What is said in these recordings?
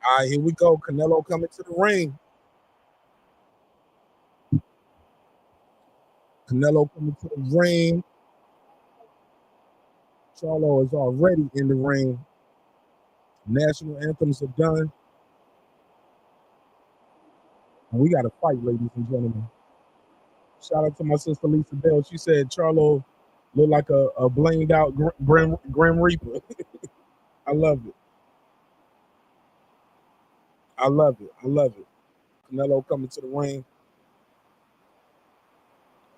All right, here we go. Canelo coming to the ring. Canelo coming to the ring. Charlo is already in the ring. National anthems are done. And we got a fight, ladies and gentlemen. Shout out to my sister Lisa Bell. She said Charlo looked like a blinged out Grim Reaper. I love it. I love it. I love it. Canelo coming to the ring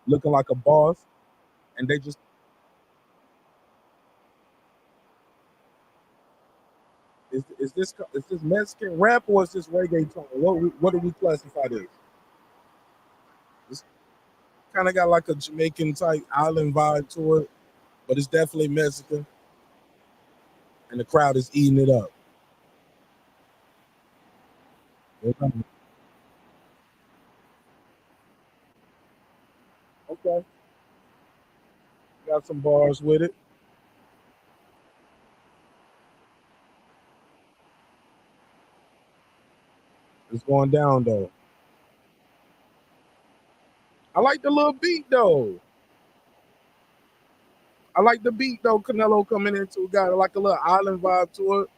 looking like a boss. And they just is this Mexican rap or is this reggaeton? What do we classify this? It's kind of got like a Jamaican type island vibe to it, but it's definitely Mexican. And the crowd is eating it up. Okay, got some bars with it. It's going down though. I like the little beat though. I like the beat though. Canelo coming into got like a little island vibe to it.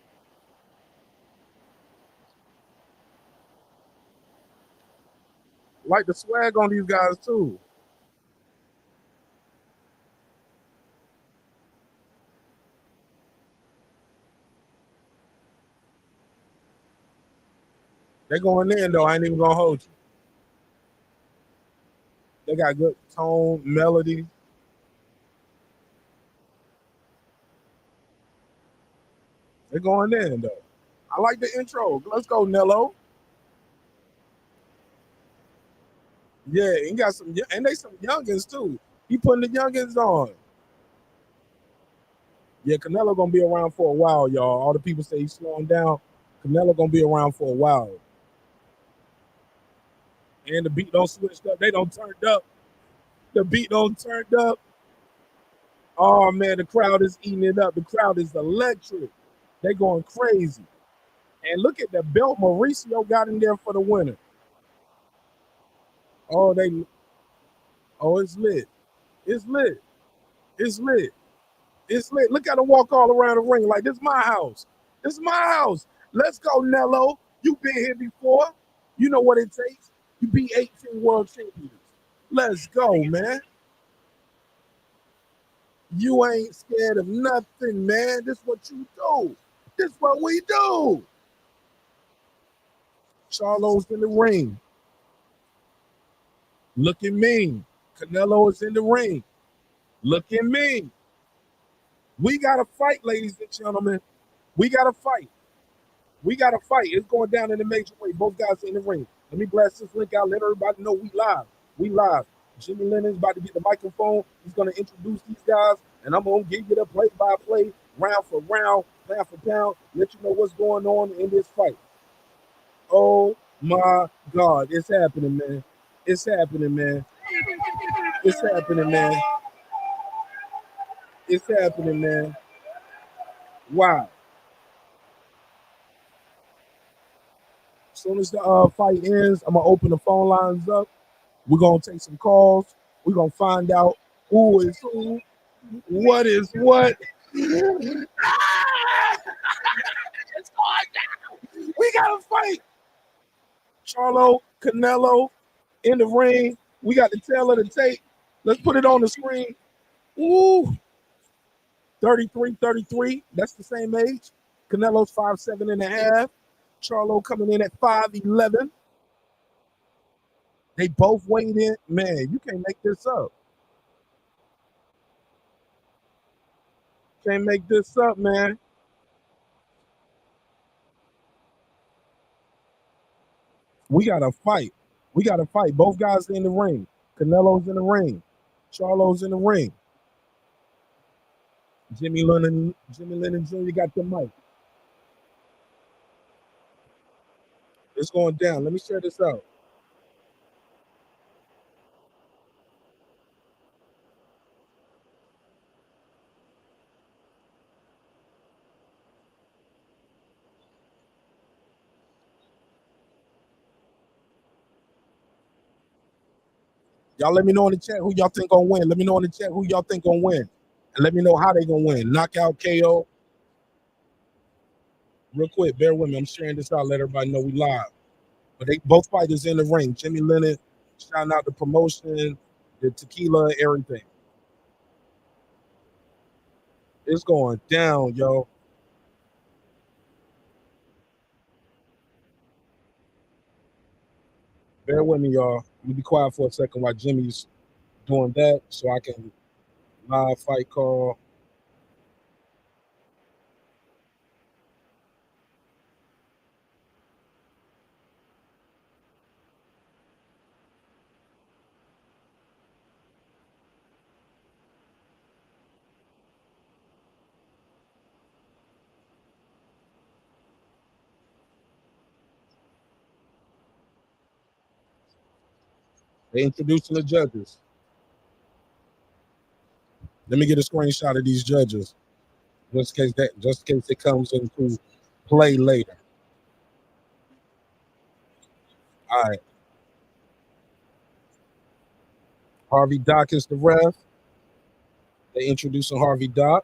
Like the swag on these guys too. They going in though. I ain't even gonna hold you. They got good tone, melody. They're going in though. I like the intro. Let's go, Nello. Yeah, he got some, and they some youngins too. He putting the youngins on. Yeah, Canelo gonna be around for a while, y'all. All the people say he's slowing down. Canelo gonna be around for a while. And the beat don't switch up. They don't turned up. The beat don't turned up. Oh man, the crowd is eating it up. The crowd is electric. They going crazy. And look at the belt Mauricio got in there for the winner. Oh, it's lit. It's lit. It's lit. It's lit. Look at him walk all around the ring like this is my house. This is my house. Let's go, Nello. You've been here before. You know what it takes. You be 18 world champions. Let's go, man. You ain't scared of nothing, man. This is what you do. This is what we do. Charlo's in the ring. Looking mean. Canelo is in the ring. Looking mean. We got to fight, ladies and gentlemen. We got to fight. We got to fight. It's going down in a major way. Both guys in the ring. Let me blast this link out. Let everybody know we live. We live. Jimmy Lennon's about to get the microphone. He's going to introduce these guys, and I'm going to give you the play-by-play, round for round, pound for pound, let you know what's going on in this fight. Oh, my God. It's happening, man. It's happening, man. It's happening, man. It's happening, man. Wow. As soon as the fight ends, I'm going to open the phone lines up. We're going to take some calls. We're going to find out who is who, what is what. It's going down. We got to fight. Charlo, Canelo in the ring. We got the tail of the tape. Let's put it on the screen. Ooh, 33. That's the same age. Canelo's 5'7.5". Charlo coming in at 5'11". They both weighed in. Man, you can't make this up. Can't make this up, man. We gotta fight. We gotta fight. Both guys in the ring. Canelo's in the ring. Charlo's in the ring. Jimmy Lennon Jr. got the mic. It's going down. Let me share this out. Y'all let me know in the chat who y'all think gonna win. Let me know in the chat who y'all think gonna win. And let me know how they gonna win. Knockout, KO. Real quick, bear with me. I'm sharing this out. Let everybody know we live. But they both fighters in the ring. Jimmy Lennon, shouting out the promotion, the tequila, everything. It's going down, yo. Bear with me, y'all. I'm gonna be quiet for a second while Jimmy's doing that so I can live fight call. They introducing the judges. Let me get a screenshot of these judges, just in case it comes into play later. All right. Harvey Dock is the ref. They introducing Harvey Dock.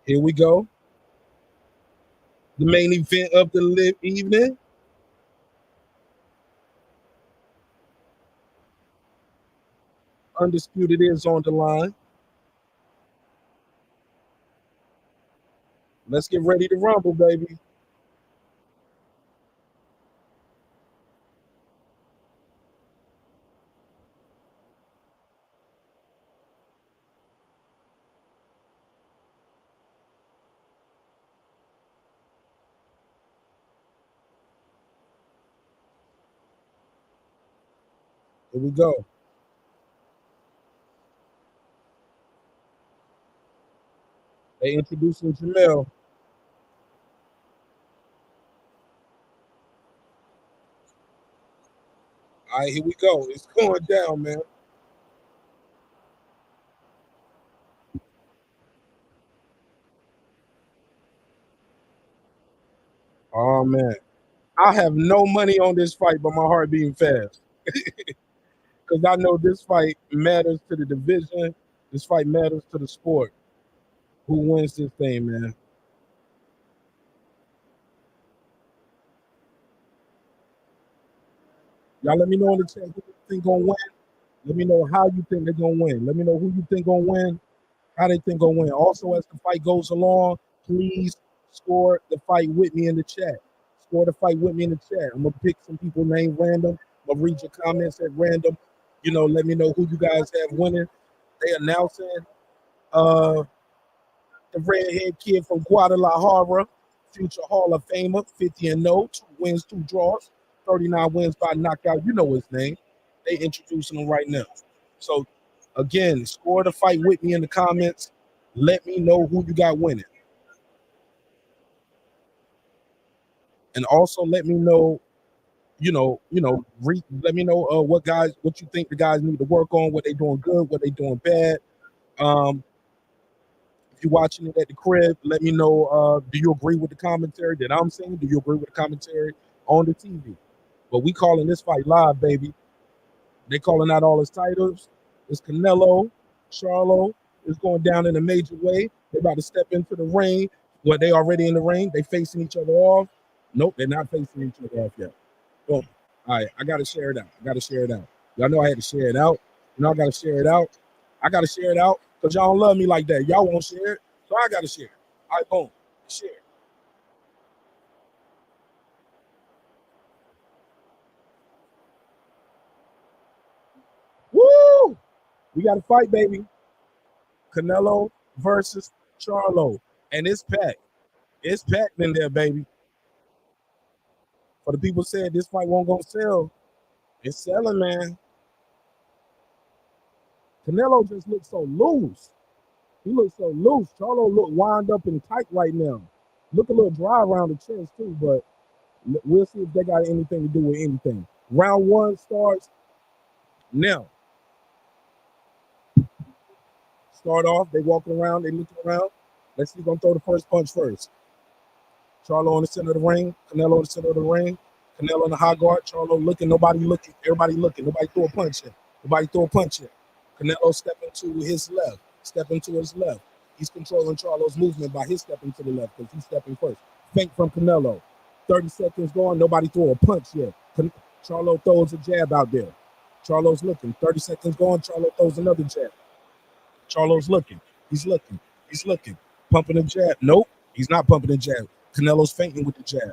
Here we go. The main event of the evening. Undisputed is on the line. Let's get ready to rumble, baby. Here we go. They introducing Jermell. All right, here we go. It's going down, man. Oh, man. I have no money on this fight, but my heart beating fast. Because I know this fight matters to the division. This fight matters to the sport. Who wins this thing, man? Y'all let me know in the chat who you think gonna win. Let me know how you think they're gonna win. Let me know who you think gonna win, how they think gonna win. Also, as the fight goes along, please score the fight with me in the chat. Score the fight with me in the chat. I'm gonna pick some people named random. I'm gonna read your comments at random. Let me know who you guys have winning. They announcing uh the redhead kid from Guadalajara, future Hall of Famer, 50-0, 2 wins, 2 draws, 39 wins by knockout. You know his name. They introducing him right now. So, again, score the fight with me in the comments. Let me know who you got winning. And also let me know, let me know what you think the guys need to work on, what they doing good, what they doing bad. If you're watching it at the crib, let me know, do you agree with the commentary that I'm saying? Do you agree with the commentary on the TV? But we calling this fight live, baby. They calling out all his titles. It's Canelo, Charlo. It's going down in a major way. They about to step into the ring. Well, they already in the ring. They facing each other off. Nope, they're not facing each other off yet. Boom. All right, I got to share it out. Y'all know I had to share it out. I got to share it out. I got to share it out because y'all don't love me like that. Y'all won't share it, so I got to share it. All right, boom. Share. Woo! We got to fight, baby. Canelo versus Charlo. And it's packed. It's packed in there, baby. For the people said this fight won't go sell, it's selling, man. Canelo just looks so loose. He looks so loose. Charlo look wound up and tight right now. Look a little dry around the chest too, but we'll see if they got anything to do with anything. Round 1 starts now. Start off, they walking around, they looking around. Let's see who's gonna throw the first punch first. Charlo in the center of the ring, Canelo in the center of the ring. Canelo in the high guard. Charlo looking. Nobody looking. Everybody looking. Nobody throw a punch yet. Nobody throw a punch yet. Canelo stepping to his left. Stepping to his left. He's controlling Charlo's movement by his stepping to the left because he's stepping first. Feint from Canelo. 30 seconds going. Nobody throw a punch yet. Charlo throws a jab out there. Charlo's looking. 30 seconds going. Charlo throws another jab. Charlo's looking. He's looking. He's looking. Pumping a jab. Nope. He's not pumping a jab. Canelo's feinting with the jab.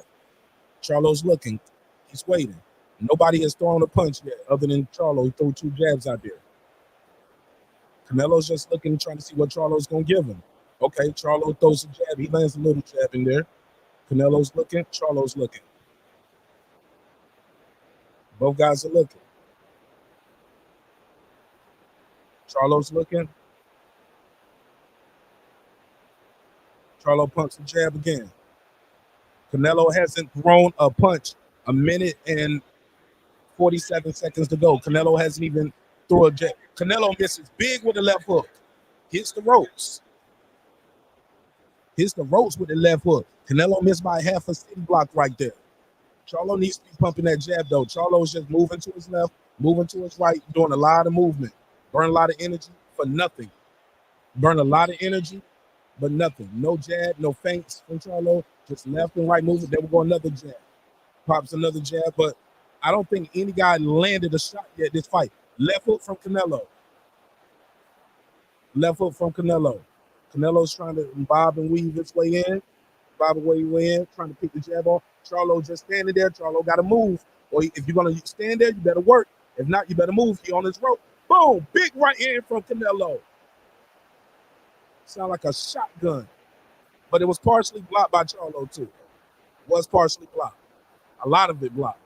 Charlo's looking. He's waiting. Nobody has thrown a punch yet other than Charlo. He threw 2 jabs out there. Canelo's just looking, trying to see what Charlo's going to give him. Okay, Charlo throws a jab. He lands a little jab in there. Canelo's looking. Charlo's looking. Both guys are looking. Charlo's looking. Charlo pumps the jab again. Canelo hasn't thrown a punch. A minute and 47 seconds to go. Canelo hasn't even thrown a jab. Canelo misses big with the left hook. Hits the ropes. Hits the ropes with the left hook. Canelo missed by half a city block right there. Charlo needs to be pumping that jab, though. Charlo's just moving to his left, moving to his right, doing a lot of movement. Burn a lot of energy for nothing. Burn a lot of energy, but nothing. No jab, no feints from Charlo. Just left and right movement. Then we'll go another jab. Pops another jab, but I don't think any guy landed a shot yet this fight. Left hook from Canelo. Left hook from Canelo. Canelo's trying to bob and weave his way in. Bob and weave way in, trying to pick the jab off. Charlo just standing there. Charlo got to move. Or if you're going to stand there, you better work. If not, you better move. He on his rope. Boom! Big right hand from Canelo. Sound like a shotgun. But it was partially blocked by Charlo, too. Was partially blocked. A lot of it blocked.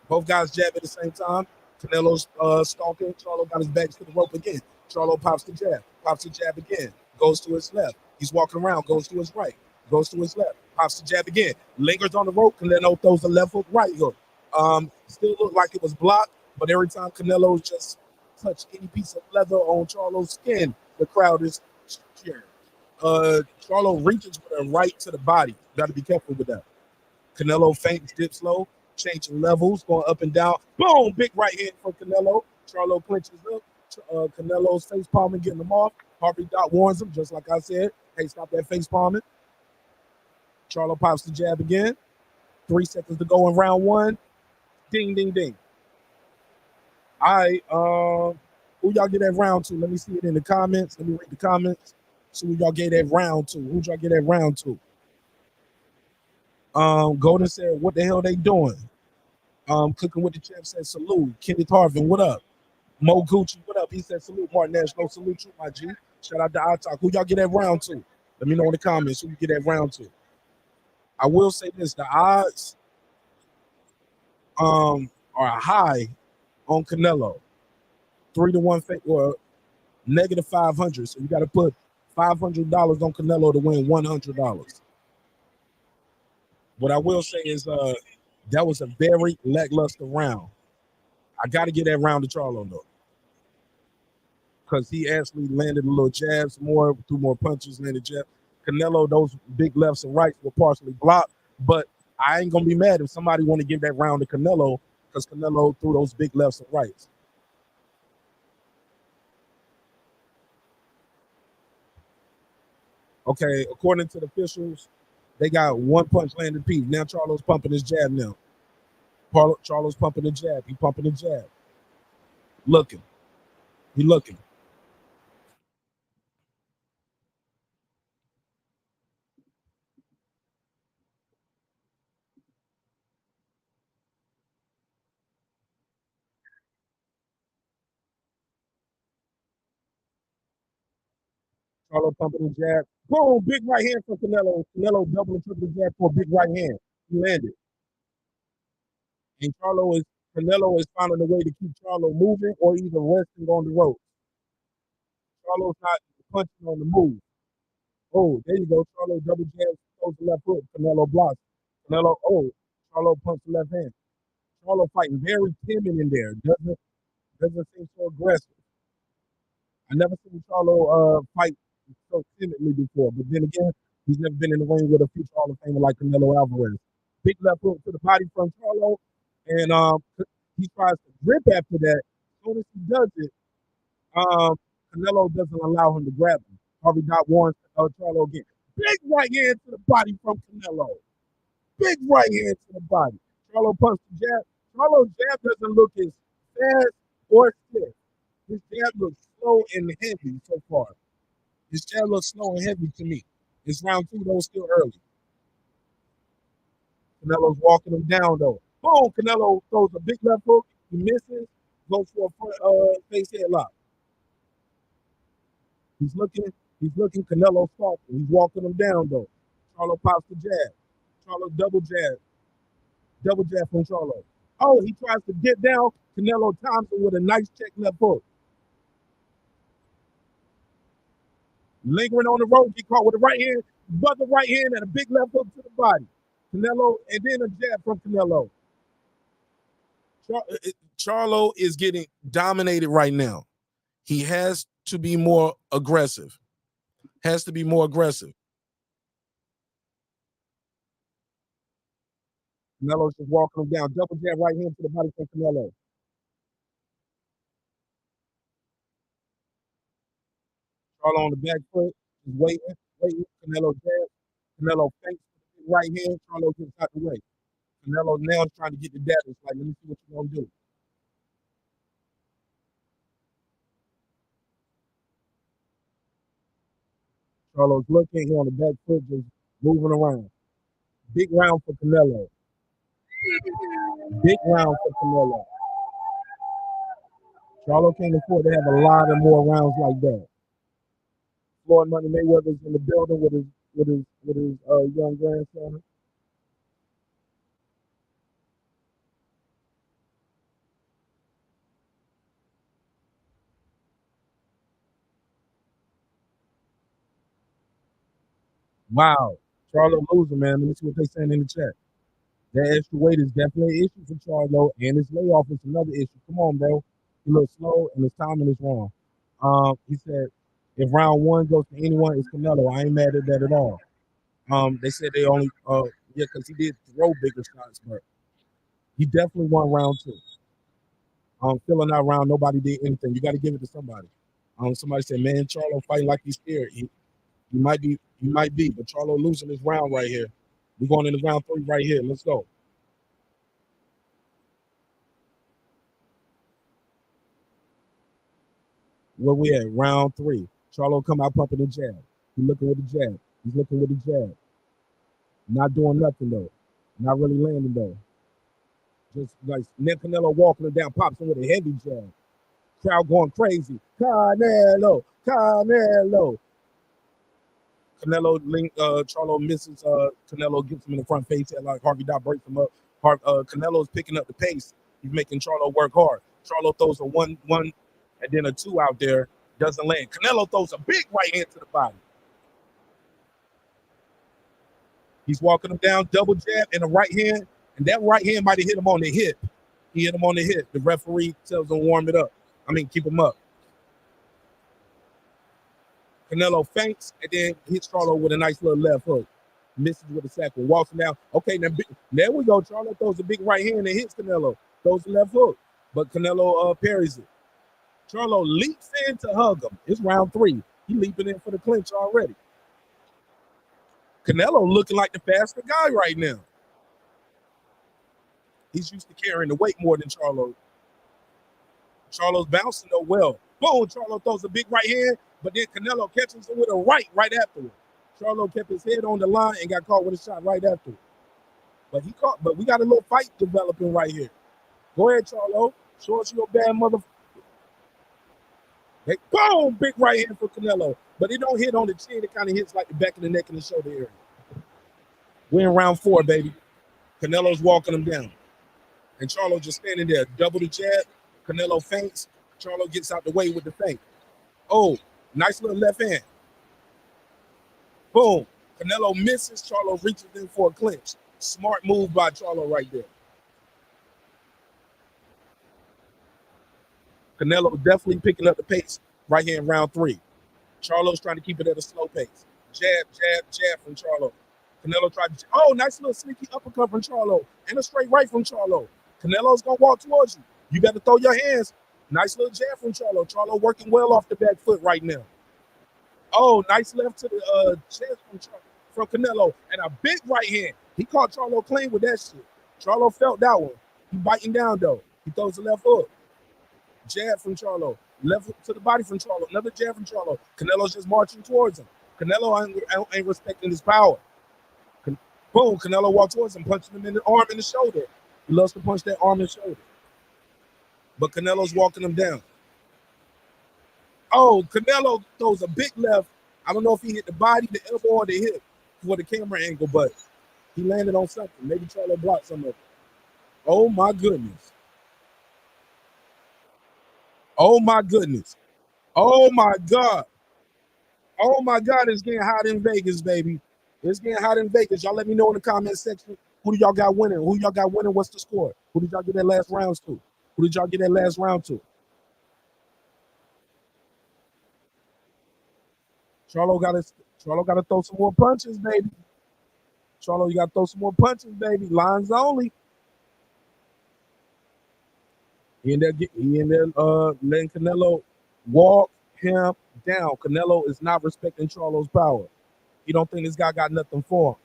Both guys jab at the same time. Canelo's stalking. Charlo got his back to the rope again. Charlo pops the jab. Pops the jab again. Goes to his left. He's walking around. Goes to his right. Goes to his left. Pops the jab again. Lingers on the rope. Canelo throws the left hook, right hook. Still looked like it was blocked, but every time Canelo just touched any piece of leather on Charlo's skin, the crowd is cheering. Charlo reaches with a right to the body. Got to be careful with that. Canelo feints, dips low, changing levels, going up and down. Boom! Big right hand from Canelo. Charlo clinches up. Canelo's face palming, getting him off. Harvey Dot warns him, just like I said. Hey, stop that face palming. Charlo pops the jab again. 3 seconds to go in round 1. Ding, ding, ding. All right. Who y'all get that round to? Let me see it in the comments. Let me read the comments. See who y'all gave that round to. Who y'all get that round to? Golden said, what the hell they doing? Cooking with the champ said, salute. Kenneth Harvin, what up? Mo Gucci, what up? He said, salute, Martin Nash. No, salute you, my G. Shout out to iTalk. Who y'all get that round to? Let me know in the comments who you get that round to. I will say this, the odds are high on Canelo. 3-1 or negative 500. So you got to put $500 on Canelo to win $100. What I will say is that was a very lackluster round. I got to get that round to Charlo, though. Because he actually landed a little jabs more, threw more punches, landed jabs. Canelo, those big lefts and rights were partially blocked. But I ain't going to be mad if somebody want to give that round to Canelo because Canelo threw those big lefts and rights. Okay, according to the officials, they got one punch landed piece. Now Charlo's pumping his jab now. Charlo's pumping the jab. He pumping the jab. Looking. He looking. Charlo pumping the jab. Boom, big right hand from Canelo. Canelo double and triple jab for a big right hand. He landed. And Canelo is finding a way to keep Charlo moving or either resting on the rope. Charlo's not punching on the move. Oh, there you go. Charlo double jab, throws the left hook. Canelo blocks. Charlo pumps the left hand. Charlo fighting very timid in there. Doesn't seem so aggressive. I never seen Charlo fight so timidly before. But then again, He's never been in the ring with a future Hall of Famer like Canelo Alvarez. Big left hook to the body from Charlo, and he tries to grip after that. As soon as he does it, Canelo doesn't allow him to grab him. Harvey Dot warns Charlo again. Big right hand to the body from Canelo. Big right hand to the body. Charlo punches the jab. Charlo's jab doesn't look as fast or stiff. His jab looks slow and heavy so far. His jab looks slow and heavy to me. It's round 2, though, still early. Canelo's walking him down, though. Boom! Canelo throws a big left hook. He misses. Goes for a face headlock. He's looking. Canelo soft. He's walking him down, though. Charlo pops the jab. Charlo double jab. Double jab from Charlo. Oh, he tries to get down. Canelo times him with a nice check left hook. Lingering on the rope, he caught with a right hand, but the right hand and a big left hook to the body. Canelo, and then a jab from Canelo. Charlo is getting dominated right now. He has to be more aggressive. Has to be more aggressive. Canelo's just walking him down. Double jab right hand to the body from Canelo. Charlo on the back foot. He's waiting. Canelo jab. Canelo fakes right hand. Charlo gets out the way. Canelo now is trying to get the data. It's like, let me see what you're going to do. Charlo's looking here on the back foot, just moving around. Big round for Canelo. Big round for Canelo. Charlo can't afford to have a lot of more rounds like that. Floyd Money Mayweather's in the building with his young grandson. Wow. Charlo losing, man. Let me see what they're saying in the chat. That extra weight is definitely an issue for Charlo, and his layoff is another issue. Come on, bro. He looks slow, and his timing is wrong. He said, if round 1 goes to anyone, it's Canelo. I ain't mad at that at all. They said they only, because he did throw bigger shots, but he definitely won round 2. Filling out round, nobody did anything. You got to give it to somebody. Somebody said, man, Charlo fighting like he's scared. He might be, but Charlo losing this round right here. We're going into round 3 right here. Let's go. Where we at? Round 3. Charlo come out pumping the jab. He's looking with the jab. He's looking with the jab. Not doing nothing though. Not really landing though. Just like Nick Canelo walking him down, pops him with a heavy jab. Crowd going crazy. Canelo, Canelo. Charlo misses. Canelo gets him in the front face. Like Harvey Dot breaks him up. Canelo's picking up the pace. He's making Charlo work hard. Charlo throws a one, and then a 2 out there. Doesn't land. Canelo throws a big right hand to the body. He's walking him down, double jab and a right hand, and that right hand might have hit him on the hip. He hit him on the hip. The referee tells him warm it up. Keep him up. Canelo feints and then hits Charlo with a nice little left hook. Misses with a second. Walks him down. Okay, now there we go. Charlo throws a big right hand and hits Canelo. Throws the left hook, but Canelo parries it. Charlo leaps in to hug him. It's round 3. He leaping in for the clinch already. Canelo looking like the faster guy right now. He's used to carrying the weight more than Charlo. Charlo's bouncing though well. Boom, Charlo throws a big right hand, but then Canelo catches him with a right afterward. Charlo kept his head on the line and got caught with a shot right after. But we got a little fight developing right here. Go ahead, Charlo. Show us your bad mother. Hey, boom, big right hand for Canelo. But it don't hit on the chin. It kind of hits like the back of the neck and the shoulder area. We're in round 4, baby. Canelo's walking him down. And Charlo just standing there. Double the jab. Canelo feints. Charlo gets out the way with the feint. Oh, nice little left hand. Boom. Canelo misses. Charlo reaches in for a clinch. Smart move by Charlo right there. Canelo definitely picking up the pace right here in round 3. Charlo's trying to keep it at a slow pace. Jab, jab, jab from Charlo. Canelo tried to, oh, nice little sneaky uppercut from Charlo. And a straight right from Charlo. Canelo's going to walk towards you. You better throw your hands. Nice little jab from Charlo. Charlo working well off the back foot right now. Oh, nice left to the chest from Canelo. And a big right hand. He caught Charlo clean with that shit. Charlo felt that one. He biting down, though. He throws the left hook. Jab from Charlo. Left hook to the body from Charlo. Another jab from Charlo. Canelo's just marching towards him. Canelo ain't respecting his power. Boom, Canelo walked towards him, punching him in the arm and the shoulder. He loves to punch that arm and shoulder. But Canelo's walking him down. Oh, Canelo throws a big left. I don't know if he hit the body, the elbow, or the hip for the camera angle, but he landed on something. Maybe Charlo blocked some of it. Oh, my goodness. Oh, my goodness. Oh, my God. Oh, my God, it's getting hot in Vegas, baby. It's getting hot in Vegas. Y'all let me know in the comment section. Who do y'all got winning? Who y'all got winning? What's the score? Who did y'all get that last round to? Who did y'all get that last round to? Charlo got to throw some more punches, baby. Charlo, you got to throw some more punches, baby. Lines only. He in there letting Canelo walk him down. Canelo is not respecting Charlo's power. He don't think this guy got nothing for him.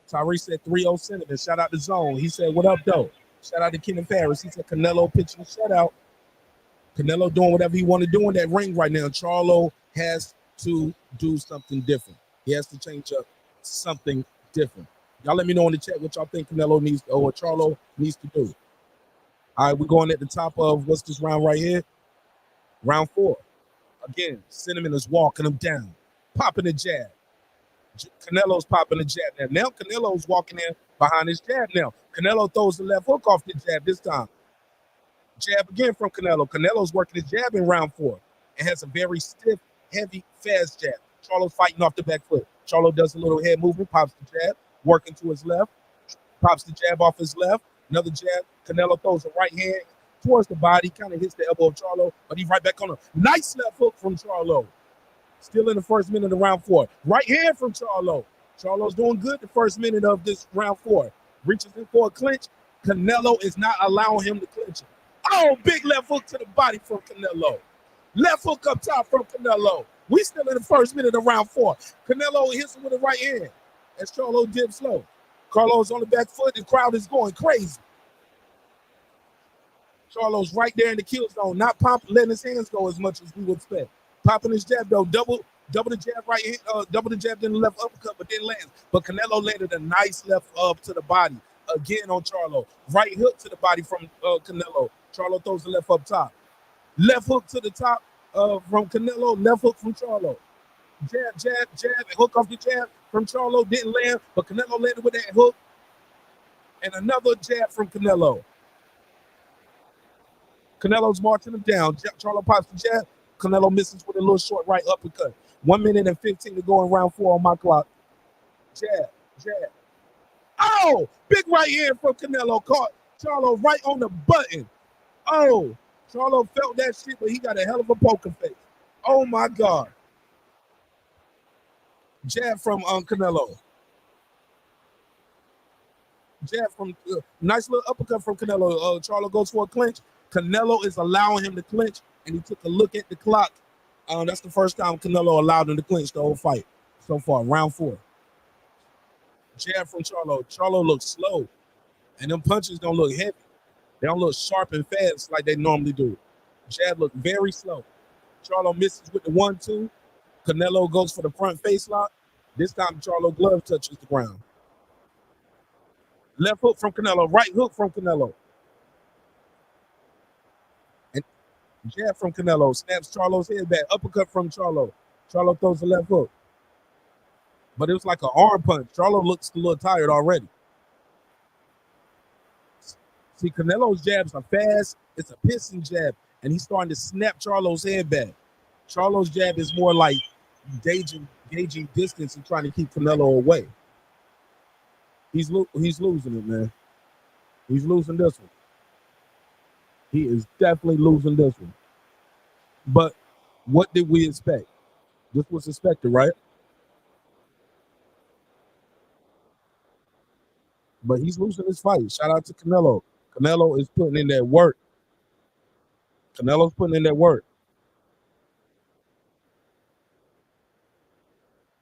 Tyree said 3-0 Senator. Shout out to Zone. He said, what up, though? Shout out to Ken and Paris. He said Canelo pitching a shutout. Canelo doing whatever he want to do in that ring right now. Charlo has to do something different. He has to change up something different. Y'all let me know in the chat what y'all think Canelo needs or what Charlo needs to do. All right, we're going at the top of what's this round right here? Round 4. Again, Cinnamon is walking him down, popping the jab. Canelo's popping the jab now. Now Canelo's walking in behind his jab now. Canelo throws the left hook off the jab this time. Jab again from Canelo. Canelo's working his jab in round 4 and has a very stiff, heavy, fast jab. Charlo's fighting off the back foot. Charlo does a little head movement, pops the jab, working to his left, pops the jab off his left. Another jab. Canelo throws a right hand towards the body, kind of hits the elbow of Charlo, but he's right back on a nice left hook from Charlo. Still in the first minute of round 4. Right hand from Charlo. Charlo's doing good the first minute of this round 4. Reaches in for a clinch. Canelo is not allowing him to clinch it. Oh, big left hook to the body from Canelo. Left hook up top from Canelo. We still in the first minute of round 4. Canelo hits him with a right hand as Charlo dips low. Carlo's on the back foot. The crowd is going crazy. Charlo's right there in the kill zone, not letting his hands go as much as we would expect. Popping his jab though, double the jab right hand, double the jab, then the left uppercut, but then lands. But Canelo landed a nice left up to the body again on Charlo. Right hook to the body from Canelo. Charlo throws the left up top. Left hook to the top from Canelo. Left hook from Charlo. Jab, jab, jab, and hook off the jab from Charlo. Didn't land, but Canelo landed with that hook. And another jab from Canelo. Canelo's marching him down. Charlo pops the jab. Canelo misses with a little short right uppercut. 1 minute and 15 to go in round 4 on my clock. Jab, jab. Oh, big right hand from Canelo. Caught Charlo right on the button. Oh, Charlo felt that shit, but he got a hell of a poker face. Oh, my God. Jab from Canelo. Jab from, nice little uppercut from Canelo. Charlo goes for a clinch. Canelo is allowing him to clinch, and he took a look at the clock. That's the first time Canelo allowed him to clinch the whole fight so far, round 4. Jab from Charlo. Charlo looks slow, and them punches don't look heavy. They don't look sharp and fast like they normally do. Jab looked very slow. Charlo misses with the 1-2. Canelo goes for the front face lock. This time, Charlo glove touches the ground. Left hook from Canelo. Right hook from Canelo. And jab from Canelo. Snaps Charlo's head back. Uppercut from Charlo. Charlo throws the left hook. But it was like an arm punch. Charlo looks a little tired already. See, Canelo's jabs are fast. It's a pissing jab. And he's starting to snap Charlo's head back. Charlo's jab is more like gauging distance and trying to keep Canelo away. He's losing it, man. He's losing this one. He is definitely losing this one. But What did we expect? This was expected, right? But he's losing his fight. Shout out to Canelo. Canelo is putting in that work. Canelo's putting in that work.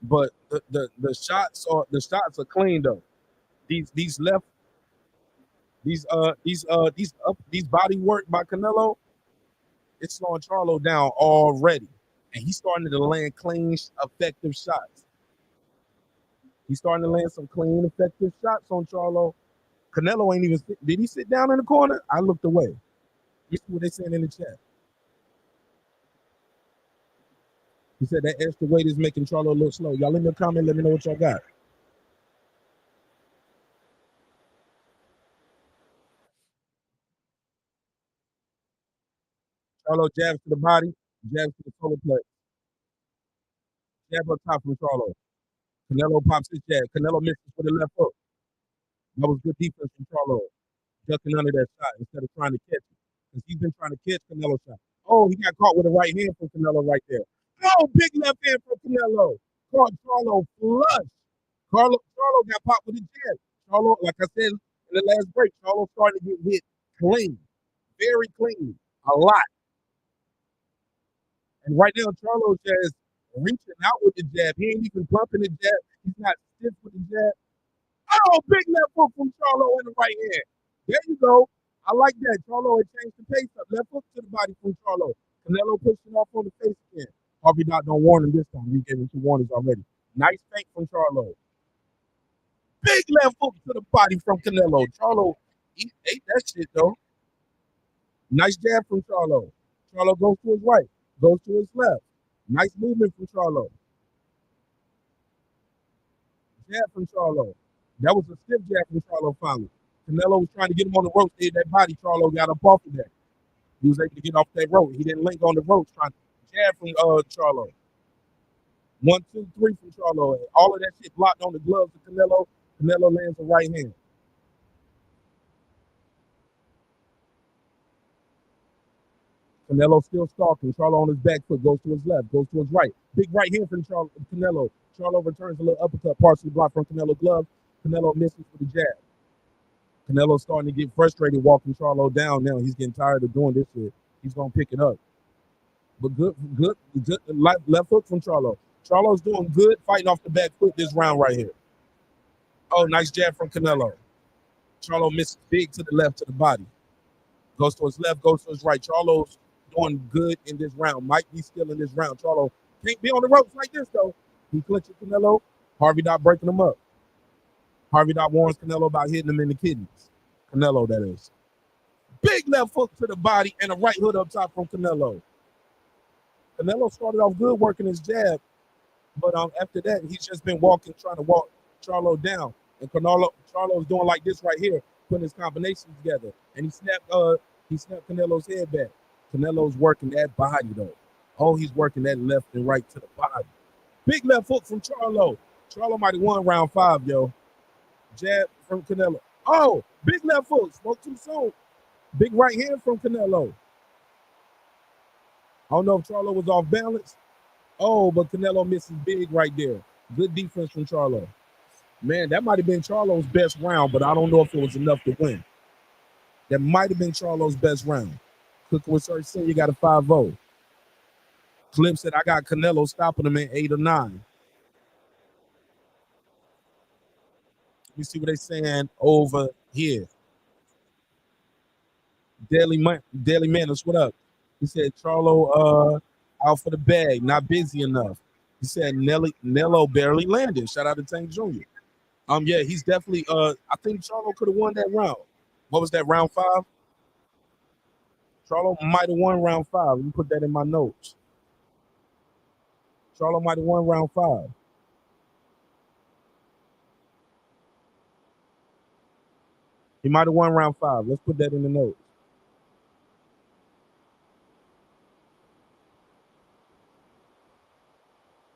But the shots are clean though. These left these body work by Canelo, it's slowing Charlo down already. And he's starting to land clean, effective shots. He's starting to land some clean, effective shots on Charlo. Canelo ain't even did he sit down in the corner? I looked away. You see what they saying in the chat. He said that extra weight is making Charlo look slow. Y'all in the comment, let me know what y'all got. Charlo jabs to the body, jabs to the solar plate. Jab up top from Charlo. Canelo pops his jab. Canelo misses with the left hook. That was good defense from Charlo. Ducking under that shot instead of trying to catch it. Because he's been trying to catch Canelo's shot. Oh, he got caught with a right hand from Canelo right there. Oh, big left hand from Canelo. Caught Charlo flush. Charlo got popped with a jab. Charlo, like I said in the last break, Charlo started to get hit clean. Very clean. A lot. And right now, Charlo just reaching out with the jab. He ain't even bumping the jab. He's not stiff with the jab. Oh, big left hook from Charlo in the right hand. There you go. I like that. Charlo had changed the pace up. Left hook to the body from Charlo. Canelo pushing off on the face again. Harvey Dot don't warn him this time. You gave him 2 warnings already. Nice fake from Charlo. Big left hook to the body from Canelo. Charlo ate that shit though. Nice jab from Charlo. Charlo goes to his right, goes to his left. Nice movement from Charlo. Jab from Charlo. That was a stiff jab from Charlo finally. Canelo was trying to get him on the ropes. They had that body. Charlo got up off of that. He was able to get off that rope. He didn't link on the ropes trying to jab from Charlo. 1, 2, 3 from Charlo. All of that shit blocked on the gloves of Canelo. Canelo lands a right hand. Canelo still stalking. Charlo on his back foot goes to his left, goes to his right. Big right hand from Canelo. Charlo returns a little uppercut, partially blocked from Canelo's glove. Canelo misses with the jab. Canelo's starting to get frustrated walking Charlo down now. He's getting tired of doing this shit. He's going to pick it up. But good left hook from Charlo. Charlo's doing good fighting off the back foot this round right here. Oh, nice jab from Canelo. Charlo misses big to the left to the body. Goes to his left, goes to his right. Charlo's doing good in this round. Might be still in this round. Charlo can't be on the ropes like this, though. He clinches Canelo. Harvey Dot breaking him up. Harvey Dot warns Canelo about hitting him in the kidneys. Canelo, that is. Big left hook to the body and a right hook up top from Canelo. Canelo started off good working his jab, but after that, he's just been trying to walk Charlo down. And Charlo's doing like this right here, putting his combinations together. And he snapped Canelo's head back. Canelo's working that body, though. Oh, he's working that left and right to the body. Big left hook from Charlo. Charlo might have won round 5, yo. Jab from Canelo. Oh, big left hook. Spoke too soon. Big right hand from Canelo. I don't know if Charlo was off balance. Oh, but Canelo misses big right there. Good defense from Charlo. Man, that might have been Charlo's best round, but I don't know if it was enough to win. That might have been Charlo's best round. Cooker with Search said you got a 5-0. Clip said I got Canelo stopping him at 8 or 9. Let me see what they're saying over here. Daily Menace, what up? He said Charlo out for the bag, not busy enough. He said Nello barely landed. Shout out to Tank Jr. Yeah, he's definitely I think Charlo could have won that round. What was that, round 5? Charlo might have won round 5. Let me put that in my notes. Charlo might have won round 5. He might have won round 5. Let's put that in the notes.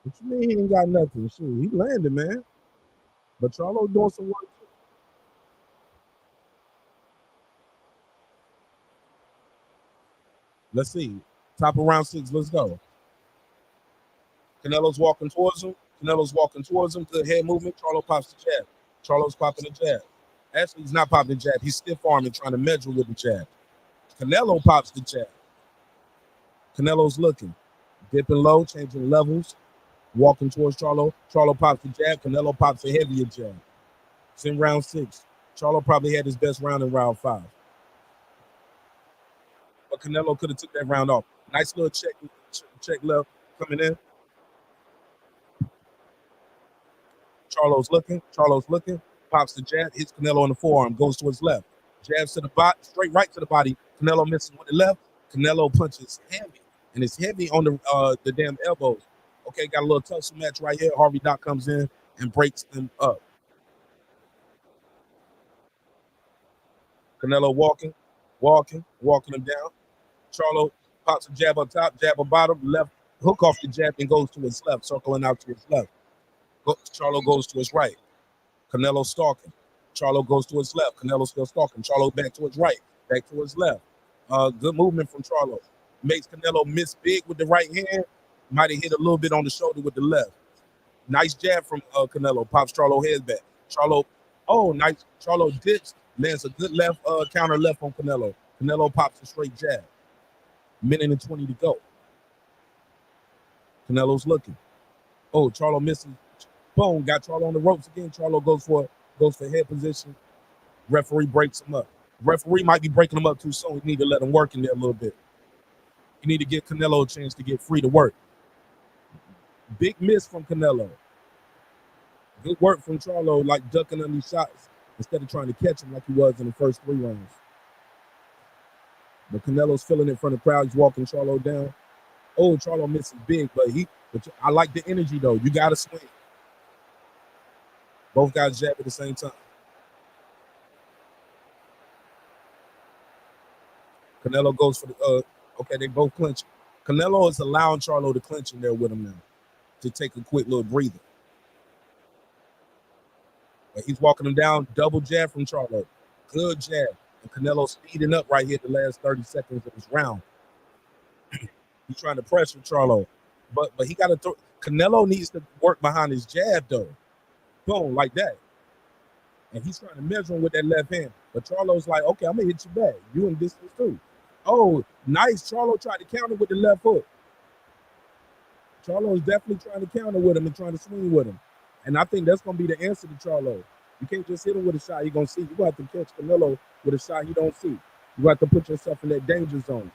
What you mean he ain't got nothing? Shoot, he landed, man. But Charlo doing some work. Let's see. Top of round 6. Let's go. Canelo's walking towards him. Good head movement. Charlo pops the jab. Charlo's popping the jab. Actually, he's not popping the jab. He's stiff arming, trying to measure with the jab. Canelo pops the jab. Canelo's looking. Dipping low, changing levels. Walking towards Charlo. Charlo pops the jab. Canelo pops a heavier jab. It's in round 6. Charlo probably had his best round in round 5. But Canelo could have took that round off. Nice little check left coming in. Charlo's looking, pops the jab, hits Canelo on the forearm, goes to his left. Jabs to the body, straight right to the body. Canelo misses with the left. Canelo punches heavy, and it's heavy on the damn elbows. Okay, got a little tussle match right here. Harvey Doc comes in and breaks them up. Canelo walking him down. Charlo pops a jab on top, jab on bottom, left hook off the jab and goes to his left, circling out to his left. Charlo goes to his right. Canelo stalking. Charlo goes to his left. Canelo still stalking. Charlo back to his right, back to his left. Good movement from Charlo. Makes Canelo miss big with the right hand. Might have hit a little bit on the shoulder with the left. Nice jab from Canelo. Pops Charlo head back. Charlo, nice. Charlo dips, lands a good left counter left on Canelo. Canelo pops a straight jab. Minute and 20 to go. Canelo's looking. Charlo misses. Boom, got Charlo on the ropes again. Charlo goes for head position. Referee breaks him up. Referee might be breaking him up too soon. You need to let him work in there a little bit. You need to give Canelo a chance to get free to work. Big miss from Canelo. Good work from Charlo, like ducking under these shots instead of trying to catch him like he was in the first 3 rounds. But Canelo's feeling it from the crowd. He's walking Charlo down. Charlo misses big, but I like the energy though. You got to swing. Both guys jab at the same time. Canelo goes for the they both clinch. Canelo is allowing Charlo to clinch in there with him now to take a quick little breather. But he's walking him down, double jab from Charlo. Good jab. And Canelo speeding up right here the last 30 seconds of his round. He's trying to pressure Charlo. But he got to throw. Canelo needs to work behind his jab though. Boom, like that. And he's trying to measure him with that left hand. But Charlo's like, okay, I'm going to hit you back. You in distance too. Nice. Charlo tried to counter with the left hook. Charlo is definitely trying to counter with him and trying to swing with him. And I think that's going to be the answer to Charlo. You can't just hit him with a shot you're going to see. You're going to have to catch Canelo with a shot you don't see. You have to put yourself in that danger zone.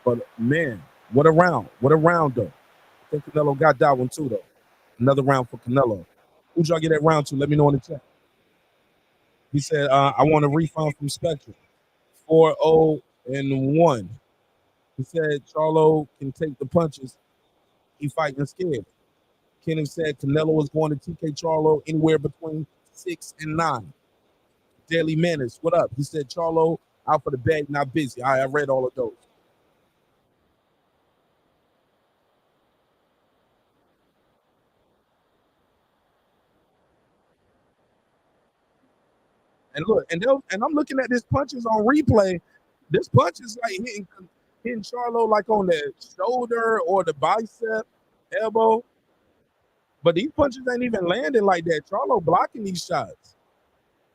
But, man, what a round. What a round, though. I think Canelo got that one, too, though. Another round for Canelo. Who'd y'all get that round to? Let me know in the chat. He said, I want a refund from Spectrum. 4-0-1. He said Charlo can take the punches. He fighting scared. Kenny said Canelo is going to TK Charlo anywhere between 6 and 9. Daily Menace, what up? He said Charlo out for the bag, not busy. I read all of those. And look, and I'm looking at this punches on replay. This punch is like hitting Charlo like on the shoulder or the bicep, elbow. But these punches ain't even landing like that. Charlo blocking these shots.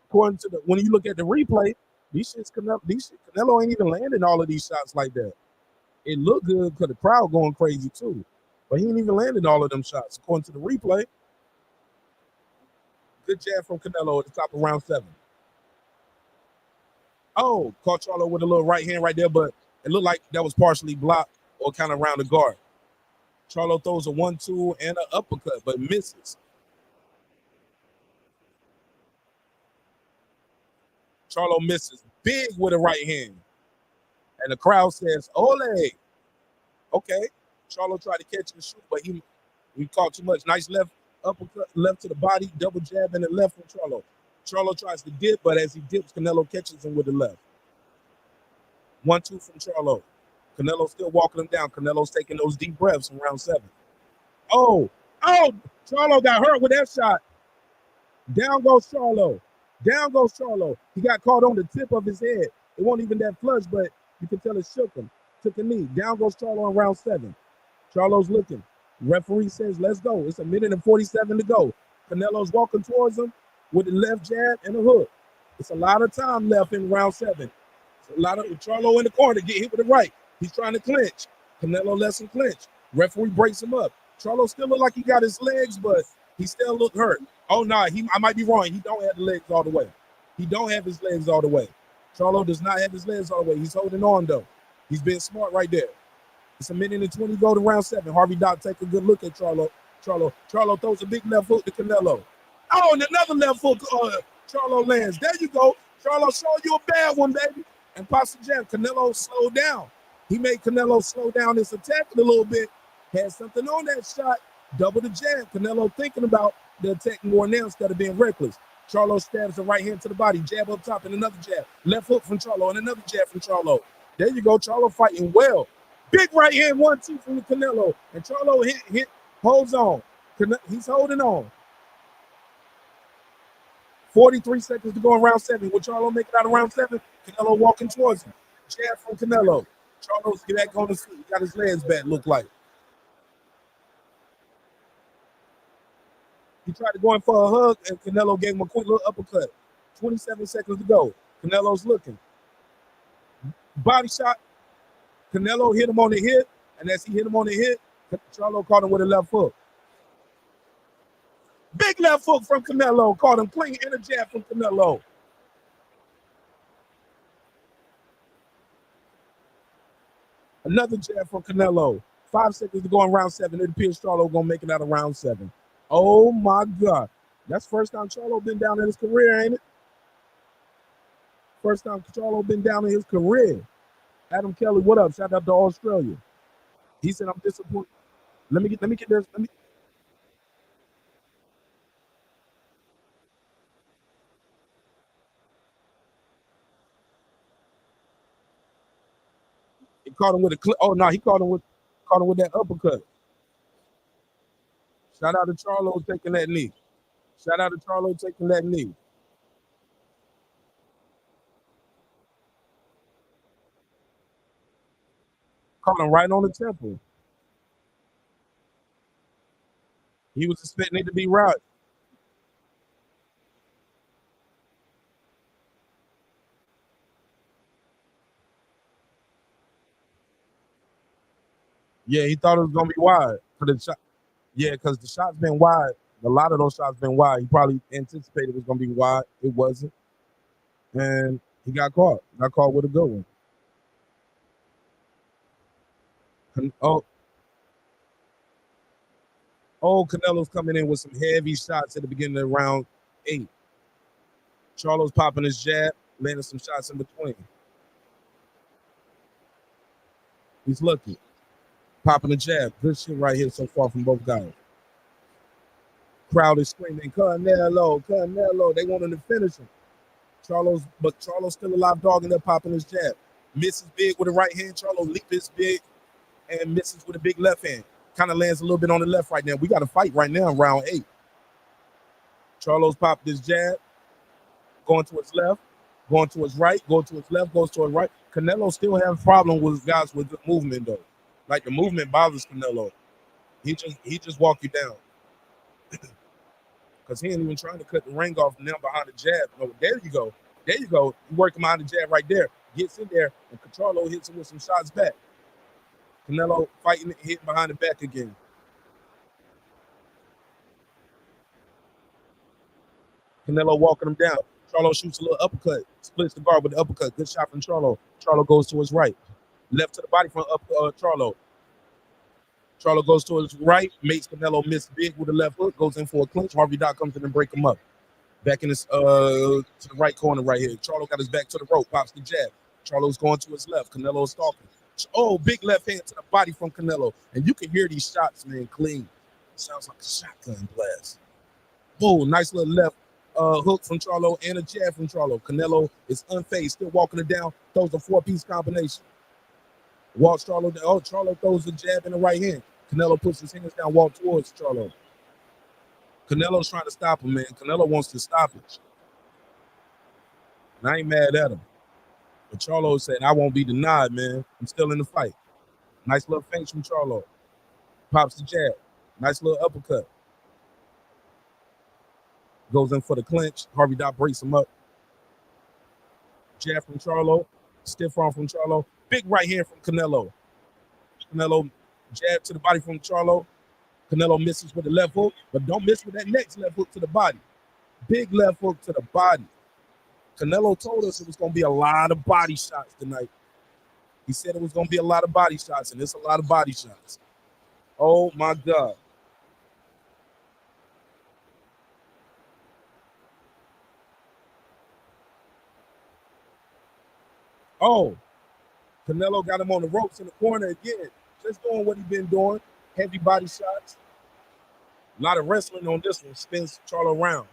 According to when you look at the replay, Canelo ain't even landing all of these shots like that. It looked good because the crowd going crazy too. But he ain't even landing all of them shots. According to the replay. Good jab from Canelo at the top of round 7. Caught Charlo with a little right hand right there, but it looked like that was partially blocked or kind of around the guard. Charlo throws a 1-2 and an uppercut, but misses. Charlo misses big with a right hand. And the crowd says, Ole. Okay. Charlo tried to catch and shoot, but he caught too much. Nice left uppercut, left to the body, double jab and the left from Charlo. Charlo tries to dip, but as he dips, Canelo catches him with the left. 1-2 from Charlo. Canelo still walking him down. Canelo's taking those deep breaths in round 7. Charlo got hurt with that shot. Down goes Charlo. He got caught on the tip of his head. It wasn't even that flush, but you can tell it shook him. Took a knee. Down goes Charlo in round 7. Charlo's looking. Referee says, let's go. It's a minute and 47 to go. Canelo's walking towards him with the left jab and a hook. It's a lot of time left in round 7. It's a lot of Charlo in the corner, get hit with the right. He's trying to clinch. Canelo lets him clinch. Referee breaks him up. Charlo still look like he got his legs, but he still look hurt. Oh, no, I might be wrong. He don't have the legs all the way. He don't have his legs all the way. Charlo does not have his legs all the way. He's holding on, though. He's being smart right there. It's a minute and 20 go to round 7. Harvey Doc take a good look at Charlo. Charlo throws a big left hook to Canelo. Oh, and another left hook. Charlo lands. There you go. Charlo showing you a bad one, baby. And pops the jab. Canelo slowed down. He made Canelo slow down his attack a little bit. Had something on that shot. Double the jab. Canelo thinking about the attack more now instead of being reckless. Charlo stabs the right hand to the body. Jab up top and another jab. Left hook from Charlo and another jab from Charlo. There you go. Charlo fighting well. Big right hand 1-2 from the Canelo. And Charlo holds on. He's holding on. 43 seconds to go in round 7. Will Charlo make it out of round 7? Canelo walking towards him. Jab from Canelo. Charlo's back on his feet. He got his legs back, look like. He tried to go in for a hug, and Canelo gave him a quick little uppercut. 27 seconds to go. Canelo's looking. Body shot. Canelo hit him on the hip, and as he hit him on the hip, Charlo caught him with a left hook. Big left hook from Canelo. Caught him clean and a jab from Canelo. Another jab from Canelo. 5 seconds to go in round 7. It appears Charlo going to make it out of round 7. Oh, my God. That's first time Charlo been down in his career, ain't it? First time Charlo been down in his career. Adam Kelly, what up? Shout out to Australia. He said, I'm disappointed. Let me get this. He caught him with a clip. Oh, no, he caught him with that uppercut. Shout out to Charlo taking that knee. Shout out to Charlo taking that knee. Caught him right on the temple. He was expecting it to be right. Yeah, he thought it was going to be wide. Yeah, because the shot's been wide. A lot of those shots been wide. He probably anticipated it was going to be wide. It wasn't. And he got caught. Got caught with a good one. Canelo's coming in with some heavy shots at the beginning of round 8. Charlo's popping his jab, landing some shots in between. He's lucky. Popping the jab. Good shit right here so far from both guys. Crowd is screaming, Canelo, Canelo. They want him to finish him. But Charlo's still alive, dogging up, popping his jab. Misses big with the right hand. Charlo leaps big and misses with a big left hand. Kind of lands a little bit on the left right now. We got to fight right now in round 8. Charlo's popped his jab, going to his left, going to his right, going to his left, goes to his right. Canelo still has a problem with guys with good movement, though. Like, the movement bothers Canelo. He just walk you down. Because he ain't even trying to cut the ring off now behind the jab. No, there you go. There you go. You working behind the jab right there. Gets in there, and Charlo hits him with some shots back. Canelo fighting, hitting behind the back again. Canelo walking him down. Charlo shoots a little uppercut. Splits the guard with the uppercut. Good shot from Charlo. Charlo goes to his right. Left to the body from Charlo. Charlo goes to his right. Makes Canelo miss big with the left hook. Goes in for a clinch. Harvey Doc comes in and break him up. Back in his to the right corner right here. Charlo got his back to the rope. Pops the jab. Charlo's going to his left. Canelo's stalking. Oh, big left hand to the body from Canelo. And you can hear these shots, man, clean. It sounds like a shotgun blast. Boom, nice little left hook from Charlo and a jab from Charlo. Canelo is unfazed, still walking it down. Throws a 4-piece combination. Walks Charlo down. Oh, Charlo throws the jab in the right hand. Canelo puts his hands down, walk towards Charlo. Canelo's trying to stop him, man. Canelo wants to stop it. And I ain't mad at him. But Charlo said, I won't be denied, man. I'm still in the fight. Nice little feint from Charlo. Pops the jab. Nice little uppercut. Goes in for the clinch. Harvey Dot breaks him up. Jab from Charlo. Stiff arm from Charlo. Big right hand from Canelo. Canelo jab to the body from Charlo. Canelo misses with the left hook, but don't miss with that next left hook to the body. Big left hook to the body. Canelo told us it was going to be a lot of body shots tonight. He said it was going to be a lot of body shots, and it's a lot of body shots. Oh, my God. Oh, Canelo got him on the ropes in the corner again. Just doing what he's been doing. Heavy body shots. A lot of wrestling on this one. Spins Charlo around.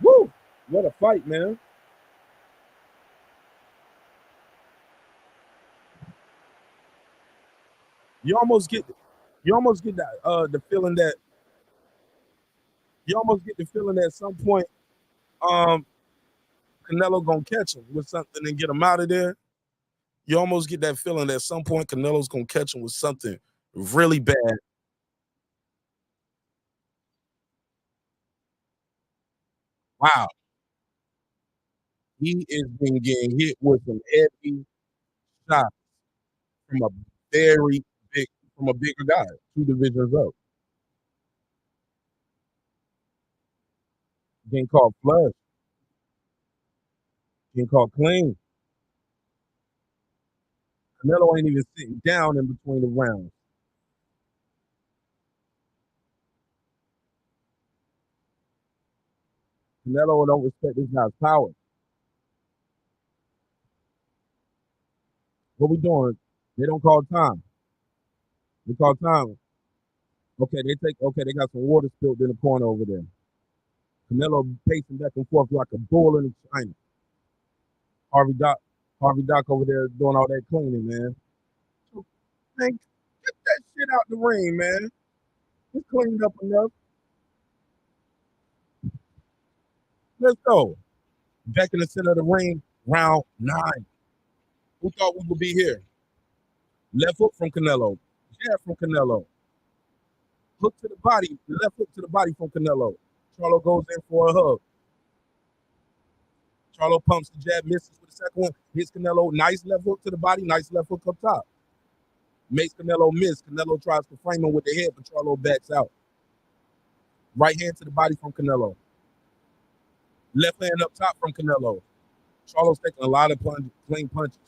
Woo! What a fight, man. You almost get that the feeling that at some point Canelo gonna catch him with something and get him out of there. You almost get that feeling that at some point Canelo's gonna catch him with something really bad. Wow. He is been getting hit with some heavy shots from a very big from a bigger guy, 2 divisions up. Getting called flush, getting called clean. Canelo ain't even sitting down in between the rounds. Canelo don't respect this guy's power. What we doing? They don't call time. They call time. Okay, they got some water spilled in the corner over there. Canelo pacing back and forth like a bull in China. Harvey Doc, Harvey Doc over there doing all that cleaning, man. Man, get that shit out the ring, man. Just cleaned up enough. Let's go. Back in the center of the ring, round 9. Who thought we would be here? Left hook from Canelo. Jab from Canelo. Hook to the body. Left hook to the body from Canelo. Charlo goes in for a hug. Charlo pumps the jab, misses with the second one. Hits Canelo. Nice left hook to the body. Nice left hook up top. Makes Canelo miss. Canelo tries to frame him with the head, but Charlo backs out. Right hand to the body from Canelo. Left hand up top from Canelo. Charlo's taking a lot of clean punches.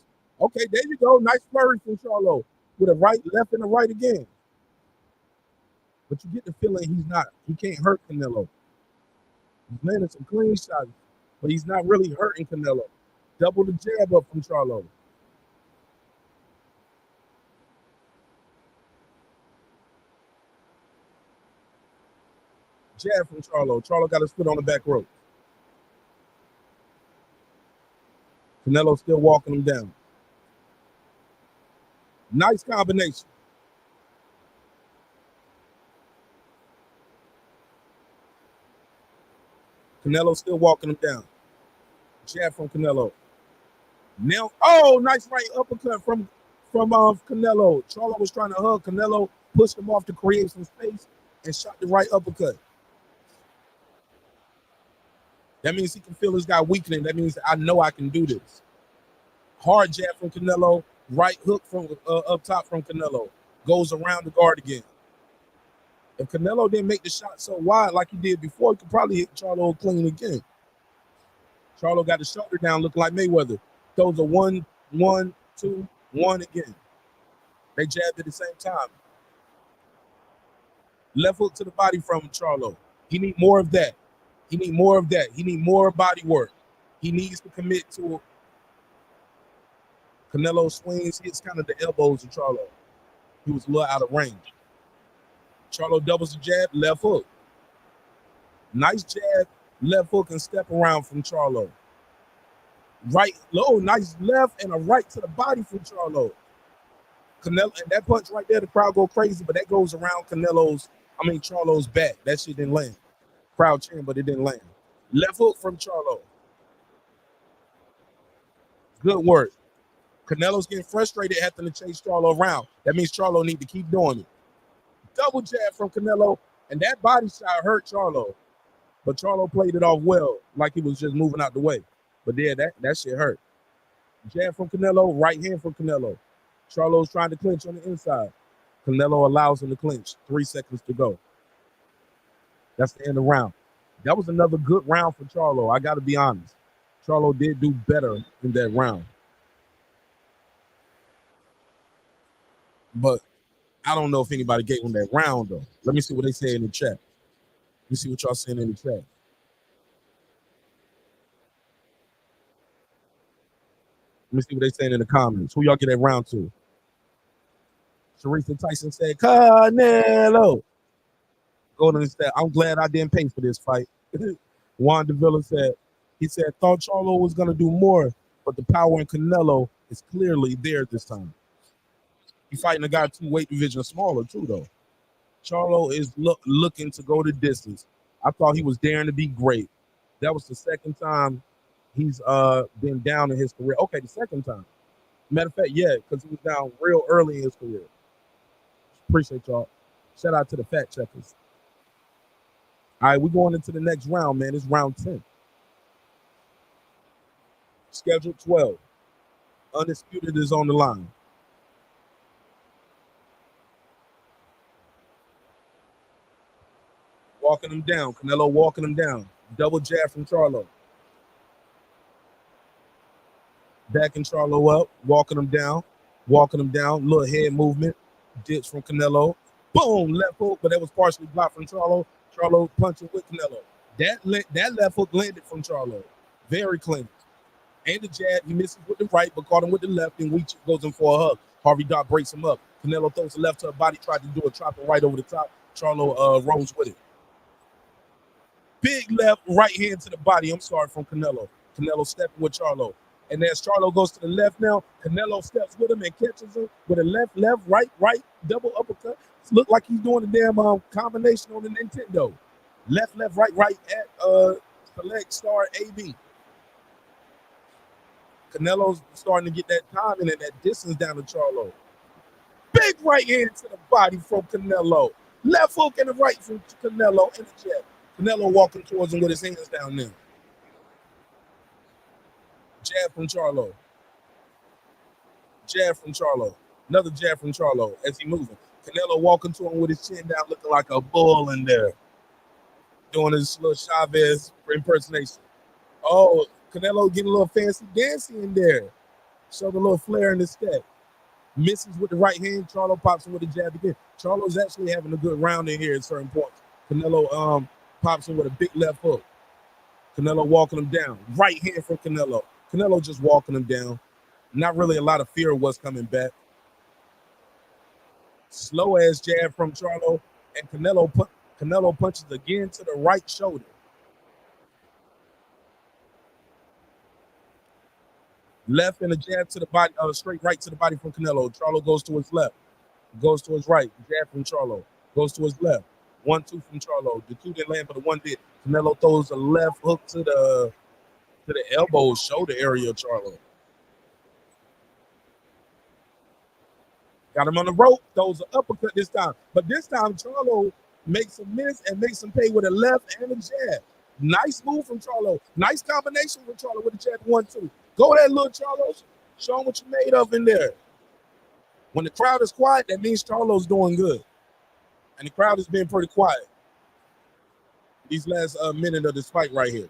Okay, there you go. Nice flurry from Charlo with a right, left, and a right again. But you get the feeling he can't hurt Canelo. He's landing some clean shots, but he's not really hurting Canelo. Double the jab up from Charlo. Jab from Charlo. Charlo got his foot on the back rope. Canelo still walking him down. Nice combination. Canelo still walking him down. Jab from Canelo. Now, oh, nice right uppercut from Canelo. Charlo was trying to hug Canelo, pushed him off to create some space, and shot the right uppercut. That means he can feel his guy weakening. That means I know I can do this. Hard jab from Canelo. Right hook from up top from Canelo. Goes around the guard again. If Canelo didn't make the shot so wide like he did before, he could probably hit Charlo clean again. Charlo got the shoulder down, looking like Mayweather. Throws a 1, 1, 2, 1 again. They jabbed at the same time. Left hook to the body from Charlo. He need more of that. He need more of that. He need more body work. He needs to commit to Canelo swings, hits kind of the elbows of Charlo. He was a little out of range. Charlo doubles the jab, left hook. Nice jab, left hook, and step around from Charlo. Right low, nice left, and a right to the body from Charlo. Canelo, and that punch right there, the crowd go crazy, but that goes around Charlo's back. That shit didn't land. Crowd cheering, but it didn't land. Left hook from Charlo. Good work. Canelo's getting frustrated having to chase Charlo around. That means Charlo need to keep doing it. Double jab from Canelo, and that body shot hurt Charlo. But Charlo played it off well, like he was just moving out the way. But yeah, that shit hurt. Jab from Canelo, right hand from Canelo. Charlo's trying to clinch on the inside. Canelo allows him to clinch. 3 seconds to go. That's the end of the round. That was another good round for Charlo. I got to be honest. Charlo did do better in that round. But I don't know if anybody gave him that round, though. Let me see what they say in the chat. Let me see what y'all saying in the chat. Let me see what they saying in the comments. Who y'all get that round to? Teresa Tyson said, Canelo. Golden said, I'm glad I didn't pay for this fight. Juan Davila said, he said, thought Charlo was going to do more, but the power in Canelo is clearly there this time. He's fighting a guy 2 weight divisions smaller, too, though. Charlo is looking to go the distance. I thought he was daring to be great. That was the second time he's been down in his career. Okay, the second time. Matter of fact, yeah, because he was down real early in his career. Appreciate y'all. Shout out to the fact checkers. All right, we're going into the next round, man. It's round 10. Scheduled 12. Undisputed is on the line. Walking him down. Canelo walking him down. Double jab from Charlo. Backing Charlo up. Walking him down. Walking him down. Little head movement. Ditch from Canelo. Boom. Left hook, but that was partially blocked from Charlo. Charlo punching with Canelo. That left hook landed from Charlo. Very clean. And the jab, he misses with the right, but caught him with the left, and Weech goes in for a hug. Harvey Dot breaks him up. Canelo throws the left to the body, tried to do a chopping right over the top. Charlo rolls with it. Big left, right hand to the body. I'm sorry, from Canelo. Canelo stepping with Charlo. And as Charlo goes to the left now, Canelo steps with him and catches him with a left, right, double uppercut. Look like he's doing a damn combination on the Nintendo. Left, right at select star AB. Canelo's starting to get that timing and that distance down to Charlo. Big right hand to the body from Canelo. Left hook and the right from Canelo in the jab. Canelo walking towards him with his hands down there. Jab from Charlo. Jab from Charlo. Another jab from Charlo as he moving. Canelo walking to him with his chin down, looking like a bull in there. Doing his little Chavez impersonation. Oh, Canelo getting a little fancy dancing in there. Showed a little flair in the step. Misses with the right hand. Charlo pops him with a jab again. Charlo's actually having a good round in here at certain points. Canelo pops him with a big left hook. Canelo walking him down. Right hand from Canelo. Canelo just walking him down. Not really a lot of fear of what's coming back. Slow ass jab from Charlo, and Canelo punches again to the right shoulder. Left and a jab to the body, straight right to the body from Canelo. Charlo goes to his left, goes to his right. Jab from Charlo, goes to his left. 1-2 from Charlo. The 2 didn't land, but the 1 did. Canelo throws a left hook to the elbow, shoulder area of Charlo. Got him on the rope, throws an uppercut this time. But this time, Charlo makes him miss and makes him pay with a left and a jab. Nice move from Charlo. Nice combination from Charlo with the jab 1-2. Go ahead, little Charlo. Show him what you made of in there. When the crowd is quiet, that means Charlo's doing good. And the crowd has been pretty quiet these last minute of this fight right here.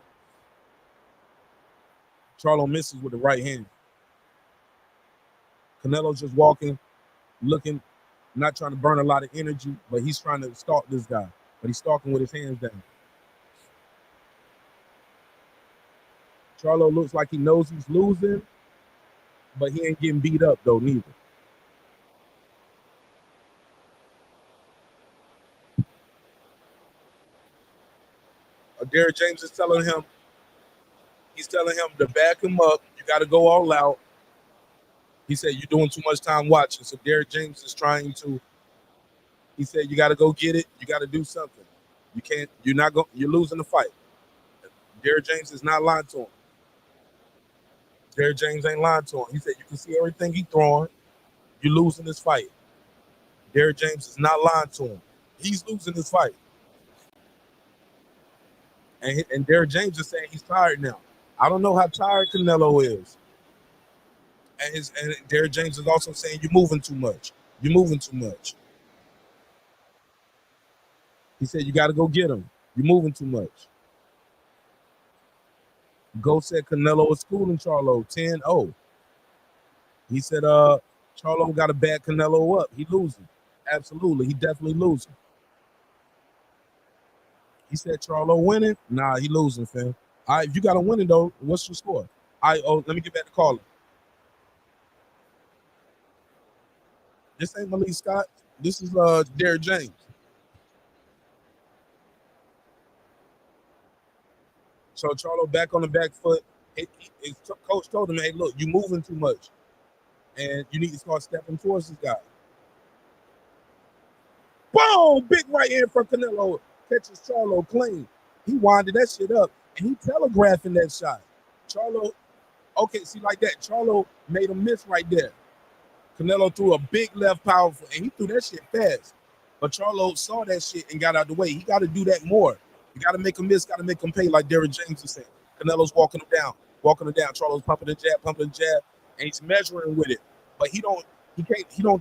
Charlo misses with the right hand. Canelo's just walking, looking, not trying to burn a lot of energy, but he's trying to stalk this guy. But he's stalking with his hands down. Charlo looks like he knows he's losing, but he ain't getting beat up, though, neither. Derrick James is telling him, to back him up. You got to go all out. He said, you're doing too much time watching. So Derrick James is trying to, he said, you got to go get it. You got to do something. You can't, you're losing the fight. Derrick James is not lying to him. Derrick James ain't lying to him. He said, you can see everything he's throwing. You're losing this fight. Derrick James is not lying to him. He's losing this fight. And Derrick James is saying he's tired now. I don't know how tired Canelo is. And Derrick James is also saying you're moving too much. You're moving too much. He said you got to go get him. You're moving too much. Go said Canelo is schooling Charlo 10-0. He said Charlo got to back Canelo up. He losing. Absolutely. He definitely losing. He said Charlo winning. Nah, he losing, fam. All right, if you got a winning, though, what's your score? All right, let me get back to calling. This ain't Malik Scott. This is Derrick James. So Charlo back on the back foot. His coach told him, hey, look, you moving too much. And you need to start stepping towards this guy. Boom! Big right hand from Canelo. Catches Charlo clean. He winded that shit up. And he telegraphing that shot. Charlo, okay, see like that. Charlo made him miss right there. Canelo threw a big left powerful, and he threw that shit fast. But Charlo saw that shit and got out of the way. He got to do that more. You got to make him miss, got to make him pay, like Derrick James is saying. Canelo's walking him down. Charlo's pumping the jab, and he's measuring with it. But he don't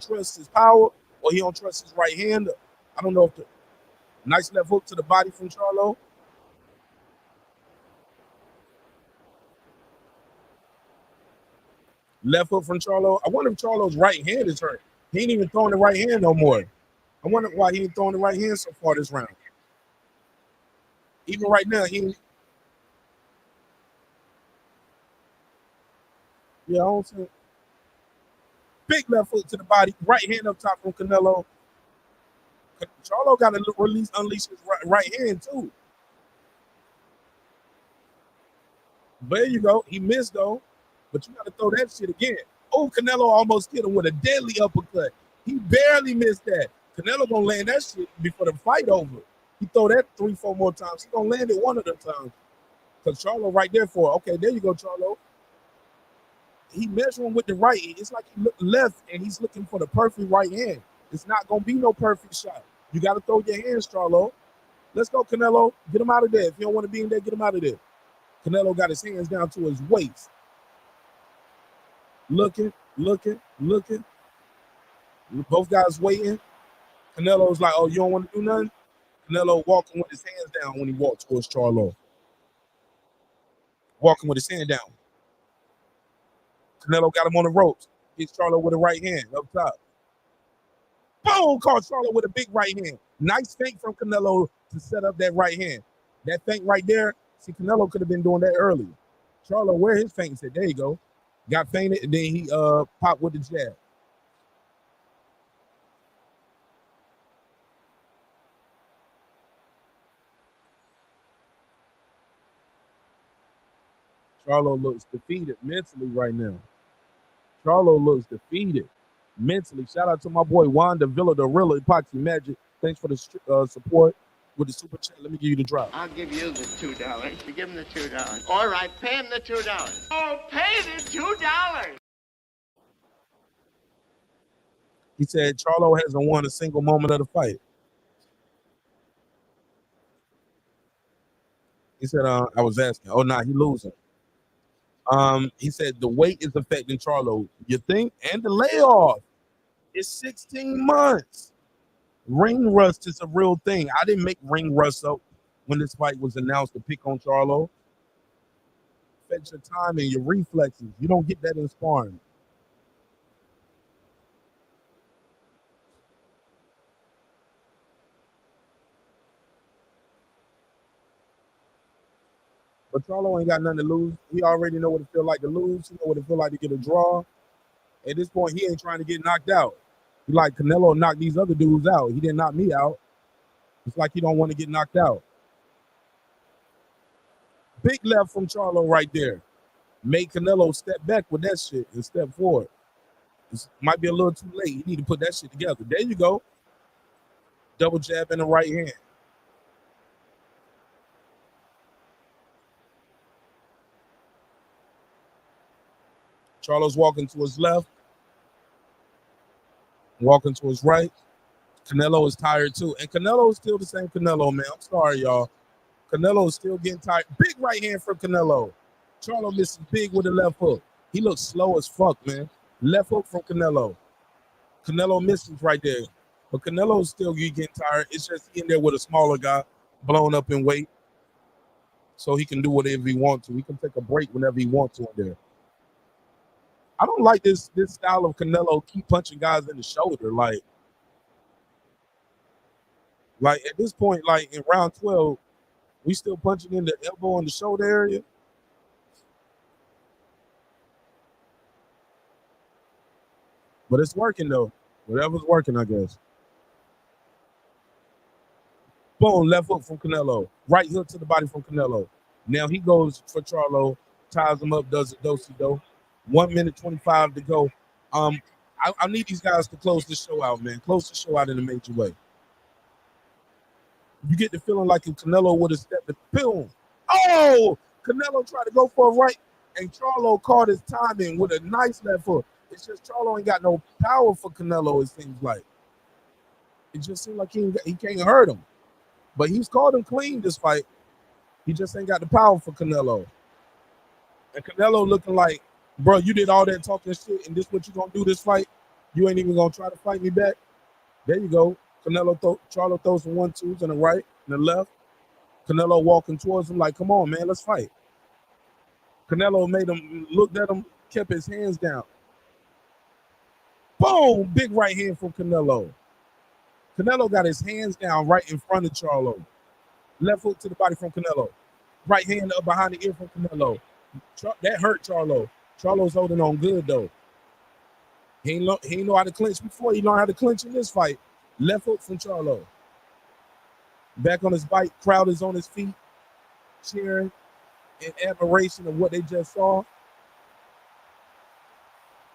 trust his power, or he don't trust his right hand. I don't know if the nice left hook to the body from Charlo. Left hook from Charlo. I wonder if Charlo's right hand is hurt. He ain't even throwing the right hand no more. I wonder why he ain't throwing the right hand so far this round. Even right now, he. Yeah, I don't see. Big left foot to the body, right hand up top from Canelo. Charlo got to unleash his right hand too. But there you go. He missed though, but you got to throw that shit again. Oh, Canelo almost hit him with a deadly uppercut. He barely missed that. Canelo gonna land that shit before the fight over. He throw that 3-4 more times. He gonna land it one of the times. Because Charlo right there for it. Okay, there you go, Charlo. He measuring with the right. It's like he looked left and he's looking for the perfect right hand. It's not gonna be no perfect shot. You got to throw your hands, Charlo. Let's go, Canelo. Get him out of there. If you don't want to be in there, get him out of there. Canelo got his hands down to his waist. Looking. Both guys waiting. Canelo's like, oh, you don't want to do nothing? Canelo walking with his hands down when he walks towards Charlo. Walking with his hand down. Canelo got him on the ropes. Hits Charlo with a right hand up top. Boom! Caught Charlo with a big right hand. Nice feint from Canelo to set up that right hand. That feint right there, see, Canelo could have been doing that earlier. Charlo, where his feint? Said, there you go. Got feinted, and then he popped with the jab. Charlo looks defeated mentally right now. Charlo looks defeated mentally. Shout out to my boy Wanda Villa, the real Epoxy Magic. Thanks for the support with the super chat. Let me give you the drop. I'll give you the $2. You give him the $2. All right, pay him the $2. Oh, pay the $2. He said Charlo hasn't won a single moment of the fight. He said, I was asking. Oh, nah, he losing. He said the weight is affecting Charlo. You think? And the layoff. It's 16 months. Ring rust is a real thing. I didn't make ring rust up when this fight was announced to pick on Charlo. Affects your time and your reflexes. You don't get that in sparring. But Charlo ain't got nothing to lose. He already know what it feel like to lose. He know what it feel like to get a draw. At this point, he ain't trying to get knocked out. He like Canelo knocked these other dudes out. He didn't knock me out. It's like he don't want to get knocked out. Big left from Charlo right there. Made Canelo step back with that shit and step forward. It might be a little too late. You need to put that shit together. There you go. Double jab in the right hand. Charlo's walking to his left. Walking to his right. Canelo is tired too. And Canelo is still the same Canelo, man. I'm sorry, y'all. Canelo is still getting tired. Big right hand from Canelo. Charlo misses big with the left hook. He looks slow as fuck, man. Left hook from Canelo. Canelo misses right there. But Canelo is still getting tired. It's just in there with a smaller guy, blown up in weight. So he can do whatever he wants to. He can take a break whenever he wants to in there. I don't like this style of Canelo keep punching guys in the shoulder. Like at this point, like in round 12, we still punching in the elbow and the shoulder area. But it's working though. Whatever's working, I guess. Boom, left hook from Canelo. Right hook to the body from Canelo. Now he goes for Charlo, ties him up, does a do-si-do. 1 minute 25 to go. I need these guys to close the show out, man. Close the show out in a major way. You get the feeling like if Canelo would have stepped the film. Oh! Canelo tried to go for a right, and Charlo caught his timing with a nice left hook. It's just Charlo ain't got no power for Canelo, it seems like. It just seems like he can't hurt him. But he's caught him clean this fight. He just ain't got the power for Canelo. And Canelo looking like, bro, you did all that talking shit, and this what you gonna do this fight? You ain't even gonna try to fight me back? There you go. Charlo throws some 1-2s on the right and the left. Canelo walking towards him like, come on, man, let's fight. Canelo made him, looked at him, kept his hands down. Boom! Big right hand from Canelo. Canelo got his hands down right in front of Charlo. Left hook to the body from Canelo. Right hand up behind the ear from Canelo. That hurt Charlo. Charlo's holding on good, though. He ain't know how to clinch before. He learned how to clinch in this fight. Left hook from Charlo. Back on his bike. Crowd is on his feet, cheering in admiration of what they just saw.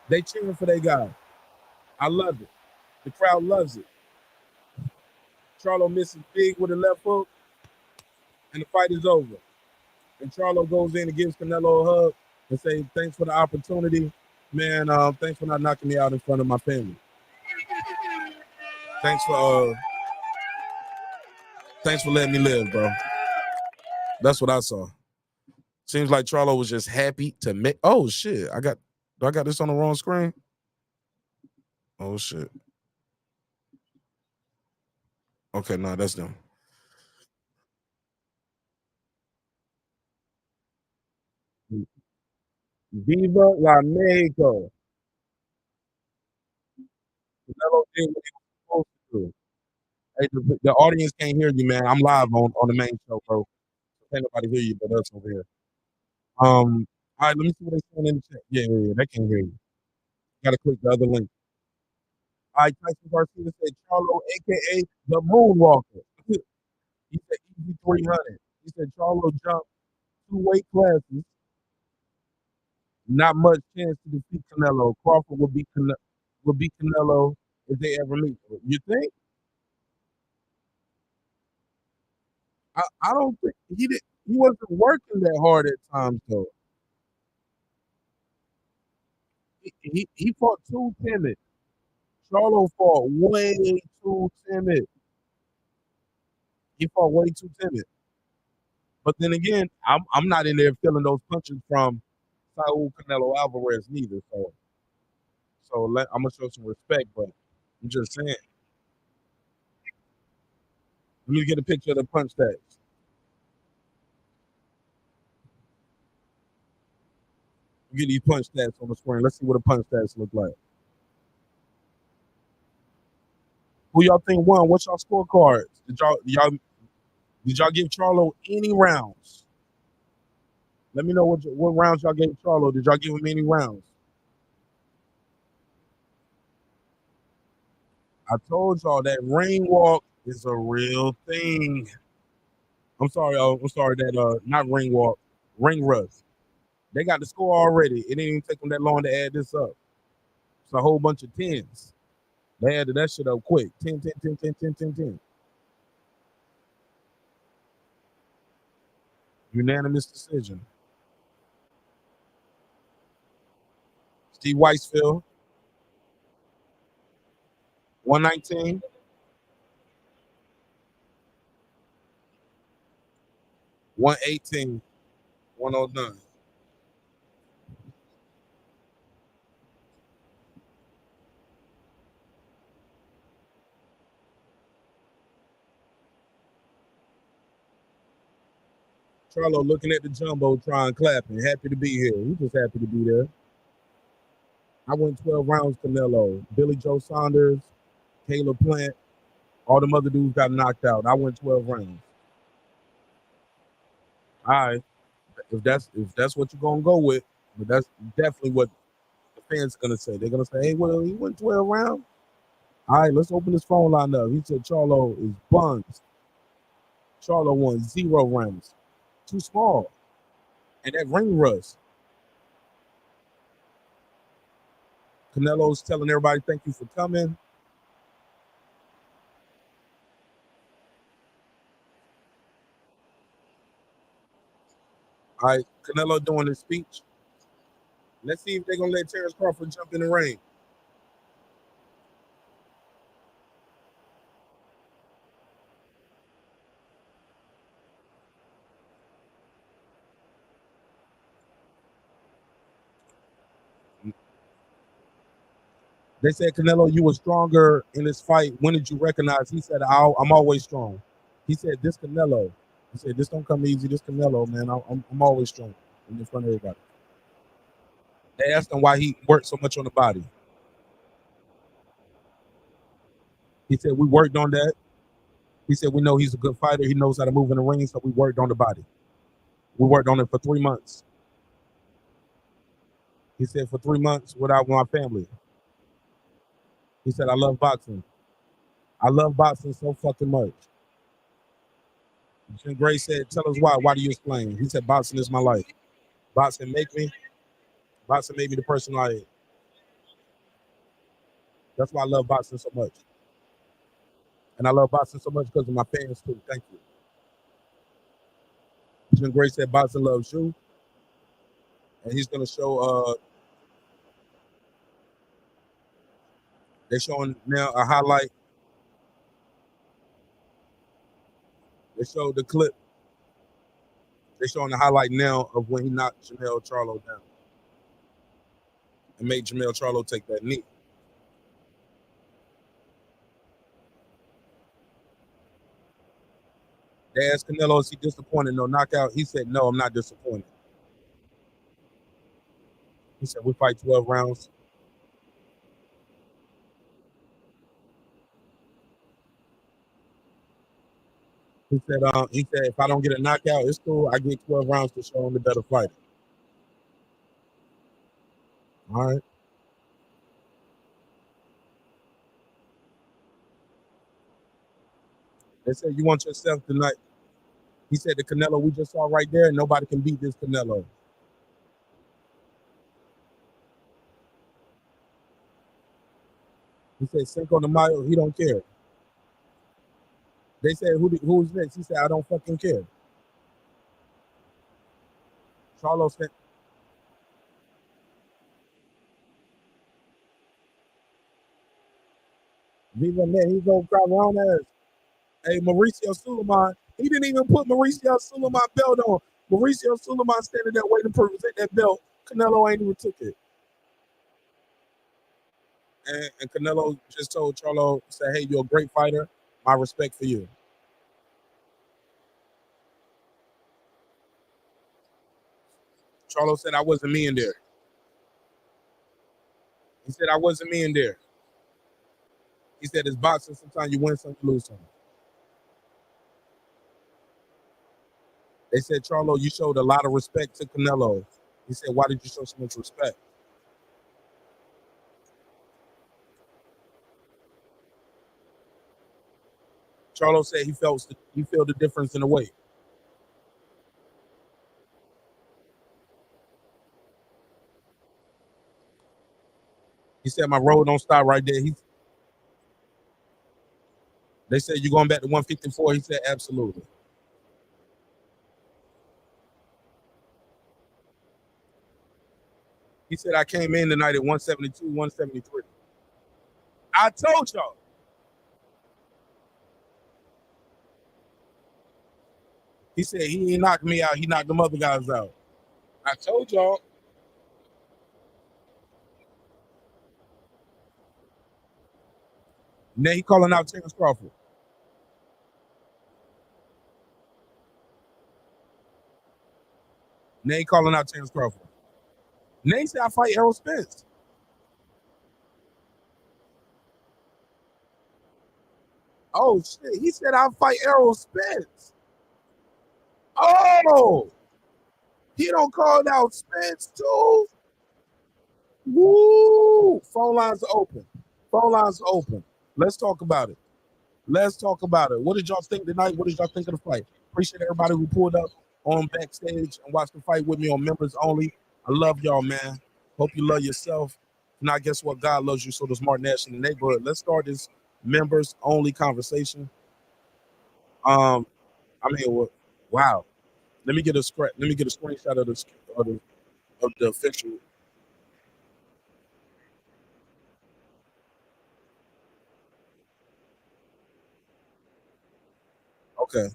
They cheering for their guy. I love it. The crowd loves it. Charlo misses big with a left hook, and the fight is over. And Charlo goes in and gives Canelo a hug and say, thanks for the opportunity. Man, thanks for not knocking me out in front of my family. Thanks for letting me live, bro. That's what I saw. Seems like Charlo was just happy to make. Oh shit! I got this on the wrong screen. Oh shit. Okay, no, that's them. Viva la Mexico. Canelo did what he was supposed to do. Hey, the audience can't hear you, man. I'm live on the main show, bro. Can't nobody hear you but us over here. All right, let me see what they're saying in the chat. Yeah, they can't hear you. Gotta click the other link. All right, Tyson Garcia said Charlo, aka the Moonwalker. He said easy 300. He said Charlo jumped 2 weight classes. Not much chance to defeat Canelo. Crawford will beat Canelo if they ever meet. You think? I don't think he did. He wasn't working that hard at times though. He fought too timid. Charlo fought way too timid. He fought way too timid. But then again, I'm not in there feeling those punches from Saul Canelo Alvarez neither. So I'm gonna show some respect, but I'm just saying. Let me get a picture of the punch stats. Get these punch stats on the screen. Let's see what the punch stats look like. Who y'all think won? What's y'all scorecards? Did y'all give Charlo any rounds? Let me know what rounds y'all gave Charlo. Did y'all give him any rounds? I told y'all that ring walk is a real thing. I'm sorry, that not ring walk, ring rust. They got the score already. It didn't even take them that long to add this up. It's a whole bunch of tens. They added that shit up quick. 10, 10, 10, 10, 10, 10, 10. Unanimous decision. Steve Weisfield, 119. 118, 109. Charlo looking at the jumbotron, clapping, happy to be here. He just happy to be there. I went 12 rounds, Canelo. Billy Joe Saunders, Caleb Plant, all them other dudes got knocked out. I went 12 rounds. All right. If that's what you're gonna go with, but that's definitely what the fans are gonna say. They're gonna say, hey, well, he went 12 rounds. All right, let's open this phone line up. He said Charlo is buns. Charlo won 0 rounds. Too small. And that ring rust. Canelo's telling everybody thank you for coming. All right, Canelo doing his speech. Let's see if they're gonna let Terrence Crawford jump in the ring. They said, Canelo, you were stronger in this fight. When did you recognize? He said, I'm always strong. He said, this Canelo. He said, this don't come easy. This Canelo, man, I'm always strong in front of everybody. They asked him why he worked so much on the body. He said, we worked on that. He said, we know he's a good fighter. He knows how to move in the ring, so we worked on the body. We worked on it for 3 months. He said, for 3 months without my family. He said, I love boxing. I love boxing so fucking much. KeAndrae said, tell us why. Why do you explain? He said, boxing is my life. Boxing made me the person I am. That's why I love boxing so much. And I love boxing so much because of my fans too. Thank you. KeAndrae said boxing loves you. And he's gonna show they're showing now a highlight. They showed the clip. They're showing the highlight now of when he knocked Jermell Charlo down and made Jermell Charlo take that knee. They asked Canelo, is he disappointed? No knockout. He said, no, I'm not disappointed. He said, we fight 12 rounds. He said, if I don't get a knockout, it's cool. I get 12 rounds to show him the better fighter. All right. They said, you want yourself tonight. He said, the Canelo we just saw right there, nobody can beat this Canelo. He said, Cinco de Mayo, he don't care. They said, who's next? He said, I don't fucking care. Charlo said, Viva man, he's gonna cry around ass. Hey, Mauricio Suleiman, he didn't even put Mauricio Suleiman belt on. Mauricio Suleiman standing there waiting to present that belt. Canelo ain't even took it. And Canelo just told Charlo, said, hey, you're a great fighter. My respect for you. Charlo said, I wasn't me in there. He said, I wasn't me in there. He said, it's boxing. Sometimes you win some, you lose some. They said, Charlo, you showed a lot of respect to Canelo. He said, why did you show so much respect? Charlo said he felt the difference in the weight. He said, my road don't stop right there. They said, you going back to 154? He said, absolutely. He said, I came in tonight at 172, 173. I told y'all. He said he ain't knocked me out. He knocked them other guys out. I told y'all. Now he calling out Terrence Crawford. Now he calling out Terrence Crawford. Now he said I fight Errol Spence. Oh shit! He said I'll fight Errol Spence. Oh, he don't call out Spence too. Woo! Phone lines are open. Phone lines are open. Let's talk about it. Let's talk about it. What did y'all think tonight? What did y'all think of the fight? Appreciate everybody who pulled up on backstage and watched the fight with me on members only. I love y'all, man. Hope you love yourself. Now, guess what? God loves you, so does Martin Nash in the neighborhood. Let's start this members only conversation. Wow. Let me get a screenshot of the official. Okay.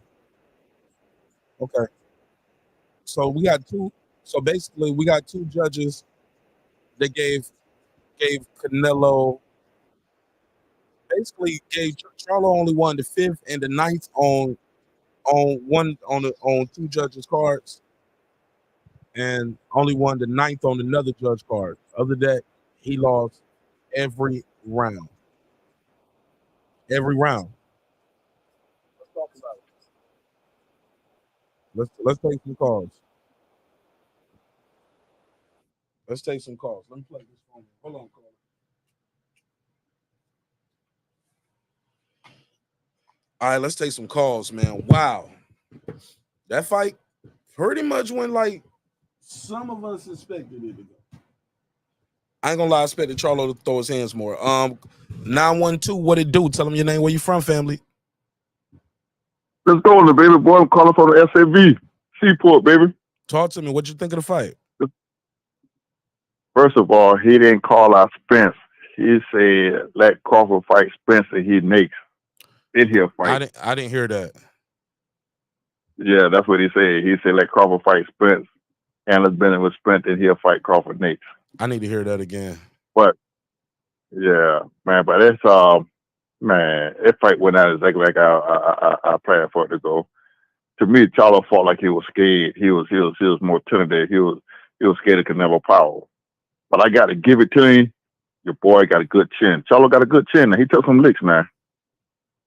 So we got two. So basically, we got two judges that gave Canelo. Basically, gave Charlo only won the 5th and the 9th on two judges' cards, and only won the 9th on another judge card. Other than that, he lost every round. Every round. Let's talk about it. Let's take some calls. Let's take some calls. Let me play this phone. Hold on, call. All right, let's take some calls, man. Wow. That fight pretty much went like some of us expected it to go. I ain't gonna lie, I expected Charlo to throw his hands more. 912, what it do? Tell them your name, where you from, family. Let's go on the baby boy. I'm calling from the SAV. Seaport, baby. Talk to me. What'd you think of the fight? First of all, he didn't call out Spence. He said, let Crawford fight Spence and he next. In here fight. I didn't hear that. Yeah, that's what he said. He said, let Crawford fight Spence. And let's Bennett with Spence and he'll fight Crawford next. I need to hear that again. But, yeah, man, but it's, man, that fight went out exactly like I planned for it to go. To me, Charlo fought like he was scared. He was more intimidated. He was scared of Canelo power. But I got to give it to him. Your boy got a good chin. Charlo got a good chin. He took some licks, man.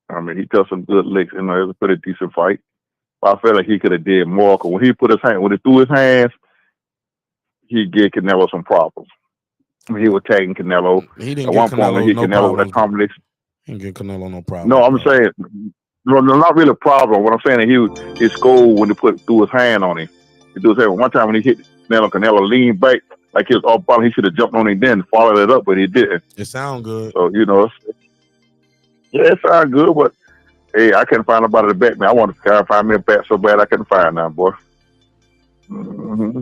I mean, he took some good licks. You know, it was a pretty decent fight. But I felt like he could have did more. Cause when he threw his hands, he gave Canelo some problems. I mean, he was tagging Canelo. He didn't get Canelo no problem. He didn't get Canelo no problem. No, I'm saying, no, not really a problem. What I'm saying is he scored when he threw his hand on him. He threw his hand. One time when he hit Canelo leaned back like he was off bottom. He should have jumped on him then, followed it up, but he didn't. It sound good. So, you know, yeah, it sound good, but hey, I couldn't find nobody to bet me. I wanted to find me a bet so bad I couldn't find none, boy. Mm-hmm.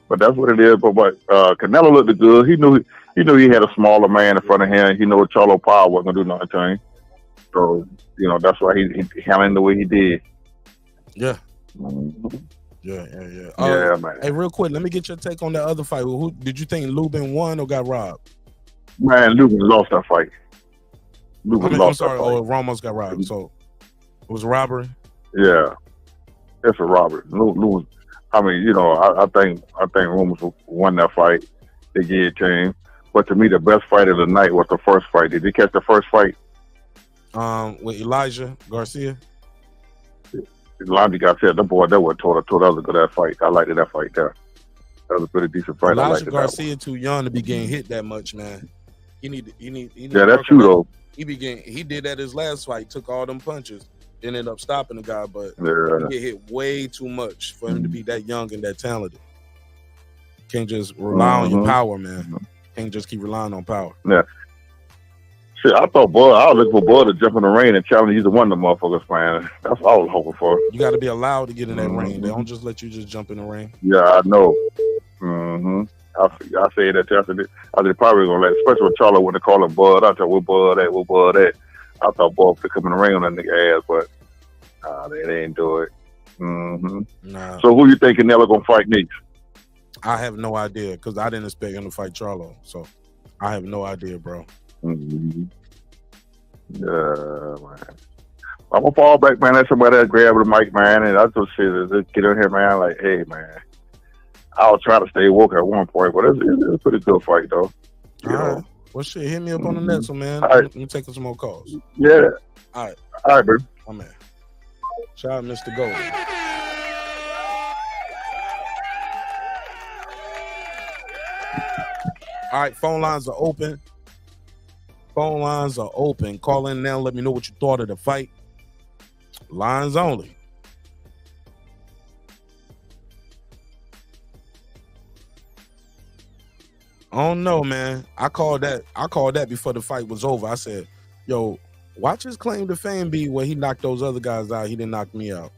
But that's what it is. But Canelo looked good. He knew he had a smaller man in front of him. He knew Charlo power wasn't gonna do nothing to him. So, you know, that's why he handled the way he did. Yeah. Mm-hmm. Yeah. Yeah, man. Hey, real quick, let me get your take on that other fight. Who did you think Lubin won or got robbed? Man, Lubin lost that fight. I'm sorry. Oh, Ramos got robbed. So it was a robbery. Yeah, it's a robbery. Lubin. I mean, you know, I think Ramos won that fight. They gave it to him. But to me, the best fight of the night was the first fight. Did you catch the first fight? With Elijah Garcia. Elijah Garcia, that was totally good that fight. I liked that fight there. That was a pretty decent fight. Elijah Garcia too young to be getting hit that much, man. He need. Yeah, that's true though. He did that his last fight. Took all them punches. Ended up stopping the guy, but he get hit way too much for him to be that young and that talented. Can't just rely on your power, man. Can't just keep relying on power. Yeah. Shit, I thought Bud. I was looking for Bud to jump in the ring and challenge either one of the motherfuckers, man. That's what I was hoping for. You got to be allowed to get in that ring. They don't just let you just jump in the ring. Yeah, I know. I say that. I said probably gonna let, especially when Charlo went to call him Bud. I thought, where Bud at? I thought Bud could come in the ring on that nigga ass, but they didn't do it. Mm-hmm. Nah, So who you think Canelo gonna fight next? I have no idea because I didn't expect him to fight Charlo. So I have no idea, bro. Mm-hmm. Yeah, man. I'm gonna fall back, man. Let somebody else grab the mic, man, and I just say, just get in here, man. Like, hey, man. I was trying to stay woke at one point, but it's a pretty good fight, though. You know? Right. Well, shit, hit me up on the next one, man. All right. Let me take some more calls. Yeah. All right. All right, bro. My man. Shout out Mr. Gold. All right, phone lines are open. Phone lines are open. Call in now. Let me know what you thought of the fight. Lines only. I don't know, man. I called that before the fight was over. I said, yo, watch his claim to fame be where he knocked those other guys out. He didn't knock me out.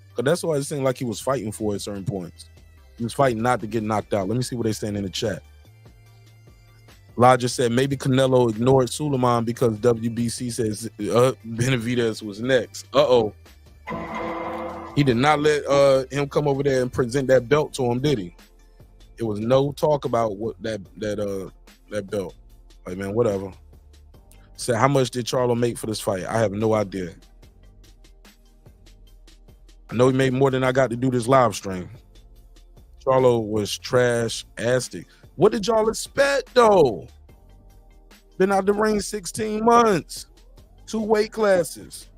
Because that's why it seemed like he was fighting for at certain points. He was fighting not to get knocked out. Let me see what they're saying in the chat. Lodger said maybe Canelo ignored Suleiman because WBC says Benavidez was next. Uh-oh. He did not let him come over there and present that belt to him, did he? It was no talk about what that belt. Like, man, whatever. Said, how much did Charlo make for this fight? I have no idea. I know he made more than I got to do this live stream. Charlo was trash-astic. What did y'all expect, though? Been out the ring 16 months. 2 weight classes.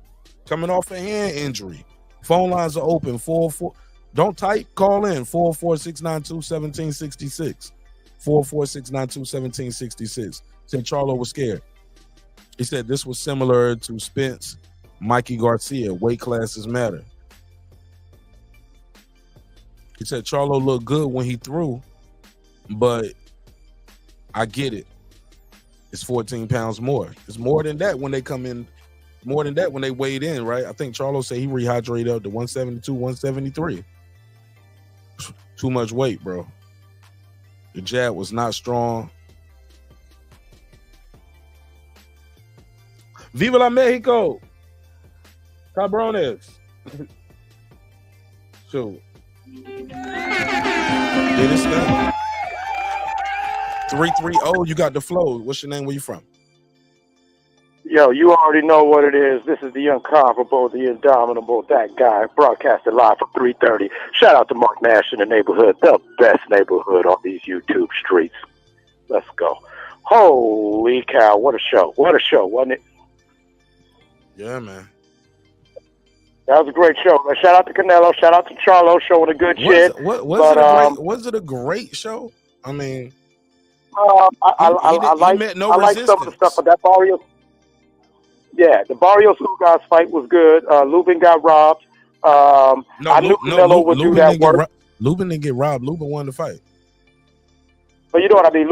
Coming off a hand injury. Phone lines are open. 404. Don't type. Call in. 44692-1766. 44692-1766. Said Charlo was scared. He said this was similar to Spence, Mikey Garcia. Weight classes matter. He said Charlo looked good when he threw, but I get it. It's 14 pounds more. It's more than that when they come in. More than that when they weighed in, right? I think Charlo said he rehydrated up to 172, 173. Too much weight, bro. The jab was not strong. Viva la Mexico. Cabrones. So, yeah, this guy. 330, you got the flow. What's your name? Where you from? Yo, you already know what it is. This is the incomparable, the indomitable, that guy, broadcasted live from 330. Shout out to Mark Nash in the neighborhood, the best neighborhood on these YouTube streets. Let's go. Holy cow, what a show. What a show, wasn't it? Yeah, man. That was a great show. Shout out to Canelo. Shout out to Charlo showing a good shit. Was it a great show? I mean, I like some of the stuff, but that Barrios. Yeah, the Barrios Ugas fight was good. Lubin got robbed. I knew Canelo would do that work. Lubin didn't get robbed. Lubin won the fight. But you know what I mean?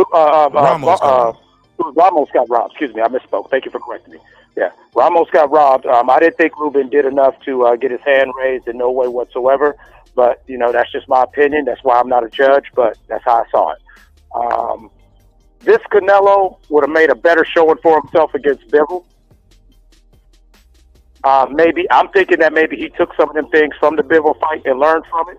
Ramos got robbed. Excuse me, I misspoke. Thank you for correcting me. Yeah, Ramos got robbed. I didn't think Lubin did enough to get his hand raised in no way whatsoever. But, you know, that's just my opinion. That's why I'm not a judge, but that's how I saw it. This Canelo would have made a better showing for himself against Bivol. Maybe I'm thinking that maybe he took some of them things from the Bivol fight and learned from it.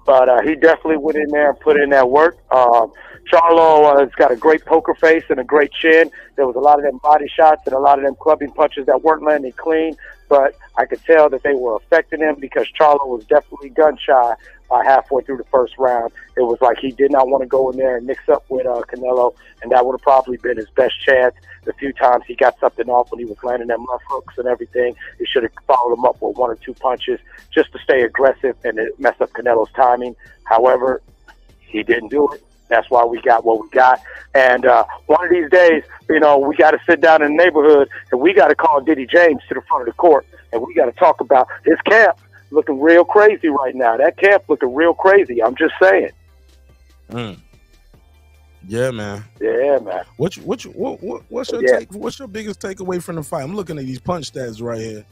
But he definitely went in there and put in that work. Charlo has got a great poker face and a great chin. There was a lot of them body shots and a lot of them clubbing punches that weren't landing clean. But I could tell that they were affecting him because Charlo was definitely gun shy halfway through the first round. It was like he did not want to go in there and mix up with Canelo, and that would have probably been his best chance. The few times he got something off when he was landing them left hooks and everything, he should have followed him up with 1 or 2 punches just to stay aggressive and mess up Canelo's timing. However, he didn't do it. That's why we got what we got. And one of these days, you know, we got to sit down in the neighborhood and we got to call Diddy James to the front of the court, and we got to talk about his camp looking real crazy right now. That camp looking real crazy. I'm just saying. Yeah, man. Yeah, man. What's your take? What's your biggest takeaway from the fight? I'm looking at these punch stats right here.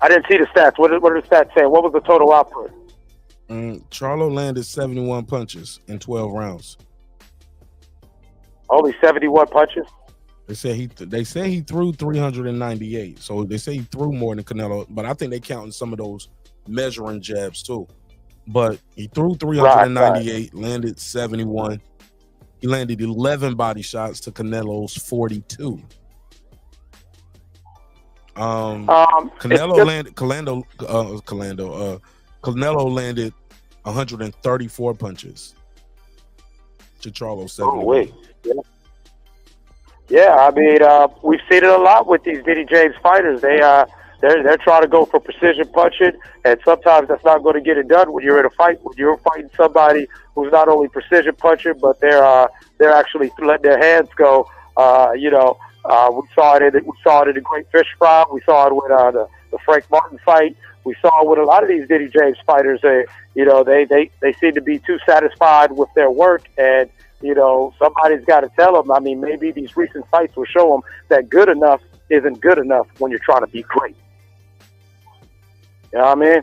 I didn't see the stats. What are the stats saying? What was the total output? Charlo landed 71 punches in 12 rounds. Only 71 punches? They say he threw 398. So they say he threw more than Canelo, but I think they counting some of those measuring jabs too. But he threw 398, landed 71. He landed 11 body shots to Canelo's 42. Canelo landed 134 punches to Charlo 71. Oh, wait. Yeah, I mean, we've seen it a lot with these Diddy James fighters. They're trying to go for precision punching, and sometimes that's not going to get it done when you're in a fight. When you're fighting somebody who's not only precision punching, but they're actually letting their hands go. We saw it in the Great Fish Fry. We saw it with the Frank Martin fight. We saw it with a lot of these Diddy James fighters. They seem to be too satisfied with their work, and somebody's got to tell them. I mean, maybe these recent fights will show them that good enough isn't good enough when you're trying to be great. You know what I mean?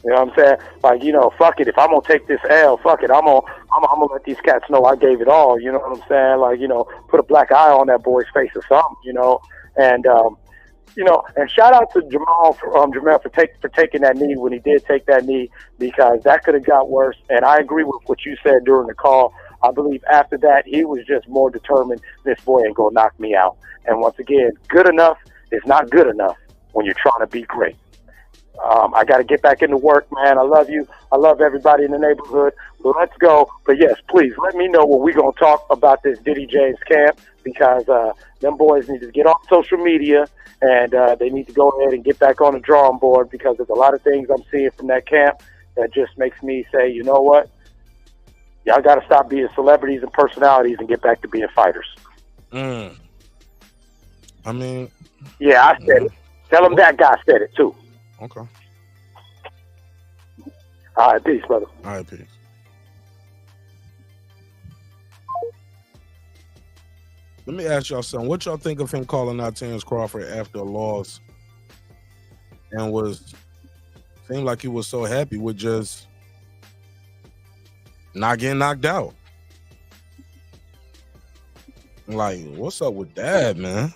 You know what I'm saying? Like, fuck it. If I'm going to take this L, fuck it. I'm gonna let these cats know I gave it all. You know what I'm saying? Like, put a black eye on that boy's face or something, And, and shout out to Jermell for taking that knee when he did take that knee, because that could have got worse. And I agree with what you said during the call. I believe after that, he was just more determined, this boy ain't going to knock me out. And once again, good enough is not good enough when you're trying to be great. I got to get back into work, man. I love you. I love everybody in the neighborhood. Let's go. But, yes, please let me know when we're going to talk about this Diddy James camp, because them boys need to get off social media, and they need to go ahead and get back on the drawing board, because there's a lot of things I'm seeing from that camp that just makes me say, you know what? Y'all got to stop being celebrities and personalities and get back to being fighters. I mean... Yeah, I said it. Tell them that guy said it, too. Okay. All right, peace, brother. All right, peace. Let me ask y'all something. What y'all think of him calling out Terrence Crawford after a loss, and seemed like he was so happy with just not getting knocked out? Like, what's up with that, man?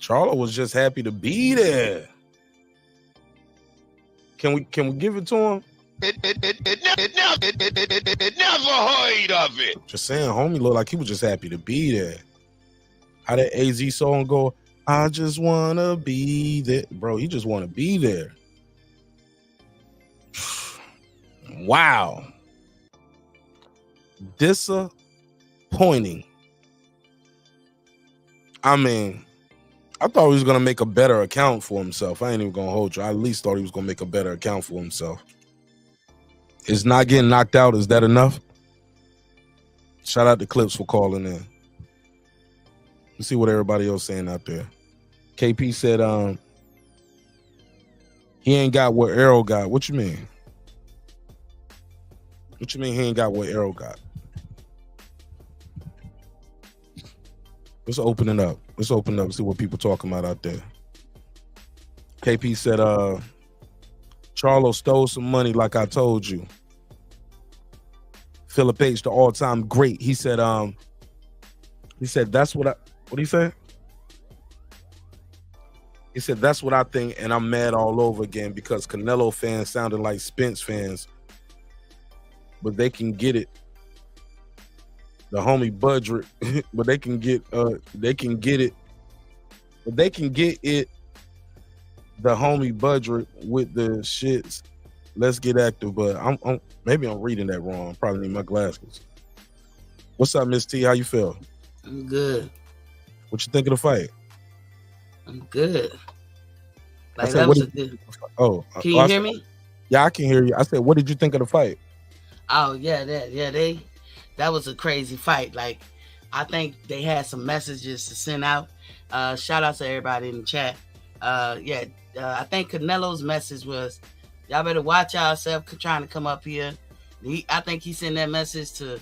Charlo was just happy to be there. Can we give it to him? It never heard of it. Just saying, homie looked like he was just happy to be there. How that AZ song go? I just wanna be there, bro. He just wanna be there. Wow. Disappointing. I mean, I thought he was going to make a better account for himself. I ain't even going to hold you. I at least thought he was going to make a better account for himself. Is not getting knocked out, is that enough? Shout out to Clips for calling in. Let's see what everybody else saying out there. KP said he ain't got what Errol got. What you mean? What you mean he ain't got what Errol got? Let's open it up. Let's open it up and see what people talking about out there. KP said, Charlo stole some money like I told you. Philip H, the all-time great. He said, that's what he said? He said, that's what I think, and I'm mad all over again because Canelo fans sounded like Spence fans, but they can get it. The homie Budrick, but they can get it. But they can get it. The homie Budrick with the shits. Let's get active. But I'm maybe I'm reading that wrong. Probably need my glasses. What's up, Miss T? How you feel? I'm good. What you think of the fight? I'm good. Like said, that was a good. Oh, can you hear me? Yeah, I can hear you. I said, what did you think of the fight? Oh yeah, that was a crazy fight. Like, I think they had some messages to send out. Shout out to everybody in the chat. I think Canelo's message was, y'all better watch yourself trying to come up here. I think he sent that message to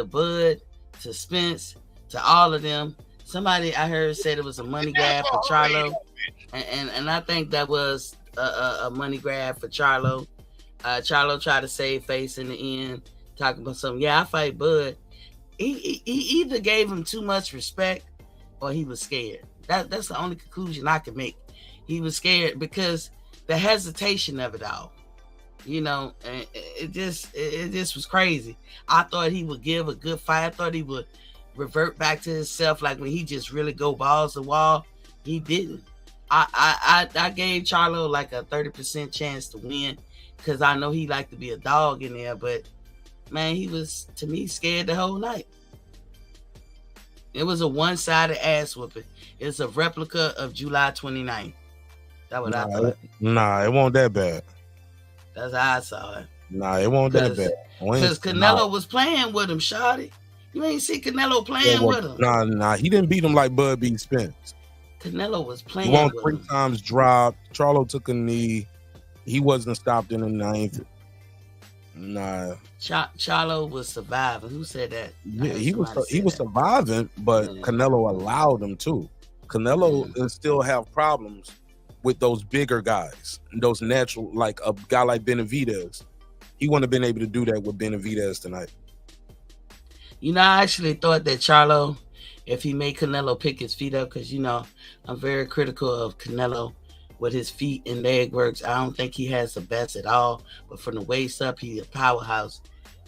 Bud, to Spence, to all of them. Somebody I heard said it was a money grab for Charlo, and I think that was a money grab for Charlo. Charlo tried to save face in the end, talking about something. Yeah, I fight Bud. he either gave him too much respect or he was scared. That's the only conclusion I could make. He was scared because the hesitation of it all, you know, and it just was crazy. I thought he would give a good fight. I thought he would revert back to himself, like when he just really go balls to wall. He didn't. I gave Charlo like a 30% chance to win because I know he liked to be a dog in there, but man, he was, to me, scared the whole night. It was a one-sided ass whooping. It's a replica of July 29th. That's what I thought. Nah, it wasn't that bad. That's how I saw it. Nah, it wasn't that bad. Because Canelo was playing with him, shawty. You ain't see Canelo playing with him. Nah, he didn't beat him like Bud beat Spence. Canelo was playing He won with 3 him. times, dropped. Charlo took a knee. He wasn't stopped in the 9th. Nah. Charlo was surviving. Who said that? Yeah, he was surviving, but Canelo allowed him to. Canelo still have problems with those bigger guys, those natural, like a guy like Benavidez. He wouldn't have been able to do that with Benavidez tonight. You know, I actually thought that Charlo, if he made Canelo pick his feet up, because, you know, I'm very critical of Canelo with his feet and leg works. I don't think he has the best at all, but from the waist up, he's a powerhouse.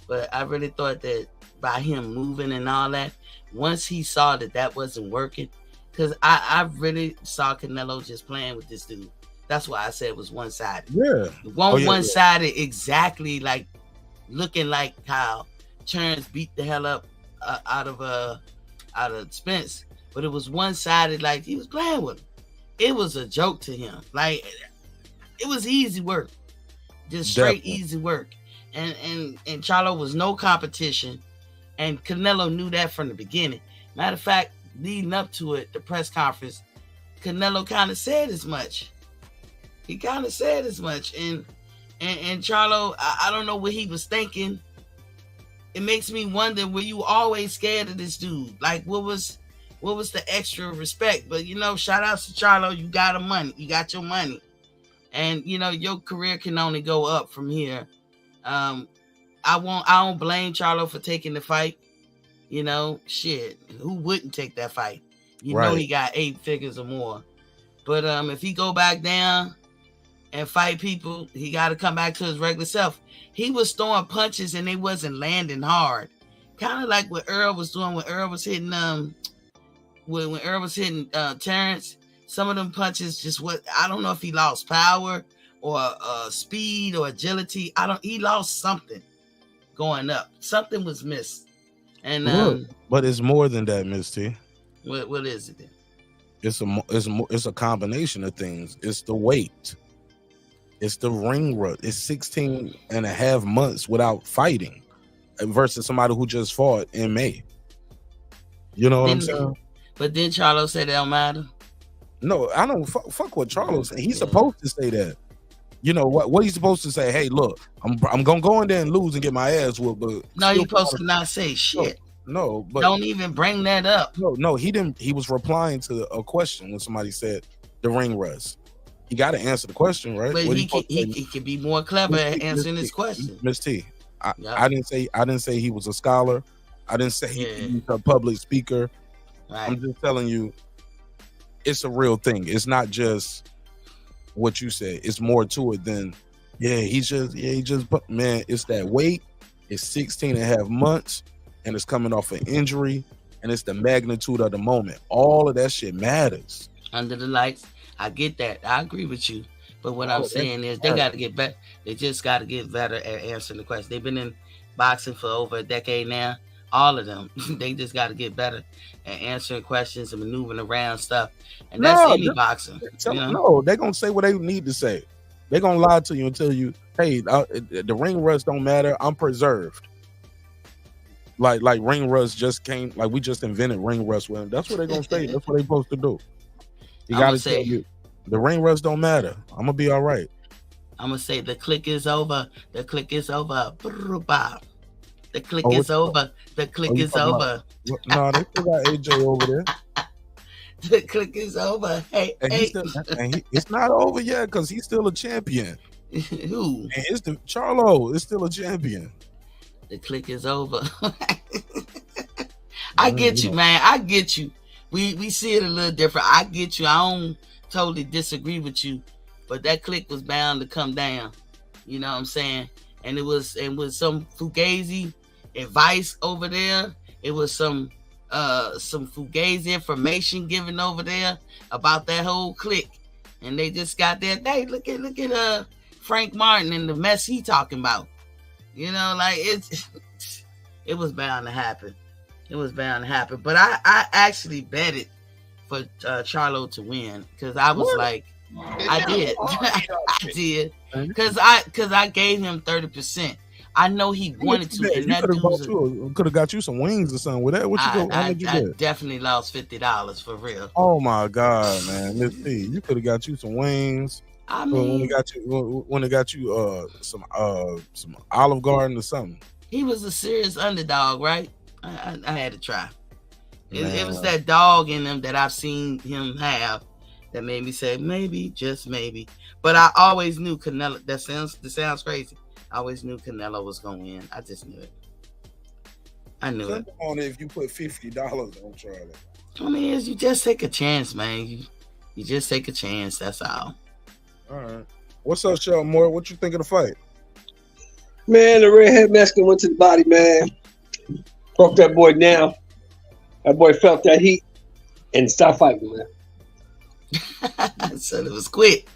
But I really thought that by him moving and all that, once he saw that wasn't working, because I really saw Canelo just playing with this dude. That's why I said it was one-sided. Yeah. One-sided exactly like looking like how Terrence beat the hell up out of Spence. But it was one-sided like he was playing with him. It was a joke to him. Like, it was easy work. Just straight easy work. And Charlo was no competition. And Canelo knew that from the beginning. Matter of fact, leading up to it, the press conference, Canelo kind of said as much. He kind of said as much. And Charlo, I don't know what he was thinking. It makes me wonder, were you always scared of this dude? Like, what was the extra respect? But, you know, shout out to Charlo. You got you got your money. And, you know, your career can only go up from here. I don't blame Charlo for taking the fight. You know, shit, who wouldn't take that fight? You know he got 8 figures or more. But if he go back down and fight people, he got to come back to his regular self. He was throwing punches and they wasn't landing hard. Kind of like what Earl was doing when Earl was hitting when Earl was hitting Terrence. Some of them punches just I don't know if he lost power or speed or agility. He lost something going up. Something was missed. And but it's more than that, Miss T. What is it then? It's a combination of things. It's the weight. It's the ring rust. It's 16 and a half months without fighting versus somebody who just fought in May. You know what I'm saying? But then Charlo said it don't matter. No, I don't fuck what Charlo said. He's supposed to say that. You know what he's supposed to say? Hey, look, I'm gonna go in there and lose and get my ass whooped. But no, you're supposed to not say shit. No, but don't even bring that up. No, he didn't. He was replying to a question when somebody said the ring rust. He got to answer the question, right? But he can be more clever at answering his question. Miss T, I didn't say he was a scholar. I didn't say he was a public speaker. Right. I'm just telling you, it's a real thing. It's not just what you said. It's more to it than he just man, it's that weight. It's 16 and a half months and it's coming off an injury and it's the magnitude of the moment. All of that shit matters. Under the lights, I get that. I agree with you. But what I'm saying is they got to get better. They just got to get better at answering the question. They've been in boxing for over a decade now. All of them. They just got to get better at answering questions and maneuvering around stuff. And that's any boxing. No, they're going to say what they need to say. They're going to lie to you and tell you, hey, the ring rust don't matter. I'm preserved. Like ring rust just came, like we just invented ring rust with them. That's what they're going to say. That's what they're supposed to do. You got to tell you, the ring rust don't matter. I'm going to be all right. I'm going to say the click is over. The click is over. The click is over. The click is over. No, they still got AJ over there. The click is over. Hey, it's not over yet because he's still a champion. Who? Charlo is still a champion. The click is over. I get you, man. I get you. We see it a little different. I get you. I don't totally disagree with you, but that click was bound to come down. You know what I'm saying? And it was some fugazi advice over there. It was some fugazi information given over there about that whole clique. And they just got there. Hey, look at Frank Martin and the mess he talking about. You know, like it was bound to happen. It was bound to happen. But I actually betted for Charlo to win because I was like, I did. I did. Because I gave him 30%. I know he wanted to. And that could have got you some wings or something with that. What you I definitely lost $50 for real. Oh my God, man! Let's see. You could have got you some wings. I mean, when they got you some Olive Garden or something. He was a serious underdog, right? I had to try. It was that dog in him that I've seen him have that made me say maybe, just maybe. But I always knew Canelo. That sounds crazy. I always knew Canelo was gonna win. I just knew it. I knew it. On if you put $50 on Charlie. I mean, you just take a chance, man. You just take a chance. That's all. All right. What's up, Sheldon Moore? What you think of the fight? Man, the redhead Mexican went to the body, man. Broke that boy down. That boy felt that heat and stopped fighting, man. So it was quit.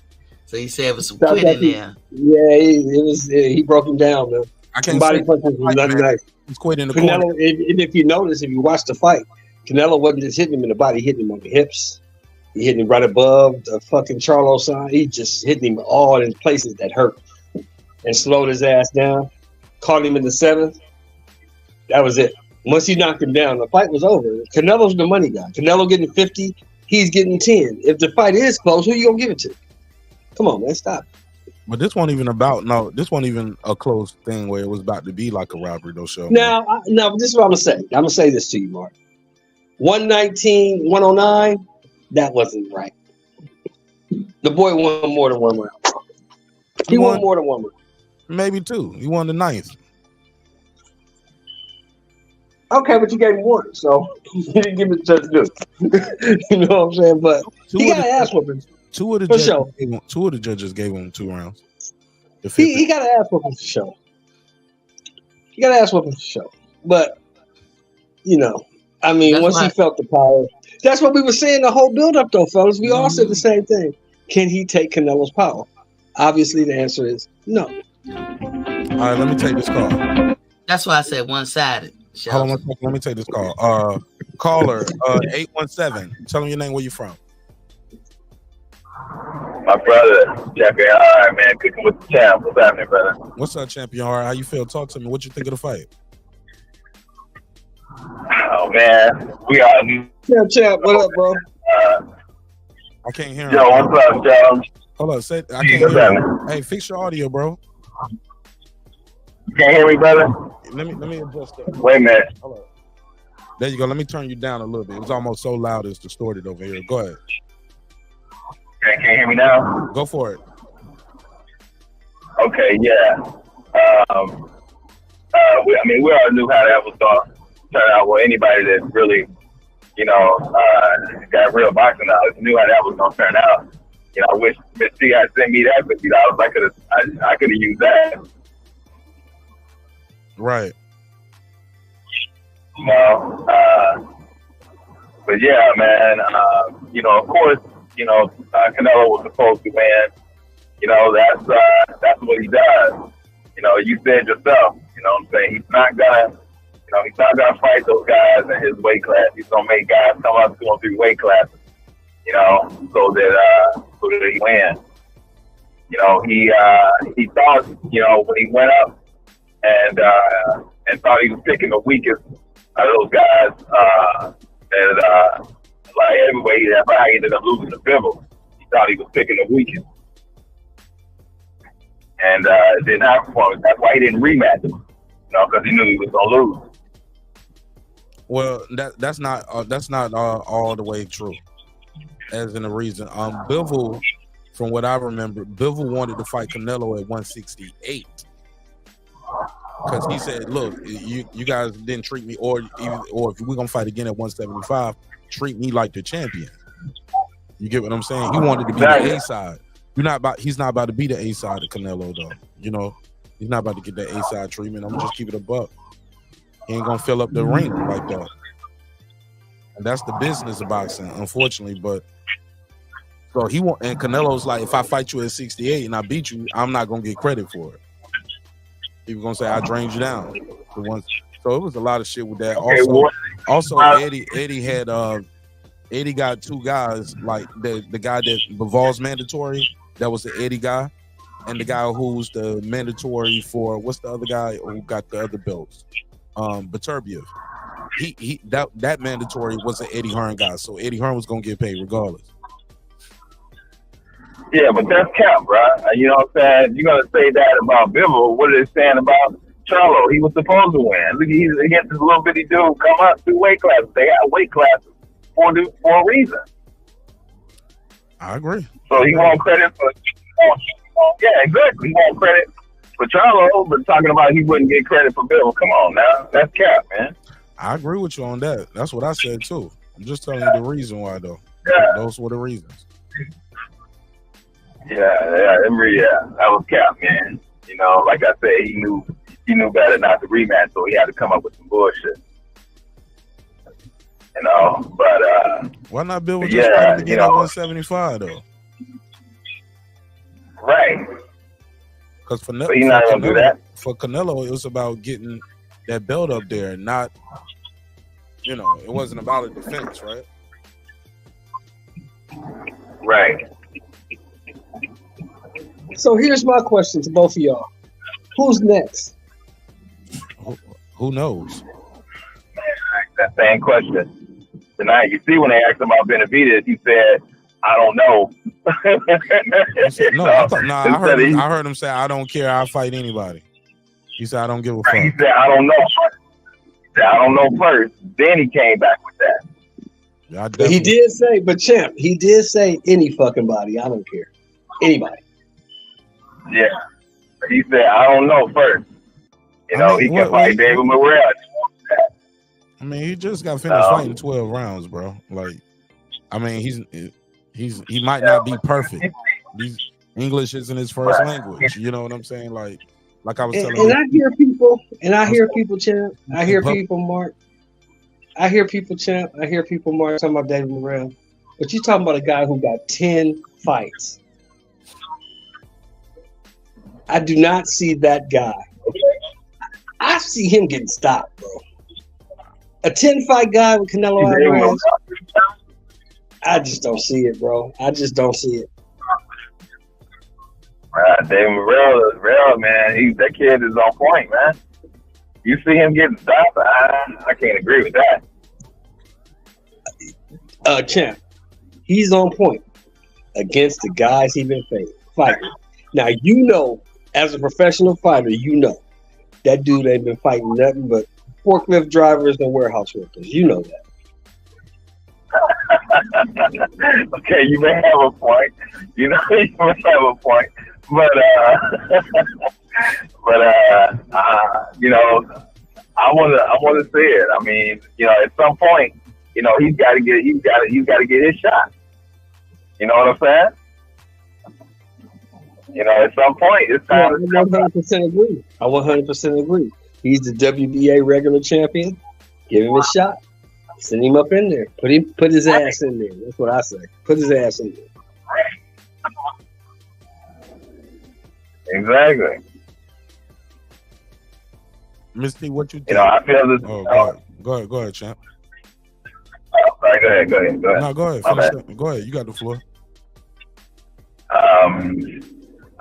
So you said it was some quit in there. Yeah, it was. He broke him down, man. I can't body punches was nothing nice. He's quit in the Canelo, corner. and if you notice, if you watch the fight, Canelo wasn't just hitting him in the body, hitting him on the hips. He hit him right above the fucking Charlo sign. He just hit him all in places that hurt and slowed his ass down. Caught him in the 7th. That was it. Once he knocked him down, the fight was over. Canelo's the money guy. Canelo getting 50, he's getting 10. If the fight is close, who you gonna give it to? Come on, man, stop. But this wasn't even a close thing where it was about to be like a robbery, though, show. Now, this is what I'm gonna say. I'm gonna say this to you, Mark. 119, 109, that wasn't right. The boy won more than one round. He won more than one round. Maybe two. He won the 9th. Okay, but you gave him one, so you didn't give him a chance to do it. You know what I'm saying? But he got an ass whooping. Two of the judges gave him 2 rounds. He got an ass whooping for sure. He got an ass whooping for sure. But, you know, I mean, once he felt the power, that's what we were saying the whole build-up, though, fellas. We all said the same thing. Can he take Canelo's power? Obviously, the answer is no. All right, let me take this call. That's why I said one-sided. Hold on one second. Let me take this call. Caller, 817. Tell them your name, where you from. My brother, Champion. All right, man. Cooking with the champ. What's happening, brother? What's up, Champion? All right, how you feel? Talk to me. What you think of the fight? Oh, man. We are new. Champ, what up, bro? I can't hear him. Yo, what's up, Joe? Hold up. I can't hear him. Hey, fix your audio, bro. You can't hear me, brother? Let me adjust that. Wait a minute. Hold up. There you go. Let me turn you down a little bit. It was almost so loud it's distorted over here. Go ahead. Okay, can you hear me now? Go for it. Okay, yeah. We already knew how that was going to turn out. Well, anybody that really, got real boxing knowledge knew how that was going to turn out. You know, I wish Miss T had sent me that $50. I could have used that. Right. But yeah, man. Of course, Canelo was supposed to win. That's what he does. You said yourself. You know what I'm saying? He's not gonna fight those guys in his weight class. He's gonna make guys come up 2 or 3 weight classes. So that he wins. He thought, when he went up and thought he was picking the weakest out of those guys, like everywhere he ended up losing the Bivol. He thought he was picking the weakest. And it didn't happen for him. That's why he didn't rematch him, because he knew he was gonna lose. Well, that's not all the way true. As in the reason, Bivol, from what I remember, Bivol wanted to fight Canelo at 168. because he said, "Look, you guys didn't treat me, or if we're gonna fight again at 175, treat me like the champion." You get what I'm saying? He wanted to be the A side. He's not about to be the A side of Canelo though. You know, he's not about to get that A side treatment. I'm gonna just keep it a buck. He ain't gonna fill up the ring like that. And that's the business of boxing, unfortunately. But so and Canelo's like, if I fight you at 68 and I beat you, I'm not gonna get credit for it. He was gonna say I drained you down. So it was a lot of shit with that. Also, Eddie had Eddie got two guys, like the guy that Bivol's mandatory, that was the Eddie guy, and the guy who's the mandatory for what's the other guy who got the other belts? Beterbiev. That mandatory was an Eddie Hearn guy, so Eddie Hearn was gonna get paid regardless. Yeah, but that's cap, bro. You know what I'm saying? You're gonna say that about Bivol. What are they saying about Charlo? He was supposed to win. Look, he get this little bitty dude come up through weight classes. They got weight classes for a reason. I agree. So he won't credit for. Yeah, exactly. He won't credit for Charlo, but talking about he wouldn't get credit for Bivol. Come on now, that's cap, man. I agree with you on that. That's what I said too. I'm just telling you the reason why, though. Yeah. Those were the reasons. Yeah, that was cap, man. You know, like I said, he knew better not to rematch, so he had to come up with some bullshit. You know, but why not Bill just fight him again at 175 though? Right. Because for he's not gonna do that. For Canelo, it was about getting that belt up there, not, you know, it wasn't about a defense, right? Right. So here's my question to both of y'all: who's next? Who knows? That same question tonight. You see, when they asked him about Benavidez, he said, "I don't know." I heard him say, "I don't care. I'll fight anybody." He said, "I don't give a fuck." He said, "I don't know." He said, "I don't know" first. Then he came back with that. Yeah, he did say, but champ, he did say any fucking body. I don't care. Anybody. Yeah. He said, "I don't know" first. You know, he can fight David Morrell. I mean, he just got finished fighting 12 rounds, bro. Like, I mean, he might not be perfect. English isn't his first language. You know what I'm saying? Like I was telling you. I hear people, champ. I hear people, Mark. I hear people, champ. I hear people, Mark, talking about David Morrell. But you're talking about a guy who got 10 fights. I do not see that guy. I see him getting stopped, bro. A 10-fight guy with Canelo Alvarez. I just don't see it, bro. I just don't see it. David Morrell, man, that kid is on point, man. You see him getting stopped, I can't agree with that. Champ, he's on point against the guys he's been fighting. Now, you know, as a professional fighter, you know that dude ain't been fighting nothing but forklift drivers and warehouse workers. You know that. Okay, you may have a point. You know, you may have a point. But you know, I want to see it. I mean, you know, at some point, you know, he's got to get his shot. You know what I'm saying? You know, at some point, it's time. I 100% agree. I 100% agree. He's the WBA regular champion. Give him a shot. Send him up in there. Put his ass in there. That's what I say. Put his ass in there. Exactly. Misty, what you think? You know, I feel this. Oh, go ahead, champ. Sorry, go ahead. No, go ahead. Finish up. Go ahead. You got the floor.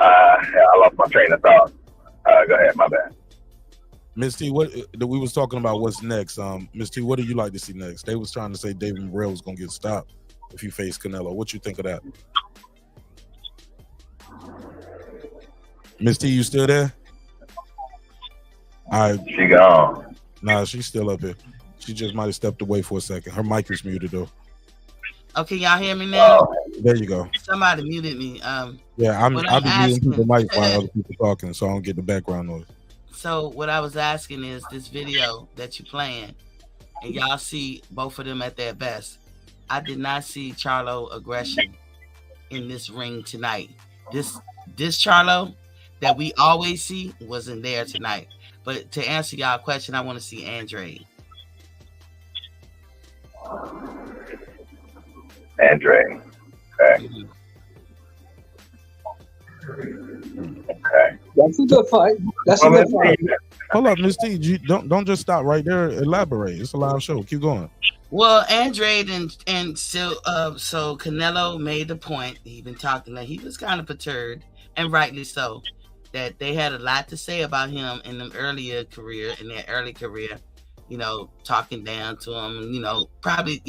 I lost my train of thought. Go ahead. My bad. Miss T, we was talking about what's next. Miss T, what do you like to see next? They was trying to say David Morrell was gonna get stopped if he faced Canelo. What you think of that? Miss T, you still there? All right. She gone. Nah, she's still up here. She just might have stepped away for a second. Her mic is muted though. Okay, y'all hear me now? There you go. Somebody muted me. Yeah, I'll be muting people mic while other people talking, so I don't get the background noise. So what I was asking is this video that you playing, and y'all see both of them at their best. I did not see Charlo aggression in this ring tonight. This Charlo that we always see wasn't there tonight. But to answer y'all question, I want to see KeAndrae. KeAndrae. Okay. Okay. That's a good fight. That's a good fight. Hold up, Miss T. Don't just stop right there. Elaborate. It's a live show. Keep going. Well, KeAndrae and so Canelo made the point. He been talking that he was kind of perturbed, and rightly so, that they had a lot to say about him in their early career, talking down to him, probably,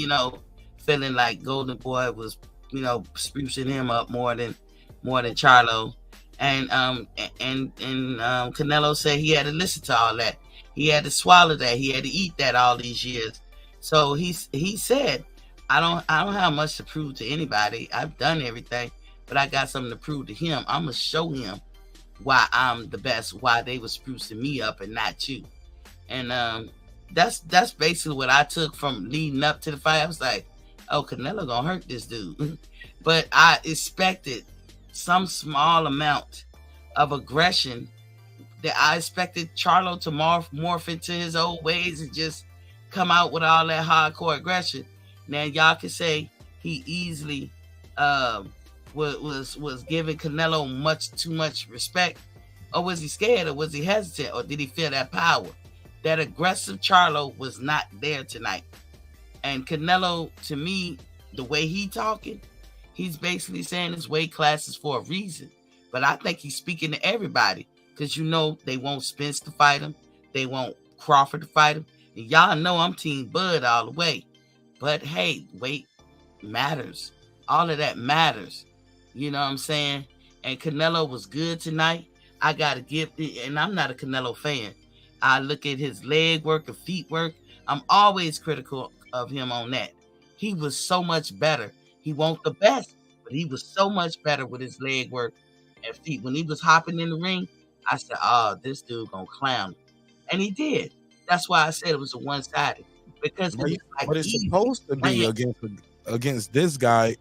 feeling like Golden Boy was, sprucing him up more than Charlo. And Canelo said he had to listen to all that. He had to swallow that. He had to eat that all these years. So he said, I don't have much to prove to anybody. I've done everything, but I got something to prove to him. I'm gonna show him why I'm the best, why they was sprucing me up and not you. And that's basically what I took from leading up to the fight. I was like, oh, Canelo gonna hurt this dude. But I expected some small amount of aggression, that I expected Charlo to morph into his old ways and just come out with all that hardcore aggression. Now y'all can say he easily was giving Canelo much too much respect, or was he scared, or was he hesitant, or did he feel that power? That aggressive Charlo was not there tonight. And Canelo, to me, the way he talking, he's basically saying his weight class is for a reason. But I think he's speaking to everybody, because they want Spence to fight him, they want Crawford to fight him. And y'all know I'm Team Bud all the way. But hey, weight matters. All of that matters. You know what I'm saying? And Canelo was good tonight. I gotta give, and I'm not a Canelo fan. I look at his leg work and feet work. I'm always critical of him on that. He was so much better. He won't the best, but he was so much better with his leg work and feet. When he was hopping in the ring, I said, oh, this dude gonna clown him. And he did. That's why I said it was a one-sided. Because but it's supposed to be against this guy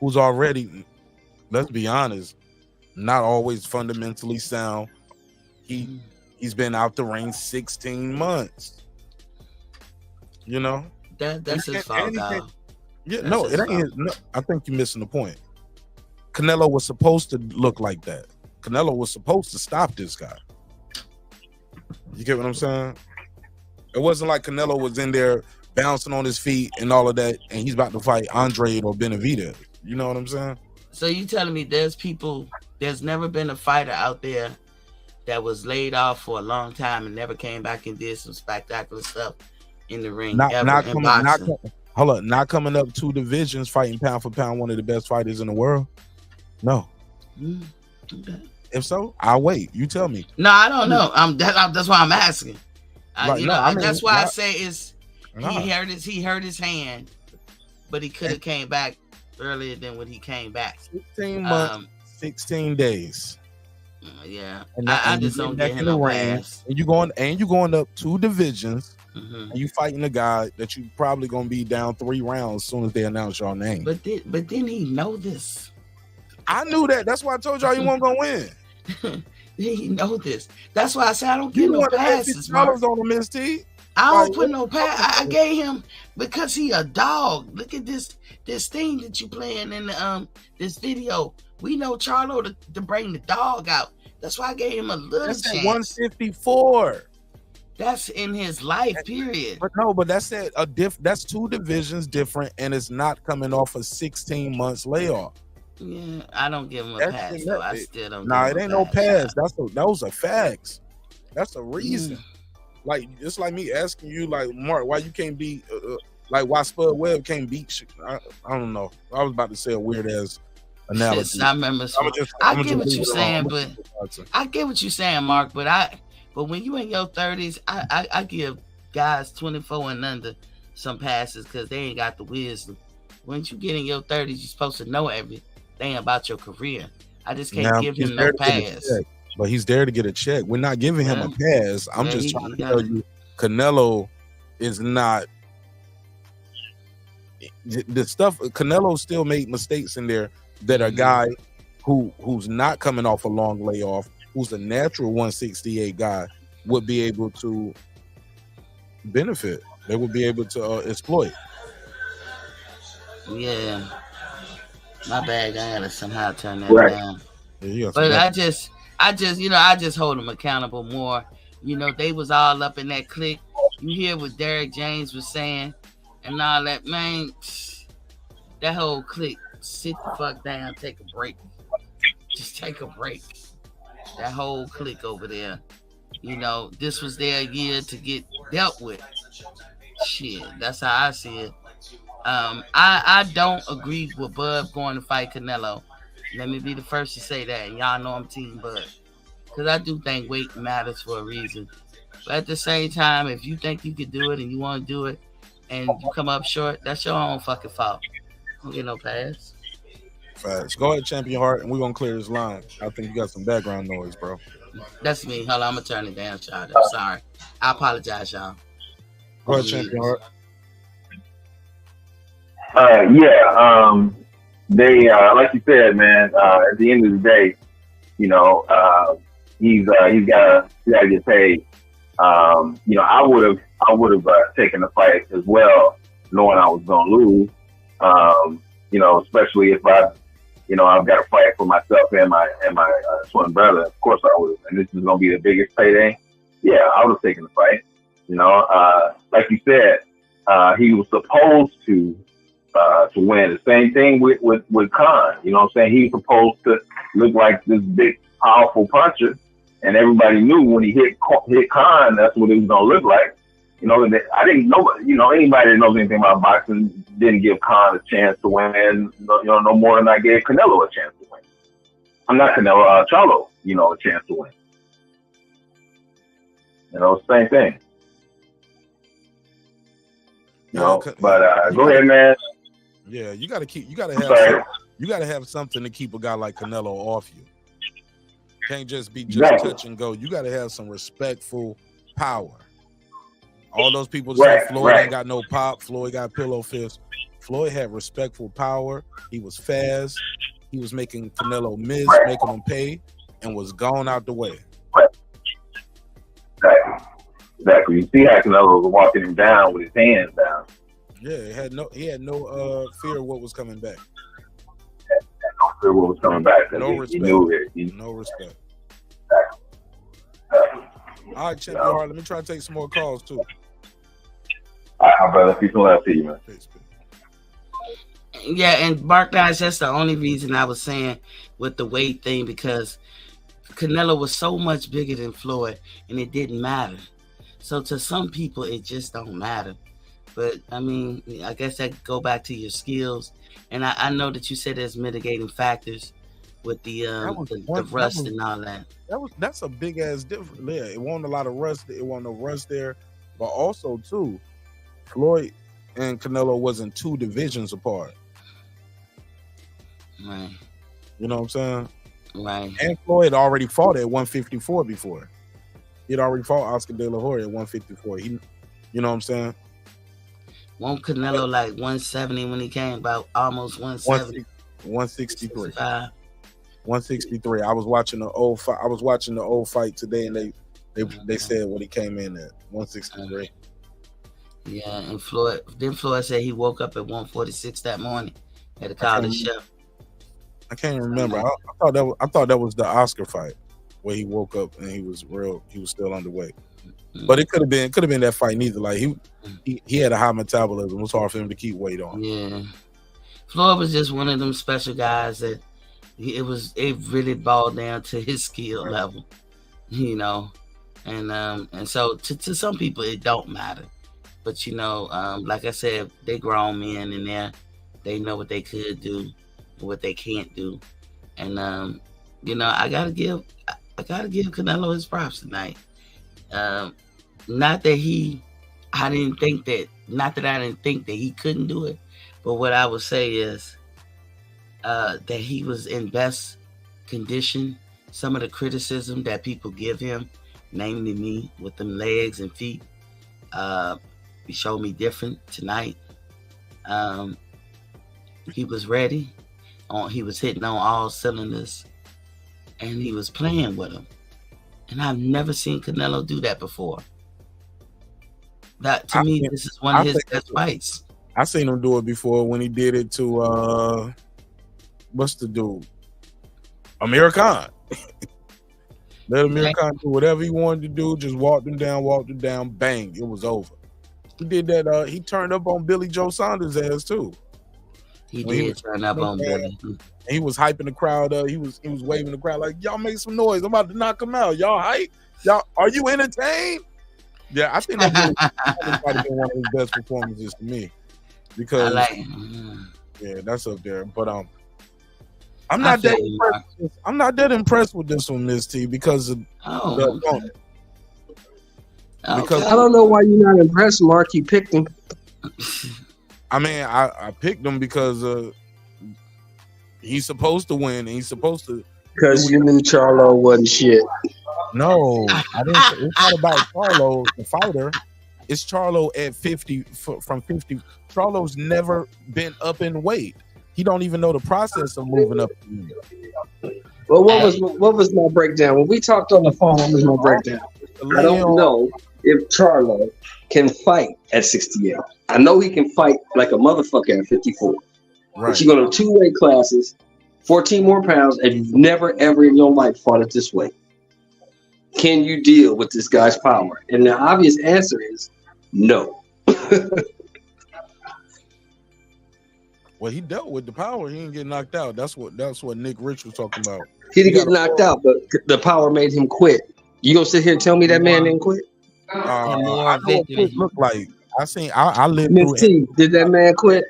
who's already, let's be honest, not always fundamentally sound. He's been out the ring 16 months. That's his fault. Yeah, no, it ain't. No, I think you're missing the point. Canelo was supposed to look like that. Canelo was supposed to stop this guy. You get what I'm saying? It wasn't like Canelo was in there bouncing on his feet and all of that, and he's about to fight Andre or Benavidez. You know what I'm saying? So you telling me there's never been a fighter out there that was laid off for a long time and never came back and did some spectacular stuff in the ring? Not coming up 2 divisions, fighting pound for pound, one of the best fighters in the world. No. Okay. If so, I'll wait. You tell me. No, I don't know. That's why I'm asking. That's why I say he hurt his hand, but he could have came back earlier than when he came back. 16 months, 16 days. Yeah, I just don't get him no pass. And you going up 2 divisions. Mm-hmm. And you fighting a guy that you probably gonna be down 3 rounds as soon as they announce your name. But didn't he know this? I knew that. That's why I told y'all he wasn't gonna win. He know this. That's why I said I don't get no passes. On him, Miss T. I don't put no pass. I gave him because he a dog. Look at this thing that you playing in the this video. We know Charlo to bring the dog out. That's why I gave him a little chance. 154. That's in his life, period. But that's that's 2 divisions different, and it's not coming off a 16 months layoff. Yeah, I don't give him a pass, though. I still don't. Nah, it ain't no pass. Those are facts. That's a reason. Like, it's like me asking you, like, Mark, why you can't beat, why Spud Webb can't beat you. I don't know. I was about to say a weird ass analogy. I remember. I get what you're saying, but I get what you're saying, Mark. But when you in your 30s, I give guys 24 and under some passes because they ain't got the wisdom. Once you get in your 30s, you're supposed to know everything about your career. I just can't give him no pass. but he's there to get a check. We're not giving him a pass. I'm just trying to tell you, Canelo is not the stuff. Canelo still made mistakes in there that a guy who's not coming off a long layoff, who's a natural 168 guy, would be able to benefit. They would be able to exploit. Yeah, my bad. I gotta somehow turn that down. Yeah, but I just, I just hold them accountable more. They was all up in that clique. You hear what Derek James was saying and all that, man. That whole clique, sit the fuck down, take a break. Just take a break. That whole clique over there. This was their year to get dealt with. Shit, that's how I see it. I don't agree with Bud going to fight Canelo. Let me be the first to say that. Y'all know I'm Team Bud. Because I do think weight matters for a reason. But at the same time, if you think you could do it and you want to do it and you come up short, that's your own fucking fault. Don't get no pass. Facts. Go ahead, Champion Heart, and we're going to clear this line. I think you got some background noise, bro. That's me. Hold on, I'm going to turn it down, child. Sorry. I apologize, y'all. Go ahead, Champion Heart. They like you said, man. At the end of the day, he's got to get paid. I would have taken the fight as well, knowing I was gonna lose. Especially if I've got to fight for myself and my twin brother. Of course I would, and this is gonna be the biggest payday. Yeah, I would have taken the fight. Like you said, he was supposed to win. The same thing with Khan. You know what I'm saying? He was supposed to look like this big, powerful puncher, and everybody knew when he hit Khan, that's what it was gonna look like. I didn't know. Anybody that knows anything about boxing didn't give Khan a chance to win. No more than I gave Canelo a chance to win. I'm not Canelo, Charlo. A chance to win. Same thing. But go ahead, man. Yeah, you gotta have something to keep a guy like Canelo off you. Can't just be touch and go. You gotta have some respectful power. All those people say Floyd ain't got no pop, Floyd got pillow fist. Floyd had respectful power. He was fast. He was making Canelo miss, making him pay, and was gone out the way. Exactly. You see how Canelo was walking him down with his hands down. Yeah, he had no fear of what was coming back. No fear of what was coming back. No respect. He knew it. No respect. All right, Champion Heart, let me try to take some more calls too. All right, brother. Peace and love to you, man. Yeah, and Mark, guys, that's the only reason I was saying with the weight thing, because Canelo was so much bigger than Floyd, and it didn't matter. So to some people, it just don't matter. But I mean, I guess that go back to your skills. And I know that you said there's mitigating factors with the rust and all that. That's a big ass difference. Yeah, it wasn't a lot of rust. It wasn't no rust there, but also too, Floyd and Canelo wasn't two divisions apart. Right. You know what I'm saying? Right. And Floyd already fought at 154 before. He'd already fought Oscar De La Hoya at 154. You know what I'm saying? Won't Canelo like 170 when he came, about almost 170? 163. 163. I was watching the old fight today, and they said what he came in at 163. Yeah, and Floyd said he woke up at 146 that morning. Had to call the chef. I can't remember. I thought that was the Oscar fight where he woke up and he was still underweight. But it could have been that fight neither. Like he had a high metabolism. It was hard for him to keep weight on. Yeah. Floyd was just one of them special guys that it really boiled down to his skill level, and so to some people it don't matter, but like I said, they grown men in there, they know what they could do, what they can't do, and I gotta give Canelo his props tonight. Not that I didn't think that he couldn't do it, but what I would say is that he was in best condition some of the criticism that people give him, namely me with them legs and feet, he showed me different tonight. He was ready. He was hitting on all cylinders, and he was playing with him. And I've never seen Canelo do that before. That to me, this is one of his best fights. I seen him do it before when he did it to what's the dude? Amir Khan. Let Amir Khan do whatever he wanted to do. Just walked him down, bang, it was over. He did that. He turned up on Billy Joe Saunders' ass too. He did turn up on Billy. He was hyping the crowd up. He was waving the crowd like, y'all make some noise. I'm about to knock him out. Y'all hype? Y'all, are you entertained? Yeah, I think that might have been one of his best performances to me. Because yeah, that's up there. But I'm not that impressed with this one, Miss T, because of the opponent. Because I don't know why you're not impressed, Mark. You picked him. I mean, I picked him because he's supposed to win, and he's supposed to. Because you knew Charlo wasn't shit. No, I didn't. It's not about Charlo, the fighter. It's Charlo at 50 from 50. Charlo's never been up in weight. He don't even know the process of moving up. Well, what was my breakdown? When we talked on the phone, what was my breakdown? I don't know if Charlo can fight at 68. I know he can fight like a motherfucker at 54. Right. But you go to 2 weight classes, 14 more pounds, and you've never ever in your life fought it this way. Can you deal with this guy's power? And the obvious answer is no. Well, he dealt with the power. He didn't get knocked out. That's what Nick Rich was talking about. He didn't get knocked out, but the power made him quit. You gonna sit here and tell me that man didn't quit? I know what it looked like. I lived Miss T, did that man quit?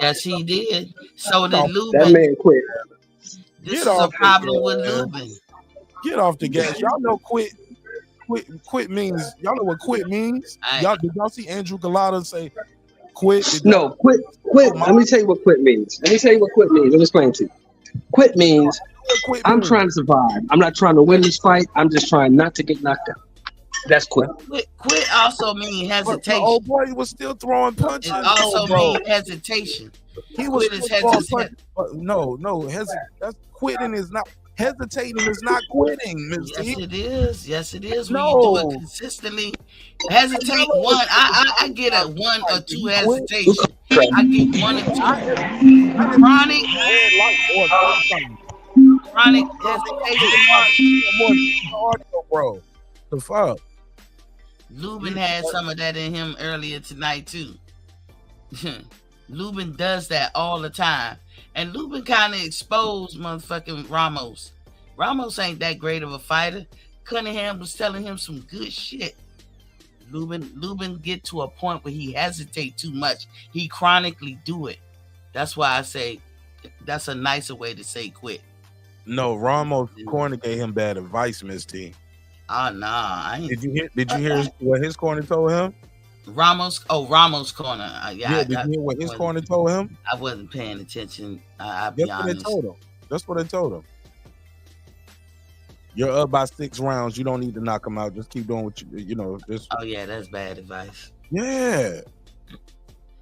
Yes, he did. So did Lubin. That man quit. This is a problem with Lubin. Get off the gas. Y'all know quit means. Y'all know what quit means? Did y'all see Andrew Galata say quit? No, quit. Let me tell you what quit means. Let me explain to you. Quit means I'm trying to survive. I'm not trying to win this fight. I'm just trying not to get knocked out. That's quit. Quit also means hesitation. The old boy was still throwing punches. It also means hesitation. He was hesitant. No, that's quitting is not. Hesitating is not quitting, Mr. Yes, it is. When you do it consistently, hesitate one. I get a 1 or 2 hesitation. I get 1 or 2. Chronic hesitation. Bro, the fuck. Lubin had some of that in him earlier tonight too. Lubin does that all the time. And Lubin kind of exposed motherfucking Ramos. Ramos ain't that great of a fighter. Cunningham was telling him some good shit. Lubin get to a point where he hesitate too much. He chronically do it. That's why I say that's a nicer way to say quit. No, Ramos' corner gave him bad advice, Miss T. Oh nah. Did you hear what his corner told him? Ramos corner. Did you hear what his corner told him? I wasn't paying attention. I'll be honest. That's what they told him. You're up by 6 rounds. You don't need to knock him out. Just keep doing what you know. Oh yeah, that's bad advice. Yeah,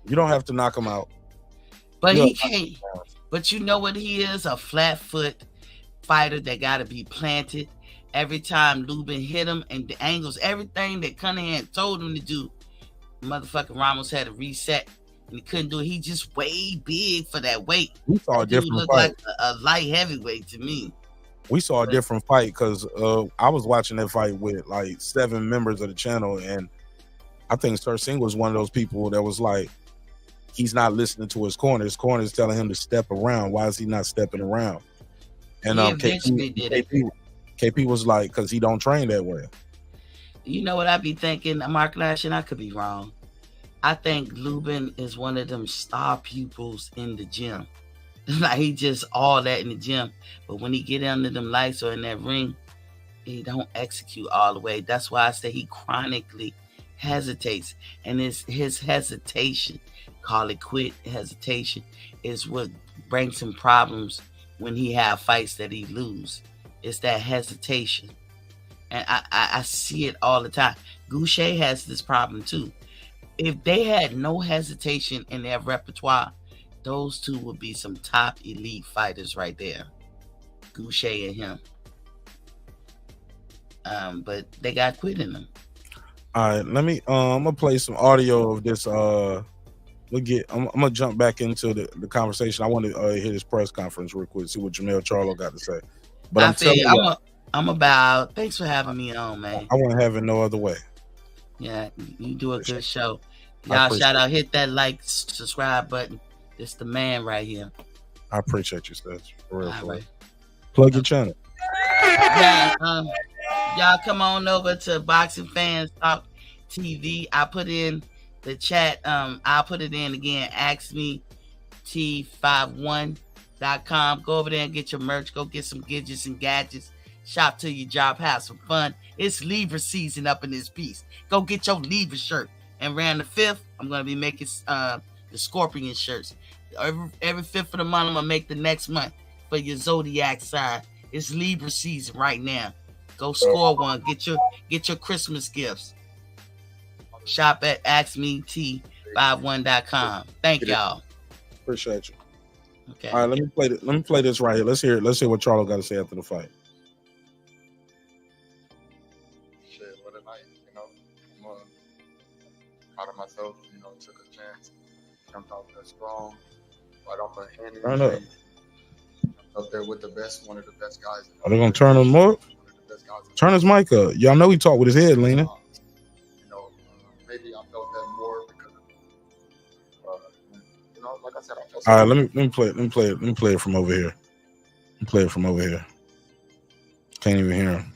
you don't have to knock him out. But he can't. But you know what he is? A flat foot fighter that got to be planted. Every time Lubin hit him and the angles, everything that Cunningham told him to do, motherfucking Ramos had to reset and he couldn't do it. He just way big for that weight. We saw a different fight. Like a light heavyweight to me. We saw a different fight because I was watching that fight with like 7 members of the channel, and I think Sir Singh was one of those people that was like, he's not listening to his corner. His corner is telling him to step around. Why is he not stepping around? And KP was like, because he don't train that way. You know what I be thinking, Mark Lash, and I could be wrong. I think Lubin is one of them star pupils in the gym. Like he just all that in the gym. But when he get under them lights or in that ring, he don't execute all the way. That's why I say he chronically hesitates. And it's his hesitation, call it quit hesitation, is what brings him problems when he have fights that he lose. It's that hesitation. And I see it all the time. Gausha has this problem too. If they had no hesitation in their repertoire, those two would be some top elite fighters right there. Gausha and him. But they got quit in them. All right, let me. I'm gonna play some audio of this. I'm gonna jump back into the conversation. I want to hear this press conference real quick, see what Jermell Charlo got to say. But I'm telling you, I'm about. Thanks for having me on, man. I won't have it no other way. Yeah, you do a good show. Y'all shout out, hit that like, subscribe button. It's the man right here. I appreciate you, Stats. For real. Right. Plug your channel. Yeah, y'all come on over to Boxing Fans Talk TV. I put in the chat. I'll put it in again. AskMeT51.com. Go over there and get your merch. Go get some gadgets and gadgets. Shop till your job, have some fun. It's Libra season up in this piece. Go get your Libra shirt. And around the 5th, I'm gonna be making the Scorpion shirts. Every 5th of the month, I'm gonna make the next month for your zodiac sign. It's Libra season right now. Go score one. Get your Christmas gifts. Shop at AskMeT51.com. Thank y'all. Appreciate you. Okay. All right, let me play this right here. Let's hear what Charlo got to say after the fight. Shit, what a night, I'm proud of myself, took a chance, jumped out there strong, right off a hand. Turn up. Up there with one of the best guys. Are they gonna turn him up? Turn his mic up. Y'all know he talk with his head leaning. Maybe I felt that more because like I said, I felt. All right, let me play it from over here. Can't even hear him.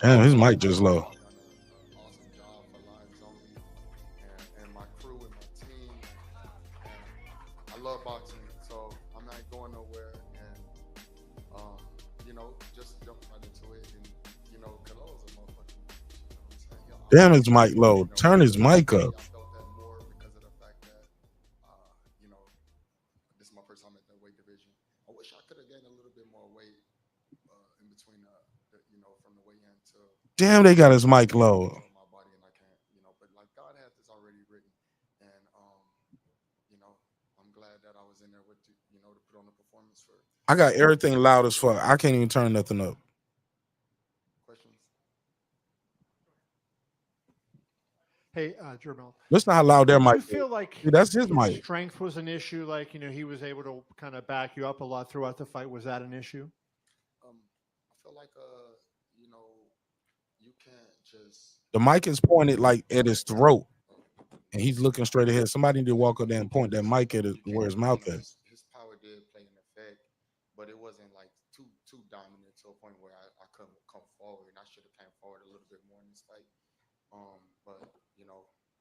Damn, his mic just low. Awesome job for Lions Only and my crew and my team. And I love boxing, so I'm not going nowhere. And just jump right into it. And Canelo's a motherfucking. Damn, his mic low. Turn his mic up. I felt that more because of the fact that this is my first time at that weight division. I wish I could have gained a little bit more weight in between from the weigh in to. Damn, they got his mic low. My body and I can't, but like God has this already written, and I'm glad that I was in there with you, to put on the performance for. I got everything loud as fuck. I can't even turn nothing up. Questions? Hey, Jermell. Listen how loud their mic is. You feel like that's his mic. Strength was an issue. Like he was able to kind of back you up a lot throughout the fight. Was that an issue? I feel like you can't just. The mic is pointed like at his throat, and he's looking straight ahead. Somebody need to walk up there and point that mic at where his mouth is. His power did play an effect, but it wasn't like too dominant to a point where I couldn't come forward, and I should have came forward a little bit more in this fight. But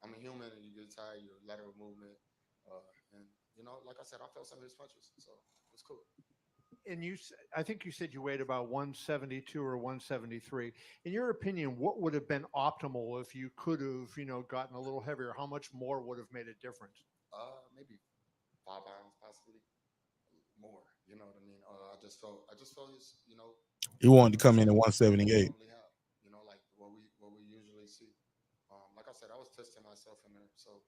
I'm a human, and you get tired, your lateral movement, and like I said, I felt some of his punches, so it was cool. And I think you said you weighed about 172 or 173. In your opinion, what would have been optimal if you could have, gotten a little heavier? How much more would have made a difference? Maybe 5 pounds, possibly more. You know what I mean? I just felt his, He wanted to come in at 178. Like what we usually see. Like I said, I was testing myself in there, so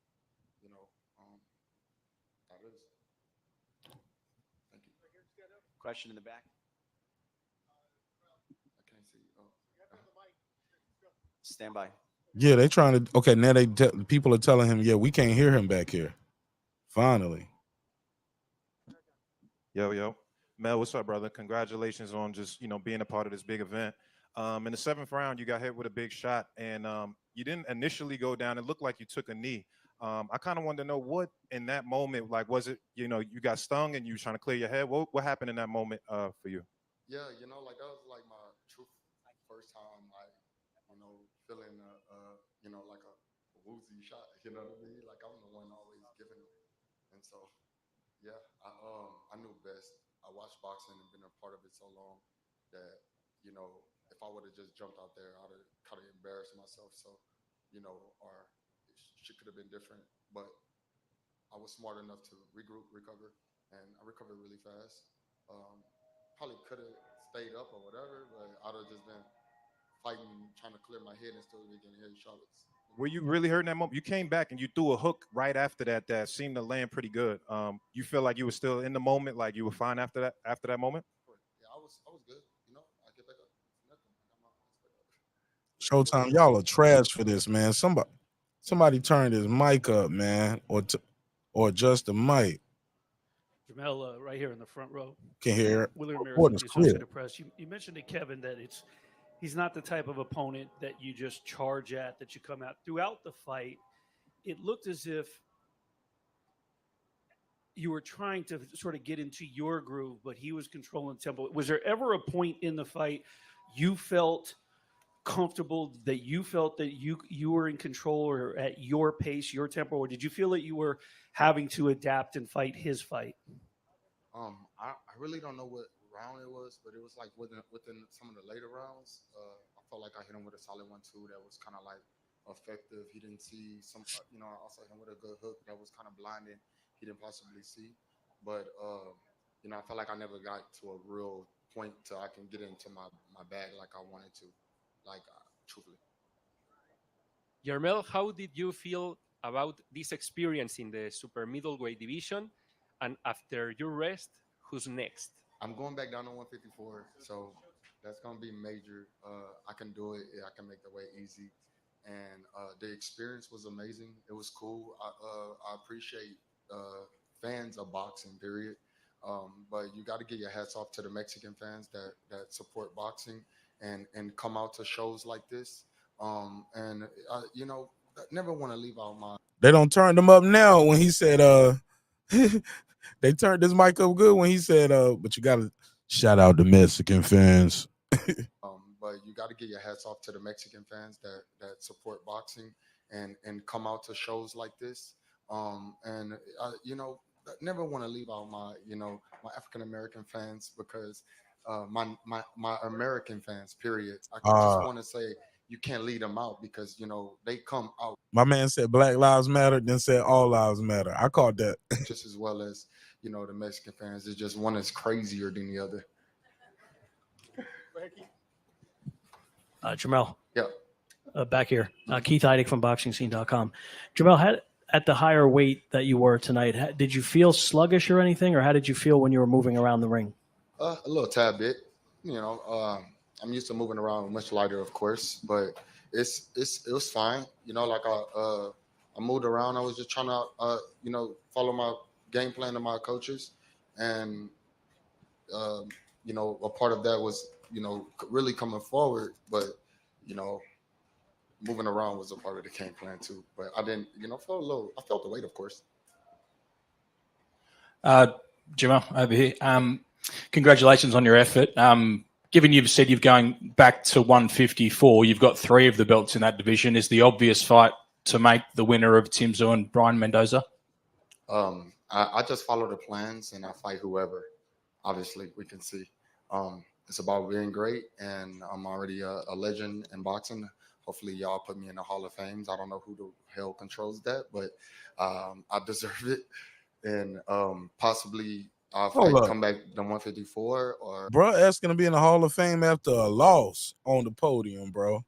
that is. Thank you. Question in the back. I can't see. Stand by. Yeah, they trying to. Okay, now people are telling him, yeah, we can't hear him back here. Finally. Yo. Mel, what's up, brother? Congratulations on just, being a part of this big event. In the 7th round, you got hit with a big shot, and you didn't initially go down. It looked like you took a knee. I kind of wanted to know what in that moment, like, was it, you got stung and you were trying to clear your head? What happened in that moment for you? Yeah, like that was like my first time, like, feeling, like a woozy shot, you know what I mean? Like I'm the one always giving it. And so, yeah, I knew best. I watched boxing and been a part of it so long that, if if I would have just jumped out there, I'd have kind of embarrassed myself. So, or shit could have been different. But I was smart enough to recover, and I recovered really fast. Probably could have stayed up or whatever, but I'd have just been fighting, trying to clear my head and still be getting head shots. Were you really hurting that moment? You came back and you threw a hook right after that seemed to land pretty good. You feel like you were still in the moment, like you were fine after that moment? Yeah, I was good. I get back up. Nothing. Showtime, y'all are trash for this, man. Somebody turned his mic up, man, or adjust the mic. Jermell, right here in the front row. Can hear it. Willard Ramirez Report with is the Associated clear. Press. You mentioned to Kevin that he's not the type of opponent that you just charge at, that you come out. Throughout the fight, it looked as if you were trying to sort of get into your groove, but he was controlling the tempo. Was there ever a point in the fight you felt comfortable, that you felt that you were in control or at your pace, your tempo, or did you feel that you were having to adapt and fight his fight? I really don't know what round it was, but it was like within some of the later rounds. I felt like I hit him with a solid 1-2 that was kind of like effective. He didn't see some, I also hit him with a good hook that was kind of blinding. He didn't possibly see, but I felt like I never got to a real point to I can get into my bag like I wanted to, truthfully. Jermell, how did you feel about this experience in the super middleweight division? And after your rest, who's next? I'm going back down to 154, so that's going to be major. I can do it. I can make the weight easy. And the experience was amazing. It was cool. I appreciate fans of boxing, period. But you got to get your hats off to the Mexican fans that support boxing and come out to shows like this. Never want to leave out my... They don't turn them up now when he said, they turned his mic up good when he said, but you got to shout out the Mexican fans. But you got to get your hats off to the Mexican fans that support boxing and come out to shows like this. Never want to leave out my African American fans, because my American fans, period. I just want to say you can't leave them out, because they come out. My man said Black Lives Matter, then said All Lives Matter. I caught that. Just as well as the Mexican fans. It's just one is crazier than the other. Jermell. Yeah. Back here. Keith Heidig from BoxingScene.com. Jermell, at the higher weight that you were tonight, did you feel sluggish or anything, or how did you feel when you were moving around the ring? A little tad bit. I'm used to moving around much lighter, of course, but it was fine. I moved around. I was just trying to follow my game plan of my coaches, and a part of that was really coming forward, but moving around was a part of the game plan too. But I didn't, I felt the weight, of course. Jermell, over here. Congratulations on your effort. Given you've said you're going back to 154, you've got 3 of the belts in that division. Is the obvious fight to make the winner of Tim Tszyu and Brian Mendoza? I just follow the plans and I fight whoever. Obviously, we can see. It's about being great, and I'm already a legend in boxing. Hopefully, y'all put me in the Hall of Fame. I don't know who the hell controls that, but I deserve it. And possibly I'll come back to 154. Or bro, asking to be in the Hall of Fame after a loss on the podium, bro.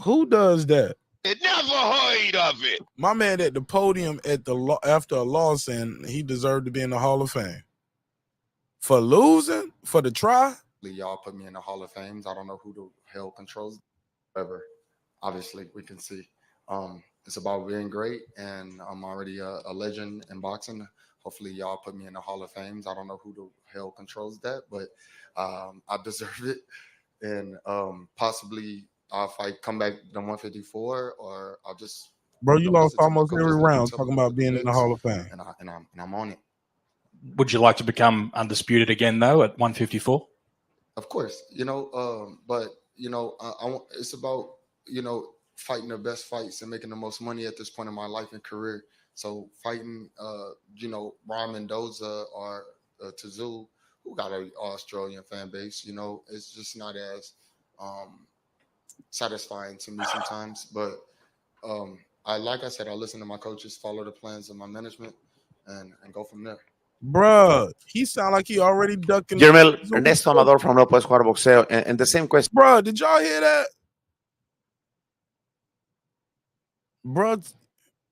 Who does that? Never heard of it. My man at the podium after a loss, and he deserved to be in the Hall of Fame. For losing? For the try? Y'all put me in the Hall of Fame. I don't know who the hell controls whatever. Obviously, we can see. It's about being great, and I'm already a legend in boxing. Hopefully, y'all put me in the Hall of Fame. I don't know who the hell controls that, but I deserve it. And possibly I'll come back to 154, or I'll just... Bro, you lost almost every round talking about being in the Hall of Fame. And I'm on it. Would you like to become undisputed again, though, at 154? Of course, but it's about fighting the best fights and making the most money at this point in my life and career. So fighting Brian Mendoza or Tszyu, who got an Australian fan base. You know, it's just not as satisfying to me sometimes. But like I said, I listen to my coaches, follow the plans of my management, and go from there. Bruh, he sound like he already ducking. Jermell, Ernesto Amador from No Puedes Jugar Boxeo, and the same question. Bruh, did y'all hear that? Bruh,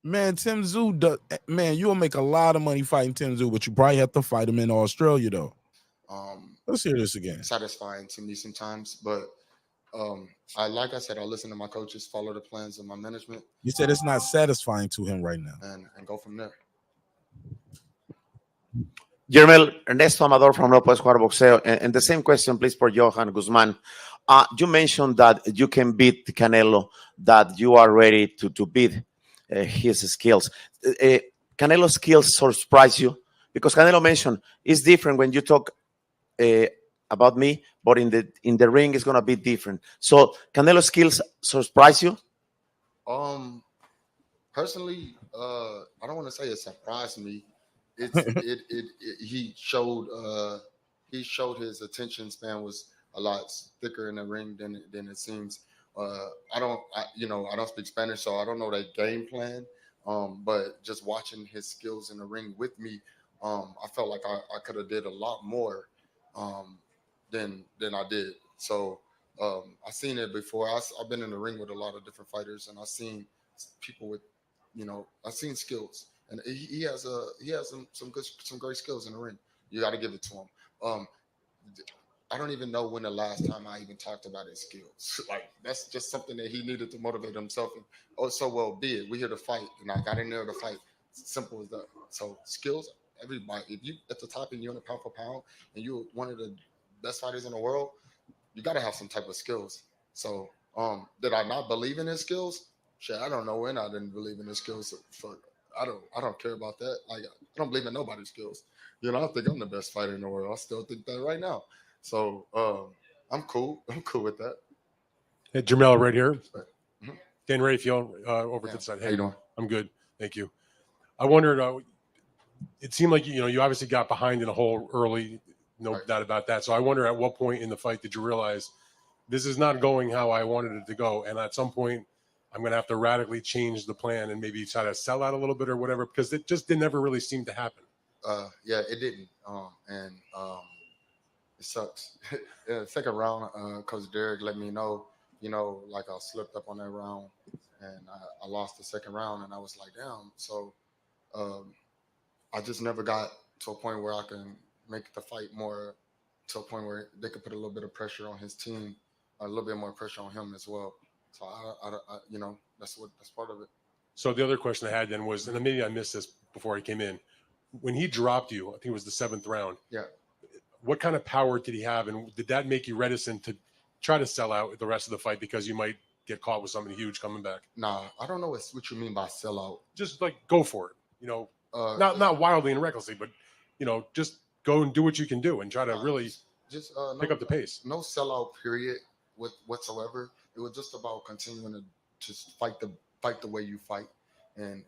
man, Tim Tszyu, man, you'll make a lot of money fighting Tim Tszyu, but you probably have to fight him in Australia, though. Let's hear this again. Satisfying to me sometimes, but like I said, I listen to my coaches, follow the plans of my management. You said it's not satisfying to him right now. And go from there. Jermell, Ernesto Amador from No Puedes Jugar Boxeo, and the same question, please, for Johan Guzman. You mentioned that you can beat Canelo, that you are ready to beat his skills. Canelo's skills surprise you? Because Canelo mentioned it's different when you talk about me, but in the ring it's gonna be different. So Canelo's skills surprise you? Personally, I don't want to say it surprised me. He showed his attention span was a lot thicker in the ring than it seems. I don't speak Spanish, so I don't know that game plan. But just watching his skills in the ring with me, I felt like I could have did a lot more than I did. So I've seen it before. I've been in the ring with a lot of different fighters, and I've seen people with, I've seen skills, and he has some great skills in the ring. You got to give it to him. I don't even know when the last time I even talked about his skills. Like, that's just something that he needed to motivate himself. And well be it. We're here to fight, and I got in there to fight. Simple as that. So skills, everybody. If you at the top and you're in a pound for pound, and you're one of the best fighters in the world, you got to have some type of skills. So did I not believe in his skills? Shit, I don't know when I didn't believe in his skills. I don't care about that. Like, I don't believe in nobody's skills. I think I'm the best fighter in the world. I still think that right now. So I'm cool. I'm cool with that. Hey, Jermell, right here. KeAndrae, if you over to the side. Hey, how you doing? I'm good. Thank you. I wondered, it seemed like, you obviously got behind in a hole early. No doubt about that. So I wonder at what point in the fight did you realize this is not going how I wanted it to go? And at some point, I'm going to have to radically change the plan and maybe try to sell out a little bit or whatever, because it just never really seemed to happen. Yeah, it didn't. It sucks. Yeah, the second round, Coach Derek let me know, like I slipped up on that round, and I lost the second round, and I was like, damn. So I just never got to a point where I can make the fight more to a point where they could put a little bit of pressure on his team, a little bit more pressure on him as well. So I that's part of it. So the other question I had then was, and maybe I missed this before he came in, when he dropped you, I think it was the 7th round. Yeah. What kind of power did he have, and did that make you reticent to try to sell out the rest of the fight because you might get caught with something huge coming back? Nah, I don't know what you mean by sell out. Just like go for it, not wildly and recklessly, but just go and do what you can do and try to really just pick up the pace. No sellout period whatsoever. It was just about continuing to just fight the way you fight, and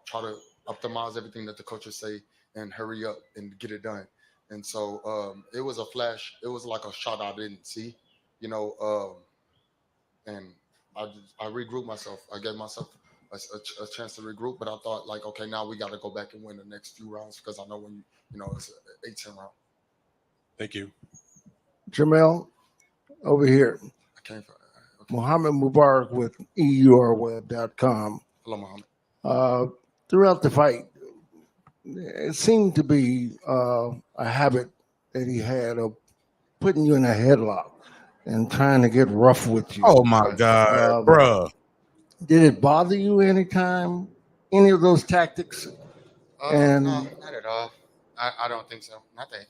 try to optimize everything that the coaches say and hurry up and get it done. And so it was a flash. It was like a shot I didn't see, and I regrouped myself. I gave myself a chance to regroup, but I thought, like, okay, now we got to go back and win the next few rounds, because I know when it's an 8-10 round. Thank you. Jermell, over here. I came from Mohammed Mubarak with EURweb.com. Hello, Mohammed. Throughout the fight, it seemed to be a habit that he had of putting you in a headlock and trying to get rough with you. Oh my God, bruh. Did it bother you anytime? Any of those tactics? No, not at all. I don't think so. Not that.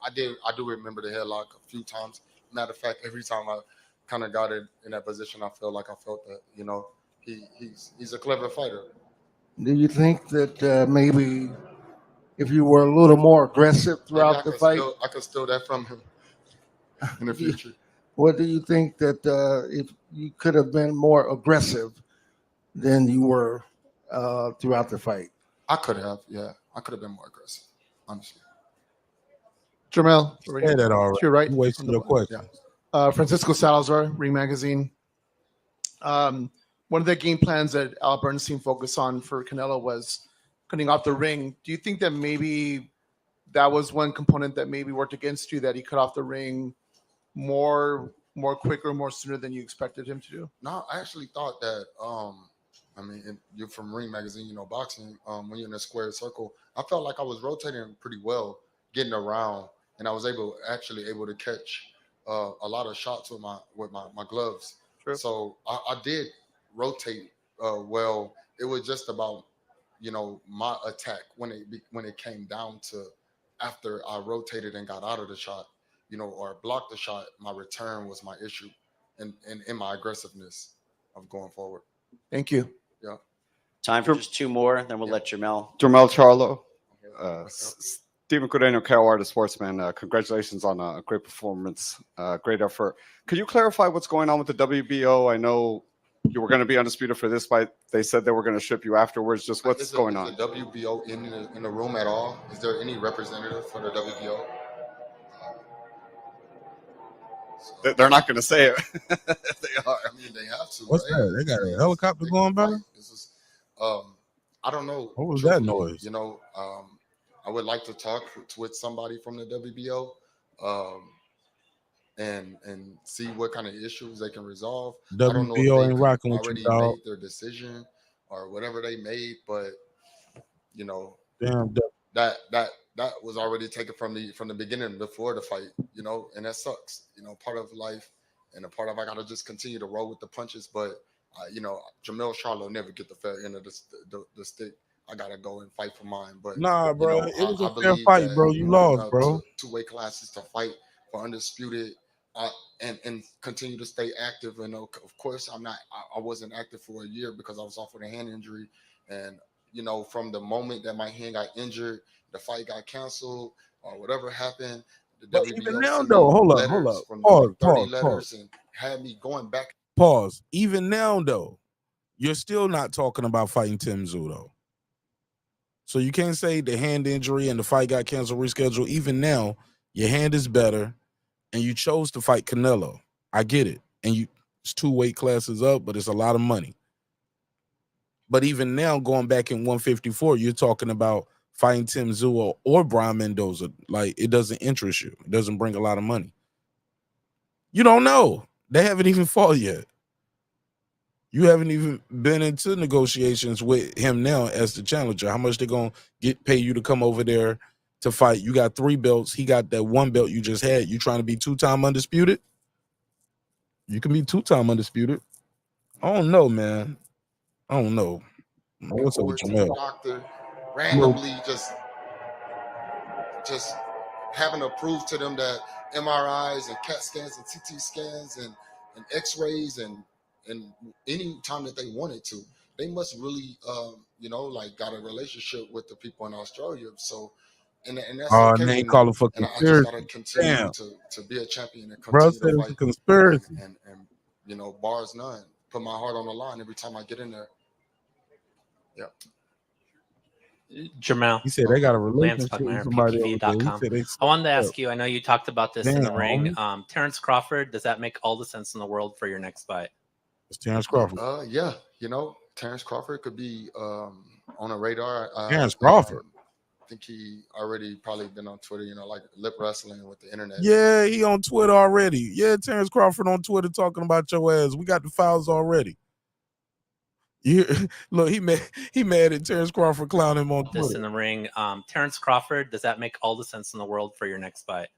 I do remember the headlock a few times. Matter of fact, every time I kind of got it in that position, I felt that he's a clever fighter. Do you think that maybe if you were a little more aggressive throughout the fight, I could steal that from him in the future? What do you think that if you could have been more aggressive than you were throughout the fight? I could have, yeah. I could have been more aggressive, honestly. Jermell, You said that already. to your right. You wasted your question. Yeah. Francisco Salazar, Ring Magazine. One of the game plans that Al Bernstein focused on for Canelo was cutting off the ring. Do you think that maybe that was one component that maybe worked against you, that he cut off the ring more quicker, more sooner than you expected him to do? No, I actually thought that. I mean, you're from Ring Magazine, you know, boxing. When you're in a square circle, I felt like I was rotating pretty well, getting around, and I was able to catch a lot of shots with my gloves. Sure. So I did rotate well. It was just about, you know, my attack when it came down to after I rotated and got out of the shot, you know, or blocked the shot. My return was my issue, and in my aggressiveness of going forward. Thank you. Yeah. Time for just 2 more, then we'll let Jermell. Jermell Charlo, Stephen Cordeño, KO the Sportsman. Congratulations on a great performance, great effort. Could you clarify what's going on with the WBO? I know you were going to be undisputed for this fight. They said they were going to ship you afterwards. Just what's going on? Is the WBO in the room at all? Is there any representative for the WBO? They're not going to say it. They are. I mean, they have to. What's right? that? They got a helicopter going by? This is, I don't know. What was that truthfully, noise? You know, I would like to talk with somebody from the WBO, and see what kind of issues they can resolve. I don't know if WBO they ain't rocking with already you, dog. made their decision or whatever they made, but you know, Damn. that was already taken from the beginning before the fight, you know, and that sucks. You know, part of life and a part of I gotta just continue to roll with the punches. But you know, Jermell Charlo never get the fair end of the stick. I gotta go and fight for mine. But Nah, bro, you know, it was I a fair believe fight, that, bro. You lost, bro. Two-way classes to fight for undisputed. And continue to stay active. And of course, I wasn't active for a year because I was off with a hand injury. And you know, from the moment that my hand got injured, the fight got canceled or whatever happened. The But WBO even now, sent though, me hold up. letters from Pause, 30 pause, letters pause. and had me going back. Pause. Even now, though, you're still not talking about fighting Tim Tszyu, though. So you can't say the hand injury and the fight got canceled, rescheduled. Even now, your hand is better, and you chose to fight Canelo. I get it. And it's 2 weight classes up, but it's a lot of money. But even now, going back in 154, you're talking about fighting Tim Tszyu or Brian Mendoza. Like, it doesn't interest you. It doesn't bring a lot of money. You don't know. They haven't even fought yet. You haven't even been into negotiations with him now as the challenger. How much they gonna pay you to come over there to fight? You got 3 belts. He got that 1 belt you just had. You trying to be 2-time undisputed? You can be 2-time undisputed. I don't know, man. I don't know. What's up with To the Jermell? doctor randomly just having to prove to them that MRIs and CAT scans and CT scans and X-rays and any time that they wanted to, they must really you know, like got a relationship with the people in Australia. So and that's okay. And they with me. call it for And I just conspiracy. gotta continue Damn. to be a champion and Bro continue said to it's a fight. conspiracy. And you know, bars none. Put my heart on the line every time I get in there. Yeah. Jermell. He said they got a Lance relationship with Buckmeyer, somebody over there. He PTV.com. said they I wanted to set ask up. you, I know you talked about this in the Damn, ring. homie. Terrence Crawford, does that make all the sense in the world for your next fight? It's Terrence Crawford. Yeah, you know, Terrence Crawford could be on a radar. Terrence Crawford. I think he already probably been on Twitter, you know, like lip wrestling with the internet. Yeah, he on Twitter already. Yeah, Terrence Crawford on Twitter talking about your ass. We got the files already. Look, he mad at Terrence Crawford clowning him on This Twitter. in the ring. Terrence Crawford, does that make all the sense in the world for your next fight?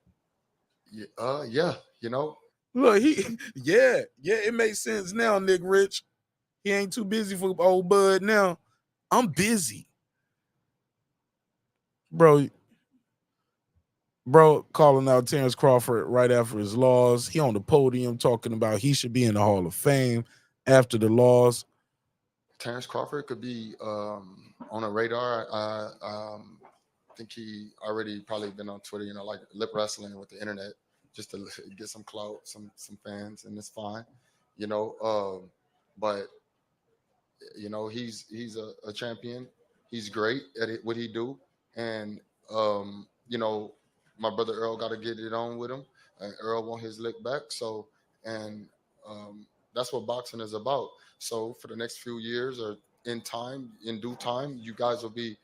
Yeah, you know. Look, it makes sense now, Nick Rich. He ain't too busy for old Bud now. I'm busy. Bro calling out Terrence Crawford right after his loss. He on the podium talking about he should be in the Hall of Fame after the loss. Terrence Crawford could be on a radar. I think he already probably been on Twitter, you know, like lip wrestling with the internet, just to get some clout, some fans, and it's fine, you know. But you know, he's a champion. He's great at it, what he do, and you know, my brother Earl got to get it on with him, and Earl want his lick back. So, and that's what boxing is about. So for the next few years or in due time, you guys will be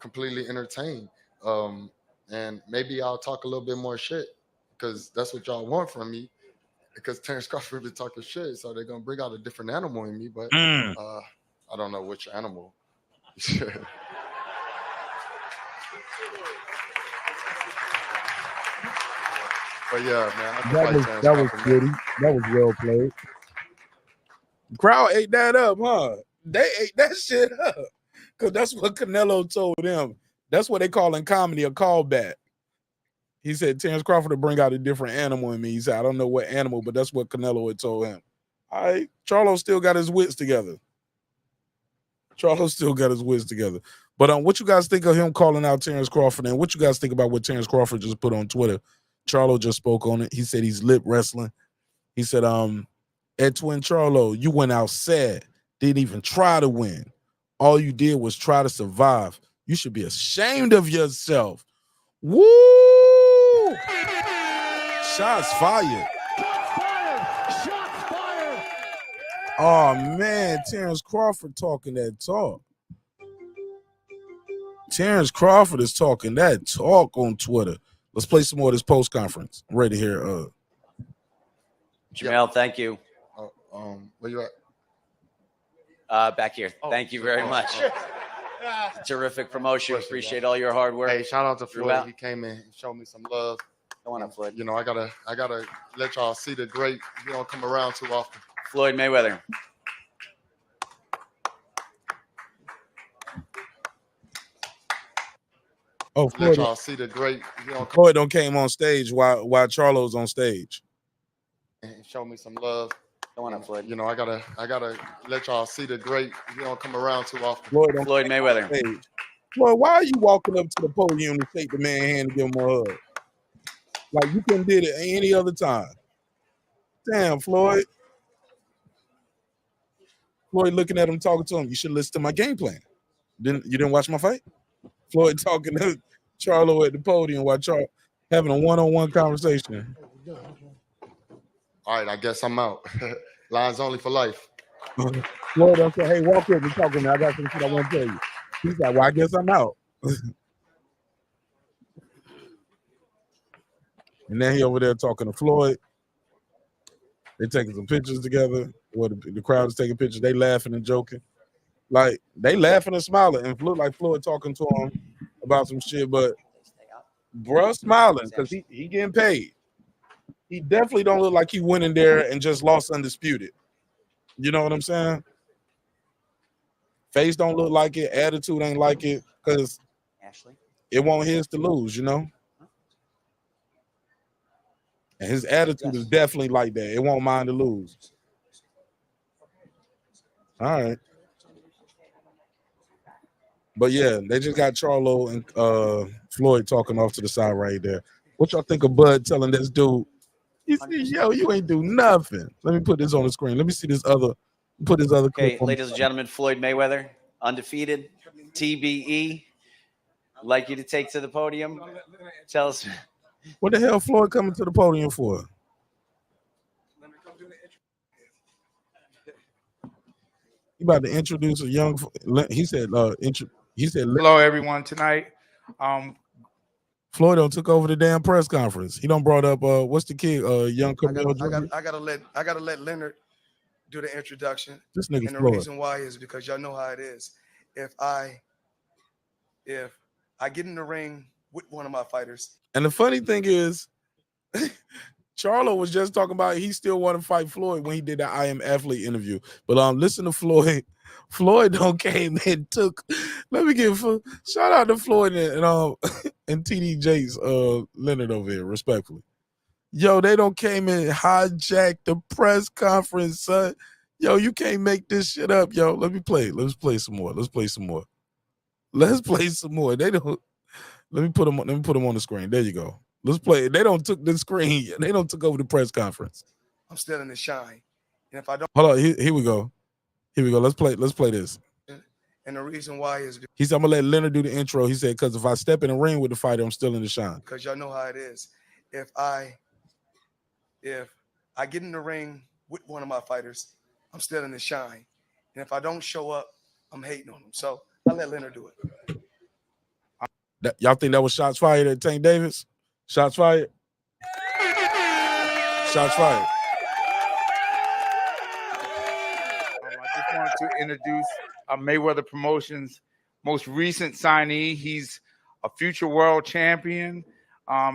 completely entertained. And maybe I'll talk a little bit more shit because that's what y'all want from me. Because Terrence Crawford been talking shit, so they're gonna bring out a different animal in me. But I don't know which animal. But yeah, man, I can fight Terrence That was Crawford, goody. man. That was well played. Crowd ate that up, huh? They ate that shit up. Because that's what Canelo told them. That's what they call in comedy a callback. He said Terrence Crawford will bring out a different animal in me. He said, I don't know what animal, but that's what Canelo had told him. All right. Charlo still got his wits together. Charlo still got his wits together. But what you guys think of him calling out Terrence Crawford? And what you guys think about what Terrence Crawford just put on Twitter? Charlo just spoke on it. He said he's lip wrestling. He said, Ed Twin Charlo, you went out sad. Didn't even try to win. All you did was try to survive. You should be ashamed of yourself. Woo! Shots fired. Oh, man. Terrence Crawford talking that talk. Terrence Crawford is talking that talk on Twitter. Let's play some more of this post conference. I'm ready to hear. Jermell, thank you. Where you at? Back here. Thank you very much. Terrific promotion. Appreciate all your hard work. Hey, shout out to Floyd. throughout. He came in and showed me some love. Come on up, Floyd. You know, I gotta let y'all see the great. You don't come around too often. Floyd Mayweather. Oh, Let Floyd, y'all see the great. You know, Floyd don't came on stage while Charlo's on stage. and show me some love. Come on up, Floyd. You know, I gotta let y'all see the great. You don't come around too often. Floyd Mayweather. Stage. Floyd, why are you walking up to the podium to shake the man's hand and give him a hug? Like you couldn't did it any other time. Damn, Floyd. Floyd looking at him, talking to him. You should listen to my game plan. You didn't watch my fight? Floyd talking to Charlo at the podium while Charlo having a one-on-one conversation. All right, I guess I'm out. Lines only for life. Floyd, I said, hey, walk up and talk to me. I got some shit I want to tell you. He's like, well, I guess I'm out. And then he over there talking to Floyd. They taking some pictures together. Or the crowd is taking pictures. They laughing and joking. Like, they laughing and smiling. And look like Floyd talking to him about some shit. But bruh smiling because he getting paid. He definitely don't look like he went in there and just lost Undisputed. You know what I'm saying? Face don't look like it. Attitude ain't like it because it won't his to lose, you know? And his attitude is definitely like that. It won't mind to lose. All right. But yeah, they just got Charlo and Floyd talking off to the side right there. What y'all think of Bud telling this dude, you see, yo, you ain't do nothing. Let me put this on the screen. Let me see this other, put this other Okay, clip on ladies and gentlemen, Floyd Mayweather, undefeated, TBE. I'd like you to take to the podium. Tell us. What the hell Floyd coming to the podium for? He about to introduce a young. He said. He said. Hello, everyone. Tonight, Floyd don't took over the damn press conference. He don't brought up. What's the kid? Young. I gotta let Leonard do the introduction. This nigga and the Floyd. reason why is because y'all know how it is. If I get in the ring with one of my fighters. And the funny thing is, Charlo was just talking about he still want to fight Floyd when he did that I Am Athlete interview. But listen to Floyd. Floyd don't came and took. Let me give shout out to Floyd and TD Jakes, Leonard over here, respectfully. Yo, they don't came and hijacked the press conference, son. Yo, you can't make this shit up, yo. Let me play. Let's play some more. Let's play some more. They don't. Let me put them on the screen. There you go. Let's play. They don't took the screen. They don't took over the press conference. I'm still in the shine. And if I don't Hold on. Here we go. Here we go. Let's play this. And the reason why is He said, I'm going to let Leonard do the intro. He said, because if I step in the ring with the fighter, I'm still in the shine. because y'all know how it is. If I get in the ring with one of my fighters, I'm still in the shine. And if I don't show up, I'm hating on him. So I let Leonard do it. Y'all think that was shots fired at Tank Davis? Shots fired? Shots fired. I just wanted to introduce Mayweather Promotions' most recent signee. He's a future world champion.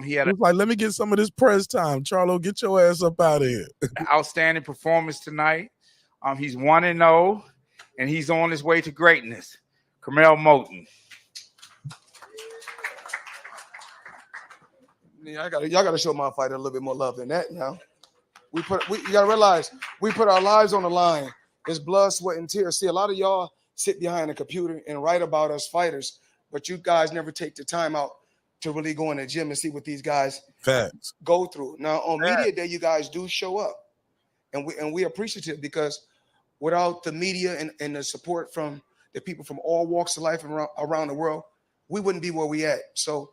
He had He's like, let me get some of this press time. Charlo, get your ass up out of here. an outstanding performance tonight. He's 1-0, and he's on his way to greatness. Jermell Moulton. Yeah, y'all gotta show my fighter a little bit more love than that now. You gotta realize we put our lives on the line. It's blood, sweat, and tears. See, a lot of y'all sit behind a computer and write about us fighters, but you guys never take the time out to really go in the gym and see what these guys go through. Now on media day, you guys do show up, and we appreciative because without the media and the support from the people from all walks of life around the world, we wouldn't be where we at. So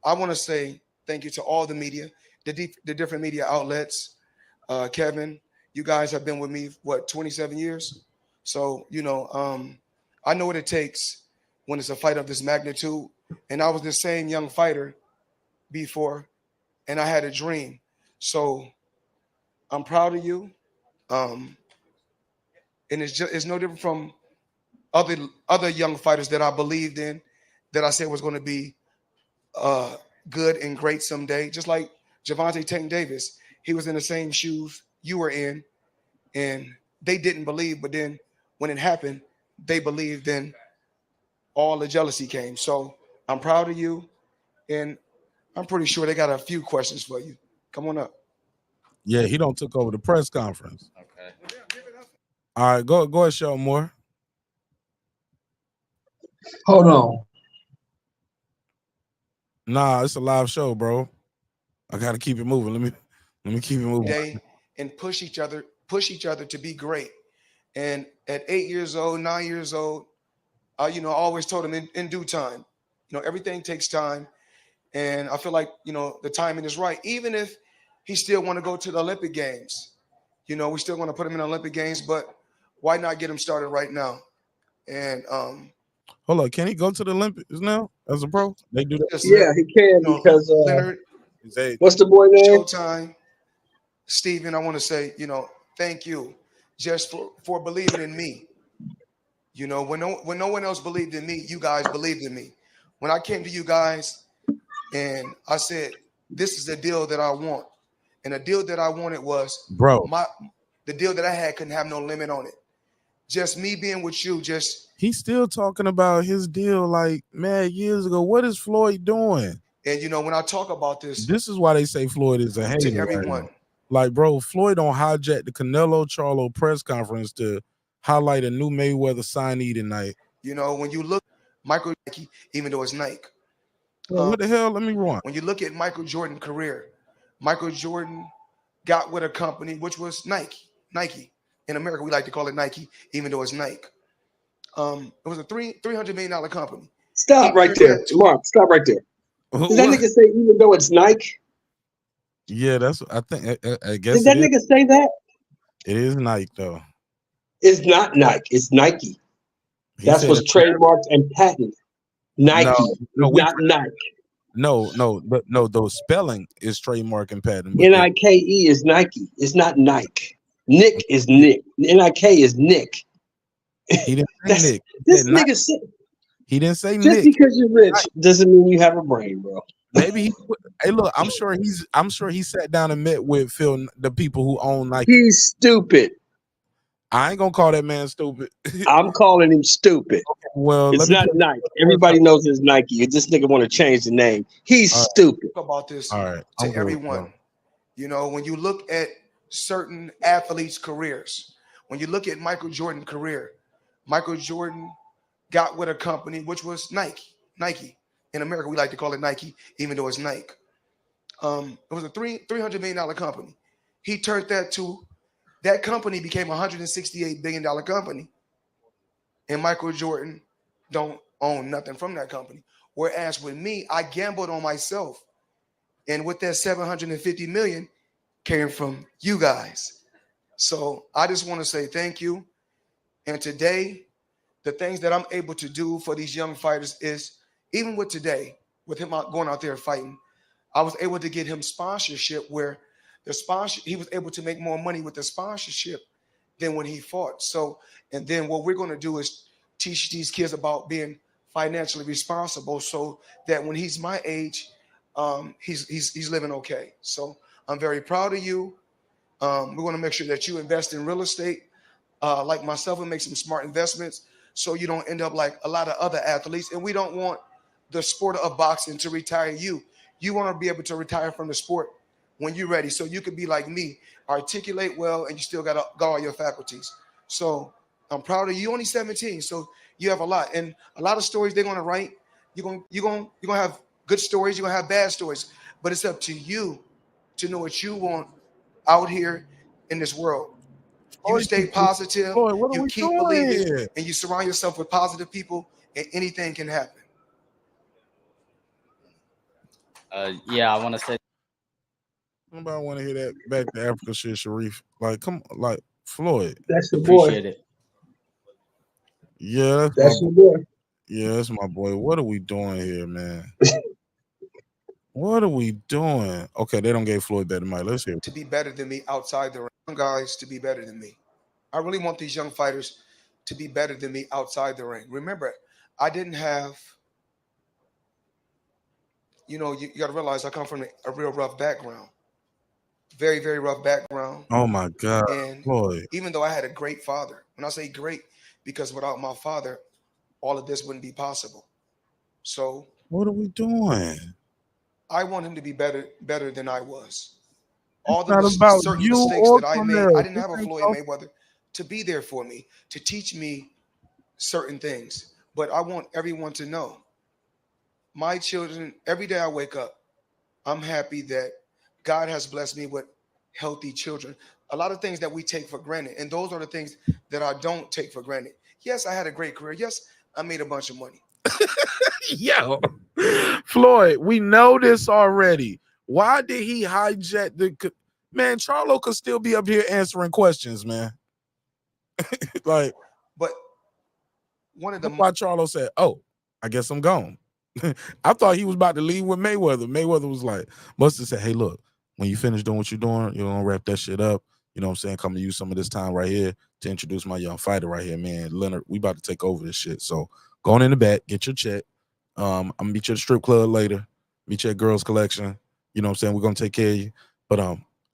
I want to say thank you to all the media, the different media outlets. Kevin, you guys have been with me, 27 years? So, I know what it takes when it's a fight of this magnitude. And I was the same young fighter before, and I had a dream. So I'm proud of you. And it's no different from other young fighters that I believed in, that I said was going to be good and great someday. Just like Gervonta Tank Davis, he was in the same shoes you were in, and they didn't believe. But then when it happened, they believed, and all the jealousy came. So I'm proud of you, and I'm pretty sure they got a few questions for you. Come on up. Yeah, he don't took over the press conference. Okay. All right, go ahead, show more. Hold on. Nah, it's a live show, bro. I gotta keep it moving. Let me keep it moving. Day and push each other to be great. And at 8 years old, 9 years old, I always told him in due time. Everything takes time, and I feel like the timing is right. Even if he still want to go to the Olympic Games, we still want to put him in the Olympic Games. But why not get him started right now? And hold on, can he go to the Olympics now as a pro? They do that. Yeah, he can because Leonard, what's the boy name? Showtime. Steven, I want to say, thank you just for believing in me. When no one else believed in me, you guys believed in me. When I came to you guys and I said, this is the deal that I want. And the deal that I wanted was, the deal that I had couldn't have no limit on it. Just me being with you, he's still talking about his deal like mad years ago. What is Floyd doing? And when I talk about this is why they say Floyd is a hater. to everyone. Like, bro, Floyd don't hijack the Canelo Charlo press conference to highlight a new Mayweather signee tonight. When you look Michael, even though it's Nike. What the hell? Let me rewind. When you look at Michael Jordan's career, Michael Jordan got with a company which was Nike. In America, we like to call it Nike, even though it's Nike. It was a $300 million company. Stop right there, Mark. Stop right there. Does that nigga say even though it's Nike? Yeah, that's I think. I guess. Did that nigga say that? It is Nike though. It's not Nike. It's Nike. That's what's trademarked and patented. Nike, not Nike. No, the spelling is trademark and patent. Nike is Nike. It's not Nike. Nick is Nick. Nik is Nick. He didn't say Nick. This nigga said. He didn't say Just Nick. because you're rich doesn't mean you have a brain, bro. Maybe he. Hey, look, I'm sure he sat down and met with Phil, the people who own Nike. He's stupid. I ain't gonna call that man stupid. I'm calling him stupid. Okay, well, it's not Nike. Everybody knows it's Nike. This nigga want to change the name. He's stupid. Talk about this to everyone. When you look at certain athletes' careers, when you look at Michael Jordan's career, Michael Jordan got with a company which was Nike. In America, we like to call it Nike, even though it's Nike. It was a $300 million company. He turned that company became a $168 billion company. And Michael Jordan don't own nothing from that company. Whereas with me, I gambled on myself. And with that 750 million came from you guys. So I just want to say thank you. And today, the things that I'm able to do for these young fighters is, even with today, with him going out there fighting, I was able to get him sponsorship where he was able to make more money with the sponsorship than when he fought. So, and then what we're going to do is teach these kids about being financially responsible so that when he's my age, he's living okay. So I'm very proud of you. We're going to make sure that you invest in real estate like myself and make some smart investments so you don't end up like a lot of other athletes. And we don't want the sport of boxing to retire you. You want to be able to retire from the sport when you're ready. So you could be like me, articulate well, and you still got all your faculties. So I'm proud of you. You're only 17, so you have a lot. And a lot of stories they're going to write. You're going to have good stories. You're going to have bad stories. But it's up to you to know what you want out here in this world. You stay positive, you keep believing, and you surround yourself with positive people, and anything can happen. Yeah, I want to say. Nobody want to hear that back to Africa shit, Sharif. Like, come on, like Floyd. That's the boy. Appreciate it. Yeah, That's your boy. Yeah, that's my boy. What are we doing here, man? What are we doing? Okay, they don't give Floyd better mic. Let's hear it. To be better than me outside the ring. Young guys to be better than me. I really want these young fighters to be better than me outside the ring. Remember, I didn't have, you got to realize I come from a real rough background. Very, very rough background. Oh my God, And Floyd. even though I had a great father, when I say great, because without my father, all of this wouldn't be possible. So What are we doing? I want him to be better than I was. It's All not the about certain you mistakes or that I made, Canelo. I didn't have a This ain't Floyd so- Mayweather to be there for me, to teach me certain things. But I want everyone to know, my children, every day I wake up, I'm happy that God has blessed me with healthy children. A lot of things that we take for granted, and those are the things that I don't take for granted. Yes, I had a great career. Yes, I made a bunch of money. Yo, Floyd, we know this already. Why did he hijack the man? Charlo could still be up here answering questions, man. Like, but one of the that's why Charlo said, "Oh, I guess I'm gone." I thought he was about to leave with Mayweather. Mayweather was like, must have said, "Hey, look, when you finish doing what you're doing, you're gonna wrap that shit up. You know what I'm saying? Come and use some of this time right here to introduce my young fighter right here, man. Leonard, we about to take over this shit. So go on in the back, get your check. I'm gonna meet you at the strip club later. Meet you at Girls Collection. You know what I'm saying? We're gonna take care of you. But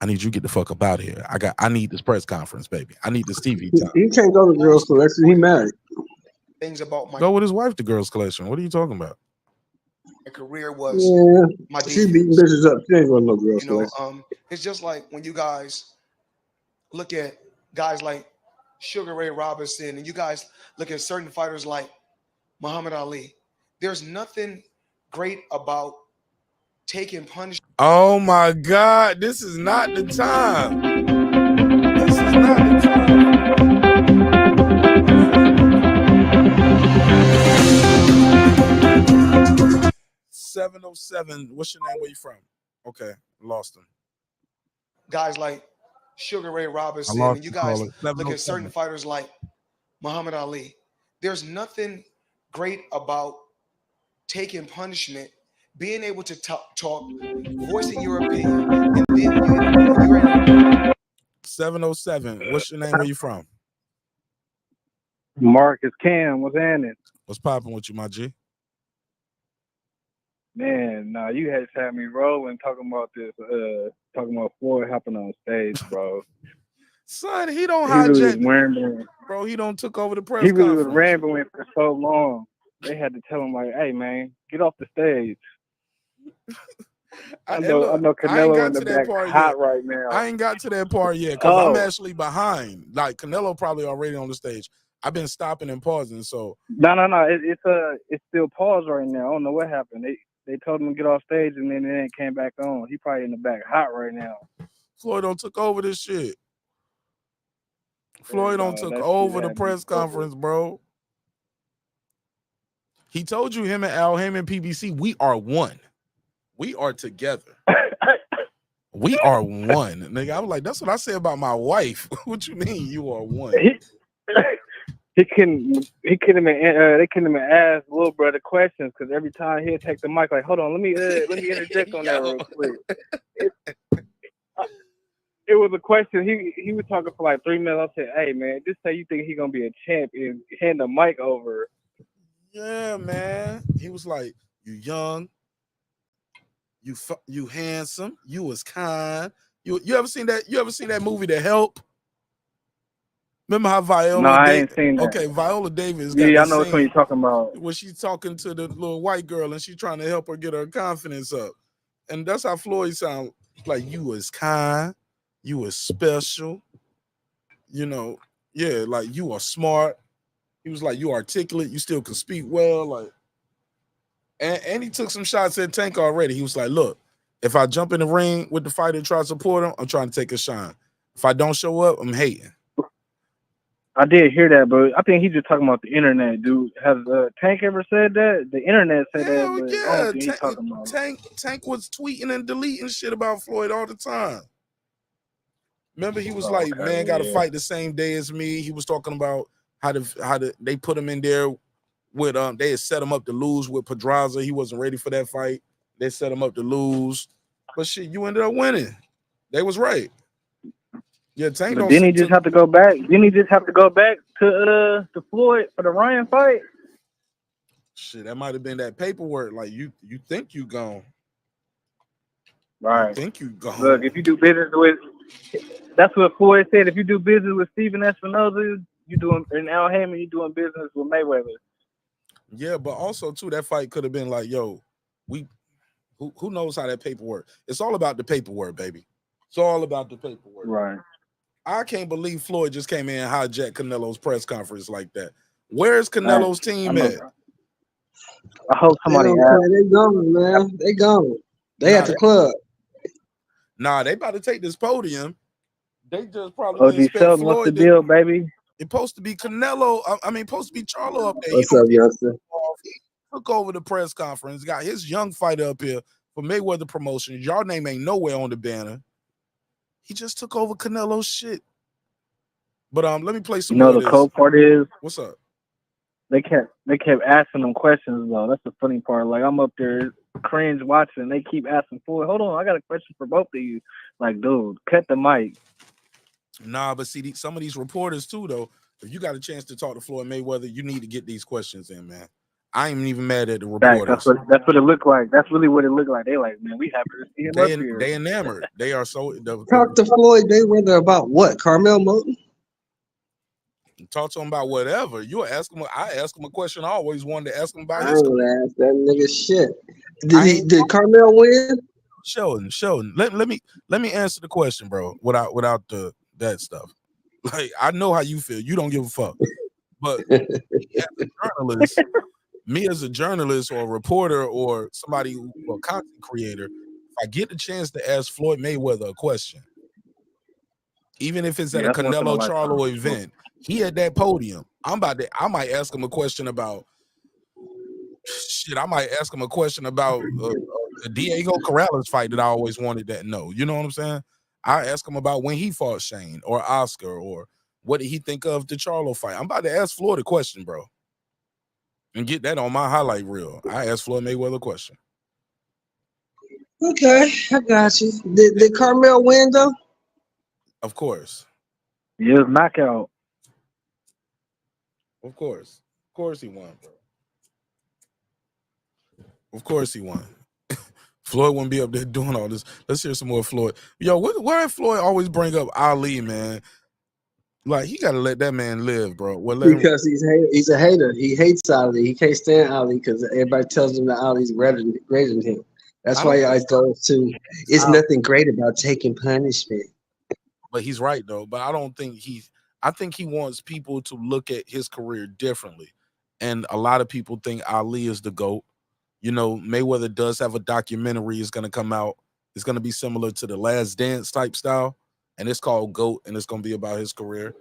I need you to get the fuck up out of here. I need this press conference, baby. I need this TV time." He can't go to Girls Collection. He married. things about my Go with his wife to Girls Collection. What are you talking about? career was Yeah, my she defense. beating bitches up. She ain't going to no Girls You know, Collection. it's just like when you guys look at guys like Sugar Ray Robinson, and you guys look at certain fighters like Muhammad Ali. There's nothing great about taking punishment. Oh my God, this is not the time. This is not the time. 707. What's your name? Where you from? Okay, lost him. Guys like Sugar Ray I Robinson, lost and you the guys caller. look at certain 707. fighters like Muhammad Ali. There's nothing great about taking punishment, being able to talk, voicing your opinion, and then you're 707. What's your name? Where you from? Marcus Cam, what's happening? What's popping with you, my G? Man, nah, you had me rolling talking about this, talking about Floyd hopping on stage, bro. Son, he don't He really was hijack. rambling. Bro, he don't took over the press He really was conference. rambling for so long. They had to tell him like, "Hey, man, get off the stage." I know I ain't Canelo got in the to that back part hot yet. right now. I ain't got to that part yet because I'm Oh. actually behind. Like Canelo probably already on the stage. I've been stopping and pausing. So No. It's still paused right now. I don't know what happened. They told him to get off stage and then it came back on. He probably in the back hot right now. Floyd don't took over this shit. Floyd don't No, took that shit over the had me press troubled. conference, bro. He told you him and PBC, we are one. We are together. We are one. Nigga, I was like, that's what I say about my wife. What you mean you are one? They couldn't even ask little brother questions because every time he'd take the mic, like, hold on, let me interject on that real quick. It was a question. He was talking for like 3 minutes. I said, hey man, just say you think he gonna be a champ and hand the mic over. Yeah, man. He was like, you young, you handsome, you was kind. You ever seen that? You ever seen that movie The Help? Remember how Viola? No, I ain't seen that. Okay, Viola Davis. Yeah, I know which one you're talking about. When she's talking to the little white girl and she's trying to help her get her confidence up, and that's how Floyd sound. Like, you was kind, you was special, you know. Yeah, like you are smart. He was like, you articulate, you still can speak well, like. And he took some shots at Tank already. He was like, look, if I jump in the ring with the fighter and try to support him, I'm trying to take a shine. If I don't show up, I'm hating. I did hear that, but I think he's just talking about the internet, dude. Has Tank ever said that? The internet said that, but I don't think he's talking about Tank was tweeting and deleting shit about Floyd all the time. Remember, he was like, man, got to fight the same day as me. He was talking about how they put him in there with they had set him up to lose with Pedraza. He wasn't ready for that fight. They set him up to lose, but shit, you ended up winning. They was right. Yeah, Tank. But didn't he just have to go back? Didn't he just have to go back to Floyd for the Ryan fight? Shit, that might have been that paperwork. Like you think you gone. Right. You think you gone. Look, if you do business with, that's what Floyd said. If you do business with Steven Espinoza, and Al Haymon, you doing business with Mayweather. Yeah, but also too, that fight could have been like, yo, who knows how that paperwork? It's all about the paperwork, baby. It's all about the paperwork. Right. I can't believe Floyd just came in and hijacked Canelo's press conference like that. Where's Canelo's team at? I hope somebody they gone, man. They gone. They at the club. Nah, they about to take this podium. They just probably OG Shelton, what's the deal, baby? It's supposed to be Canelo. Supposed to be Charlo up there. What's up, youngster? He took over the press conference, got his young fighter up here for Mayweather Promotions. Y'all name ain't nowhere on the banner. He just took over Canelo's shit. But let me play some. You know the cold part is, what's up? They kept asking them questions though. That's the funny part. Like, I'm up there cringe watching, and they keep asking Floyd, hold on, I got a question for both of you. Like, dude, cut the mic. Nah, but see, some of these reporters too, though, if you got a chance to talk to Floyd Mayweather, you need to get these questions in, man. I ain't even mad at the reporters. That's what it looked like. That's really what it looked like. They like, man, we happy to see him up here. They enamored. They are so. Talk to Floyd Mayweather about what? Carmel Moten? Talk to him about whatever. You ask him. I ask him a question. I always wanted to ask him about I his. ain't gonna ask that nigga shit. Did Carmel win? Sheldon. Let me answer the question, bro. Without that stuff. Like, I know how you feel. You don't give a fuck. But me as a journalist or a reporter or somebody or a content creator, if I get the chance to ask Floyd Mayweather a question, even if it's at a Canelo Charlo event, he at that podium. I might ask him a question about shit. I might ask him a question about the Diego Corrales fight that I always wanted to know. You know what I'm saying? I ask him about when he fought Shane or Oscar, or what did he think of the Charlo fight. I'm about to ask Floyd a question, bro, and get that on my highlight reel. I asked Floyd Mayweather a question. Okay, I got you. Did Carmel win though? Of course. Yeah, knockout. Of course he won, bro. Of course he won. Floyd wouldn't be up there doing all this. Let's hear some more Floyd. Yo, why did Floyd always bring up Ali, man? Like, he got to let that man live, bro. Because he's a hater. He hates Ali. He can't stand Ali because everybody tells him that Ali's greater than him. That's why he always goes to, it's nothing great about taking punishment. But he's right, though. But I think he wants people to look at his career differently. And a lot of people think Ali is the GOAT. You know, Mayweather does have a documentary. It's going to come out. It's going to be similar to the Last Dance type style. And it's called GOAT, and it's going to be about his career.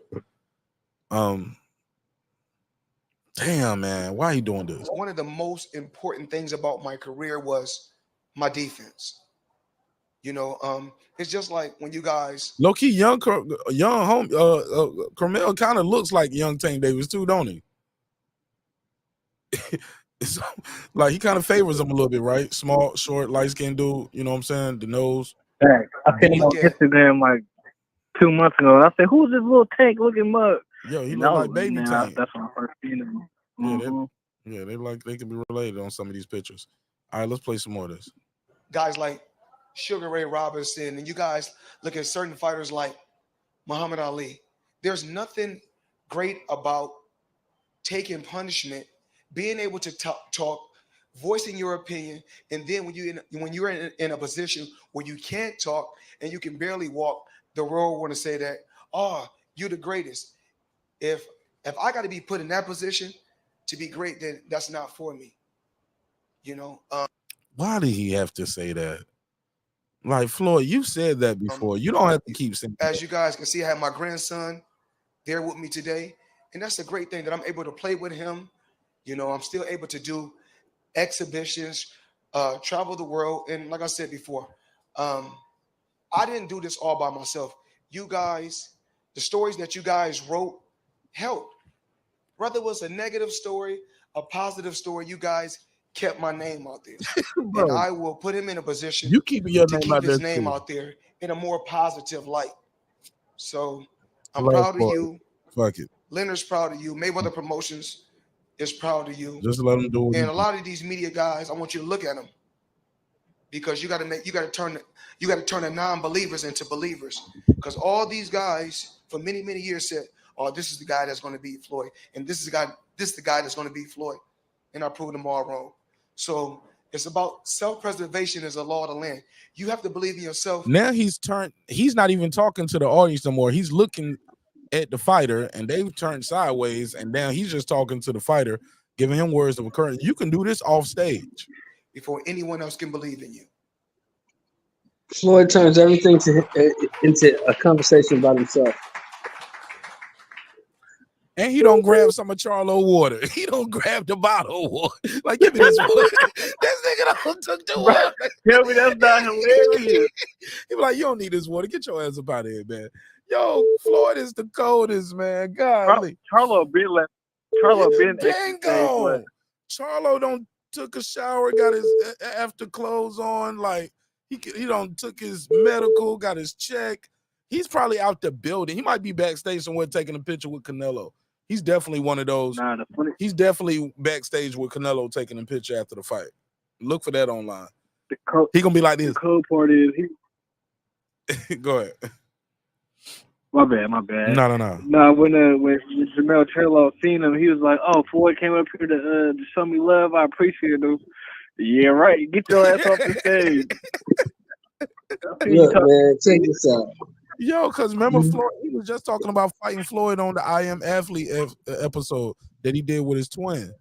Damn, man, why he doing this? One of the most important things about my career was my defense. You know, it's just like when you guys Low key, young Carmel kind of looks like young Tank Davis too, don't he? It's like he kind of favors him a little bit, right? Small, short, light skinned dude. You know what I'm saying? The nose. Hey, I seen him on Instagram like 2 months ago. And I said, "Who's this little tank looking mug?" Yo, he And look I like was baby man, Tank. That's when I first seen him. Yeah, they can be related on some of these pictures. All right, let's play some more of this. guys like Sugar Ray Robinson, and you guys look at certain fighters like Muhammad Ali. There's nothing great about taking punishment, being able to talk, voicing your opinion, and then when you're in a position where you can't talk and you can barely walk, the world want to say that, oh, you're the greatest. If I got to be put in that position to be great, then that's not for me. You know. Why did he have to say that? Like, Floyd, you said that before. You don't have to keep saying As you guys can see, I have my grandson there with me today. And that's a great thing that I'm able to play with him. You know, I'm still able to do exhibitions, travel the world. And like I said before, I didn't do this all by myself. You guys, the stories that you guys wrote helped. Whether it was a negative story, a positive story, you guys kept my name out there. And I will put him in a position You keep your to name keep out his there, name too. out there in a more positive light. So I'm Love proud of Floyd. you. Fuck it. Leonard's proud of you. Mayweather Promotions is proud of you. Just let him do what And he a lot of these media guys, I want you to look at them because you got to turn the non-believers into believers. Because all these guys for many, many years said, "Oh, this is the guy that's going to beat Floyd, and this is the guy that's going to beat Floyd," and I proved them all wrong. So it's about self-preservation as a law of the land. You have to believe in yourself. Now he's not even talking to the audience no more. He's looking at the fighter, and they've turned sideways, and now he's just talking to the fighter, giving him words of encouragement. You can do this off stage Before anyone else can believe in you. Floyd turns everything into a conversation about himself. And he don't grab some of Charlo water. He don't grab the bottle of water. Like, give me this water. This nigga don't took the water. Tell me that's not hilarious. He be like, you don't need this water. Get your ass up out of here, man. Yo, Floyd is the coldest, man. Golly. Charlo been Bingo. Charlo don't took a shower, got his after clothes on. Like, he don't took his medical, got his check. He's probably out the building. He might be backstage somewhere taking a picture with Canelo. He's definitely one of those. He's definitely backstage with Canelo taking a picture after the fight. Look for that online. He gonna be like this. The cool part is Go ahead. My bad. No. No, when Jermell Charlo seen him, he was like, "Oh, Floyd came up here to show me love. I appreciate him." Yeah, right. Get your ass off the stage. Look, man, check this out. Yo, because remember Floyd, he was just talking about fighting Floyd on the I Am Athlete episode that he did with his twin.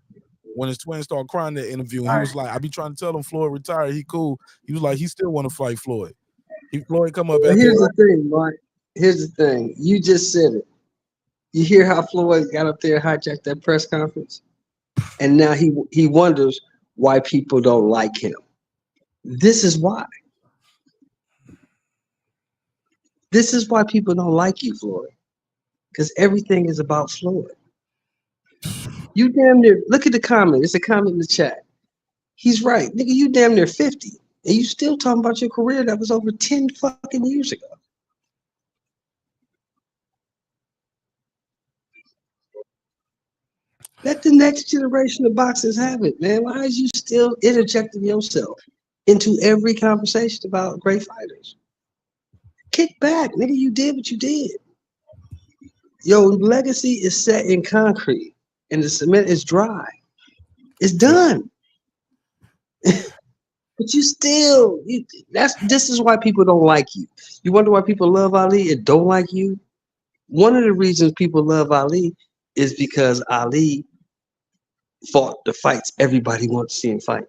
When his twin started crying in the interview, he was like, I be trying to tell him Floyd retired. He cool. He was like, he still want to fight Floyd. Floyd come up. But here's the thing, Mike. Here's the thing. You just said it. You hear how Floyd got up there and hijacked that press conference? And now he wonders why people don't like him. This is why. This is why people don't like you, Floyd. Because everything is about Floyd. You damn near, look at the comment. It's a comment in the chat. He's right. Nigga, you damn near 50. And you still talking about your career that was over 10 fucking years ago. Let the next generation of boxers have it, man. Why is you still interjecting yourself into every conversation about great fighters? Kick back, nigga. You did what you did. Your legacy is set in concrete, and the cement is dry. It's done. But you still, this is why people don't like you. You wonder why people love Ali and don't like you? One of the reasons people love Ali is because Ali fought the fights everybody wants to see him fight.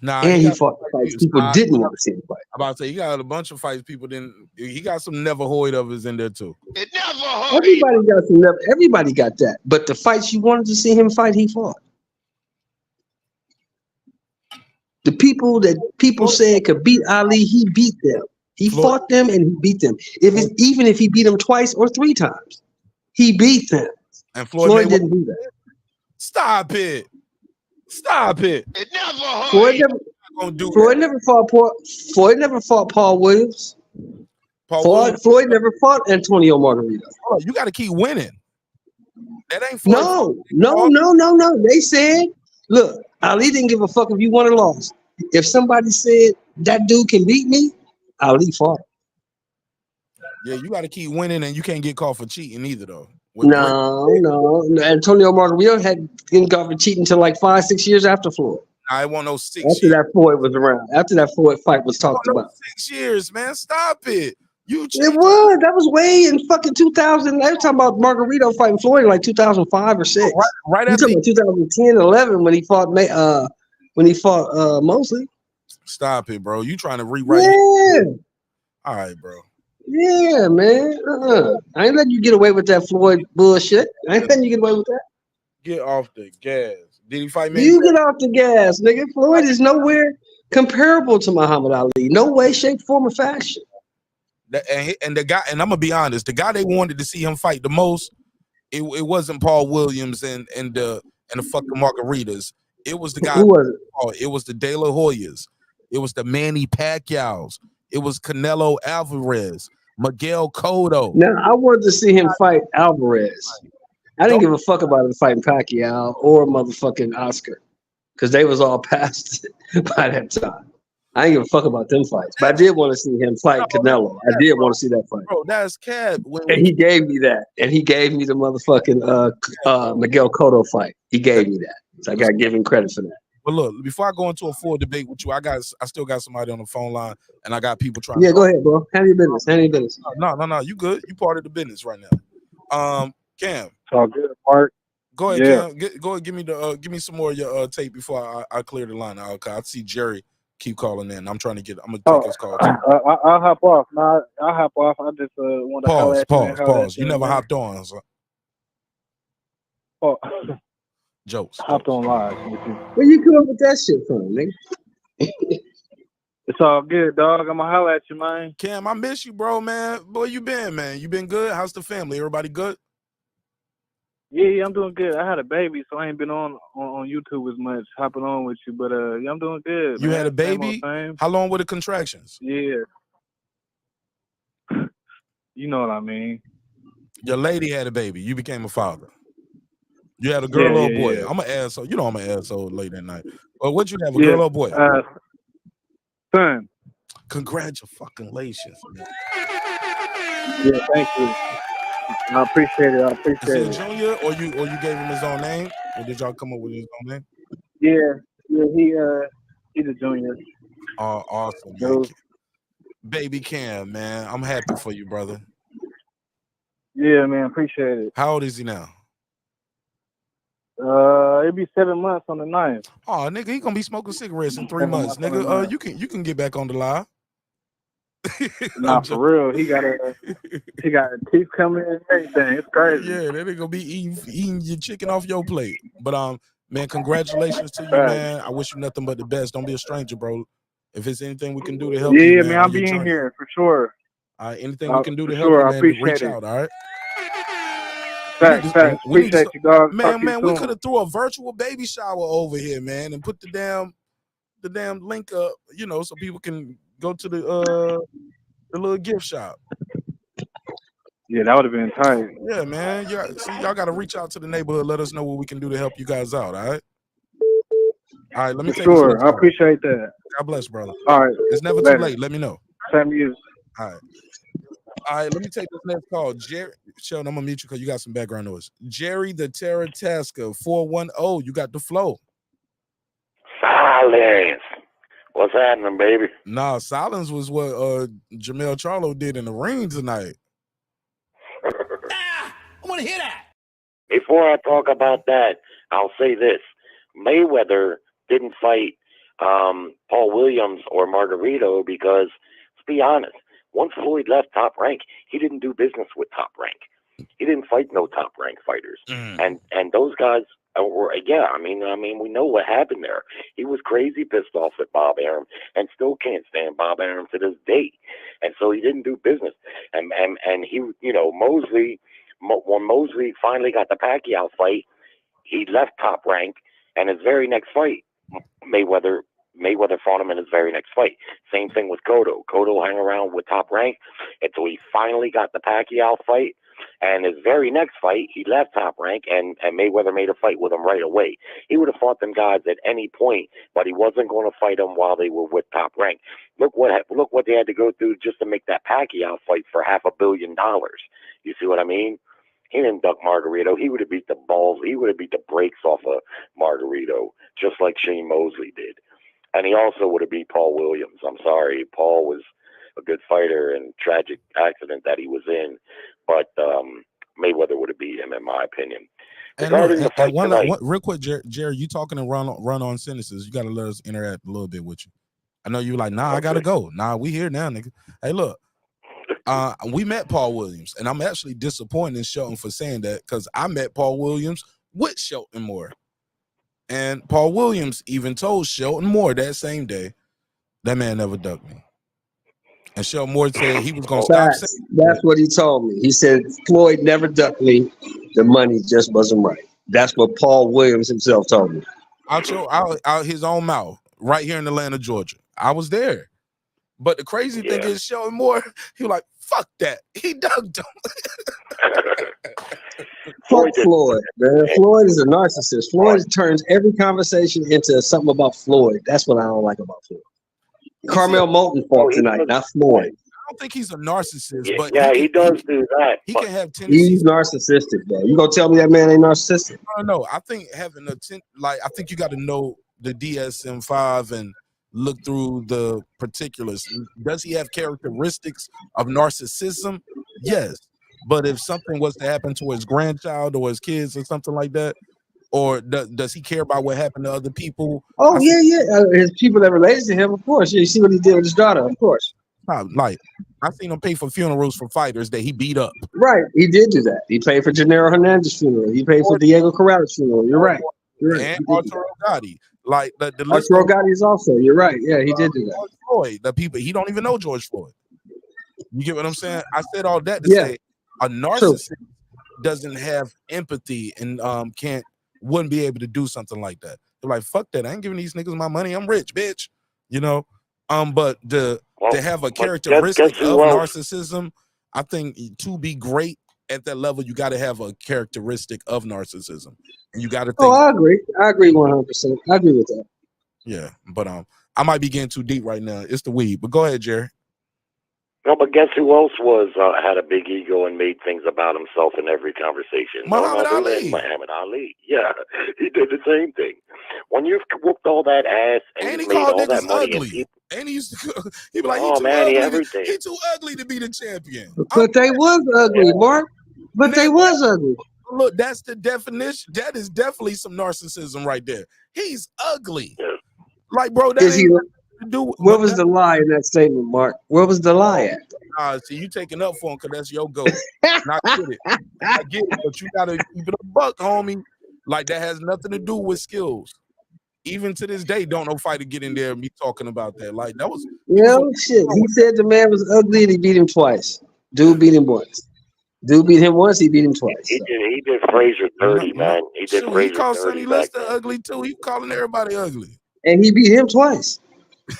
Nah, And he got fought the fights people Nah, didn't want to see him fight. I'm about to say he got a bunch of fights people didn't. He got some never Hoyd of his in there too. Everybody got some. Everybody got that. But the fights you wanted to see him fight, he fought. The people that people said could beat Ali, he beat them. He fought them and he beat them. Even if he beat them twice or 3 times, he beat them. And Floyd didn't do that. Stop it. Stop it. Floyd never fought Paul. Floyd never fought Paul Williams. Floyd never fought Antonio Margarito. Oh, you got to keep winning. That ain't Floyd. No. They said, look, Ali didn't give a fuck if you won or lost. If somebody said that dude can beat me, Ali fought. Yeah, you got to keep winning, and you can't get caught for cheating either, though. No. Antonio Margarito hadn't got for cheating until like 5-6 years after Floyd. I won't know 6 After years. that Floyd was around. After that Floyd fight was talked about. 6 years, man. Stop it. It was. That was way in fucking 2000. They were talking about Margarito fighting Floyd in like 2005 or 6. Right after 2010, 11 when he fought Mosley. Stop it, bro. You trying to rewrite? Yeah. All right, bro. Yeah, man. I ain't letting you get away with that Floyd bullshit. I ain't letting you get away with that. Get off the gas. Did he fight me? You get off the gas, nigga. Floyd is nowhere comparable to Muhammad Ali. No way, shape, form, or fashion. And the guy, and I'm gonna be honest, the guy they wanted to see him fight the most, it wasn't Paul Williams and the fucking Margaritas. It was the guy. Who was it? It was the De La Hoyas. It was the Manny Pacquiao's. It was Canelo Alvarez, Miguel Cotto. Now I wanted to see him fight Alvarez. I didn't give a fuck about him fighting Pacquiao or motherfucking Oscar, because they was all past by that time. I didn't give a fuck about them fights, but I did want to see him fight Canelo. I did want to see that fight. Bro, that's Cab. And he gave me that. And he gave me the motherfucking Miguel Cotto fight. He gave me that. So I got to give him credit for that. But look, before I go into a full debate with you, I still got somebody on the phone line, and I got people trying. Yeah, go ahead, bro. Handle your business. No. You good? You part of the business right now. Cam. It's all good, Mark. Go ahead, Yeah. Cam. Go ahead. Give me some more of your tape before I clear the line. I see Jerry keep calling in. I'm gonna take his call. I'll hop off. No, I'll hop off. I just want to Pause. You never hopped on. So. Jokes. Hopped on live. Where you come up with that shit from, nigga? It's all good, dog. I'm gonna holler at you, man. Cam, I miss you, bro, man. Boy, you been, man? You been good? How's the family? Everybody good? Yeah, I'm doing good. I had a baby, so I ain't been on YouTube as much, hopping on with you. But yeah, I'm doing good. You man. had a baby? Same. How long were the contractions? Yeah. You know what I mean. Your lady had a baby. You became a father. You had a girl or a boy. Yeah. I'm an asshole. You know I'm an asshole late at night. Well, what'd you have, a girl or a boy? Son. Congratulations, man. Yeah, thank you. I appreciate it. Is he a junior, or you gave him his own name, or did y'all come up with his own name? Yeah, he's a junior. Oh, awesome, man. Baby Cam, man. I'm happy for you, brother. Yeah, man, appreciate it. How old is he now? It'll be 7 months on the 9th. Oh, nigga, he gonna be smoking cigarettes in 3 months, nigga. You can get back on the live. Nah, for real. He got teeth coming in and everything. It's crazy. Yeah, that nigga gonna be eating your chicken off your plate. But man, congratulations to you, man. I wish you nothing but the best. Don't be a stranger, bro. If it's anything we can do to help you, Yeah, man, I'll be in here for sure. All right, anything we can do to help sure, you, I man, appreciate reach it. out, all right? Facts. Appreciate you, dog. Man, we could have threw a virtual baby shower over here, man, and put the damn link up, so people can go to the little gift shop. Yeah, that would have been tight. Yeah, man. Y'all got to reach out to the neighborhood. Let us know what we can do to help you guys out. All right. All right. Let me take this next I call. appreciate that. God bless, brother. All right. It's never too late. Let me know. Same to you. All right. Let me take this next call. Jerry, Sheldon, I'm gonna mute you because you got some background noise. Jerry the Terror Tasker 410. You got the flow. Silence. What's happening, baby? Nah, silence was what Jermell Charlo did in the ring tonight. I want to hear that. Before I talk about that, I'll say this. Mayweather didn't fight Paul Williams or Margarito because, let's be honest, once Floyd left Top Rank, he didn't do business with Top Rank. He didn't fight no Top Rank fighters, and those guys were I mean we know what happened there. He was crazy pissed off at Bob Arum and still can't stand Bob Arum to this day, and so he didn't do business. And he Mosley, when Mosley finally got the Pacquiao fight, he left Top Rank, and his very next fight, Mayweather fought him in his very next fight. Same thing with Cotto. Cotto hung around with Top Rank until he finally got the Pacquiao fight. And his very next fight, he left Top Rank, and Mayweather made a fight with him right away. He would have fought them guys at any point, but he wasn't going to fight them while they were with Top Rank. Look what they had to go through just to make that Pacquiao fight for $500 million. You see what I mean? He didn't duck Margarito. He would have beat the balls. He would have beat the brakes off of Margarito, just like Shane Mosley did. And he also would have beat Paul Williams. I'm sorry, Paul was a good fighter and tragic accident that he was in, but Mayweather would have beat him in my opinion. And Regarding the fight one, tonight, real quick, Jerry, you talking and run on sentences. You got to let us interact a little bit with you. I know you like, nah, I gotta go. Nah, we here now, nigga. Hey, look, we met Paul Williams, and I'm actually disappointed in Shelton for saying that because I met Paul Williams with Shelton Moore, and Paul Williams even told Shelton Moore that same day, that man never ducked me. And Shelton Moore said he was gonna stop saying That's what he told me. He said Floyd never ducked me. The money just wasn't right. That's what Paul Williams himself told me. out his own mouth, right here in Atlanta, Georgia. I was there. But the crazy thing is, Shelton Moore, he was like, fuck that. He ducked him. Fuck Floyd, man. Floyd is a narcissist. Floyd turns every conversation into something about Floyd. That's what I don't like about Floyd. Carmel Moulton fought tonight, not Floyd. I don't think he's a narcissist, but he does do that. He can have tendencies. He's narcissistic, bro. You gonna tell me that man ain't narcissistic? No. I think having I think you got to know the DSM-5 and look through the particulars. Does he have characteristics of narcissism? Yes. But if something was to happen to his grandchild or his kids or something like that, or does he care about what happened to other people? Oh, his people that related to him, of course. Yeah, you see what he did with his daughter, of course. Like, I seen him pay for funerals for fighters that he beat up. Right, he did do that. He paid for Gennaro Hernandez's funeral. He paid for Diego Corrales' funeral. You're right. And Arturo Gotti. Like the Arturo Gotti is also. You're right. Yeah, he did do that. George Floyd, the people he don't even know George Floyd. You get what I'm saying? I said all that to say a narcissist doesn't have empathy and wouldn't be able to do something like that. They're like, fuck that. I ain't giving these niggas my money. I'm rich, bitch. You know? But to have a characteristic of narcissism, I think to be great at that level, you got to have a characteristic of narcissism. And you got to think. Oh, I agree. I agree 100%. I agree with that. Yeah, but I might be getting too deep right now. It's the weed. But go ahead, Jerry. No, but guess who else had a big ego and made things about himself in every conversation? Muhammad Ali. Muhammad Ali. Yeah, he did the same thing. When you've whooped all that ass and he made all that niggas money, ugly. And he used to he be like, everything. He too ugly to be the champion. But they was ugly, Mark. But they was ugly. Look, that's the definition. That is definitely some narcissism right there. He's ugly. Like, bro, that ain't nothing to do with where was the lie in that statement, Mark? Where was the lie at? See, you taking up for him because that's your goal. Not get it. I get it, but you gotta keep it a buck, homie. Like, that has nothing to do with skills. Even to this day, don't no fighter get in there and be talking about that. Like, that was shit. He said the man was ugly and he beat him twice. Dude beat him once. Dude beat him once, he beat him twice. He did Frazier dirty, man. He did Frazier he called dirty. Sonny Liston ugly too. He calling everybody ugly. And he beat him twice.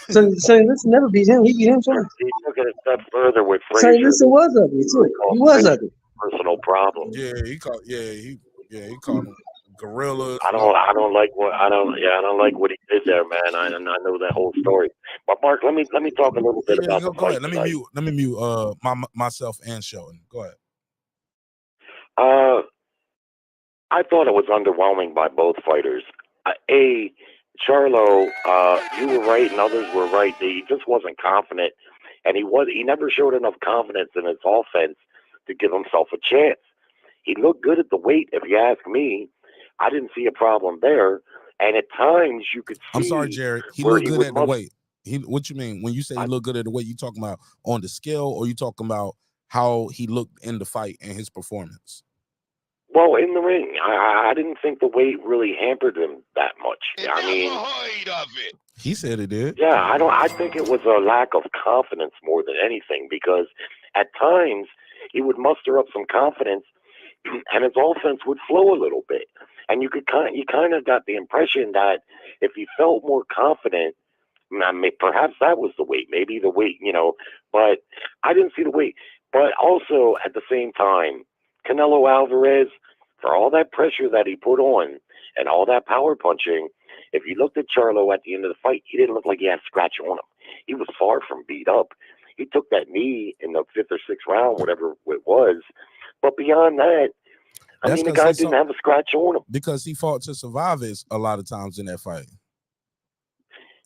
Sonny Liston never beat him. He beat him twice. He took it a step further with Frazier. Sonny Liston was ugly too. He was ugly. Personal problem. Yeah, he called him gorilla. I don't like what he did there, man. I know that whole story. But Mark, let me talk a little bit about the go ahead. fight Let me mute myself and Sheldon. Go ahead. I thought it was underwhelming by both fighters. Charlo, you were right and others were right. He just wasn't confident, and he never showed enough confidence in his offense to give himself a chance. He looked good at the weight, if you ask me. I didn't see a problem there, And at times you could see. I'm sorry, Jared. He where looked good was at the weight. What you mean when you say he looked good at the weight? You talking about on the scale, or you talking about how he looked in the fight and his performance? Well, in the ring, I didn't think the weight really hampered him that much. I mean, He said it did. yeah, I think it was a lack of confidence more than anything, because at times he would muster up some confidence, and his offense would flow a little bit, and you kind of got the impression that if he felt more confident, I mean, perhaps that was the weight, maybe the weight, but I didn't see the weight. But also at the same time, Canelo Alvarez, for all that pressure that he put on and all that power punching, if you looked at Charlo at the end of the fight, he didn't look like he had a scratch on him. He was far from beat up. He took that knee in the 5th or 6th round, whatever it was. But beyond that, I mean, the guy didn't have a scratch on him. Because he fought to survive it a lot of times in that fight.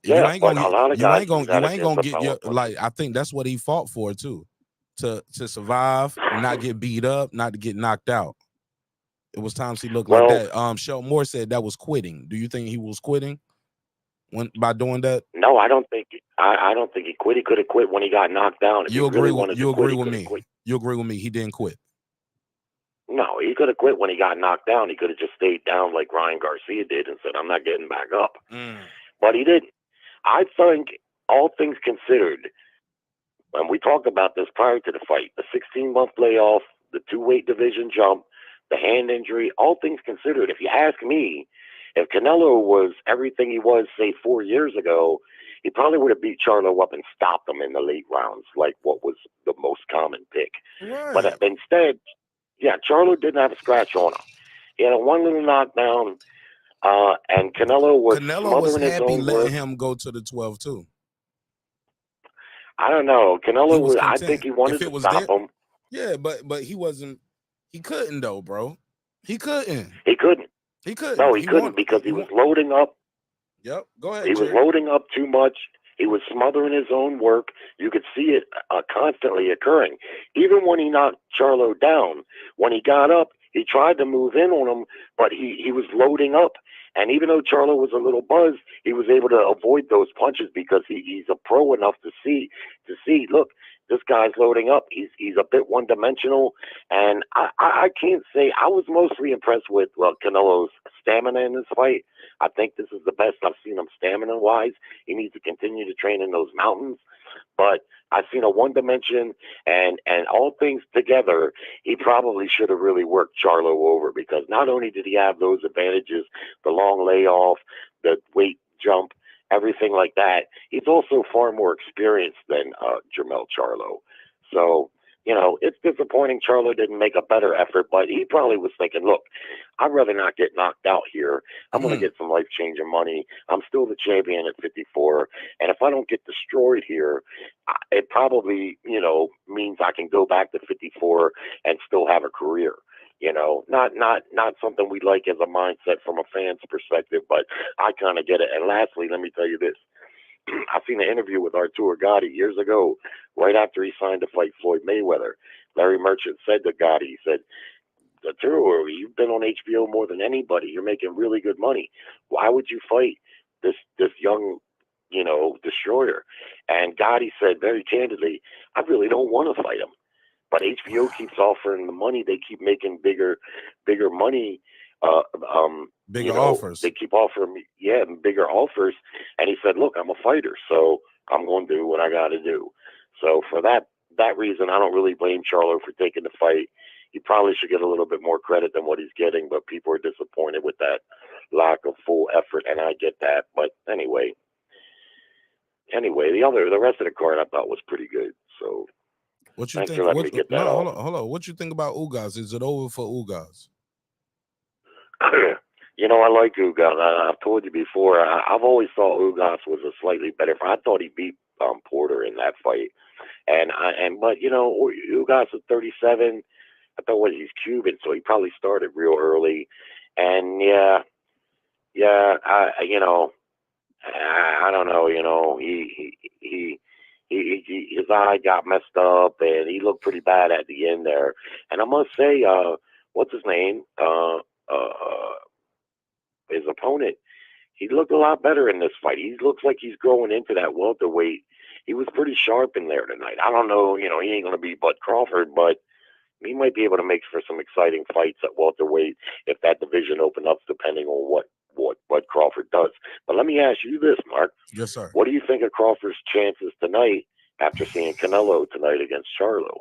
Yeah, you ain't gonna but a lot of guys you ain't gonna get your, like, I think that's what he fought for too. To survive, not get beat up, not to get knocked out. It was times he looked like that. Sheldon Moore said that was quitting. Do you think he was quitting by doing that? No, I don't think I don't think he quit. He could have quit when he got knocked down. If You he agree really with wanted you to quit, agree he with could have me? quit. You agree with me? He didn't quit. No, he could have quit when he got knocked down. He could have just stayed down like Ryan Garcia did and said, "I'm not getting back up." But he didn't. I think, all things considered, and we talked about this prior to the fight, the 16-month layoff, the 2-weight division jump, the hand injury, all things considered, if you ask me, if Canelo was everything he was, say, 4 years ago, he probably would have beat Charlo up and stopped him in the late rounds, like what was the most common pick. Right. But instead, yeah, Charlo didn't have a scratch on him. He had a one little knockdown, and Canelo was smothering his happy own letting work. him go to the 12 too. I don't know. Canelo was I content. think he wanted If it to was stop there- him. Yeah, but he wasn't. He couldn't though, bro. He couldn't. He couldn't. He couldn't. No, he couldn't because he was loading up. Yep. Go ahead. He was Jerry. loading up too much. He was smothering his own work. You could see it constantly occurring. Even when he knocked Charlo down, when he got up, he tried to move in on him, but he was loading up. And even though Charlo was a little buzzed, he was able to avoid those punches because he's a pro enough to see, look, this guy's loading up. He's a bit one-dimensional. And I can't say, I was mostly impressed with Canelo's stamina in this fight. I think this is the best I've seen him stamina-wise. He needs to continue to train in those mountains. But I've seen a one-dimension, and all things together, he probably should have really worked Charlo over, because not only did he have those advantages, the long layoff, the weight jump, everything like that, he's also far more experienced than Jermell Charlo. So, it's disappointing Charlo didn't make a better effort, but he probably was thinking, look, I'd rather not get knocked out here. I'm going to get some life-changing money. I'm still the champion at 54, and if I don't get destroyed here, it probably, means I can go back to 54 and still have a career. Not something we like as a mindset from a fan's perspective, but I kind of get it. And lastly, let me tell you this. I seen an interview with Arturo Gotti years ago, right after he signed to fight Floyd Mayweather. Larry Merchant said to Gotti, he said, Arturo, you've been on HBO more than anybody. You're making really good money. Why would you fight this young, destroyer? And Gotti said very candidly, I really don't want to fight him. But HBO keeps offering the money. They keep making bigger money. Bigger offers. They keep offering me, bigger offers. And he said, look, I'm a fighter, so I'm going to do what I got to do. So for that reason, I don't really blame Charlo for taking the fight. He probably should get a little bit more credit than what he's getting, but people are disappointed with that lack of full effort, and I get that. But anyway, the rest of the card I thought was pretty good. So what you thanks think? for letting me get that off. Hold on. What you think about Ugas? Is it over for Ugas? I like Ugas. I've told you before. I've always thought Ugas was a slightly better fight. I thought he beat Porter in that fight, but Ugas is 37. I thought he's Cuban, so he probably started real early, and I don't know. He his eye got messed up, and he looked pretty bad at the end there. And I must say, what's his name? His opponent, he looked a lot better in this fight. He looks like he's growing into that welterweight. He was pretty sharp in there tonight. I don't know, he ain't going to be Bud Crawford, but he might be able to make for some exciting fights at welterweight if that division opens up, depending on what Bud Crawford does. But let me ask you this, Mark. Yes, sir. What do you think of Crawford's chances tonight after seeing Canelo tonight against Charlo?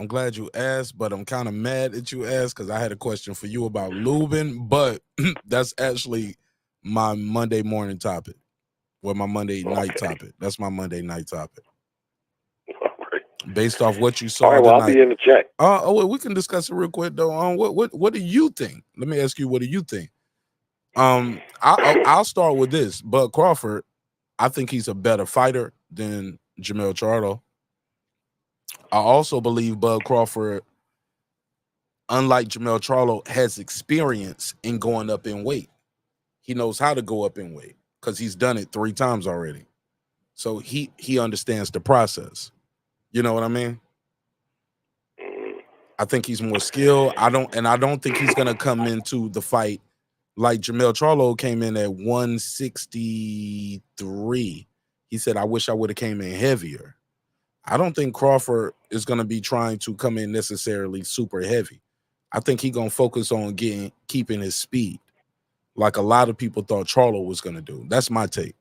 I'm glad you asked, but I'm kind of mad that you asked because I had a question for you about Lubin, but that's actually my Monday morning topic, or my Monday night topic. That's my Monday night topic. Based off what you saw All right, well, tonight. I'll be in the check. Well, we can discuss it real quick though. What do you think? Let me ask you, what do you think? I'll start with this. Bud Crawford, I think he's a better fighter than Jermell Charlo. I also believe Bud Crawford, unlike Jermell Charlo, has experience in going up in weight. He knows how to go up in weight because he's done it 3 times already. So he understands the process. You know what I mean? I think he's more skilled. I don't think he's gonna come into the fight like Jermell Charlo came in at 163. He said, I wish I would have came in heavier. I don't think Crawford is going to be trying to come in necessarily super heavy. I think he's going to focus on keeping his speed, like a lot of people thought Charlo was going to do. That's my take.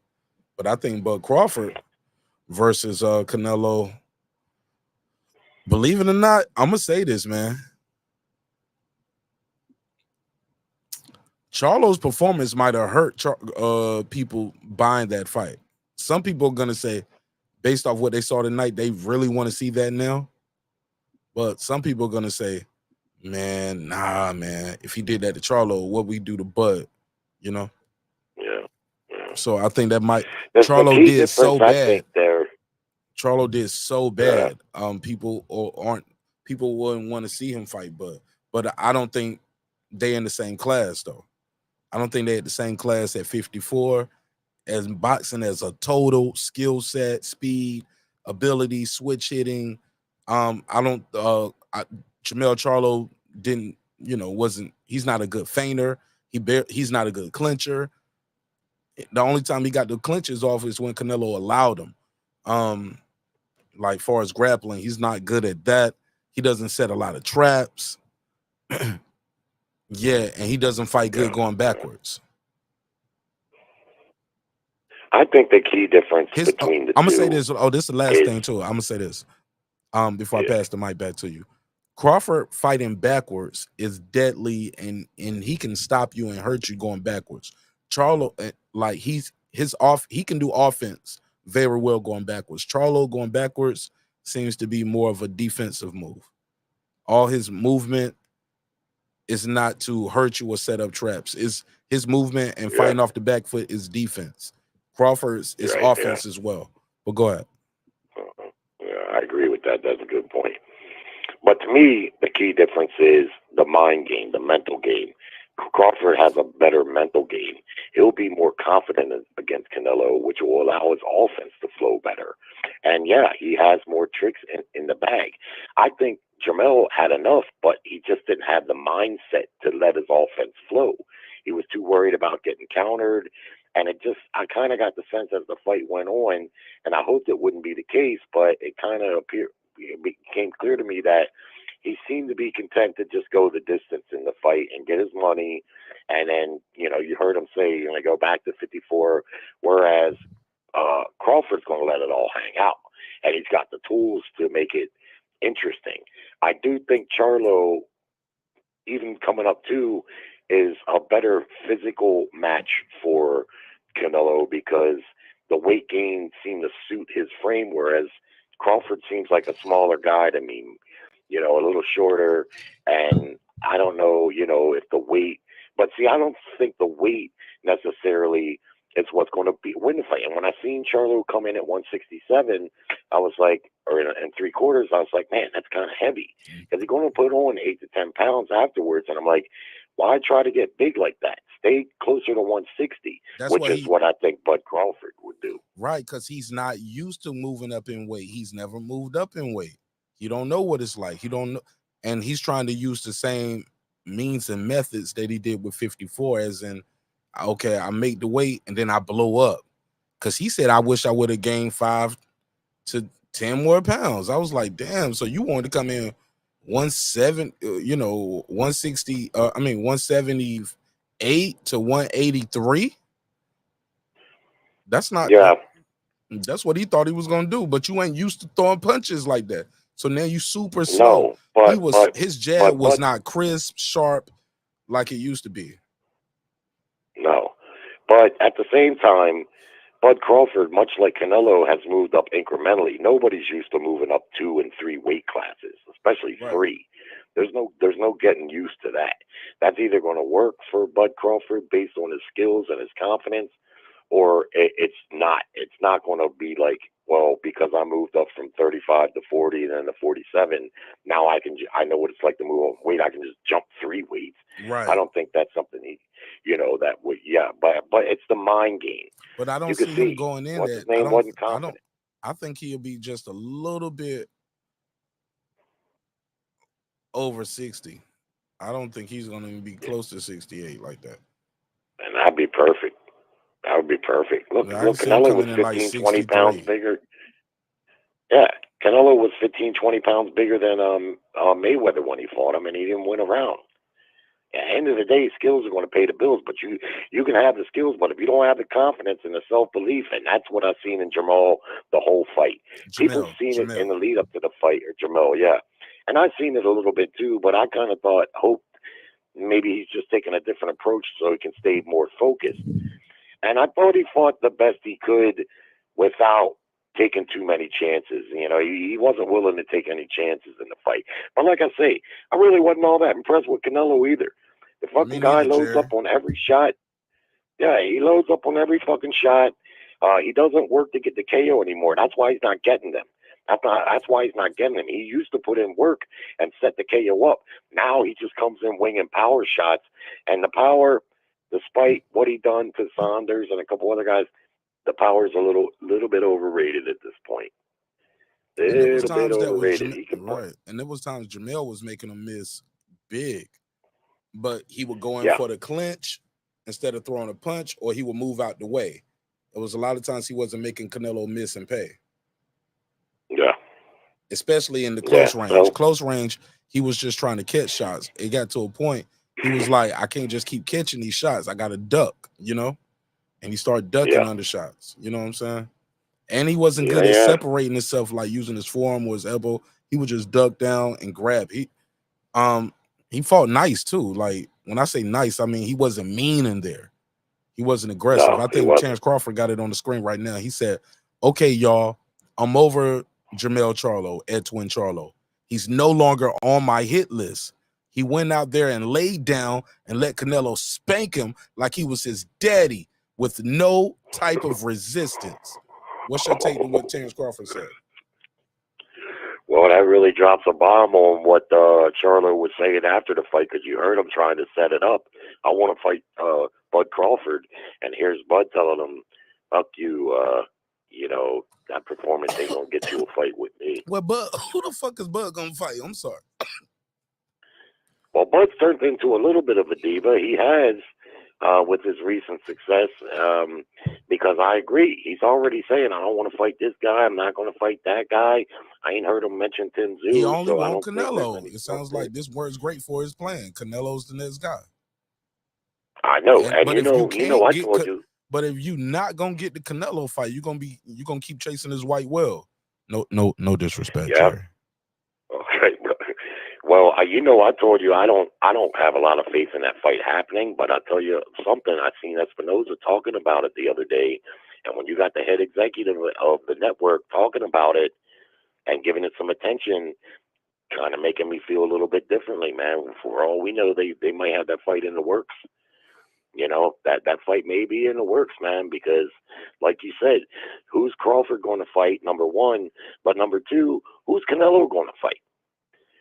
But I think Bud Crawford versus Canelo, believe it or not, I'm going to say this, man. Charlo's performance might have hurt people buying that fight. Some people are going to say, based off what they saw tonight, they really want to see that now. But some people are going to say, man, nah, man, if he did that to Charlo, what we do to Bud, Yeah. So I think that Charlo did so bad. Charlo did so bad. People wouldn't want to see him fight Bud. But I don't think they in the same class, though. I don't think they at the same class at 54 as boxing as a total skill set, speed, ability, switch hitting. Jermell Charlo he's not a good feiner. He's not a good clincher. The only time he got the clinches off is when Canelo allowed him. Like far as grappling, he's not good at that. He doesn't set a lot of traps. Yeah, and he doesn't fight good going backwards. I think the key difference between the I'm two. gonna say this. This is the last thing too. I'm gonna say this. Before I pass the mic back to you. Crawford fighting backwards is deadly, and he can stop you and hurt you going backwards. Charlo, he can do offense very well going backwards. Charlo going backwards seems to be more of a defensive move. All his movement is not to hurt you or set up traps. Is his movement and fighting off the back foot is defense. Crawford's is offense as well. But go ahead. Yeah, I agree with that. That's a good point. But to me, the key difference is the mind game, the mental game. Crawford has a better mental game. He'll be more confident against Canelo, which will allow his offense to flow better. And yeah, he has more tricks in the bag. I think Jermell had enough, but he just didn't have the mindset to let his offense flow. He was too worried about getting countered. And I kind of got the sense as the fight went on, and I hoped it wouldn't be the case, but it kind of became clear to me that he seemed to be content to just go the distance in the fight and get his money. And then, you heard him say, you're going to go back to 54, whereas Crawford's going to let it all hang out. And he's got the tools to make it interesting. I do think Charlo, even coming up too, is a better physical match for Canelo because the weight gain seemed to suit his frame, whereas Crawford seems like a smaller guy to me, a little shorter. And I don't know, if the weight, but see, I don't think the weight necessarily is what's going to win the fight. And when I seen Charlo come in at 167, I was like, or in 3/4, I was like, man, that's kind of heavy. Because he's going to put on 8 to 10 pounds afterwards. And I'm like, why try to get big like that? Stay closer to 160, which is what I think Bud Crawford would do. Right, because he's not used to moving up in weight. He's never moved up in weight. You don't know what it's like. You don't know. And he's trying to use the same means and methods that he did with 54, as in, okay, I make the weight and then I blow up. Because he said, I wish I would have gained 5 to 10 more pounds. I was like, damn, so you wanted to come in 178 to 183? That's not, that's what he thought he was going to do, but you ain't used to throwing punches like that. So now you super slow. His jab was not crisp, sharp like it used to be. No. But at the same time, Bud Crawford, much like Canelo, has moved up incrementally. Nobody's used to moving up 2 and 3 weight classes, especially 3. There's no getting used to that. That's either going to work for Bud Crawford based on his skills and his confidence, or it's not. It's not going to be like, well, because I moved up from 35 to 40 and then to 47, now I know what it's like to move up weight. I can just jump 3 weights. Right. I don't think that's something that would, but it's the mind game. But I don't see him going in that. I think he'll be just a little bit over 60. I don't think he's going to be close to 68 like that. And that'd be perfect. That would be perfect. Look, Canelo was 15, 20 pounds bigger. Yeah, Canelo was 15, 20 pounds bigger than Mayweather when he fought him, and he didn't win a round. At the end of the day, skills are going to pay the bills, but you can have the skills, but if you don't have the confidence and the self-belief, and that's what I've seen in Jermell the whole fight. People have seen it in the lead up to the fight, or Jermell, yeah. And I've seen it a little bit too, but I kind of hoped maybe he's just taking a different approach so he can stay more focused. And I thought he fought the best he could without taking too many chances. He wasn't willing to take any chances in the fight. But like I say, I really wasn't all that impressed with Canelo either. The fucking guy loads up on every shot. Yeah, he loads up on every fucking shot. He doesn't work to get the KO anymore. That's why he's not getting them. That's why he's not getting them. He used to put in work and set the KO up. Now he just comes in winging power shots. And the power, despite what he done to Saunders and a couple other guys, the power's a little bit overrated at this point. And there was times and there was times Jermell was making him miss big, but he would go in for the clinch instead of throwing a punch, or he would move out the way. There was a lot of times he wasn't making Canelo miss and pay. Yeah. Especially in the close range. Close range, he was just trying to catch shots. It got to a point, he was like, I can't just keep catching these shots. I got to duck, And he started ducking under shots. You know what I'm saying? And he wasn't good at separating himself, like using his forearm or his elbow. He would just duck down and grab. He fought nice too. Like when I say nice, I mean he wasn't mean in there. He wasn't aggressive. I think Terrence Crawford got it on the screen right now. He said, "Okay, y'all, I'm over Jermell Charlo, Edwin Charlo. He's no longer on my hit list." He went out there and laid down and let Canelo spank him like he was his daddy with no type of resistance. What's your take on what Terrence Crawford said? Well, that really drops a bomb on what Charlo was saying after the fight, because you heard him trying to set it up. I want to fight Bud Crawford, and here's Bud telling him, fuck you, that performance ain't going to get you a fight with me. Well, Bud, who the fuck is Bud going to fight? I'm sorry. Well, Bud's turned into a little bit of a diva. He has, with his recent success, because I agree. He's already saying, I don't want to fight this guy. I'm not going to fight that guy. I ain't heard him mention Tenzu. He only wants Canelo. It sounds like this word's great for his plan. Canelo's the next guy. I know. And I told you. But if you're not going to get the Canelo fight, you're going to keep chasing his white whale. No disrespect, Jerry. Okay. Well, I told you I don't have a lot of faith in that fight happening, but I'll tell you something. I seen Espinoza talking about it the other day, and when you got the head executive of the network talking about it and giving it some attention, kind of making me feel a little bit differently, man. For all we know, they might have that fight in the works. That fight may be in the works, man, because like you said, who's Crawford going to fight, number one, but number two, who's Canelo going to fight?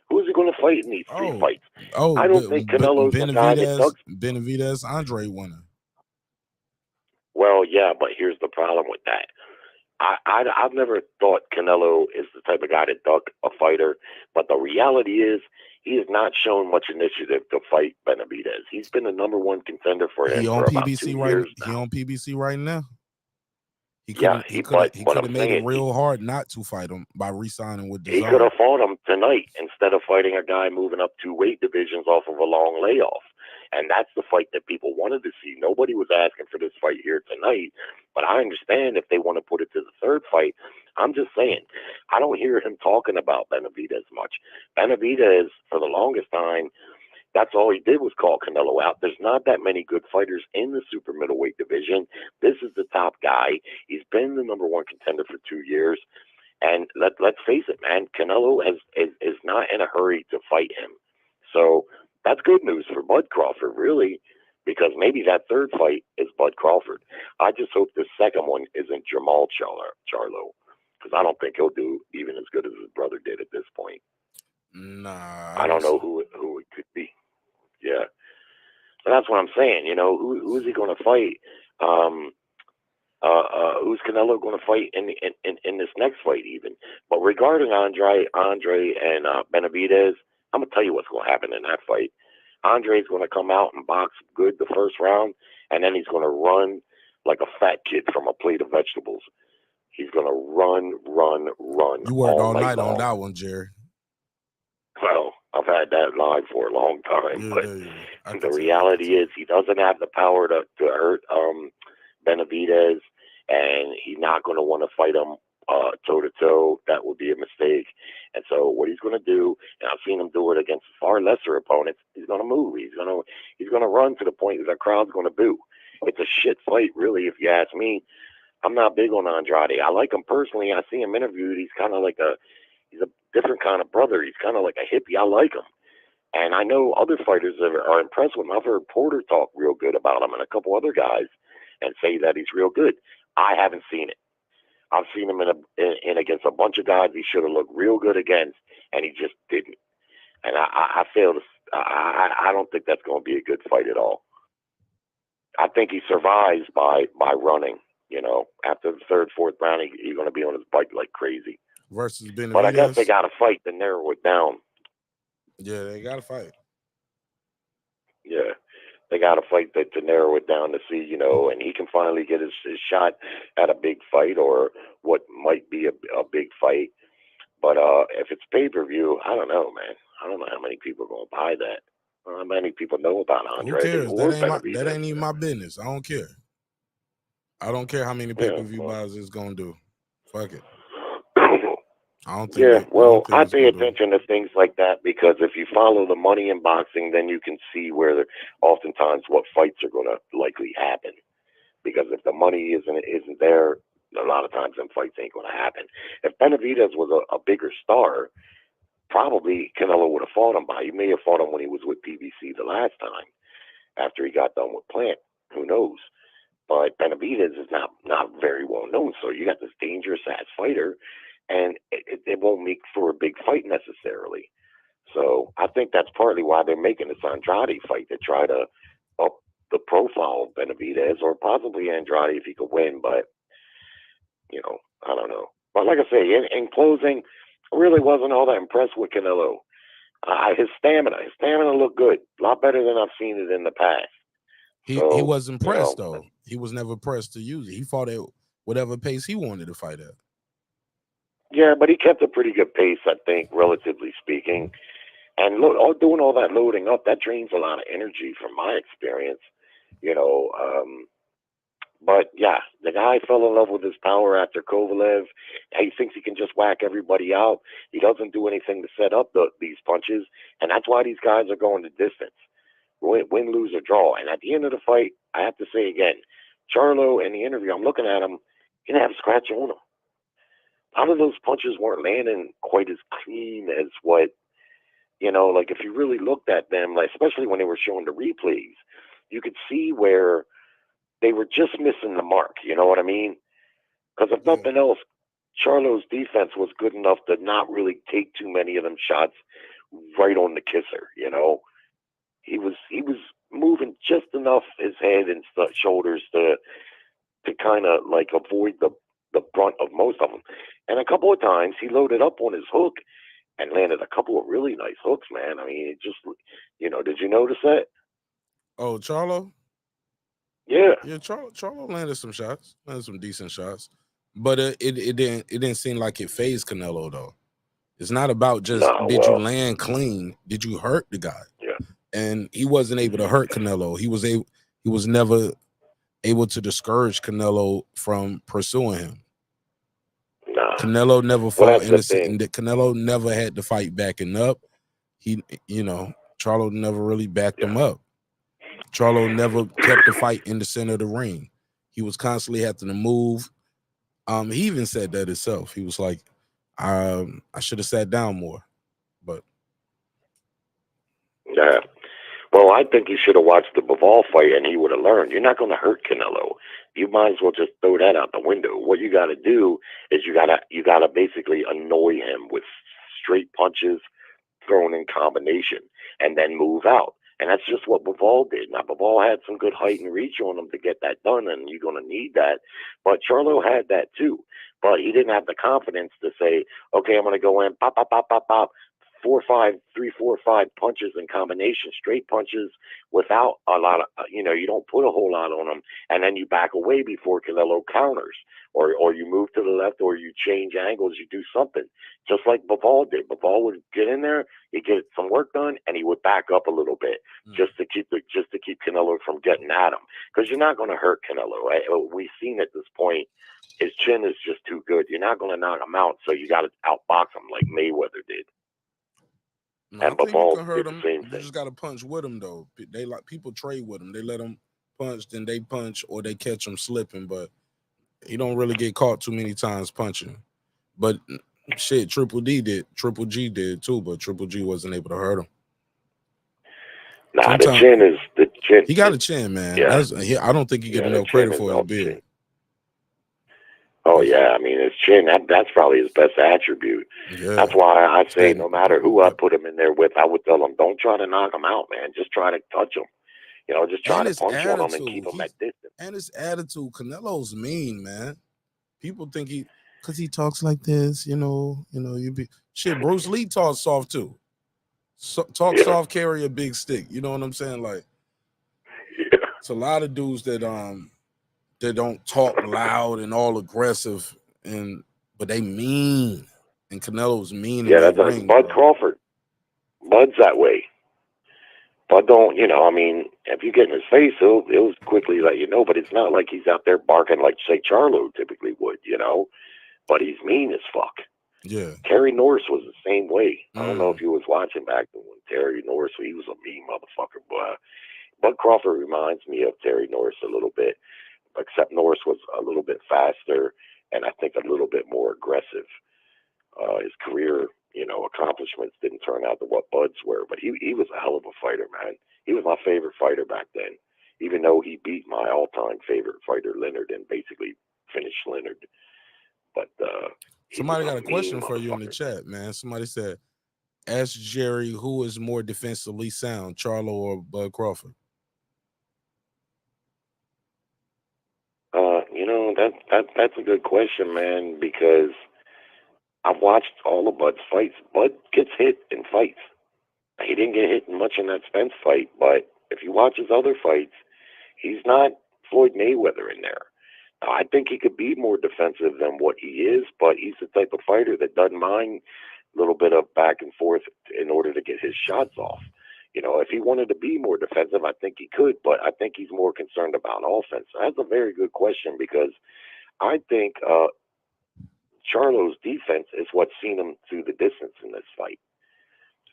Who's he going to fight in these 3 fights? I don't think Canelo's the guy that Doug's... Benavidez, Andre winner. Well, yeah, but here's the problem with that. I've never thought Canelo is the type of guy to duck a fighter, but the reality is he has not shown much initiative to fight Benavidez. He's been the number one contender for him He on for about PBC 2 right. years He now. on PBC right now. He Yeah, could but have I'm made it saying real hard not to fight him by re-signing with he DAZN. could have fought him tonight instead of fighting a guy moving up 2 weight divisions off of a long layoff. And that's the fight that people wanted to see. Nobody was asking for this fight here tonight, but I understand if they want to put it to the third fight. I'm just saying, I don't hear him talking about Benavidez much. Benavidez, for the longest time, that's all he did was call Canelo out. There's not that many good fighters in the super middleweight division. This is the top guy. He's been the number one contender for 2 years. And let's face it, man, Canelo is not in a hurry to fight him. So that's good news for Bud Crawford, really, because maybe that third fight is Bud Crawford. I just hope the second one isn't Jermell Charlo, because I don't think he'll do even as good as his brother did at this point. Nah, I don't know who it could be. Yeah. So that's what I'm saying. You know, who is he going to fight? Who's Canelo going to fight in this next fight even? But regarding Andre and Benavidez, I'm going to tell you what's going to happen in that fight. Andre's going to come out and box good the first round, and then he's going to run like a fat kid from a plate of vegetables. He's going to run. You worked all night long. on that one, Jerry. Well, I've had that line for a long time, but the reality is he doesn't have the power to hurt Benavidez, and he's not going to want to fight him toe-to-toe. That would be a mistake. And so what he's going to do, and I've seen him do it against far lesser opponents, he's going to move. He's going to run to the point that the crowd's going to boo. It's a shit fight, really, if you ask me. I'm not big on Andrade. I like him personally. I see him interviewed. He's kind of like he's a different kind of brother. He's kind of like a hippie. I like him. And I know other fighters that are impressed with him. I've heard Porter talk real good about him and a couple other guys and say that he's real good. I haven't seen it. I've seen him in against a bunch of guys he should have looked real good against, and he just didn't. And I fail to. I don't think that's going to be a good fight at all. I think he survives by running. You know, after the third, fourth round, he's going to be on his bike like crazy. Versus Benavidez. But I guess they got to fight to narrow it down. Yeah, they got to fight. Yeah, they got to fight to narrow it down to see, you know, and he can finally get his shot at a big fight or what might be a big fight. But if it's pay-per-view, I don't know, man. I don't know how many people are going to buy that. I don't know how many people know about Andre. Who cares? That ain't even my business. I don't care. I don't care how many pay-per-view buys it's going to do. Fuck it. I don't think. Yeah, well, I pay attention to things like that because if you follow the money in boxing, then you can see where oftentimes what fights are going to likely happen. Because if the money isn't there, a lot of times them fights ain't going to happen. If Benavidez was a bigger star, probably Canelo would have fought him by. He may have fought him when he was with PBC the last time after he got done with Plant. Who knows? But Benavidez is not very well known, so you got this dangerous ass fighter, and it won't make for a big fight necessarily. So I think that's partly why they're making this Andrade fight to try to up the profile of Benavidez, or possibly Andrade if he could win. But you know, I don't know. But like I say, in closing, I really wasn't all that impressed with Canelo. His stamina looked good, a lot better than I've seen it in the past. He wasn't pressed though. He was never pressed to use it. He fought at whatever pace he wanted to fight at. Yeah, but he kept a pretty good pace, I think, relatively speaking. And doing all that loading up, that drains a lot of energy from my experience, you know. But yeah, the guy fell in love with his power after Kovalev. He thinks he can just whack everybody out. He doesn't do anything to set up these punches, and that's why these guys are going the distance. Win, lose, or draw. And at the end of the fight, I have to say again, Charlo in the interview, I'm looking at him, he didn't have a scratch on him. A lot of those punches weren't landing quite as clean as what, you know, like if you really looked at them, like especially when they were showing the replays, you could see where they were just missing the mark. You know what I mean? Because if nothing else, Charlo's defense was good enough to not really take too many of them shots right on the kisser, you know? He was moving just enough his head and shoulders to kind of like avoid the brunt of most of them. And a couple of times he loaded up on his hook and landed a couple of really nice hooks, man. I mean, it just, did you notice that? Oh, Charlo? Yeah. Yeah, Charlo landed some shots, landed some decent shots. But it didn't seem like it fazed Canelo, though. It's not about just did you land clean, did you hurt the guy? Yeah. And he wasn't able to hurt Canelo. He was never able to discourage Canelo from pursuing him. Nah. Canelo never Well, fought that's in the thing. Canelo never had to fight backing up. He, Charlo never really backed him up. Charlo never kept the fight in the center of the ring. He was constantly having to move. He even said that himself. He was like, I should have sat down more. But Yeah. Well, I think he should have watched the Bivol fight, and he would have learned. You're not going to hurt Canelo. You might as well just throw that out the window. What you got to do is you got to basically annoy him with straight punches thrown in combination, and then move out. And that's just what Bivol did. Now, Bivol had some good height and reach on him to get that done, and you're going to need that. But Charlo had that too. But he didn't have the confidence to say, okay, I'm going to go in, pop, pop, pop, pop, pop. 4 or 5 punches in combination, straight punches without a lot of, you don't put a whole lot on them, and then you back away before Canelo counters, or you move to the left, or you change angles, you do something, just like Bivol did. Bivol would get in there, he'd get some work done, and he would back up a little bit just to keep Canelo from getting at him, because you're not going to hurt Canelo. Right? We've seen at this point, his chin is just too good. You're not going to knock him out, so you got to outbox him like Mayweather did. I And think you Bivol can hurt did him. the same You thing. just got to punch with him, though. They like people trade with him. They let him punch, then they punch, or they catch him slipping. But he don't really get caught too many times punching. But shit, Triple G did too. But Triple G wasn't able to hurt him. Nah, the chin. He got a chin, man. Yeah. I don't think he get Yeah, the enough chin credit is for his off the beard. chin. Oh yeah, I mean his chin. That's probably his best attribute. Yeah. That's why I say no matter who I put him in there with, I would tell him don't try to knock him out, man. Just try to touch him. Just try And to his punch on him and attitude. keep him at distance. And his attitude. Canelo's mean, man. People think because he talks like this, you be shit. Bruce Lee talks soft too. Talk soft, carry a big stick. You know what I'm saying? Like, it's a lot of dudes that don't talk loud and all aggressive, but they mean. And Canelo's mean. Yeah, in that's that ring, Bud bro. Crawford. Bud's that way. Bud don't, if you get in his face, he'll quickly let you know. But it's not like he's out there barking like say Charlo typically would, But he's mean as fuck. Yeah. Terry Norris was the same way. I don't know if you was watching back then when Terry Norris, he was a mean motherfucker. But Bud Crawford reminds me of Terry Norris a little bit, except Norris was a little bit faster and I think a little bit more aggressive. His career, accomplishments didn't turn out to what Bud's were, but he was a hell of a fighter, man. He was my favorite fighter back then, even though he beat my all-time favorite fighter, Leonard, and basically finished Leonard. But Somebody got a question for you in the chat, man. Somebody said, ask Jerry who is more defensively sound, Charlo or Bud Crawford. That's a good question, man, because I've watched all of Bud's fights. Bud gets hit in fights. He didn't get hit much in that Spence fight, but if you watch his other fights, he's not Floyd Mayweather in there. Now, I think he could be more defensive than what he is, but he's the type of fighter that doesn't mind a little bit of back and forth in order to get his shots off. If he wanted to be more defensive, I think he could, but I think he's more concerned about offense. That's a very good question because I think Charlo's defense is what's seen him through the distance in this fight.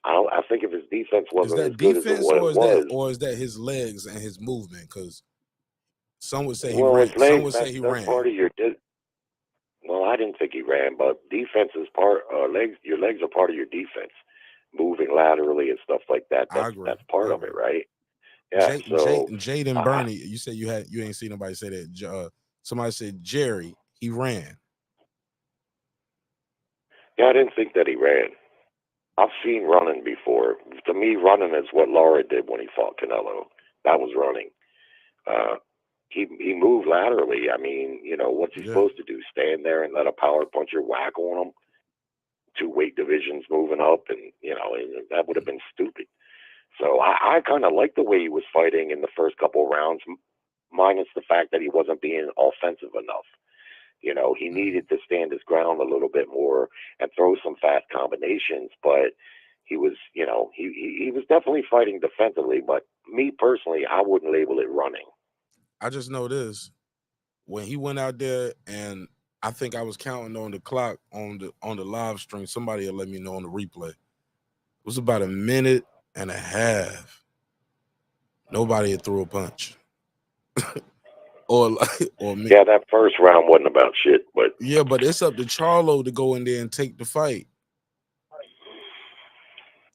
I think if his defense wasn't as good as what it was, or is that his legs and his movement? Because some would say he well, ran. his legs, Some would say he that's ran. part of your. Well, I didn't think he ran, but defense is part. Legs, your legs are part of your defense. Moving laterally and stuff like that. That's part of it, right? Yeah. Jade and Bernie, you said you ain't seen nobody say that. Somebody said Jerry, he ran. Yeah, I didn't think that he ran. I've seen running before. To me, running is what Lara did when he fought Canelo. That was running. He moved laterally. I mean, what's he supposed to do? Stand there and let a power puncher whack on him? 2 weight divisions moving up, and that would have been stupid. So I kind of like the way he was fighting in the first couple of rounds, minus the fact that he wasn't being offensive enough. He needed to stand his ground a little bit more and throw some fast combinations, but he was, he was definitely fighting defensively. But me personally, I wouldn't label it running. I just know this: when he went out there, and I think I was counting on the clock on the live stream. Somebody will let me know on the replay. It was about a minute and a half. Nobody had threw a punch. or me. Yeah, that first round wasn't about shit, but yeah, but it's up to Charlo to go in there and take the fight.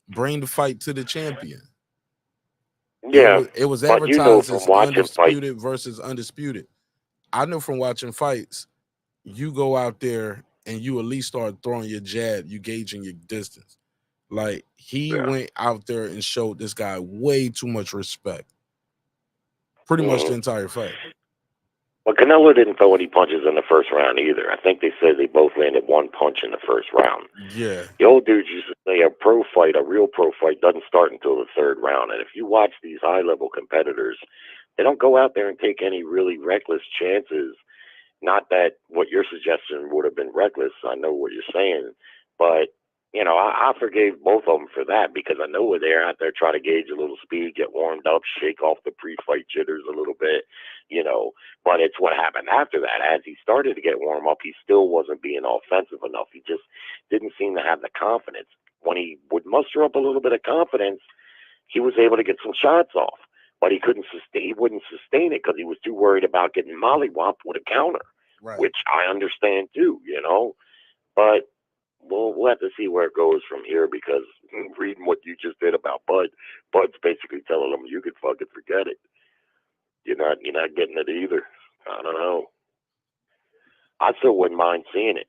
Bring the fight to the champion. Yeah, it was but advertised from as watching undisputed versus undisputed. I know from watching fights, you go out there and you at least start throwing your jab, you gauging your distance. Like he went out there and showed this guy way too much respect. Pretty much the entire fight. But Canelo didn't throw any punches in the first round either. I think they said they both landed 1 punch in the first round. Yeah. The old dudes used to say a real pro fight doesn't start until the 3rd round. And if you watch these high-level competitors, they don't go out there and take any really reckless chances. Not that what your suggestion would have been reckless. I know what you're saying. But, I forgave both of them for that because I know they're out there trying to gauge a little speed, get warmed up, shake off the pre-fight jitters a little bit, But it's what happened after that. As he started to get warm up, he still wasn't being offensive enough. He just didn't seem to have the confidence. When he would muster up a little bit of confidence, he was able to get some shots off. But he wouldn't sustain it because he was too worried about getting mollywopped with a counter, which I understand too, But we'll have to see where it goes from here because reading what you just did about Bud's basically telling him you could fucking forget it. You're not getting it either. I don't know. I still wouldn't mind seeing it,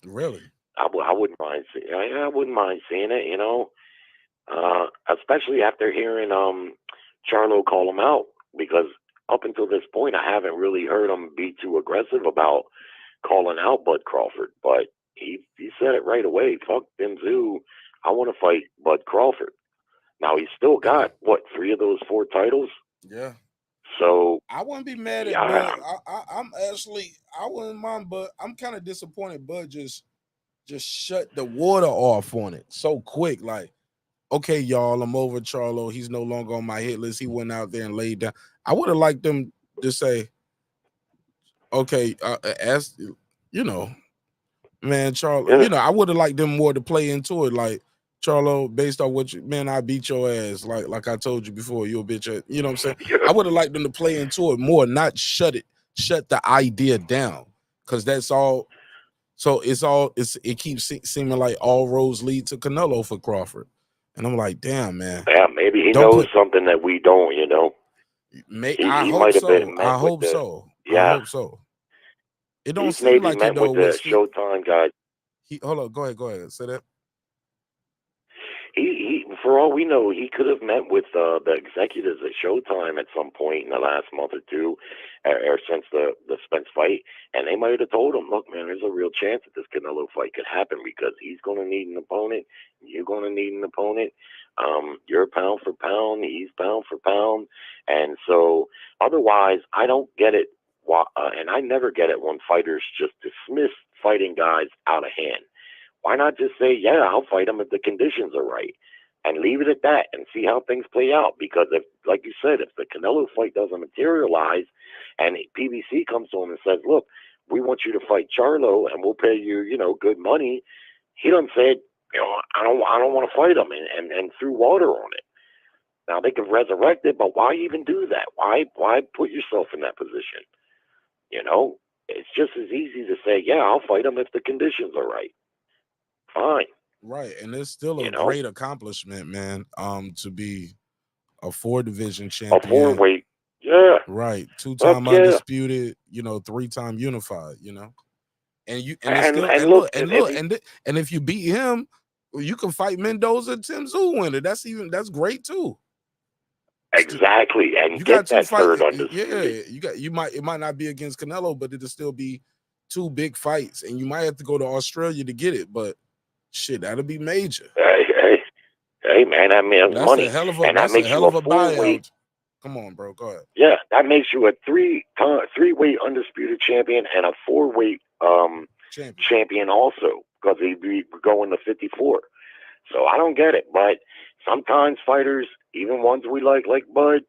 Really? I wouldn't mind seeing. I wouldn't mind seeing it, especially after hearing Charlo call him out because up until this point I haven't really heard him be too aggressive about calling out Bud Crawford, but he said it right away. Fuck Benzu. I want to fight Bud Crawford. Now he's still got 3 of those 4 titles. Yeah. So I wouldn't be mad at Bud. I'm actually I wouldn't mind, but I'm kind of disappointed Bud just shut the water off on it so quick. Like, okay, y'all, I'm over Charlo. He's no longer on my hit list. He went out there and laid down. I would have liked them to say, okay, man, Charlo, I would have liked them more to play into it. Like, Charlo, based on what I beat your ass. Like I told you before, you a bitch. You know what I'm saying? I would have liked them to play into it more, not shut the idea down. Because that's all. So it keeps seeming like all roads lead to Canelo for Crawford. And I'm like, damn, man. Yeah, maybe he knows something that we don't, He hope have so. been met I hope with so. Yeah. I hope so. It don't He's seem maybe like met it though. with the Showtime guy. Hold on, go ahead. Say that. He, for all we know, he could have met with the executives at Showtime at some point in the last month or two, or since the Spence fight, and they might have told him, "Look, man, there's a real chance that this Canelo fight could happen because he's going to need an opponent. You're going to need an opponent. You're pound for pound. He's pound for pound, and so otherwise, I don't get it. And I never get it when fighters just dismiss fighting guys out of hand. Why not just say, yeah, I'll fight him if the conditions are right and leave it at that and see how things play out? Because if, like you said, if the Canelo fight doesn't materialize and PBC comes to him and says, look, we want you to fight Charlo and we'll pay you, good money. He done said, I don't want to fight him and threw water on it. Now they could resurrect it, but why even do that? Why put yourself in that position? It's just as easy to say, yeah, I'll fight him if the conditions are right. Fine. Right. And it's still a great accomplishment, man. To be a 4-division champion. A 4-weight. Yeah. Right. 2-time undisputed, 3-time unified, And if you beat him, you can fight Mendoza, Tim Tszyu winner. That's great too. Exactly. And you get got 2 that third fights. undisputed. Yeah, it might not be against Canelo, but it'll still be 2 big fights, and you might have to go to Australia to get it. But Shit, that'll be major. Hey, man, that means That's money, a hell of a and that that's a makes hell you of a a four-weight. buyout. Come on, bro. Go ahead. Yeah, that makes you a three-weight undisputed champion and a four-weight champion also, because he'd be going to 54. So I don't get it, but sometimes fighters, even ones we like Bud,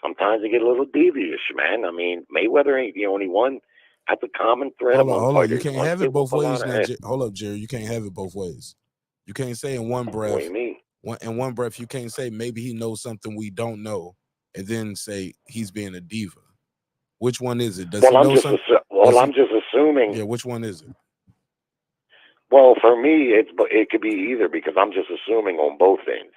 sometimes they get a little devious, man. I mean, Mayweather ain't the only one. That's a common thread Hold on, among hold on. You fighters. can't Once have they it both whoop a lot ways of now. ass- Hold up, Jerry. You can't have it both ways. You can't say in one breath. What do you mean? In one breath, you can't say maybe he knows something we don't know, and then say he's being a diva. Which one is it? Does he know something? I'm just assuming. Yeah, which one is it? Well, for me, it could be either, because I'm just assuming on both ends.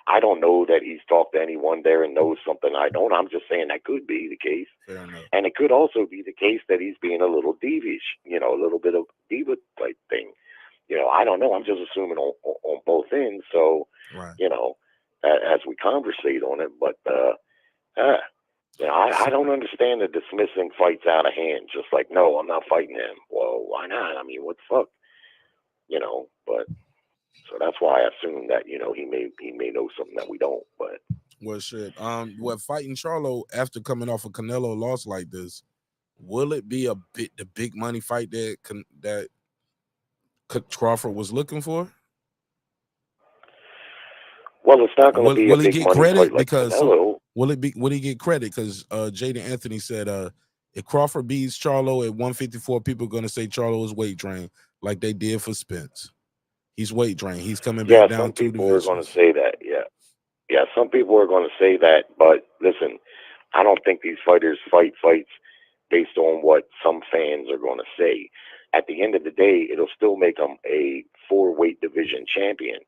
I don't know that he's talked to anyone there and knows something I don't. I'm just saying that could be the case. Fair enough. And it could also be the case that he's being a little devious, a little bit of diva type thing. I don't know. I'm just assuming on both ends. So, right. As we conversate on it, but I don't understand the dismissing fights out of hand. Just like, no, I'm not fighting him. Well, why not? I mean, what the fuck? But so that's why I assume that he may know something that we don't. But well, shit. Fighting Charlo after coming off a Canelo loss like this, will it be the big money fight that Crawford was looking for? Well, it's not going to be will a he big get money credit fight like because Canelo. Will he get credit? Because Jaden Anthony said if Crawford beats Charlo at 154, people are going to say Charlo is weight drained like they did for Spence. He's weight drained. He's coming back down some 2 people are going divisions. to say that. Yeah, some people are going to say that. But listen, I don't think these fighters fight fights based on what some fans are going to say. At the end of the day, it'll still make him a 4-weight division champion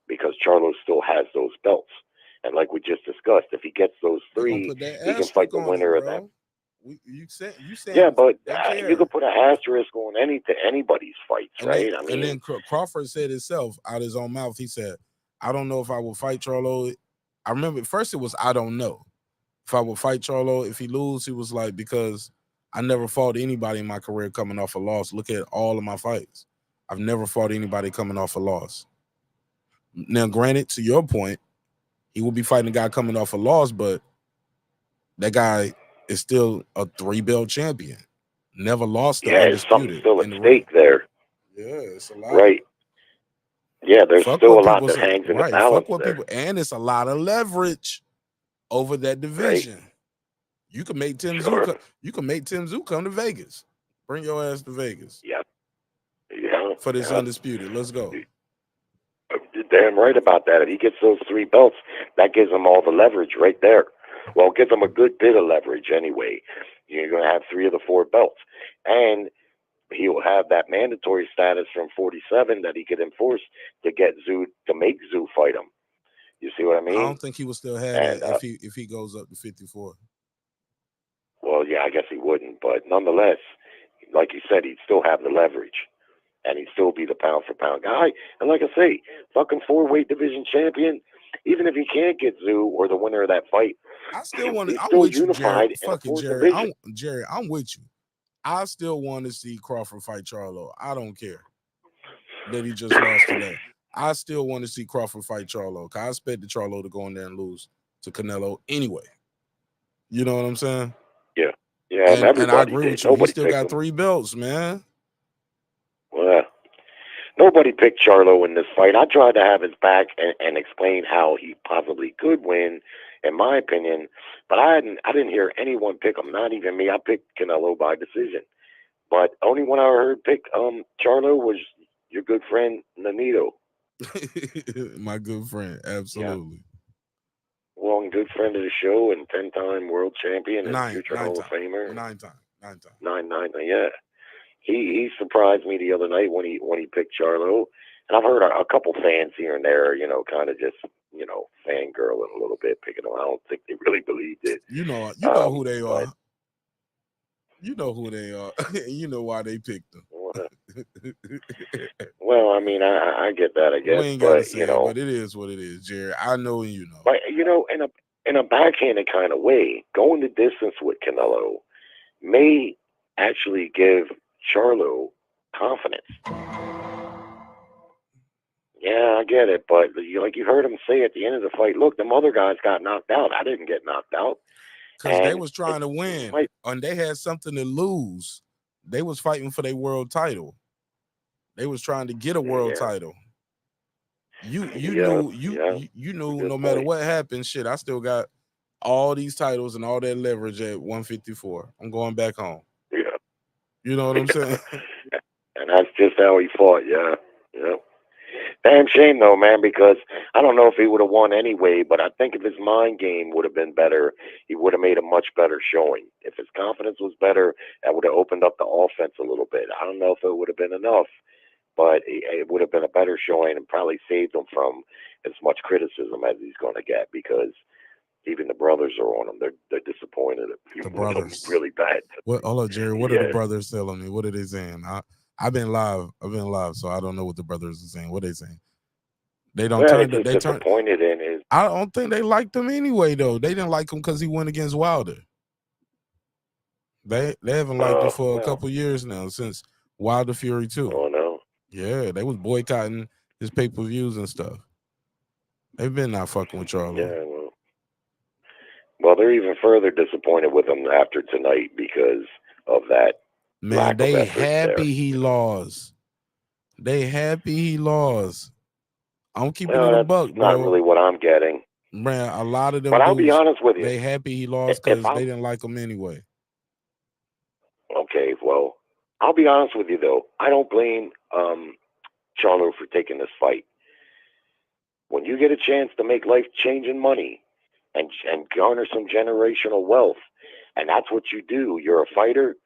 because Charlo still has those belts. And like we just discussed, if he gets those 3, he can fight the winner of that. You said Yeah, but you could put an asterisk on anybody's fights, right? And then Crawford said himself out his own mouth. He said, "I don't know if I will fight Charlo." I remember at first it was, "I don't know if I will fight Charlo. If he lose," he was like, "Because I never fought anybody in my career coming off a loss. Look at all of my fights. I've never fought anybody coming off a loss." Now, granted, to your point, he will be fighting a guy coming off a loss, but that guy is still a 3-belt champion. Never lost the There's something undisputed. still at stake there. Yeah, it's a lot. Right. Yeah, there's still a lot that hangs in the balance there. And it's a lot of leverage over that division. Right. You can make Tim Tszyu come to Vegas. Bring your ass to Vegas. Yeah. For this undisputed. Let's go. You're damn right about that. If he gets those 3 belts, that gives him all the leverage right there. Well, it gives him a good bit of leverage anyway. You're going to have 3 of the 4 belts. And he will have that mandatory status from 47 that he could enforce to get Tszyu, to make Tszyu fight him. You see what I mean? I don't think he will still have that if he goes up to 54. Well, yeah, I guess he wouldn't. But nonetheless, like you said, he'd still have the leverage. And he'd still be the pound-for-pound guy. And like I say, fucking 4-weight division champion, even if he can't get Tszyu or the winner of that fight, I still want to. he's I'm still with you, unified Jerry. Fuck it, Jerry. Jerry, I'm with you. I still want to see Crawford fight Charlo. I don't care that he just lost today. I still want to see Crawford fight Charlo. Cause I expected Charlo to go in there and lose to Canelo anyway. You know what I'm saying? Yeah. Yeah, and I agree with you. He still got 3 belts, man. Well, nobody picked Charlo in this fight. I tried to have his back and explain how he possibly could win, in my opinion, but I didn't hear anyone pick him. Not even me. I picked Canelo by decision. But only one I heard pick Charlo was your good friend Nanito. My good friend, absolutely. Yeah. Well, and good friend of the show and 10-time world champion and future Hall of Famer. 9 times. 9, yeah. He surprised me the other night when he picked Charlo, and I've heard a couple fans here and there, kind of just fangirling a little bit, picking him. I don't think they really believed it. You know who they are. You know who they are. You know why they picked them. Well, I mean, I get that, I guess, We ain't gotta but say it, but it is what it is, Jerry. I know and you know. But in a backhanded kind of way, going the distance with Canelo may actually give Charlo confidence. Yeah, I get it, but like you heard him say at the end of the fight, look, them other guys got knocked out. I didn't get knocked out. Because they was trying to win, and they had something to lose. They was fighting for their world title. They was trying to get a world title. You knew no matter what happened, shit, I still got all these titles and all that leverage at 154. I'm going back home. Yeah. You know what I'm saying? And that's just how he fought, yeah. Damn shame though, man, because I don't know if he would have won anyway, but I think if his mind game would have been better, he would have made a much better showing. If his confidence was better, that would have opened up the offense a little bit. I don't know if it would have been enough, but it would have been a better showing and probably saved him from as much criticism as he's going to get, because even the brothers are on him. They're disappointed. The brothers really bad. What? Hold on, Jerry. What are the brothers telling me? What are they saying? I've been live, so I don't know what the brothers are saying. What are they saying? They don't turn. They disappointed in his. I don't think they liked him anyway, though. They didn't like him because he went against Wilder. They haven't liked him for a couple years now, since Wilder Fury 2. Oh no. Yeah, they was boycotting his pay-per-views and stuff. They've been not fucking with Charlo. Yeah, well, they're even further disappointed with him after tonight because of that. Man, they happy he lost. They happy he lost. I'm keeping it a buck, bro. Not really what I'm getting. Man, a lot of them. But I'll be honest with you. They happy he lost because they didn't like him anyway. Okay, well, I'll be honest with you though. I don't blame Charlo for taking this fight. When you get a chance to make life-changing money and garner some generational wealth, and that's what you do, you're a fighter,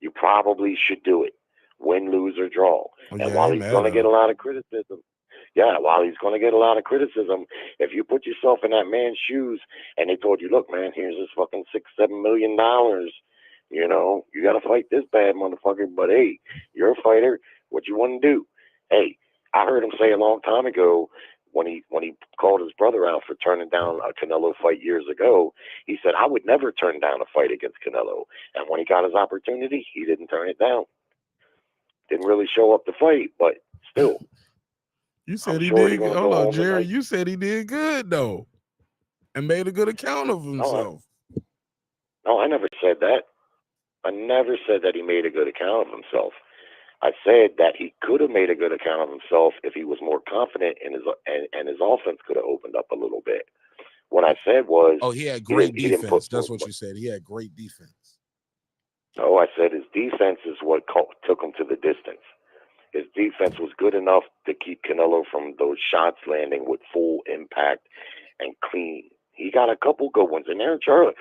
you probably should do it. Win, lose, or draw. And while he's going to get a lot of criticism, if you put yourself in that man's shoes and they told you, look, man, here's this fucking $6-7 million, you know, you got to fight this bad motherfucker, but hey, you're a fighter, what you want to do? Hey, I heard him say a long time ago, when he called his brother out for turning down a Canelo fight years ago, he said, I would never turn down a fight against Canelo. And when he got his opportunity, he didn't turn it down. Didn't really show up to fight, but still. You said he did good. Hold on, Jerry. You said he did good, though, and made a good account of himself. No, I never said that. I never said that he made a good account of himself. I said that he could have made a good account of himself if he was more confident in his and his offense could have opened up a little bit. What I said was, he had great defense. That's what you said. He had great defense. No, I said his defense is what took him to the distance. His defense was good enough to keep Canelo from those shots landing with full impact and clean. He got a couple good ones. And there, Charlo,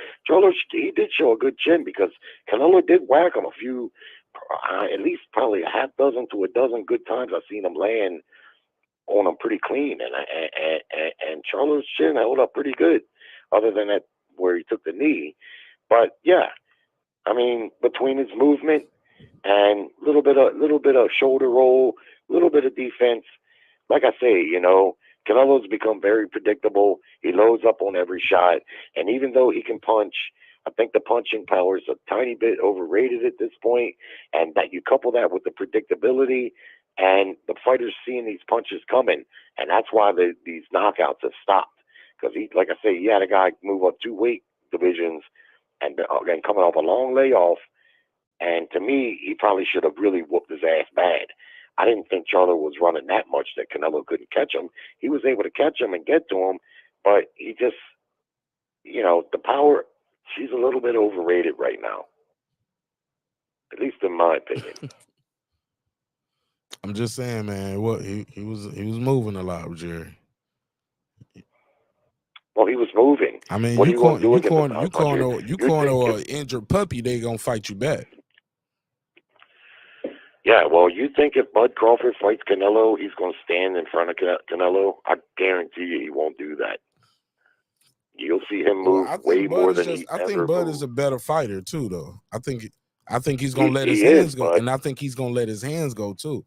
he did show a good chin because Canelo did whack him a few, at least probably a half dozen to a dozen good times. I've seen him land on him pretty clean. And Charlo's chin held up pretty good, other than that where he took the knee. But yeah, I mean, between his movement and little bit of shoulder roll, little bit of defense, like I say, you know, Canelo's become very predictable. He loads up on every shot, and even though he can punch, I think the punching power is a tiny bit overrated at this point, and that you couple that with the predictability and the fighters seeing these punches coming, and that's why these knockouts have stopped. Because he, like I say, he had a guy move up 2 weight divisions and coming off a long layoff, and to me, he probably should have really whooped his ass bad. I didn't think Charlo was running that much that Canelo couldn't catch him. He was able to catch him and get to him, but he just, you know, the power, she's a little bit overrated right now, at least in my opinion. I'm just saying, man. What he was moving a lot, Jerry. Well, he was moving. I mean, what you corner an injured puppy, they gonna fight you back. Yeah, well, you think if Bud Crawford fights Canelo, he's going to stand in front of Canelo? I guarantee you he won't do that. You'll see him move way more than he ever I think Bud moved. is a better fighter too, though. I think he's going to let his hands go, and I think he's going to let his hands go too.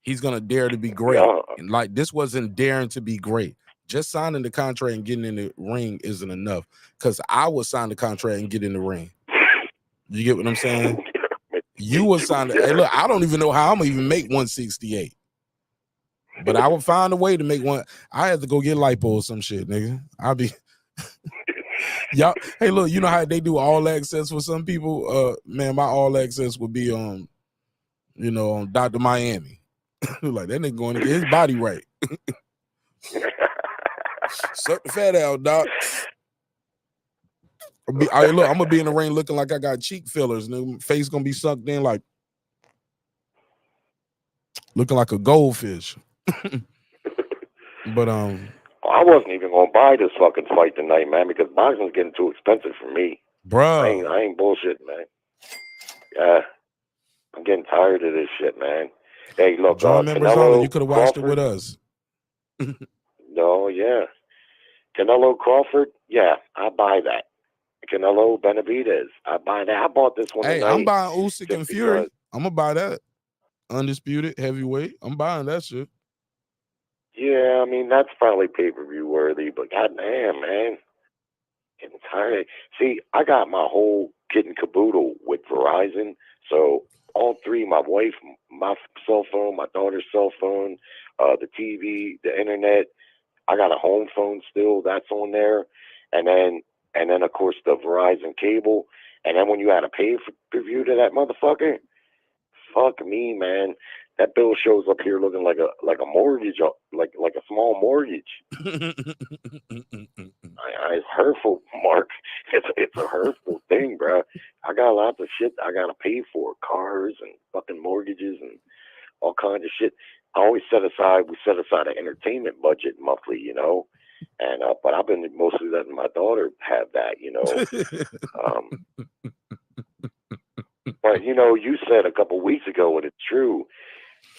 He's going to dare to be great. Yeah. And like, this wasn't daring to be great. Just signing the contract and getting in the ring isn't enough, because I would sign the contract and get in the ring. You get what I'm saying? You will sign it. Hey, look, I don't even know how I'm gonna even make 168. But I would find a way to make one. I had to go get lipo or some shit, nigga. I'll be y'all. Hey, look, you know how they do all access for some people? Man, my all access would be on, on Dr. Miami. Like that nigga going to get his body right. Suck the fat out, doc. Look, I'm gonna be in the ring looking like I got cheek fillers, and face gonna be sucked in like looking like a goldfish. But I wasn't even gonna buy this fucking fight tonight, man, because boxing's getting too expensive for me. Bruh. I ain't bullshitting, man. Yeah, I'm getting tired of this shit, man. Hey, look, John members Canelo, only. You could have watched Crawford, it with us. No, yeah. Canelo Crawford, yeah, I buy that. Canelo Benavidez, I buy that. I bought this one Hey, tonight. I'm buying Usyk and Fury. because- I'm gonna buy that. Undisputed heavyweight. I'm buying that shit. Yeah, I mean that's probably pay-per-view worthy, but goddamn, man, getting tired. See, I got my whole kit and caboodle with Verizon, so all three, my wife, my cell phone, my daughter's cell phone, the TV, the internet. I got a home phone still that's on there, and then of course the Verizon cable, and then when you had to pay per view to that motherfucker, fuck me, man. That bill shows up here looking like a mortgage, like a small mortgage. It's hurtful, Mark. It's a hurtful thing, bro. I got lots of shit I gotta pay for, cars and fucking mortgages and all kinds of shit. We set aside an entertainment budget monthly, and but I've been mostly letting my daughter have that, But you said a couple weeks ago, and it's true.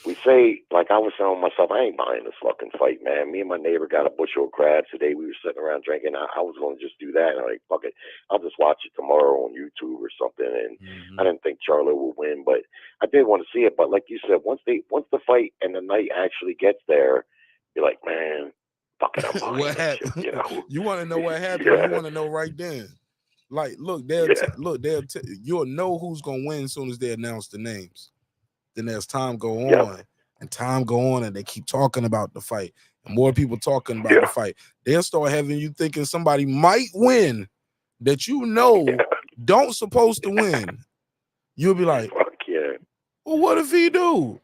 We say, like I was telling myself, I ain't buying this fucking fight, man. Me and my neighbor got a bushel of crabs today. We were sitting around drinking. I was going to just do that. And I'm like, fuck it. I'll just watch it tomorrow on YouTube or something. And I didn't think Charlo would win, but I did want to see it. But like you said, once the fight and the night actually gets there, you're like, man, fuck it, I'm buying What this happened? shit, You want to know what happened? Yeah. You want to know right then. Like, look, you'll know who's gonna win as soon as they announce the names. Then as time go on, and they keep talking about the fight, and more people talking about the fight, they'll start having you thinking somebody might win that don't supposed to win. You'll be like, fuck yeah. Well, what if he do?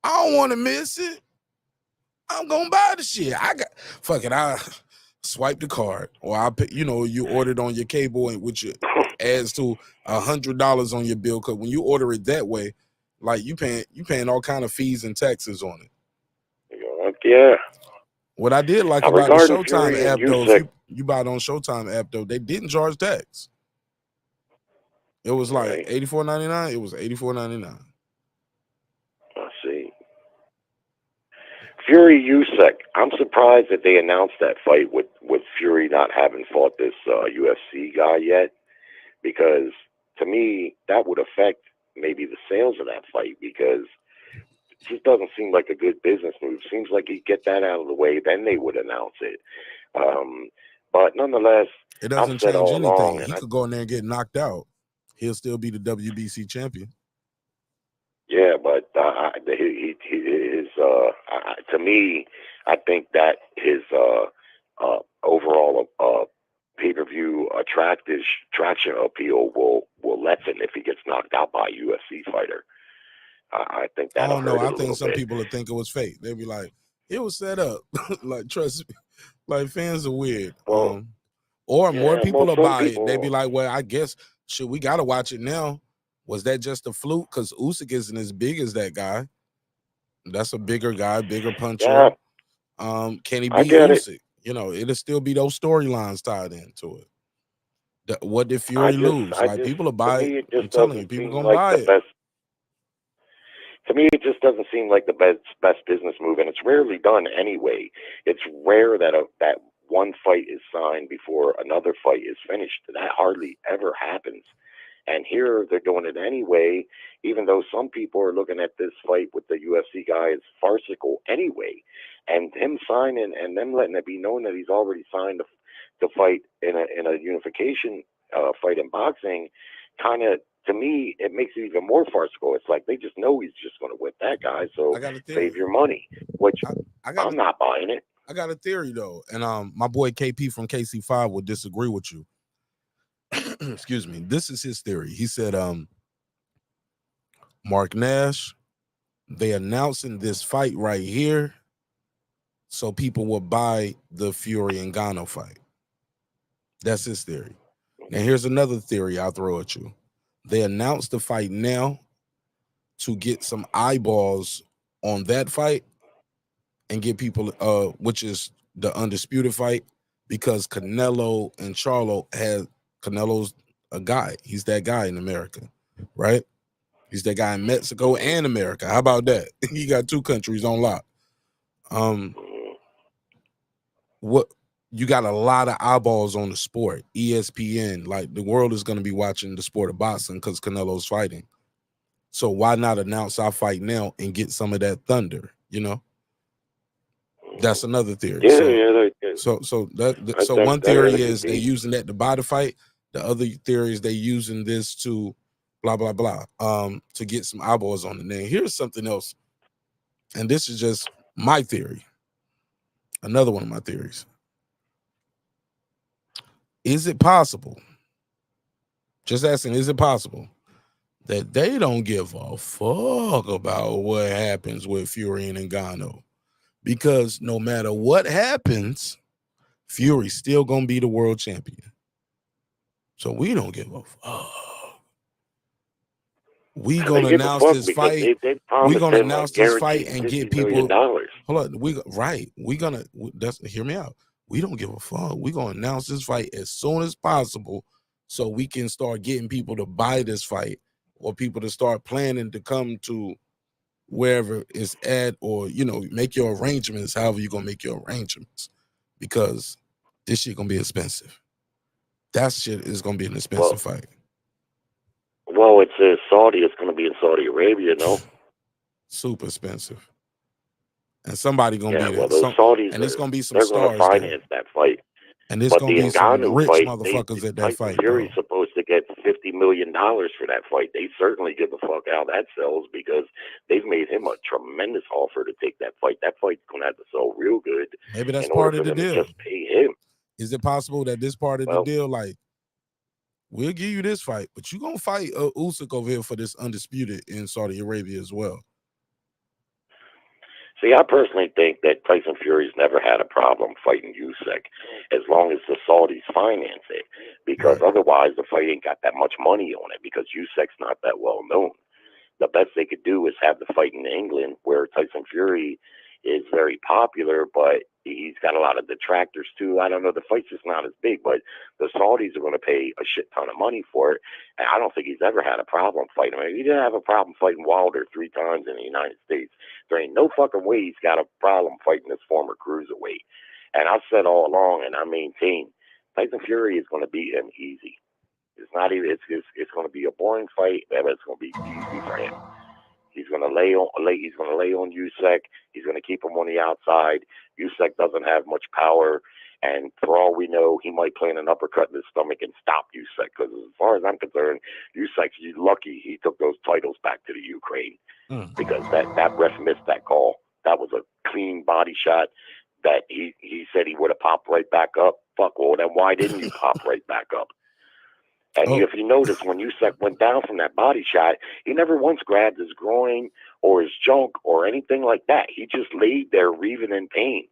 I don't want to miss it. I'm gonna buy the shit. I swipe the card, or you ordered on your cable, and which adds to $100 on your bill. Because when you order it that way, like you paying all kind of fees and taxes on it. Yeah. What I did like Now, about the regarding Showtime Fury and app, though, Usyk- if you buy it on Showtime app, though, they didn't charge tax. It was like $84.99. It was $84.99. I see. Fury Usyk. I'm surprised that they announced that fight with Fury not having fought this UFC guy yet, because to me that would affect maybe the sales of that fight, because it just doesn't seem like a good business move. Seems like he'd get that out of the way, then they would announce it. But nonetheless, It doesn't I've said change all anything. along, He and could go in there and get knocked out. He'll still be the WBC champion. yeah, but to me, I think that his overall pay-per-view traction appeal will lessen if he gets knocked out by a UFC fighter. I think I that'll don't know. hurt it I a think little some bit. people would think it was fake. They'd be like, it was set up. Like, trust me. Like, fans are weird. Or more people will some buy people- it. They'd be like, well, I guess, we got to watch it now. Was that just a fluke? Because Usyk isn't as big as that guy. That's a bigger guy, bigger puncher. Yeah. Can he I beat get it. Usyk? It'll still be those storylines tied into it. What did Fury lose? People will buy it. I'm telling you, people gonna buy it. To me, it just doesn't seem like the best business move, and it's rarely done anyway. It's rare that that one fight is signed before another fight is finished. That hardly ever happens. And here they're doing it anyway, even though some people are looking at this fight with the UFC guy as farcical anyway. And him signing and them letting it be known that he's already signed to fight in a unification fight in boxing, kind of, to me, it makes it even more farcical. It's like they just know he's just going to whip that guy, so save your money. Which I'm not buying it. I got a theory though, and my boy KP from KC5 would disagree with you. Excuse me. This is his theory. He said, Mark Nash, they announcing this fight right here, so people will buy the Fury and Ngannou fight. That's his theory. Now here's another theory I'll throw at you. They announced the fight now to get some eyeballs on that fight and get people, which is the Undisputed fight, because Canelo and Charlo Canelo's a guy. He's that guy in America, right? He's that guy in Mexico and America. How about that? He got 2 countries on lock. What you got a lot of eyeballs on the sport. ESPN, like the world is going to be watching the sport of boxing because Canelo's fighting. So why not announce our fight now and get some of that thunder? You know, that's another theory. So one theory is they using that to buy the fight. The other theory is they using this to blah blah blah to get some eyeballs on the name. Here's something else, and this is just my theory. Another one of my theories. Is it possible? Just asking, is it possible that they don't give a fuck about what happens with Fury and Ngannou? Because no matter what happens, Fury's still gonna be the world champion. So we don't give a fuck. We gonna announce this fight. We gonna announce this fight and get people. Hold on, hear me out. We don't give a fuck. We gonna announce this fight as soon as possible, so we can start getting people to buy this fight, or people to start planning to come to wherever it's at, or make your arrangements. However you gonna make your arrangements, because this shit gonna be expensive. That shit is gonna be an expensive fight. Well, it's Saudi. It's going to be in Saudi Arabia, no? Super expensive. And somebody going to be there. Well, those Saudis, and it's going to be some they're stars going to finance that fight. And there's going to be some rich motherfuckers at that fight. Fury's supposed to get $50 million for that fight. They certainly give a fuck how that sells, because they've made him a tremendous offer to take that fight. That fight's going to have to sell real good. Maybe that's part of the deal. Just pay him. Is it possible that this part of the deal, like, we'll give you this fight, but you're going to fight Usyk over here for this Undisputed in Saudi Arabia as well? See, I personally think that Tyson Fury's never had a problem fighting Usyk as long as the Saudis finance it, because otherwise the fight ain't got that much money on it, because Usyk's not that well known. The best they could do is have the fight in England, where Tyson Fury is very popular, but he's got a lot of detractors too. I don't know. The fight's just not as big, but the Saudis are going to pay a shit ton of money for it. And I don't think he's ever had a problem fighting. I mean, he didn't have a problem fighting Wilder 3 times in the United States. There ain't no fucking way he's got a problem fighting this former cruiserweight. And I've said all along, and I maintain, Tyson Fury is going to beat him easy. It's not even. It's going to be a boring fight, but it's going to be easy for him. He's going to lay on Usyk. He's going to keep him on the outside. Usyk doesn't have much power, and for all we know, he might plan an uppercut in his stomach and stop Usyk. Because as far as I'm concerned, Usyk's lucky he took those titles back to the Ukraine, because that ref missed that call. That was a clean body shot that he said he would have popped right back up. Fuck, well, then why didn't you pop right back up? And if you notice, when Usyk went down from that body shot, he never once grabbed his groin or his junk or anything like that. He just laid there wreathing in pain.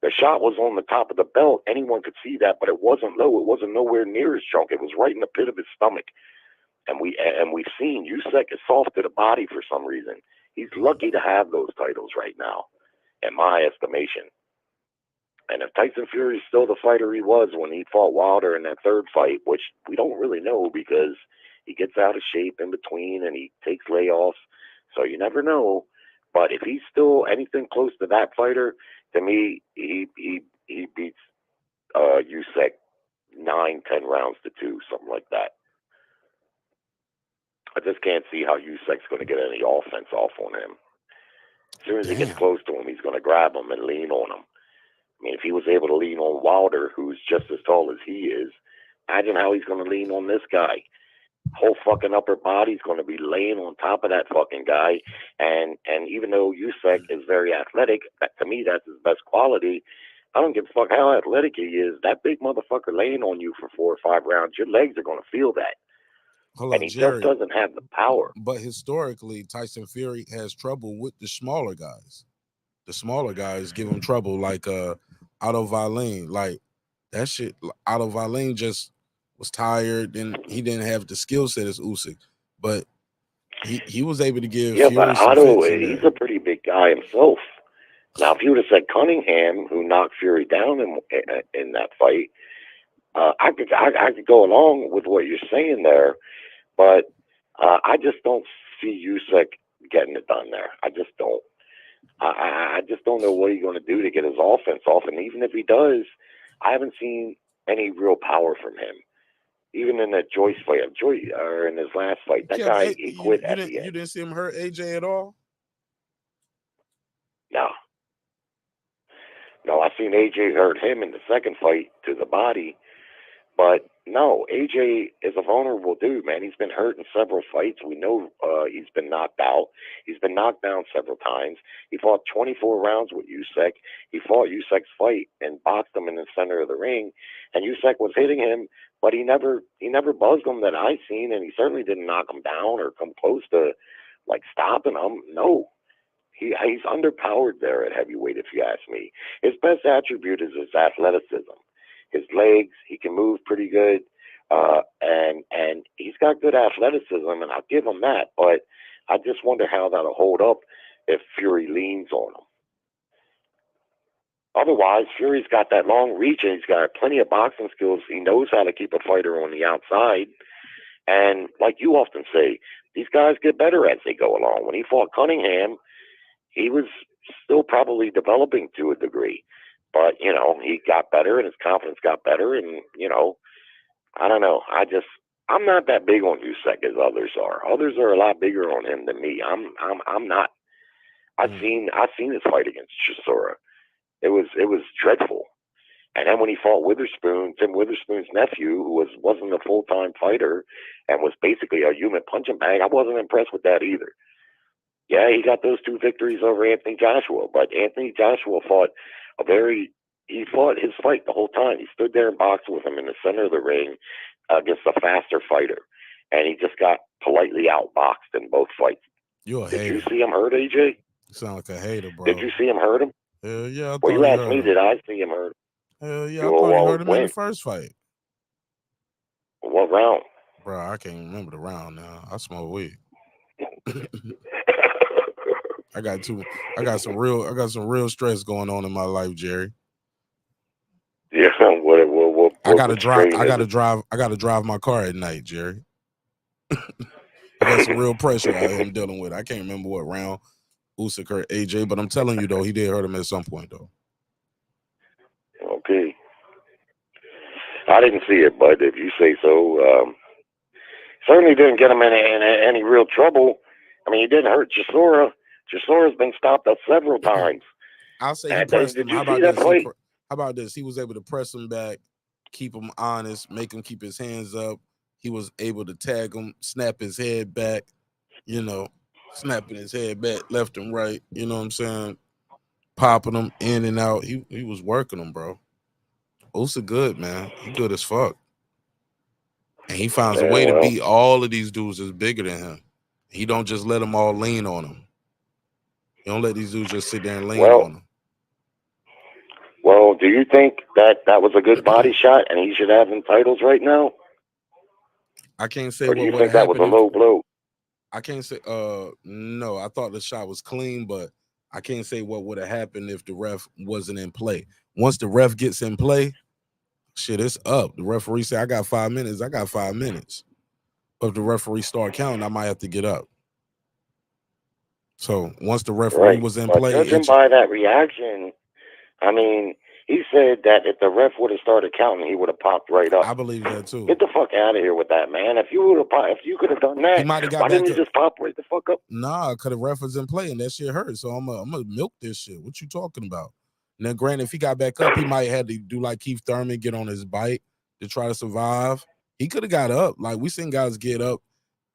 The shot was on the top of the belt. Anyone could see that, but it wasn't low. It wasn't nowhere near his junk. It was right in the pit of his stomach. And we've seen Usyk is soft to the body for some reason. He's lucky to have those titles right now, in my estimation. And if Tyson Fury is still the fighter he was when he fought Wilder in that third fight, which we don't really know because he gets out of shape in between and he takes layoffs, so you never know. But if he's still anything close to that fighter, to me, he beats Usyk 9-10 rounds to 2, something like that. I just can't see how Usyk's going to get any offense off on him. As soon as he gets close to him, he's going to grab him and lean on him. I mean, if he was able to lean on Wilder, who's just as tall as he is, imagine how he's going to lean on this guy. whole fucking upper body's going to be laying on top of that fucking guy. And even though Usyk is very athletic, to me that's his best quality. I don't give a fuck how athletic he is. That big motherfucker laying on you for 4 or 5 rounds, your legs are going to feel that. Hold And on, he Jerry. just doesn't have the power. But historically, Tyson Fury has trouble with the smaller guys. The smaller guys give him trouble, like Otto Wallin. Like that shit, Otto Wallin just was tired and he didn't have the skill set as Usyk. But he was able to give Yeah, Fury but some Otto, fits in he's there. a pretty big guy himself. Now, if you would have said Cunningham, who knocked Fury down in that fight, I could go along with what you're saying there, but I just don't see Usyk getting it done there. I just don't. I just don't know what he's going to do to get his offense off, and even if he does, I haven't seen any real power from him. Even in that Joyce fight, or in his last fight, that guy he quit at the end. You didn't see him hurt AJ at all? No, I seen AJ hurt him in the second fight to the body, but no, AJ is a vulnerable dude, man. He's been hurt in several fights. We know he's been knocked out. He's been knocked down several times. He fought 24 rounds with Usyk. He fought Usyk's fight and boxed him in the center of the ring, and Usyk was hitting him, but he never buzzed him that I seen, and he certainly didn't knock him down or come close to like stopping him. No. He's underpowered there at heavyweight, if you ask me. His best attribute is his athleticism. His legs, he can move pretty good, and he's got good athleticism, and I'll give him that. But I just wonder how that'll hold up if Fury leans on him. Otherwise, Fury's got that long reach, and he's got plenty of boxing skills. He knows how to keep a fighter on the outside. And like you often say, these guys get better as they go along. When he fought Cunningham, he was still probably developing to a degree, but, he got better and his confidence got better. And, I don't know. I'm not that big on Usyk as others are. Others are a lot bigger on him than me. I'm not. I've seen his fight against Chisora. It was dreadful. And then when he fought Witherspoon, Tim Witherspoon's nephew, who wasn't a full-time fighter and was basically a human punching bag, I wasn't impressed with that either. Yeah, he got those 2 victories over Anthony Joshua, but Anthony Joshua he fought his fight the whole time. He stood there and boxed with him in the center of the ring against a faster fighter, and he just got politely outboxed in both fights. You're a Did hater. you see him hurt, AJ? You sound like a hater, bro. Did you see him hurt him? Hell yeah. Well, you asked me, did I see him hurt him? Hell yeah, I thought he hurt him in the first fight. What round? Bro, I can't remember the round now. I smoke weed. I got some real stress going on in my life, Jerry. Yeah, what I gotta drive my car at night, Jerry. I got some real pressure I'm dealing with. I can't remember what round Usyk hurt AJ, but I'm telling you though, he did hurt him at some point though. Okay. I didn't see it, but if you say so, certainly didn't get him in any real trouble. I mean, he didn't hurt Chisora. Chisora's been stopped up several times. I'll say he pressed him. How about this? He was able to press him back, keep him honest, make him keep his hands up. He was able to tag him, snap his head back, snapping his head back left and right. You know what I'm saying? Popping him in and out. He was working him, bro. Usyk good, man. He good as fuck. And he finds a way to beat all of these dudes that's bigger than him. He don't just let them all lean on him. He don't let these dudes just sit there and lean on him. Well, do you think that was a good body shot and he should have them titles right now? I can't say Or do what you would think that was a low blow? I can't say no, I thought the shot was clean, but I can't say what would have happened if the ref wasn't in play. Once the ref gets in play, shit, it's up. The referee say, I got 5 minutes. I got 5 minutes. But if the referee start counting, I might have to get up. So once the referee was in play, judging by that reaction, I mean, he said that if the ref would have started counting, he would have popped right up. I believe that too. Get the fuck out of here with that, man. If you could have done that, why didn't you just pop right the fuck up? Nah, because the ref was in play and that shit hurt. So I'm gonna milk this shit. What you talking about? Now, granted, if he got back up, he might have to do like Keith Thurman, get on his bike to try to survive. He could have got up. Like, we seen guys get up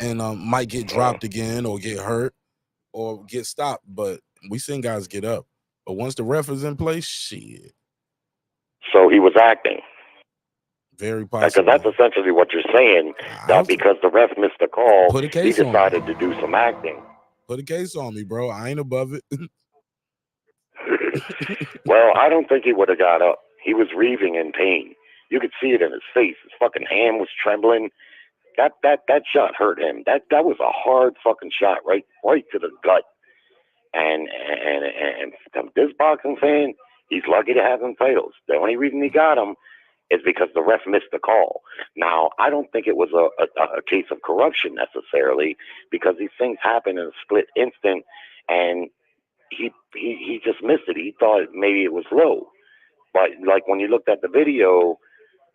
and might get dropped again or get hurt or get stopped, but we seen guys get up. But once the ref is in place, shit. So he was acting. Very Because possible. that's essentially what you're saying, that because the ref missed the call, Put a he case on decided to do some acting. Put a case on me, bro. I ain't above it. Well, I don't think he would have got up. He was wreathing in pain. You could see it in his face. His fucking hand was trembling. That shot hurt him. That was a hard fucking shot right to the gut. And this boxing fan, he's lucky to have them titles. The only reason he got them is because the ref missed the call. Now, I don't think it was a case of corruption necessarily, because these things happen in a split instant, and he just missed it. He thought maybe it was low. But like when you looked at the video,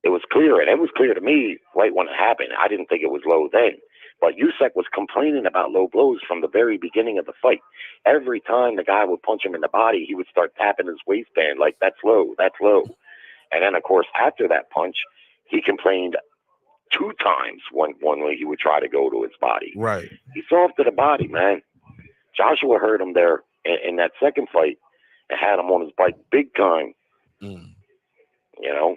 it was clear, and it was clear to me right when it happened. I didn't think it was low then. But Usyk was complaining about low blows from the very beginning of the fight. Every time the guy would punch him in the body, he would start tapping his waistband like, that's low, that's low. And then, of course, after that punch, he complained 2 times one way he would try to go to his body. Right. He's soft to the body, man. Joshua hurt him there in that second fight and had him on his bike big time. You know?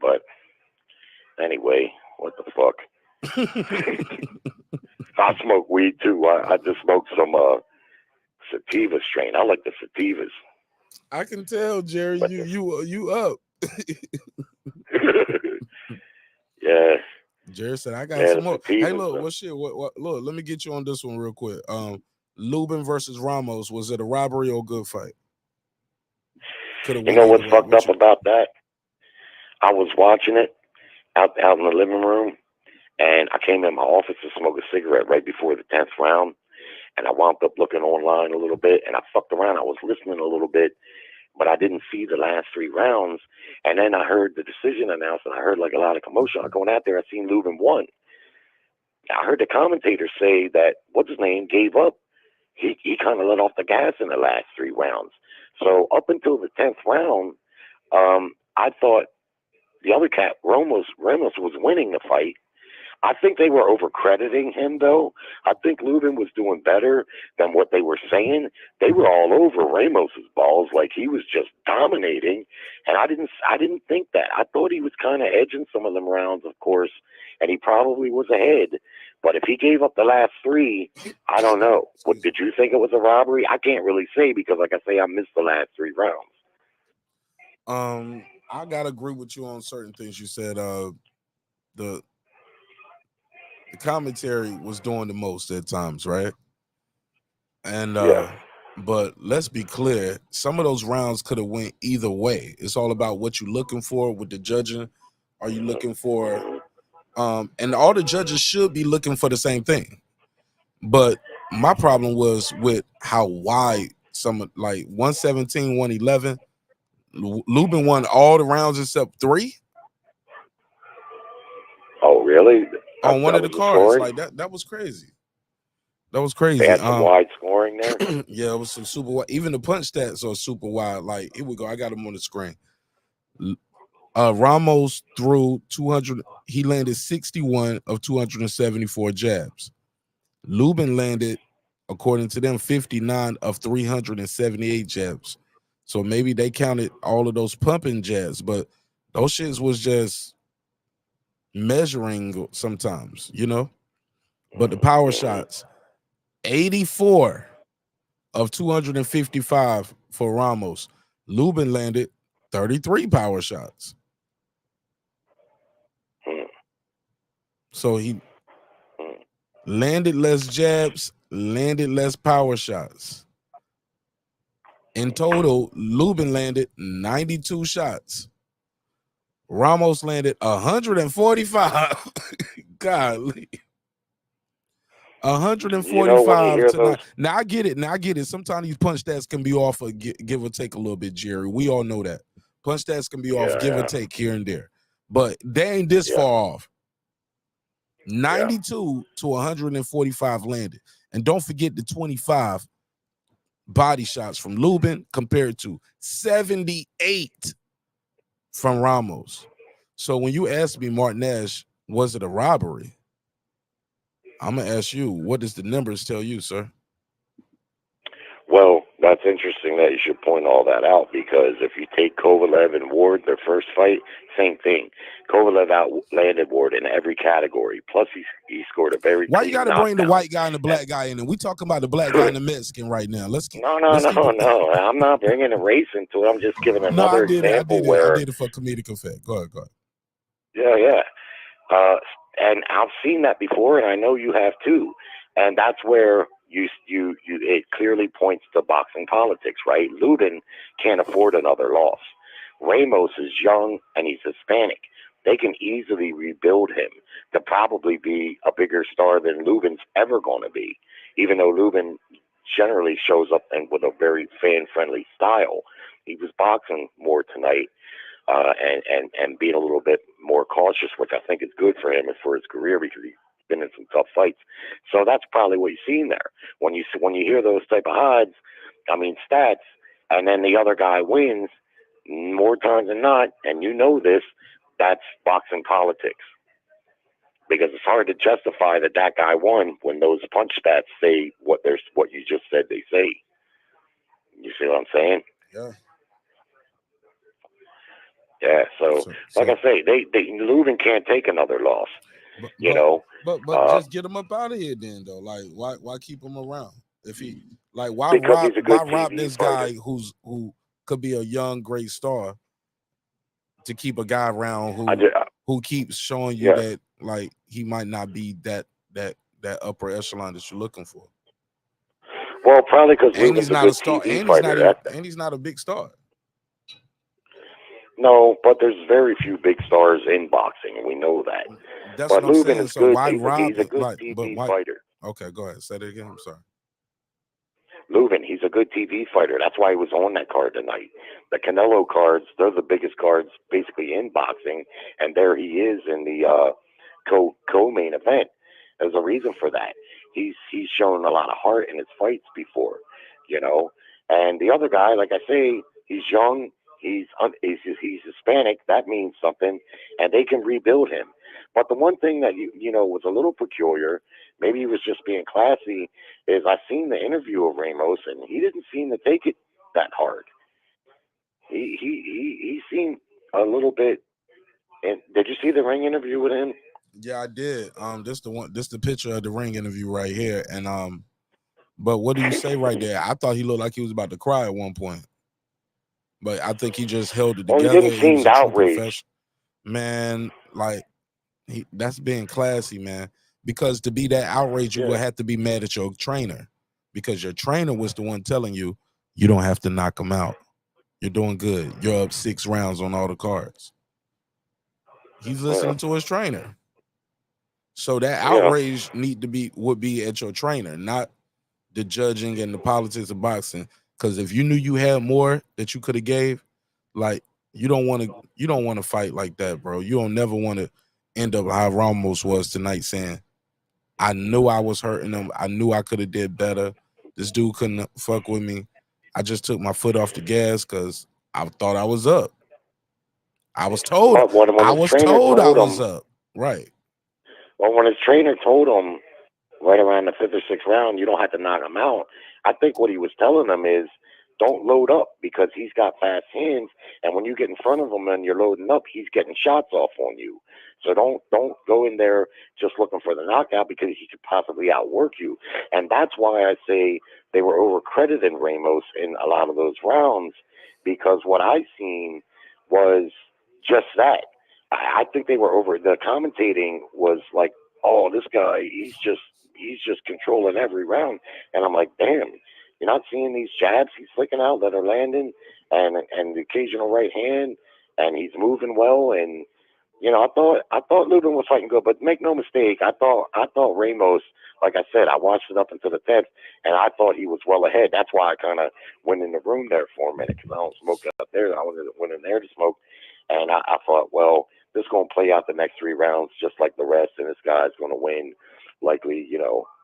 But anyway, what the fuck? I smoke weed too. I just smoked some sativa strain. I like the sativas. I can tell, Jerry, you up. Yeah. Jerry said, I got Yeah, some more. sativas, Hey, look, what shit? What look, let me get you on this one real quick. Lubin versus Ramos, was it a robbery or a good fight? You know what's fucked up about that? I was watching it out in the living room, and I came in my office to smoke a cigarette right before the 10th round, and I wound up looking online a little bit, and I fucked around. I was listening a little bit, but I didn't see the last 3 rounds, and then I heard the decision announced, and I heard like a lot of commotion. I'm going out there, I seen Lubin won. I heard the commentator say that, what's his name, gave up. He kind of let off the gas in the last 3 rounds. So up until the 10th round, I thought the other cat, Ramos was winning the fight. I think they were overcrediting him, though. I think Lubin was doing better than what they were saying. They were all over Ramos's balls, like he was just dominating. And I didn't think that. I thought he was kind of edging some of them rounds, of course, and he probably was ahead. But if he gave up the last 3, I don't know. What, did you think it was a robbery? I can't really say because, like I say, I missed the last 3 rounds. I gotta agree with you on certain things you said. The commentary was doing the most at times, right? And but let's be clear, some of those rounds could have went either way. It's all about what you're looking for with the judging. Are you looking for and all the judges should be looking for the same thing. But my problem was with how wide some, like 117, 111. Lubin won all the rounds except 3. Oh, really? On one of the cards, like that was crazy. That was crazy. They had some wide scoring there. Yeah, it was some super wide. Even the punch stats are super wide. Like, here we go. I got them on the screen. Ramos threw 200. He landed 61 of 274 jabs. Lubin landed, according to them, 59 of 378 jabs. So maybe they counted all of those pumping jabs, but those shits was just measuring sometimes, you know. But the power shots, 84 of 255 for Ramos. Lubin landed 33 power shots. So he landed less jabs, landed less power shots. In total, Lubin landed 92 shots. Ramos landed 145. Golly. 145 tonight. Now I get it. Sometimes these punch stats can be off or give or take a little bit, Jerry. We all know that. Punch stats can be off, give or take here and there. But they ain't this far off. 92 to 145 landed. And don't forget the 25 body shots from Lubin compared to 78 from Ramos. So when you ask me, Martinez, was it a robbery? I'm gonna ask you, what does the numbers tell you, sir? Well, that's interesting that you should point all that out, because if you take Kovalev and Ward, their first fight, same thing. Kovalev outlanded Ward in every category. Plus, he scored a very Why you clean got to bring the knockdown. white guy and the black guy in? And we talking about the black guy and the Mexican right now. Let's keep. No. it- I'm not bringing a race into it. I'm just giving No, another I did example it. where. I did it for comedic effect. Go ahead. Yeah. And I've seen that before, and I know you have too. And that's where it clearly points to boxing politics, right? Lubin can't afford another loss. Ramos is young and he's Hispanic. They can easily rebuild him to probably be a bigger star than Lubin's ever going to be, even though Lubin generally shows up with a very fan-friendly style. He was boxing more tonight. And being a little bit more cautious, which I think is good for him and for his career, because he's been in some tough fights. So that's probably what you're seeing there. When you hear those type of odds, stats, and then the other guy wins more times than not, and you know this, that's boxing politics. Because it's hard to justify that guy won when those punch stats say what you just said they say. You see what I'm saying? Yeah. Yeah, so like I say, Lubin can't take another loss. But just get him up out of here then, though. Like, why keep him around? If he why rob this guy who could be a young great star to keep a guy around who keeps showing you that like he might not be that upper echelon that you're looking for. Well, probably because he's not a star, and he's not a big star. No, but there's very few big stars in boxing, and we know that. That's but what I'm Lubin saying. is So good. why He's rob? a good TV fighter. Okay, go ahead. Say that again. I'm sorry. Lubin, he's a good TV fighter. That's why he was on that card tonight. The Canelo cards, they're the biggest cards basically in boxing, and there he is in the co-main event. There's a reason for that. He's shown a lot of heart in his fights before, And the other guy, like I say, he's young. He's Hispanic. That means something, and they can rebuild him. But the one thing that was a little peculiar, maybe he was just being classy, is I seen the interview of Ramos, and he didn't seem to take it that hard. He seemed a little bit. And did you see the ring interview with him? Yeah, I did. This the picture of the ring interview right here, and but what do you say right there? I thought he looked like he was about to cry at one point. But I think he just held it together. Well, he didn't seem outraged. Man, like that's being classy, man. Because to be that outraged, you would have to be mad at your trainer, because your trainer was the one telling you don't have to knock him out. You're doing good. You're up 6 rounds on all the cards. He's listening to his trainer. So that outrage would be at your trainer, not the judging and the politics of boxing. Because if you knew you had more that you could have gave, like you don't want to fight like that, bro. You don't never want to end up how Ramos was tonight, saying, I knew I was hurting him. I knew I could have did better. This dude couldn't fuck with me. I just took my foot off the gas because I thought I was up. I was told I was up. Right. Well, when his trainer told him right around the 5th or 6th round, you don't have to knock him out, I think what he was telling him is, don't load up, because he's got fast hands, and when you get in front of him and you're loading up, he's getting shots off on you. So don't go in there just looking for the knockout, because he could possibly outwork you. And that's why I say they were overcrediting Ramos in a lot of those rounds, because what I seen was just that. I think they were the commentating was like, oh, this guy, he's just controlling every round. And I'm like, damn, you're not seeing these jabs he's flicking out that are landing, and the occasional right hand, and he's moving well. And I thought Lubin was fighting good, but make no mistake, I thought Ramos, like I said, I watched it up until the 10th, and I thought he was well ahead. That's why I kind of went in the room there for a minute, because I don't smoke out there. I went in there to smoke, and I thought, well, this is going to play out the next 3 rounds just like the rest, and this guy's going to win likely,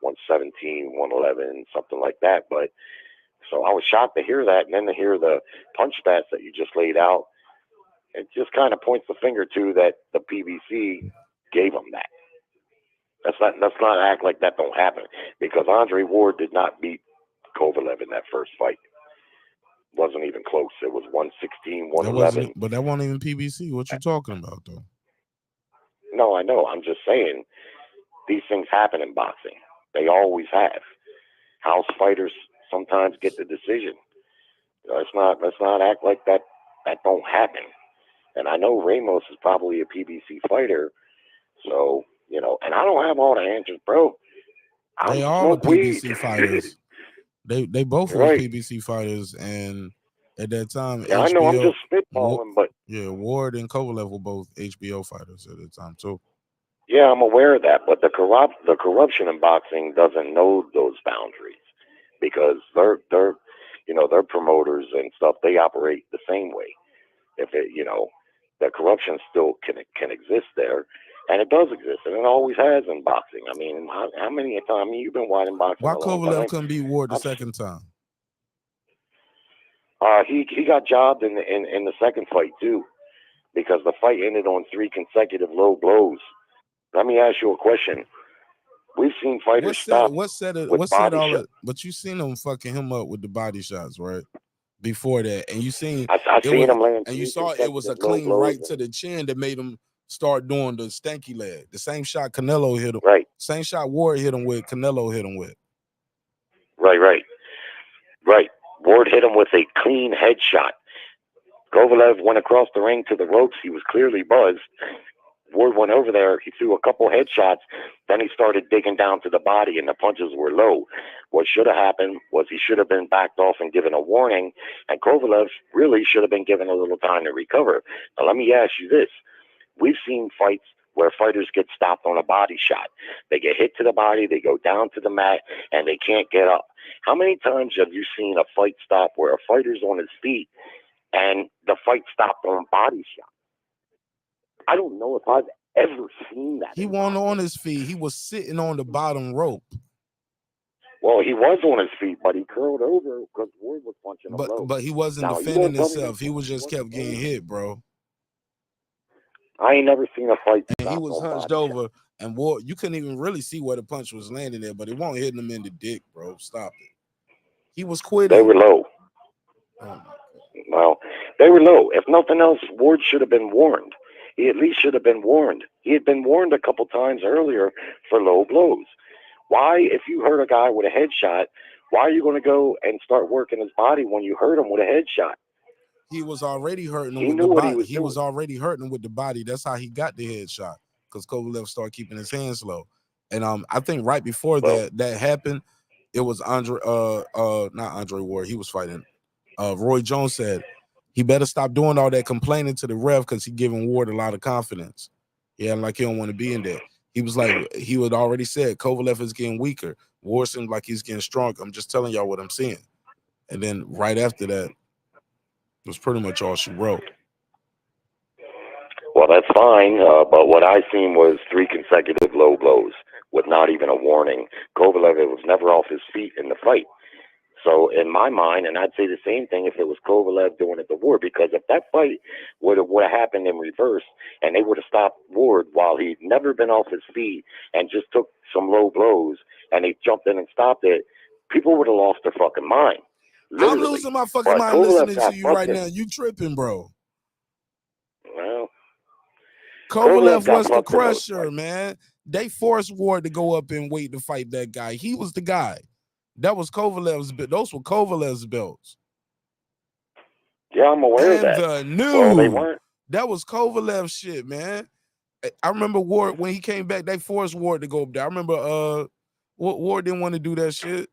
117, 111, something like that. But so I was shocked to hear that, and then to hear the punch stats that you just laid out. it just kind of points the finger to that the PBC gave him that. Let's not act like that don't happen, because Andre Ward did not beat Kovalev in that first fight. Wasn't even close. It was 116, 111. But that wasn't even PBC. What you talking about, though? No, I know. I'm just saying these things happen in boxing. They always have. House fighters sometimes get the decision. Let's not act like that don't happen. And I know Ramos is probably a PBC fighter, so and I don't have all the answers, bro. They all are PBC fighters. They both were Right. PBC fighters, and at that time, Yeah, I know. I'm just spitballing, but yeah, Ward and Kovalev were both HBO fighters at the time too. yeah, I'm aware of that. But the corruption in boxing doesn't know those boundaries, because they're their promoters and stuff. They operate the same way. If it the corruption still can exist there. And it does exist, and it always has in boxing. I mean, how many times? I mean, you've been watching boxing. Why a long Kovalev time. couldn't beat Ward the second time? He got jobbed in the second fight too, because the fight ended on 3 consecutive low blows. Let me ask you a question. We've seen fighters stop What said with body all shots. that? But you seen them fucking him up with the body shots, right? Before that, and you seen I seen him land, and you 3 saw it was a consecutive low clean blows. right to the chin that made him start doing the stanky leg. The same shot Canelo hit him. Right. Same shot Ward hit him with. Canelo hit him with. Right. Ward hit him with a clean headshot. Kovalev went across the ring to the ropes. He was clearly buzzed. Ward went over there. He threw a couple headshots. Then he started digging down to the body, and the punches were low. What should have happened was he should have been backed off and given a warning, and Kovalev really should have been given a little time to recover. Now, let me ask you this. We've seen fights where fighters get stopped on a body shot. They get hit to the body, they go down to the mat, and they can't get up. How many times have you seen a fight stop where a fighter's on his feet and the fight stopped on body shot? I don't know if I've ever seen that. He wasn't on his feet. He was sitting on the bottom rope. Well, he was on his feet, but he curled over because Ward was punching him low. But he wasn't Now, you defending won't tell me himself. He was just kept getting hit, bro. I ain't never seen a fight. And he stop was on hunched body over, and Ward, you couldn't even really see where the punch was landing there, but it won't hit him in the dick, bro. Stop it. He was quitting. They were low. Well, they were low. If nothing else, Ward should have been warned. He at least should have been warned. He had been warned a couple times earlier for low blows. Why, if you hurt a guy with a headshot, why are you going to go and start working his body when you hurt him with a headshot? He was already hurting him He with knew the what he body. was He was already hurting him with the body. That's how he got the headshot, because Kovalev started keeping his hands low. And I think right before that happened, it was not Andre Ward. He was fighting. Roy Jones said he better stop doing all that complaining to the ref, because he giving Ward a lot of confidence. Yeah, like he don't want to be in there. He was like, he had already said Kovalev is getting weaker. Ward seems like he's getting stronger. I'm just telling y'all what I'm seeing. And then right after that was pretty much all she wrote. Well, that's fine, but what I seen was 3 consecutive low blows with not even a warning. Kovalev was never off his feet in the fight. So in my mind, and I'd say the same thing if it was Kovalev doing it to Ward, because if that fight would have happened in reverse and they would have stopped Ward while he'd never been off his feet and just took some low blows and they jumped in and stopped it, people would have lost their fucking mind. Literally. I'm losing my fucking But mind Kovalev listening got to you right busted. now. You tripping, bro. Well, Kovalev got was the busted in those crusher, man. They forced Ward to go up and wait to fight that guy. He was the guy. That was Kovalev's. Those were Kovalev's belts. Yeah, I'm aware of And that. the new. Well, they weren't. That was Kovalev's shit, man. I remember Ward when he came back. They forced Ward to go up there. I remember Ward didn't want to do that shit.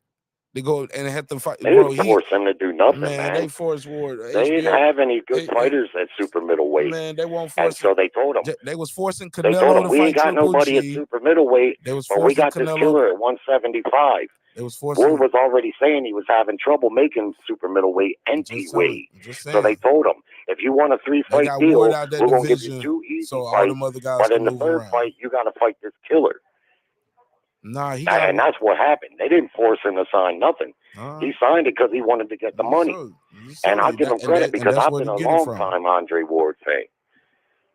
They go and had to fight. They Bro, didn't force him to do nothing, man. They forced Ward. They didn't have any good fighters at super middleweight. Man, they won't and force so they told him. They was forcing They told Canelo him to we fight ain't got Triple nobody G. at super middleweight, They was but we forcing got this Canelo. killer at 175. They was forcing. Ward was already saying he was having trouble making super middleweight empty weight. So they told him, if you want a 3-fight got deal, Ward we're out that going to give you division, 2 easy so all fights. them other guys But can in the move third around. fight, you got to fight this killer. Nah, and that's what happened. They didn't force him to sign nothing. He signed it because he wanted to get the money. And I'll give him credit because I've been a long time Andre Ward fan.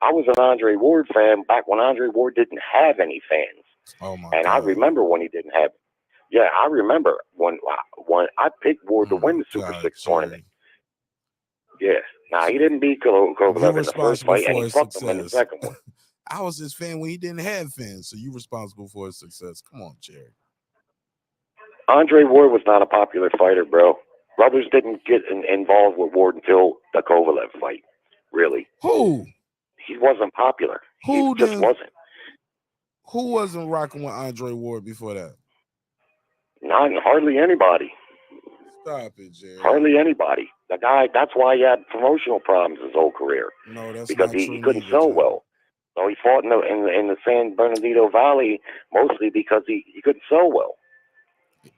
I was an Andre Ward fan back when Andre Ward didn't have any fans. Oh my and I remember when he didn't have. Yeah, I remember when I picked Ward to win the Super 6 tournament. Yeah. Now, he didn't beat Kovalev in the first fight, and he fucked him in the second one. I was his fan when he didn't have fans, so you responsible for his success. Come on, Jerry. Andre Ward was not a popular fighter, bro. Brothers didn't get involved with Ward until the Kovalev fight, really. Who? He wasn't popular. Who he just wasn't. Who wasn't rocking with Andre Ward before that? Hardly anybody. Stop it, Jerry. Hardly anybody. The guy, that's why he had promotional problems his whole career. No, that's because not he true couldn't neither, sell Jerry. well. So he fought in the San Bernardino Valley mostly because he couldn't sell well.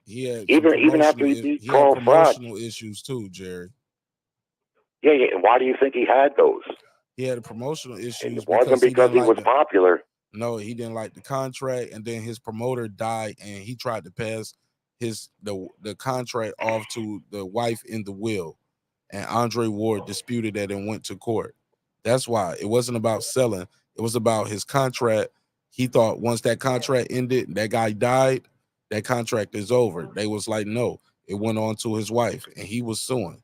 He had Even after he beat Carl Froch. promotional issues too, Jerry. Yeah. And why do you think he had those? He had promotional issues. It wasn't because he was popular. No, he didn't like the contract, and then his promoter died, and he tried to pass the contract off to the wife in the will, and Andre Ward disputed that and went to court. That's why it wasn't about selling; it was about his contract. He thought once that contract ended, that guy died, that contract is over. They was like, no, it went on to his wife, and he was suing.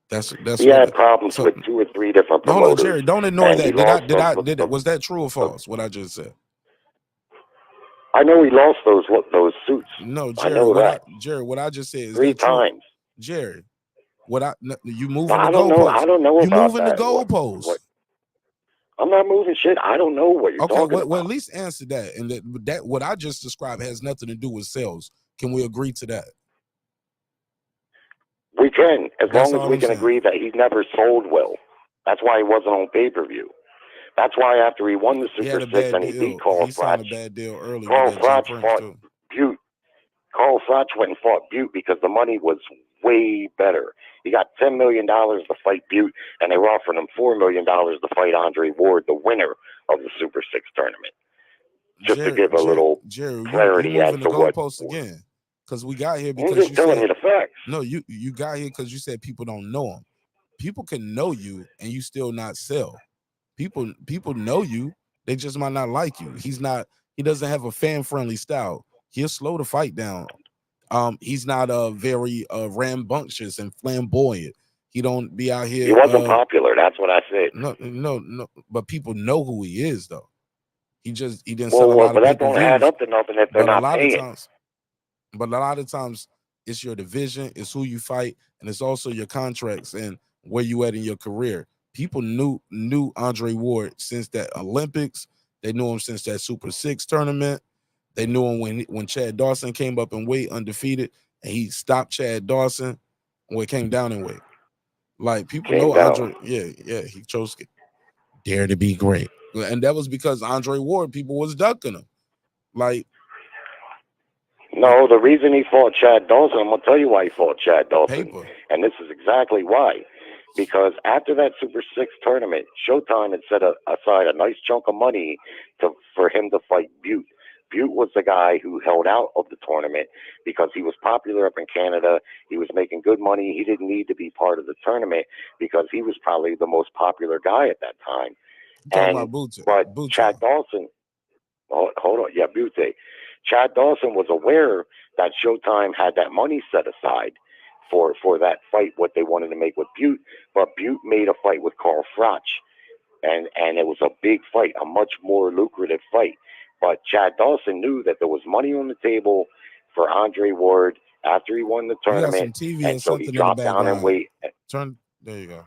That's He had problems with 2 or 3 different promoters. Hold on, Jerry. Don't ignore and he that. lost Was that true or false? What I just said. I know he lost those suits. No, I Jerry. know that. Jerry, what I just said is 3 that true? times. Jerry, you moving No, the I don't know. goalposts. I don't know You about moving that. the goalposts. I'm not moving shit. I don't know what you're Okay, talking well, about. at least answer that. And that what I just described has nothing to do with sales. Can we agree to that? We can, as That's long all as we I'm can saying. agree that he's never sold well. That's why he wasn't on pay-per-view. That's why after he won the He Super had a 6 bad and he deal. beat Carl He signed a Froch, bad deal early Carl with that Froch Jay Prince fought too. Butte. Carl Froch went and fought Butte because the money was way better. He got $10 million to fight Butte, and they were offering him $4 million to fight Andre Ward, the winner of the Super 6 tournament. Just to give a little clarity you as moving the to what. goalposts again. Because we got here I'm because just you telling said you the facts. no. You got here because you said people don't know him. People can know you and you still not sell. People know you. They just might not like you. He doesn't have a fan friendly style. He'll slow the fight down. He's not very rambunctious and flamboyant. He don't be out here. He wasn't popular. That's what I said. No. But people know who he is though. He didn't Well, sell a lot but of that don't add pay-per-views. up to nothing if they're not paying. But a lot of times it's your division, it's who you fight, and it's also your contracts and where you at in your career. People knew Andre Ward since that Olympics. They knew him since that Super 6 tournament. They knew him when Chad Dawson came up in weight undefeated, and he stopped Chad Dawson when it came down in weight. Like people know Andre. Yeah, he chose to dare to be great, and that was because Andre Ward. People was ducking him. Like. No, the reason he fought Chad Dawson, I'm going to tell you why he fought Chad Dawson. And this is exactly why. Because after that Super 6 tournament, Showtime had set aside a nice chunk of money for him to fight Butte. Butte was the guy who held out of the tournament because he was popular up in Canada. He was making good money. He didn't need to be part of the tournament because he was probably the most popular guy at that time. But Chad Dawson, hold on. Yeah, Butte. Chad Dawson was aware that Showtime had that money set aside for that fight, what they wanted to make with Butte, but Butte made a fight with Carl Froch, and it was a big fight, a much more lucrative fight. But Chad Dawson knew that there was money on the table for Andre Ward after he won the tournament, and so he dropped down in weight. There you go.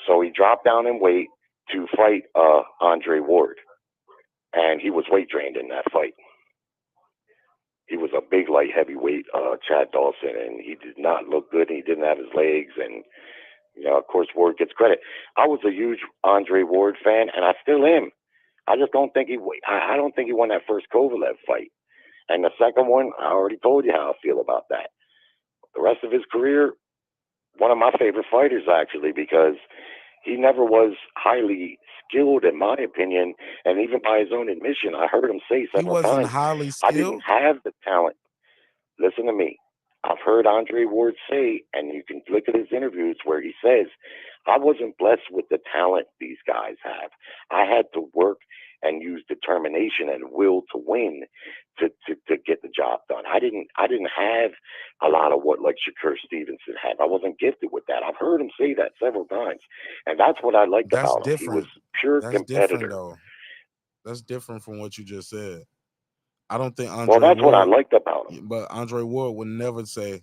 So he dropped down in weight to fight Andre Ward, and he was weight drained in that fight. He was a big light heavyweight, Chad Dawson, and he did not look good. He didn't have his legs, and of course, Ward gets credit. I was a huge Andre Ward fan, and I still am. I just don't think I don't think he won that first Kovalev fight, and the second one, I already told you how I feel about that. The rest of his career, one of my favorite fighters actually, because he never was highly skilled, in my opinion, and even by his own admission, I heard him say several wasn't times, highly I didn't skilled? have the talent. Listen to me. I've heard Andre Ward say, and you can look at his interviews where he says, I wasn't blessed with the talent these guys have. I had to work and use determination and will to win to get the job done. I didn't have a lot of what like Shakur Stevenson had. I wasn't gifted with that. I've heard him say that several times. And that's what I liked That's about him. He was different. pure That's different, competitor. though. That's different from what you just said. I don't think Andre Well, that's what I Ward, liked about him. but Andre Ward would never say,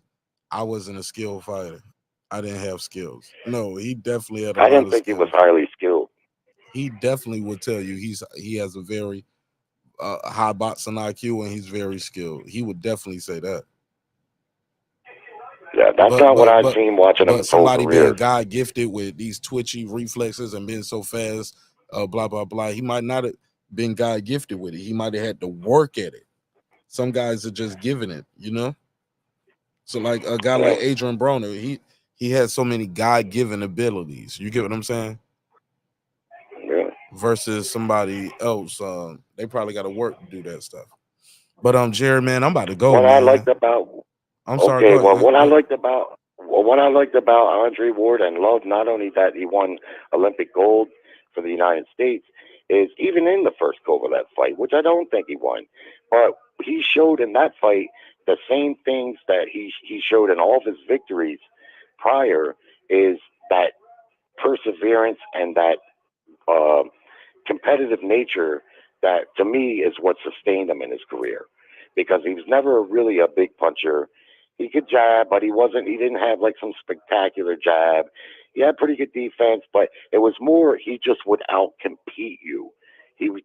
I wasn't a skilled fighter. I didn't have skills. No, he definitely had a I lot didn't of think he skills. was highly skilled. He definitely would tell you he has a very high boxing IQ and he's very skilled. He would definitely say that. Yeah, that's not what I've seen watching him But his whole somebody career. being God gifted with these twitchy reflexes and being so fast, blah blah blah. He might not have been God gifted with it. He might have had to work at it. Some guys are just given it, you know. So like a guy like Adrian Broner, he has so many God-given abilities. You get what I'm saying? Yeah. Versus somebody else, they probably got to work to do that stuff. But Jerry, man, I'm about to go, What man. I liked about I'm sorry. Okay, Go well, ahead. what I liked about Andre Ward and loved not only that he won Olympic gold for the United States is even in the first Kovalev fight, which I don't think he won, but he showed in that fight the same things that he showed in all of his victories prior, is that perseverance and that competitive nature that to me is what sustained him in his career, because he was never really a big puncher. He could jab, but he didn't have like some spectacular jab. He had pretty good defense, but it was more he just would outcompete you. He would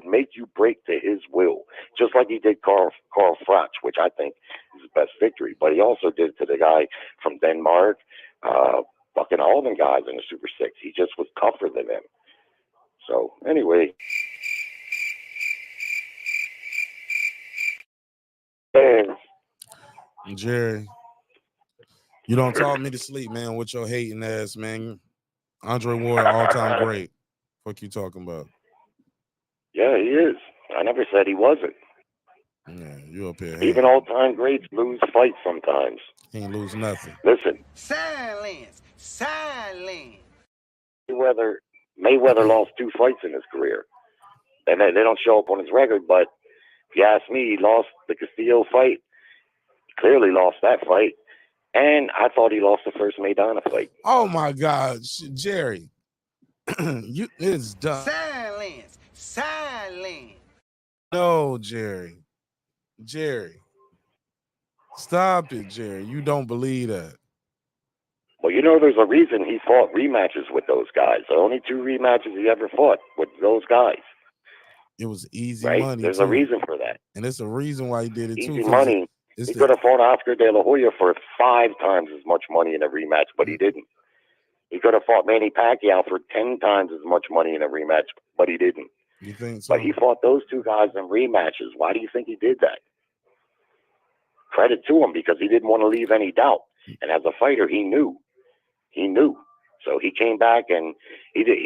make you break to his will, just like he did Carl Froch, which I think is his best victory. But he also did it to the guy from Denmark, fucking all them guys in the Super Six. He just was tougher than them. So anyway. Jerry, you don't talk me to sleep, man, with your hating ass, man. Andre Ward, all-time great. What you talking about? Yeah, he is. I never said he wasn't. Yeah, you up here. Even all-time greats lose fights sometimes. He ain't lose nothing. Listen, Silence. Mayweather lost 2 fights in his career. And they don't show up on his record, but if you ask me, he lost the Castillo fight. Clearly lost that fight. And I thought he lost the first Maidana fight. Oh my God, Jerry, it's done. Silence. No, Jerry, stop it, Jerry. You don't believe that. Well, there's a reason he fought rematches with those guys. The only 2 rematches he ever fought with those guys. It was easy right? money. There's too. a reason for that. And it's a reason why he did it too. Easy money. He could have fought Oscar De La Hoya for 5 times as much money in a rematch, but he didn't. He could have fought Manny Pacquiao for 10 times as much money in a rematch, but he didn't. You think so? But he fought those 2 guys in rematches. Why do you think he did that? Credit to him, because he didn't want to leave any doubt. And as a fighter, he knew. So he came back and he did,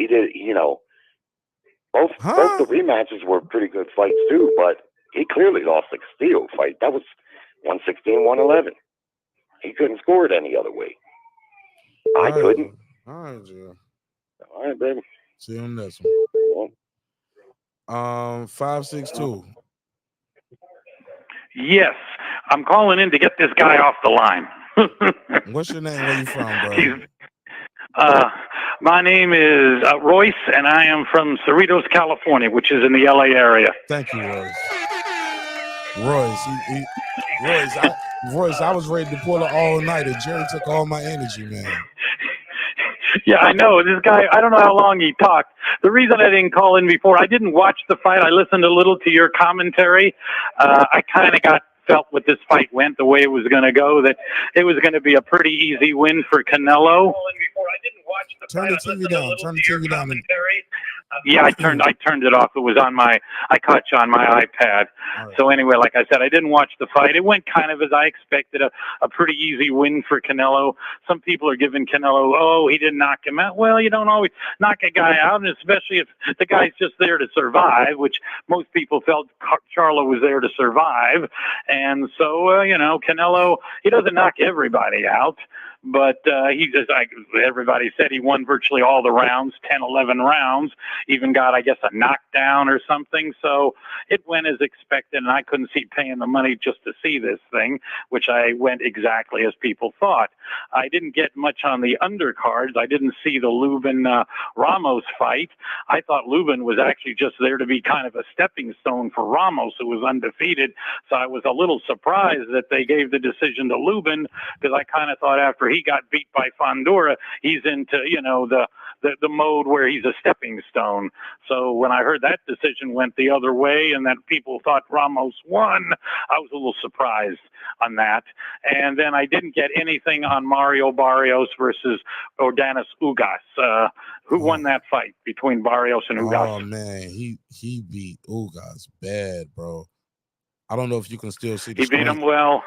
both the rematches were pretty good fights too, but he clearly lost the Castillo fight. That was 116-111. He couldn't score it any other way. I couldn't. All right, Joe. All right, baby. See you on this one. 562. Yes, I'm calling in to get this guy off the line. What's your name? Where you from, bro? My name is Royce, and I am from Cerritos, California, which is in the LA area. Thank you, Royce. Royce, I was ready to pull an all-nighter. Jerry took all my energy, man. Yeah, I know. This guy, I don't know how long he talked. The reason I didn't call in before, I didn't watch the fight. I listened a little to your commentary. I kind of felt what this fight went, the way it was going to go, that it was going to be a pretty easy win for Canelo. Turn the TV down. Turn the TV down. Yeah, I turned it off. It was on my iPad. So anyway, like I said, I didn't watch the fight. It went kind of as I expected, a pretty easy win for Canelo. Some people are giving Canelo, oh, he didn't knock him out. Well, you don't always knock a guy out, and especially if the guy's just there to survive, which most people felt Charlo was there to survive. And so, Canelo, he doesn't knock everybody out. But he just, like everybody said, he won virtually all the rounds, 10, 11 rounds, even got, I guess, a knockdown or something. So it went as expected, and I couldn't see paying the money just to see this thing, which I went exactly as people thought. I didn't get much on the undercards. I didn't see the Lubin Ramos fight. I thought Lubin was actually just there to be kind of a stepping stone for Ramos, who was undefeated. So I was a little surprised that they gave the decision to Lubin, because I kind of thought after he got beat by Fondura, he's into, the mode where he's a stepping stone. So when I heard that decision went the other way and that people thought Ramos won, I was a little surprised on that. And then I didn't get anything on Mario Barrios versus Yordenis Ugas. Who won that fight between Barrios and Ugas? Oh man, he beat Ugas bad, bro. I don't know if you can still see the He beat screen. him well.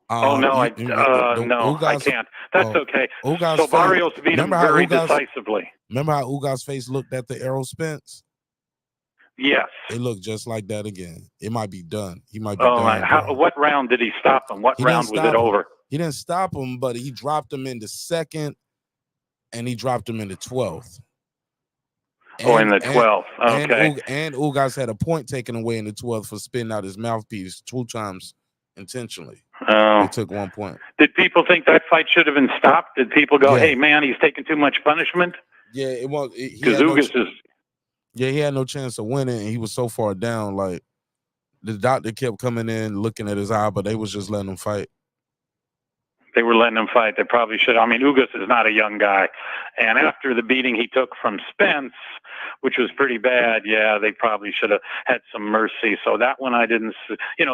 No, I Ugas, can't. That's okay. Ugas So Barrios beat him very decisively. Remember how Ugas' face looked at the arrow Spence? Yes. It looked just like that again. It might be done. He might be Oh, done. my. What round did he stop him? What round was it over? He didn't stop him, but he dropped him in the second, and he dropped him in the 12th. In the 12th. Okay. And Ugas had a point taken away in the 12th for spitting out his mouthpiece 2 times intentionally. He took 1 point. Did people think that fight should have been stopped? Did people go, hey, man, he's taking too much punishment? Yeah, it was. Because Ugas is... Yeah, he had no chance of winning, and he was so far down. Like, the doctor kept coming in, looking at his eye, but they was just letting him fight. They were letting him fight. They probably should. I mean, Ugas is not a young guy. And after the beating he took from Spence, which was pretty bad, yeah, they probably should have had some mercy. So that one I didn't,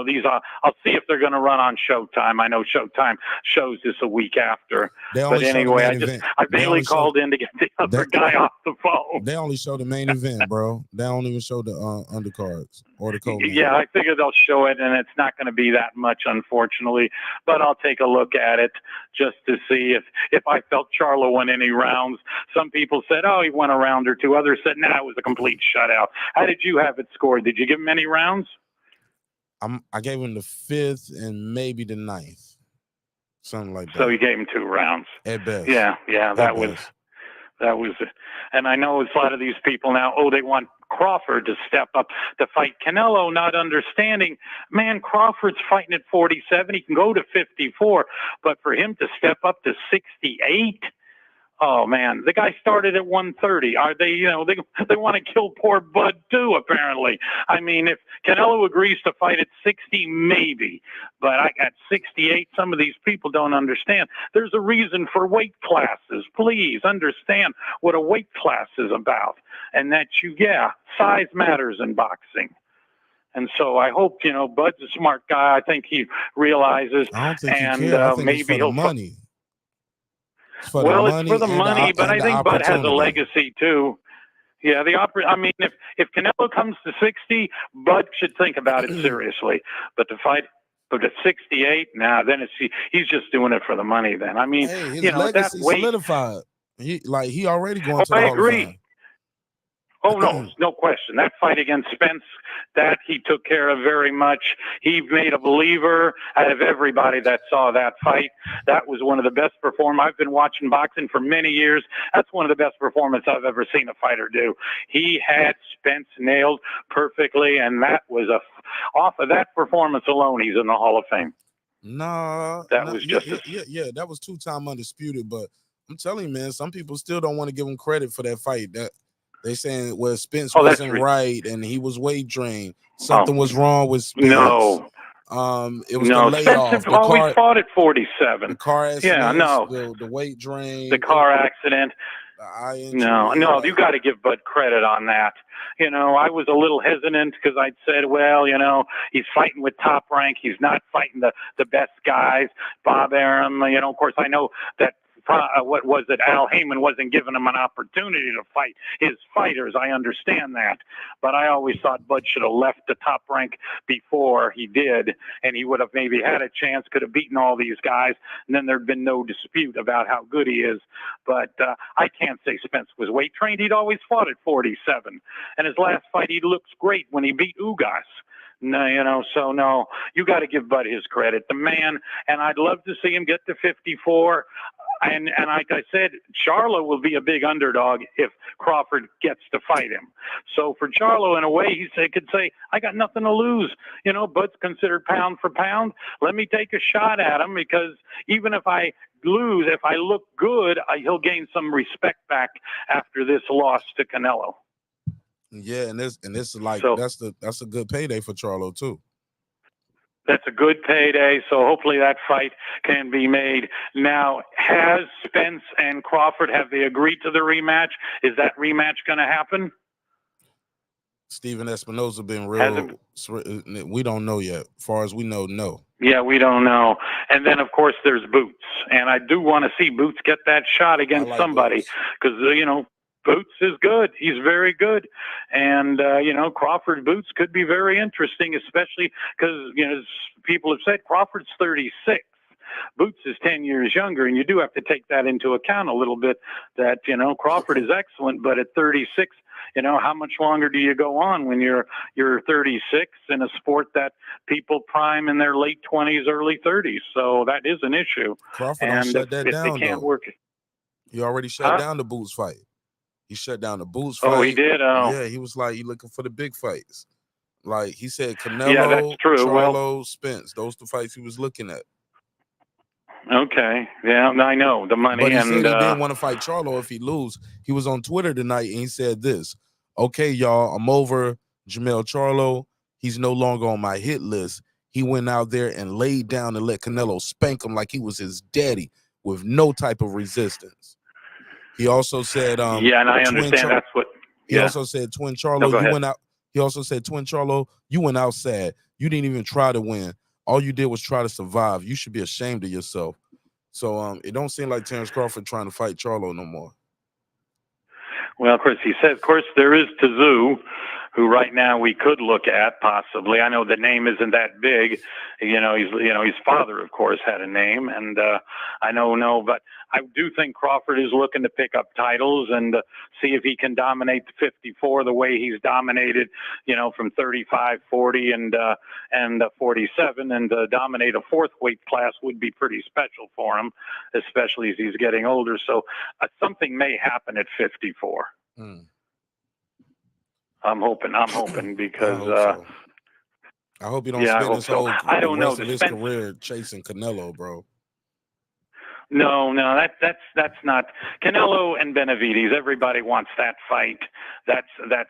these are, I'll see if they're going to run on Showtime. I know Showtime shows this a week after. But anyway, I barely called in to get the other guy off the phone. They only show the main event, bro. They don't even show the undercards or the co-main. Yeah, I figure they'll show it, and it's not going to be that much, unfortunately. But I'll take a look at it just to see if I felt Charlo won any rounds. Some people said, oh, he won a round or two. Others said, it was a complete shutout. How did you have it scored? Did you give him any rounds? I gave him the 5th and maybe the 9th. Something like that. So you gave him 2 rounds. At best. Yeah, that was it. And I know a lot of these people now, they want Crawford to step up to fight Canelo, not understanding, man, Crawford's fighting at 47. He can go to 54, but for him to step up to 68, oh man, the guy started at 130. Are they, they want to kill poor Bud too, apparently. I mean, if Canelo agrees to fight at 60, maybe, but at 68, some of these people don't understand. There's a reason for weight classes. Please understand what a weight class is about, and that size matters in boxing. And so I hope, Bud's a smart guy. I think he realizes, I don't think and he cares. I think maybe it's for he'll the money. It's for the money, but I think Bud has a legacy too. Yeah, I mean, if Canelo comes to 60, Bud should think about it seriously. But to fight, but at 68, then he's just doing it for the money. Then I mean, his legacy solidified. He already going to the I Hall agree. of Fame. Oh, no question. That fight against Spence, that he took care of very much. He made a believer out of everybody that saw that fight. That was one of the best performances. I've been watching boxing for many years. That's one of the best performances I've ever seen a fighter do. He had Spence nailed perfectly, and that was off of that performance alone, he's in the Hall of Fame. That was just that was 2-time undisputed. But I'm telling you, man, some people still don't want to give him credit for that fight. That they saying, well, Spence wasn't right and he was weight drained. Something was wrong with Spence. No. It was the layoff. Spence always fought at 47. The car accident. The weight drain. The car accident. No, you got to give Bud credit on that. I was a little hesitant because I'd said, well, he's fighting with Top Rank. He's not fighting the best guys. Bob Arum, of course, I know that what was it? Al Heyman wasn't giving him an opportunity to fight his fighters. I understand that, but I always thought Bud should have left the Top Rank before he did, and he would have maybe had a chance, could have beaten all these guys, and then there'd been no dispute about how good he is. But I can't say Spence was weight trained. He'd always fought at 47, and his last fight he looks great when he beat Ugas. No, so no, you got to give Bud his credit, the man, and I'd love to see him get to 54. And like I said, Charlo will be a big underdog if Crawford gets to fight him. So for Charlo, in a way, he could say, I got nothing to lose. Bud's considered pound for pound. Let me take a shot at him, because even if I lose, if I look good, he'll gain some respect back after this loss to Canelo. Yeah, and this is like that's a good payday for Charlo too. That's a good payday, so hopefully that fight can be made. Now, has Spence and Crawford, have they agreed to the rematch? Is that rematch going to happen? Steven Espinoza been real. We don't know yet. As far as we know, no. Yeah, we don't know. And then, of course, there's Boots. And I do want to see Boots get that shot against somebody, because, Boots is good. He's very good. And, Crawford Boots could be very interesting, especially because, as people have said, Crawford's 36. Boots is 10 years younger, and you do have to take that into account a little bit, that, Crawford is excellent, but at 36, how much longer do you go on when you're 36 in a sport that people prime in their late 20s, early 30s? So that is an issue. Crawford and shut that down, they can't though. work. He already shut down the Boots fight. He shut down the Boots fight. Oh, he did? Oh. Yeah, he was like, he looking for the big fights. Like he said, Canelo, Yeah, that's true. Charlo, Spence. Those the fights he was looking at. Okay. Yeah, I know. The money. But he and said he didn't want to fight Charlo if he lose. He was on Twitter tonight and he said this. Okay, y'all, I'm over Jermell Charlo. He's no longer on my hit list. He went out there and laid down and let Canelo spank him like he was his daddy with no type of resistance. He also said, yeah, and I understand that's what. He also said, Twin Charlo, go you ahead. went out. He also said, Twin Charlo, you went out sad. You didn't even try to win. All you did was try to survive. You should be ashamed of yourself. So it don't seem like Terrence Crawford trying to fight Charlo no more. Well, Chris, he said, of course, there is Tszyu, who right now we could look at possibly. I know the name isn't that big. His father, of course, had a name, and I know, but I do think Crawford is looking to pick up titles and see if he can dominate the 54 the way he's dominated, from 35, 40, and 47, and dominate a fourth weight class would be pretty special for him, especially as he's getting older. So something may happen at 54. I'm hoping because I hope he don't spend his whole rest of his career chasing Canelo, bro. No, that's not Canelo and Benavidez. Everybody wants that fight. That's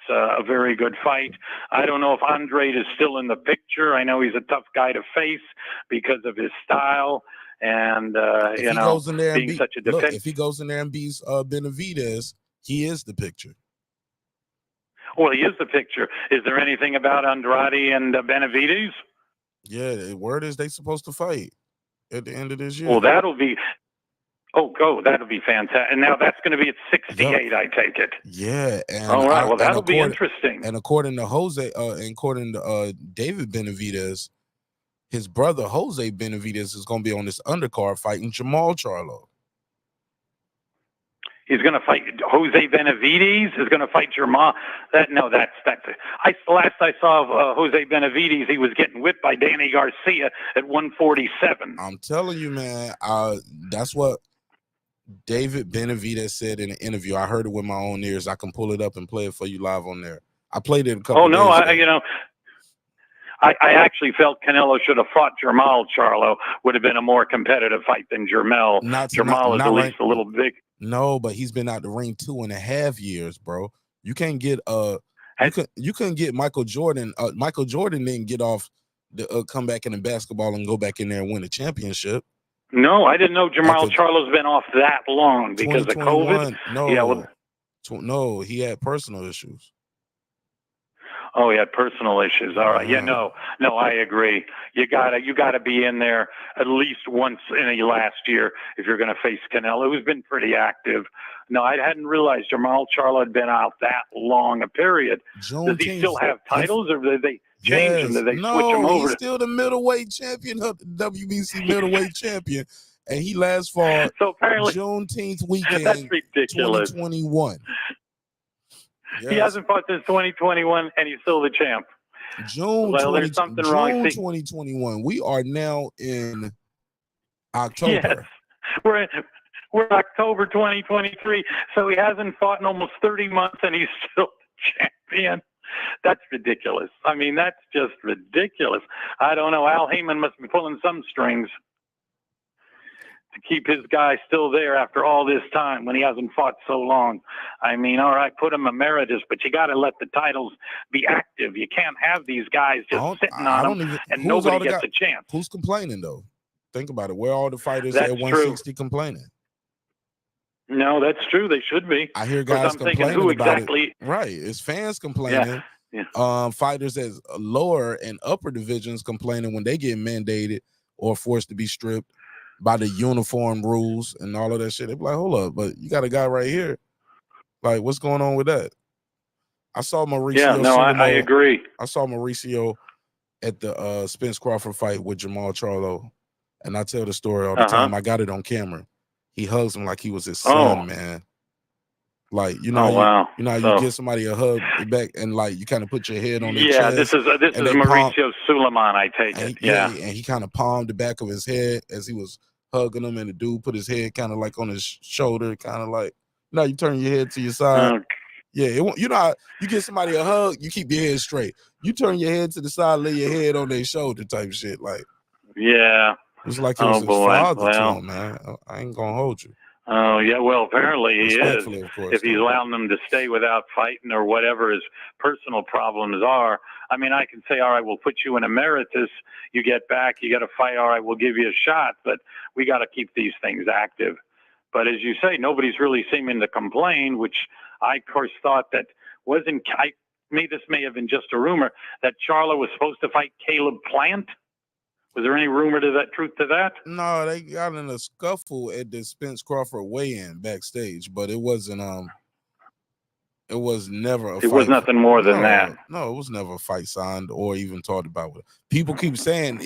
a very good fight. I don't know if Andrade is still in the picture. I know he's a tough guy to face because of his style and being such a defense. If he goes in there and beats Benavidez, he is the picture. Well, he is the picture. Is there anything about Andrade and Benavidez? Yeah, the word is they supposed to fight at the end of this year. Well, that'll be fantastic. And now that's going to be at 68, I take it. Yeah. And all right. Well, that'll be interesting. And according to David Benavidez, his brother Jose Benavidez is going to be on this undercard fighting Jermell Charlo. He's going to fight Jose Benavidez. Is going to fight Jermell. Last I saw Jose Benavidez, he was getting whipped by Danny Garcia at 147. I'm telling you, man. That's what David Benavidez said in an interview. I heard it with my own ears. I can pull it up and play it for you live on there. I played it a couple. Oh no, days ago. I actually felt Canelo should have fought Jermell Charlo. Would have been a more competitive fight than Jermell. Jermell is at least a little big. No, but he's been out the ring 2.5 years, bro. You can't get you couldn't get Michael Jordan. Michael Jordan didn't get off the come back in the basketball and go back in there and win a championship. No, I didn't know Jermell Charlo's been off that long because of COVID. No, yeah, well, no, he had personal issues. Oh, he had personal issues. All right. Yeah, no, I agree. You gotta be in there at least once in a last year if you're going to face Canelo, who's been pretty active. No, I hadn't realized Jermell Charlo had been out that long a period. Does he still have titles, or did they change him? Did they switch him over? He's still the middleweight champion of the WBC middleweight champion, and he last fought Juneteenth weekend, that's ridiculous. 2021. He hasn't fought since 2021, and he's still the champ. There's something wrong. 2021. We are now in October. Yes, we're October 2023, so he hasn't fought in almost 30 months, and he's still the champion. That's ridiculous. I mean, that's just ridiculous. I don't know. Al Heyman must be pulling some strings to keep his guy still there after all this time when he hasn't fought so long. I mean, all right, put him emeritus, but you got to let the titles be active. You can't have these guys just sitting on them and nobody gets a chance. Who's complaining, though? Think about it. Where are all the fighters at 160 complaining? No, that's true. They should be. I hear guys complaining who about exactly? it. Right. It's fans complaining. Yeah. Fighters as lower and upper divisions complaining when they get mandated or forced to be stripped by the uniform rules and all of that shit. They're like, hold up, but you got a guy right here. Like, what's going on with that? I saw Mauricio. Yeah, no, I agree. I saw Mauricio at the Spence Crawford fight with Jermell Charlo, and I tell the story all the time. I got it on camera. He hugs him like he was his son, man. Like, you know, you give somebody a hug back and like you kind of put your head on their chest. Yeah, this is Mauricio Suleiman, I take it. Yeah. And he kind of palmed the back of his head as he was hugging him, and the dude put his head kind of like on his shoulder, kind of like, you know, you turn your head to your side. Yeah, you know how you give somebody a hug, you keep your head straight. You turn your head to the side, lay your head on their shoulder type shit. Like, yeah. It's like he was his father to him, man. I ain't gonna hold you. Oh, yeah, well, apparently he is. Of course, if he's allowing them to stay without fighting or whatever his personal problems are. I mean, I can say, all right, we'll put you in emeritus. You get back, you got to fight. All right, we'll give you a shot, but we got to keep these things active. But as you say, nobody's really seeming to complain, which I, of course, thought that wasn't – this may have been just a rumor that Charlo was supposed to fight Caleb Plant. Was there any rumor to that, truth to that? No, they got in a scuffle at the Spence Crawford weigh-in backstage, but it wasn't. It was never a fight. It was nothing more than that. No, it was never a fight signed or even talked about. People keep saying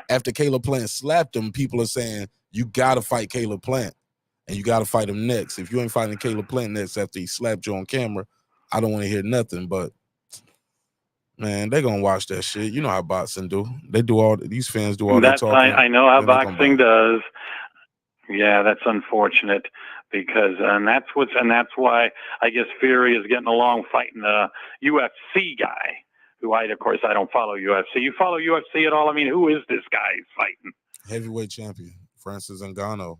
after Caleb Plant slapped him, people are saying you got to fight Caleb Plant and you got to fight him next. If you ain't fighting Caleb Plant next after he slapped you on camera, I don't want to hear nothing. But man, they gonna watch that shit. You know how boxing do. They do all these fans do all that talking. I know how boxing does. Yeah, that's unfortunate because that's why I guess Fury is getting along fighting a UFC guy who of course I don't follow UFC. You follow UFC at all? I mean, who is this guy he's fighting? Heavyweight champion Francis Ngannou.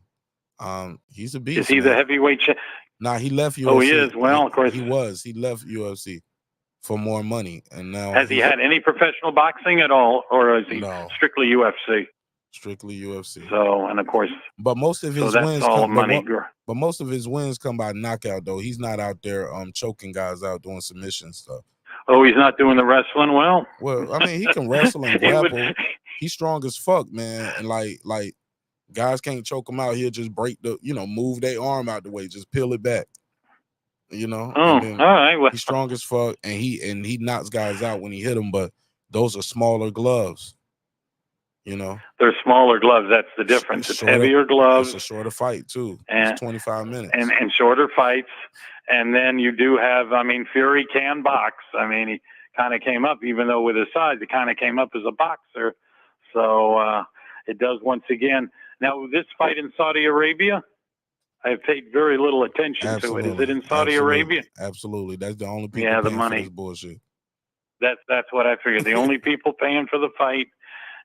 He's a beast. Is he the heavyweight champion? Nah, he left UFC. Oh, he is. Well, of course he was. He left UFC for more money, and now has he had any professional boxing at all, or is he strictly UFC? Strictly UFC. So, and of course, but most of his wins come, but most of his wins come by knockout. Though he's not out there choking guys out doing submission stuff. Oh, he's not doing the wrestling well. Well, I mean, he can wrestle and grapple. He's strong as fuck, man, and like guys can't choke him out. He'll just break move their arm out the way, just peel it back. You know, all right. Well, he's strong as fuck, and he knocks guys out when he hit them. But those are smaller gloves. You know, they're smaller gloves. That's the difference. It's heavier gloves. It's a shorter fight too. It's 25 minutes and shorter fights. And then you do have. I mean, Fury can box. I mean, he kind of came up, even though with his size, he kind of came up as a boxer. So it does once again. Now this fight in Saudi Arabia. I've paid very little attention to it. Is it in Saudi Arabia? Absolutely. That's the only people the paying money. for this bullshit. That's what I figured. The only people paying for the fight,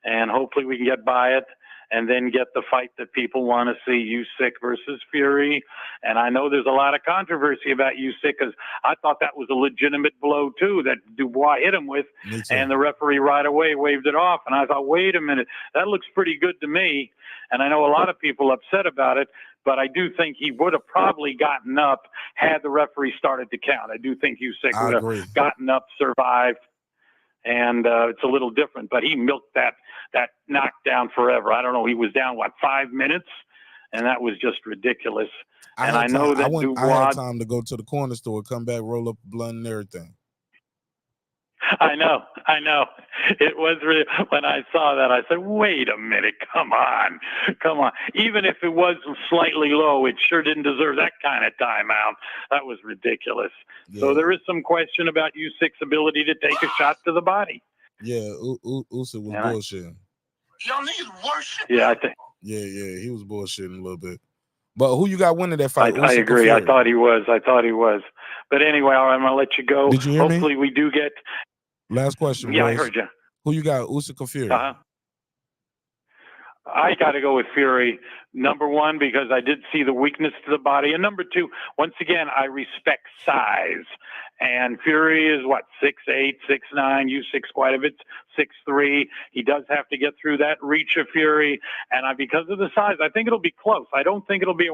and hopefully we can get by it and then get the fight that people want to see, Usyk versus Fury. And I know there's a lot of controversy about Usyk because I thought that was a legitimate blow too that Dubois hit him with, and the referee right away waved it off. And I thought, wait a minute, that looks pretty good to me. And I know a lot of people upset about it, but I do think he would have probably gotten up had the referee started to count. I do think Usyk would have gotten up, survived, and it's a little different. But he milked that knockdown forever. I don't know. He was down 5 minutes, and that was just ridiculous. I know that Dubois. I had time to go to the corner store, come back, roll up a blunt and everything. I know. It was really, when I saw that, I said, wait a minute, come on. Even if it was slightly low, it sure didn't deserve that kind of timeout. That was ridiculous. Yeah. So there is some question about Usyk's ability to take a shot to the body. Yeah, Usyk was bullshitting. Y'all niggas worship. Yeah, I think. Yeah, he was bullshitting a little bit. But who you got winning that fight? I agree. I thought he was. But anyway, all right, I'm going to let you go. Did you hear Hopefully me? we do get. Last question. Yeah, Royce. I heard you. Who you got, Usyk or Fury? I got to go with Fury, number one, because I did see the weakness to the body. And number two, once again, I respect size. And Fury is 6'8", 6'9". Usyk's quite a bit, 6'3". He does have to get through that reach of Fury. And because of the size, I think it'll be close. I don't think it'll be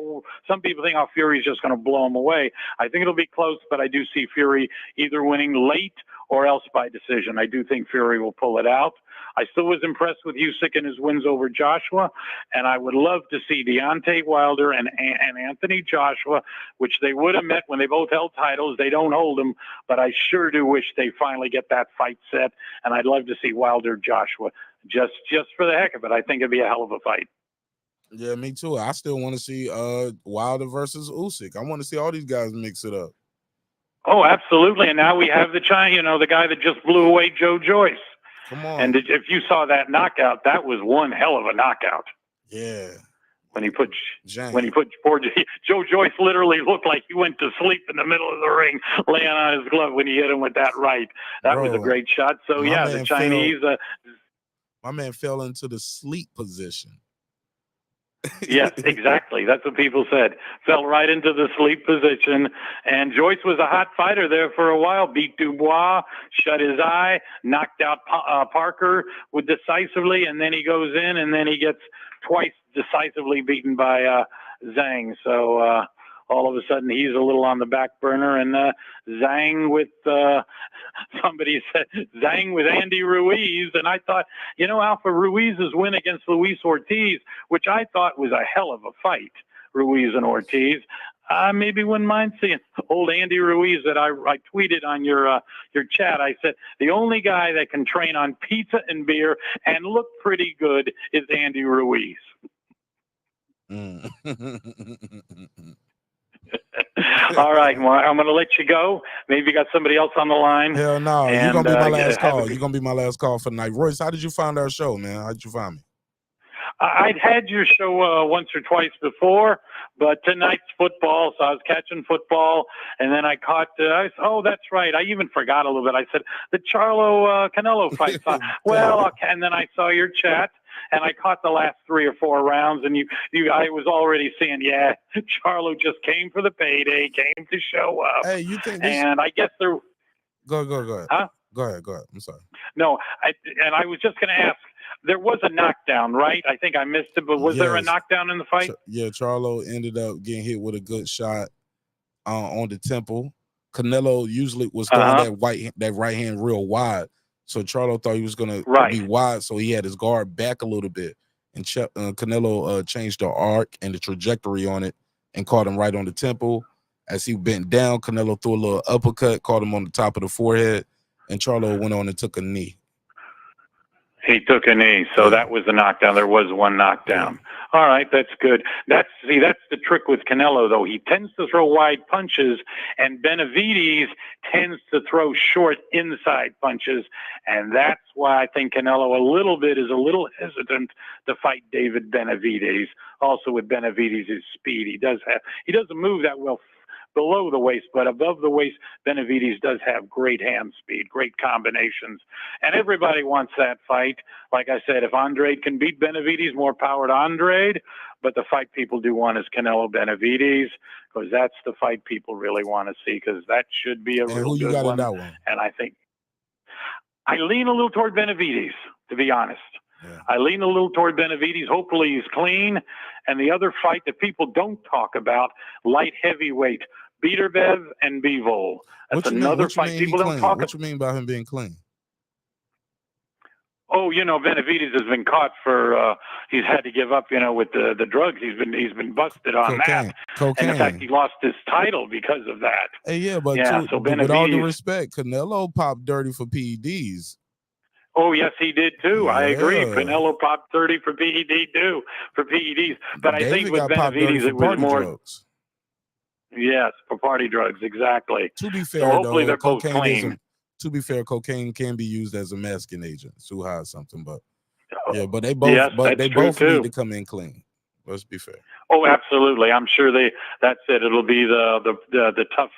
some people think, Fury's just going to blow him away. I think it'll be close, but I do see Fury either winning late or else by decision. I do think Fury will pull it out. I still was impressed with Usyk and his wins over Joshua, and I would love to see Deontay Wilder and Anthony Joshua, which they would have met when they both held titles. They don't hold them, but I sure do wish they finally get that fight set, and I'd love to see Wilder Joshua just for the heck of it. I think it'd be a hell of a fight. Yeah, me too. I still want to see Wilder versus Usyk. I want to see all these guys mix it up. Oh, absolutely. And now we have the the guy that just blew away Joe Joyce. Come on. And if you saw that knockout, that was one hell of a knockout. Yeah. When he put poor Joe Joyce literally looked like he went to sleep in the middle of the ring, laying on his glove when he hit him with that right. That was a great shot. So yeah, the Chinese. My man fell into the sleep position. Yes, exactly. That's what people said. Fell right into the sleep position. And Joyce was a hot fighter there for a while. Beat Dubois, shut his eye, knocked out Parker decisively, and then he goes in, and then he gets twice decisively beaten by Zhang. So all of a sudden he's a little on the back burner, and Zhang with somebody said Zhang with Andy Ruiz, and I thought, Alpha Ruiz's win against Luis Ortiz, which I thought was a hell of a fight, Ruiz and Ortiz. Maybe wouldn't mind seeing old Andy Ruiz that I tweeted on your chat. I said the only guy that can train on pizza and beer and look pretty good is Andy Ruiz. All right, well, I'm going to let you go. Maybe you got somebody else on the line. Hell no, you're going to be my last call. You're going to be my last call for the night. Royce, how did you find our show, man? How did you find me? I'd had your show once or twice before, but tonight's football, so I was catching football, and then I caught, oh, that's right. I even forgot a little bit. I said, the Charlo Canelo fight. And then I saw your chat, and I caught the last 3 or 4 rounds, and I was already saying, yeah, Charlo just came for the payday, came to show up. Hey, you think this... And I guess there... Go ahead. Huh? Go ahead. I'm sorry. No, I was just going to ask, there was a knockdown, right? I think I missed it, but was there a knockdown in the fight? Yeah, Charlo ended up getting hit with a good shot on the temple. Canelo usually was throwing that right hand real wide. So Charlo thought he was going to be wide, so he had his guard back a little bit. And Canelo changed the arc and the trajectory on it and caught him right on the temple. As he bent down, Canelo threw a little uppercut, caught him on the top of the forehead, and Charlo went on and took a knee. He took a knee, so that was the knockdown. There was one knockdown. All right, that's good. That's the trick with Canelo, though. He tends to throw wide punches, and Benavidez tends to throw short inside punches, and that's why I think Canelo is a little hesitant to fight David Benavidez. Also, with Benavidez's speed, he doesn't move that well below the waist, but above the waist, Benavidez does have great hand speed, great combinations, and everybody wants that fight. Like I said, if Andrade can beat Benavidez, more power to Andrade, but the fight people do want is Canelo Benavidez, because that's the fight people really want to see, because that should be a real good one. In that one? And I think I lean a little toward Benavidez, to be honest. Yeah. I lean a little toward Benavidez. Hopefully he's clean. And the other fight that people don't talk about, light heavyweight, Beterbiev and Bivol. That's another fight people don't talk about. What you mean by him being clean? Oh, Benavidez has been caught for. He's had to give up. With the drugs. He's been busted on that. Cocaine. And in fact, he lost his title because of that. Hey, yeah, but so with all due Benavidez. respect, Canelo popped dirty for PEDs. Oh, yes, he did too. I agree. Yeah. Canelo popped 30 for PED too, for PEDs. But I think David with got popped dirty Benavidez, for it was party more. drugs. Yes, for party drugs, exactly. To be fair, so hopefully though, they're both cocaine clean. to be fair, cocaine can be used as a masking agent to hide something, but yeah, but they Yes, both that's true, need too. to come in clean. Let's be fair. Oh, absolutely. I'm sure that's it. It'll be the tough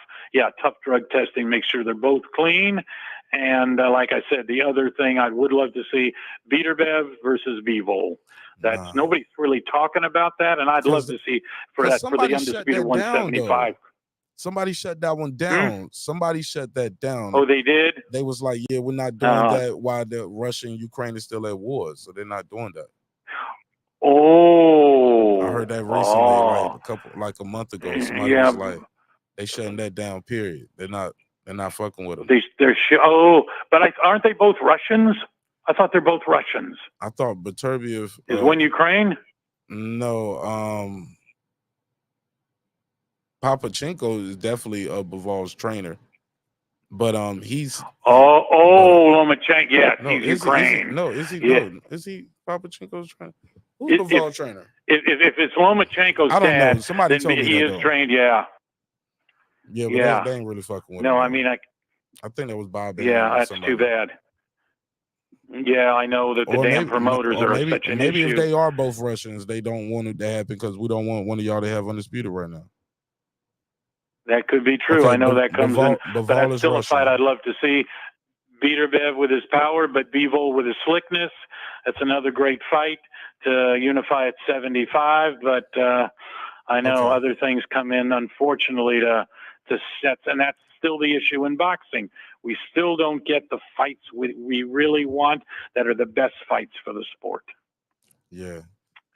drug testing. Make sure they're both clean. And like I said, the other thing I would love to see, Beterbiev versus Bivol. That's nobody's really talking about that, and I'd love to see for the undisputed 175. Somebody shut that one down. Somebody shut that down. Oh, they did? They was like, yeah, we're not doing that while the Russia and Ukraine is still at war, so they're not doing that. Oh, I heard that recently, like a month ago. Somebody was like, they shutting that down. Period. They're not fucking with them. But aren't they both Russians? I thought they're both Russians. I thought Beterbiev is one Ukraine. No, Papachenko is definitely Bivol's trainer, but he's Lomachenko. Yes, he's Ukraine. Is he Papachenko's trainer? Who's Bivol's trainer? If it's Lomachenko's I don't dad, know. Somebody then told me he that, is though. trained. Yeah. Yeah, but they ain't really fucking with him. No, I mean, I think that was Bob. Yeah, that's too bad. Yeah, I know that the damn promoters are such an maybe issue. If they are both Russians, they don't want it to happen because we don't want one of y'all to have Undisputed right now. That could be true. Okay, I know that comes in, Bivol but that's is still Russian. a fight I'd love to see. Beterbiev with his power, but Bivol with his slickness. That's another great fight to unify at 75. But I know other things come in, unfortunately, to sets, and that's still the issue in boxing. We still don't get the fights we really want that are the best fights for the sport. Yeah.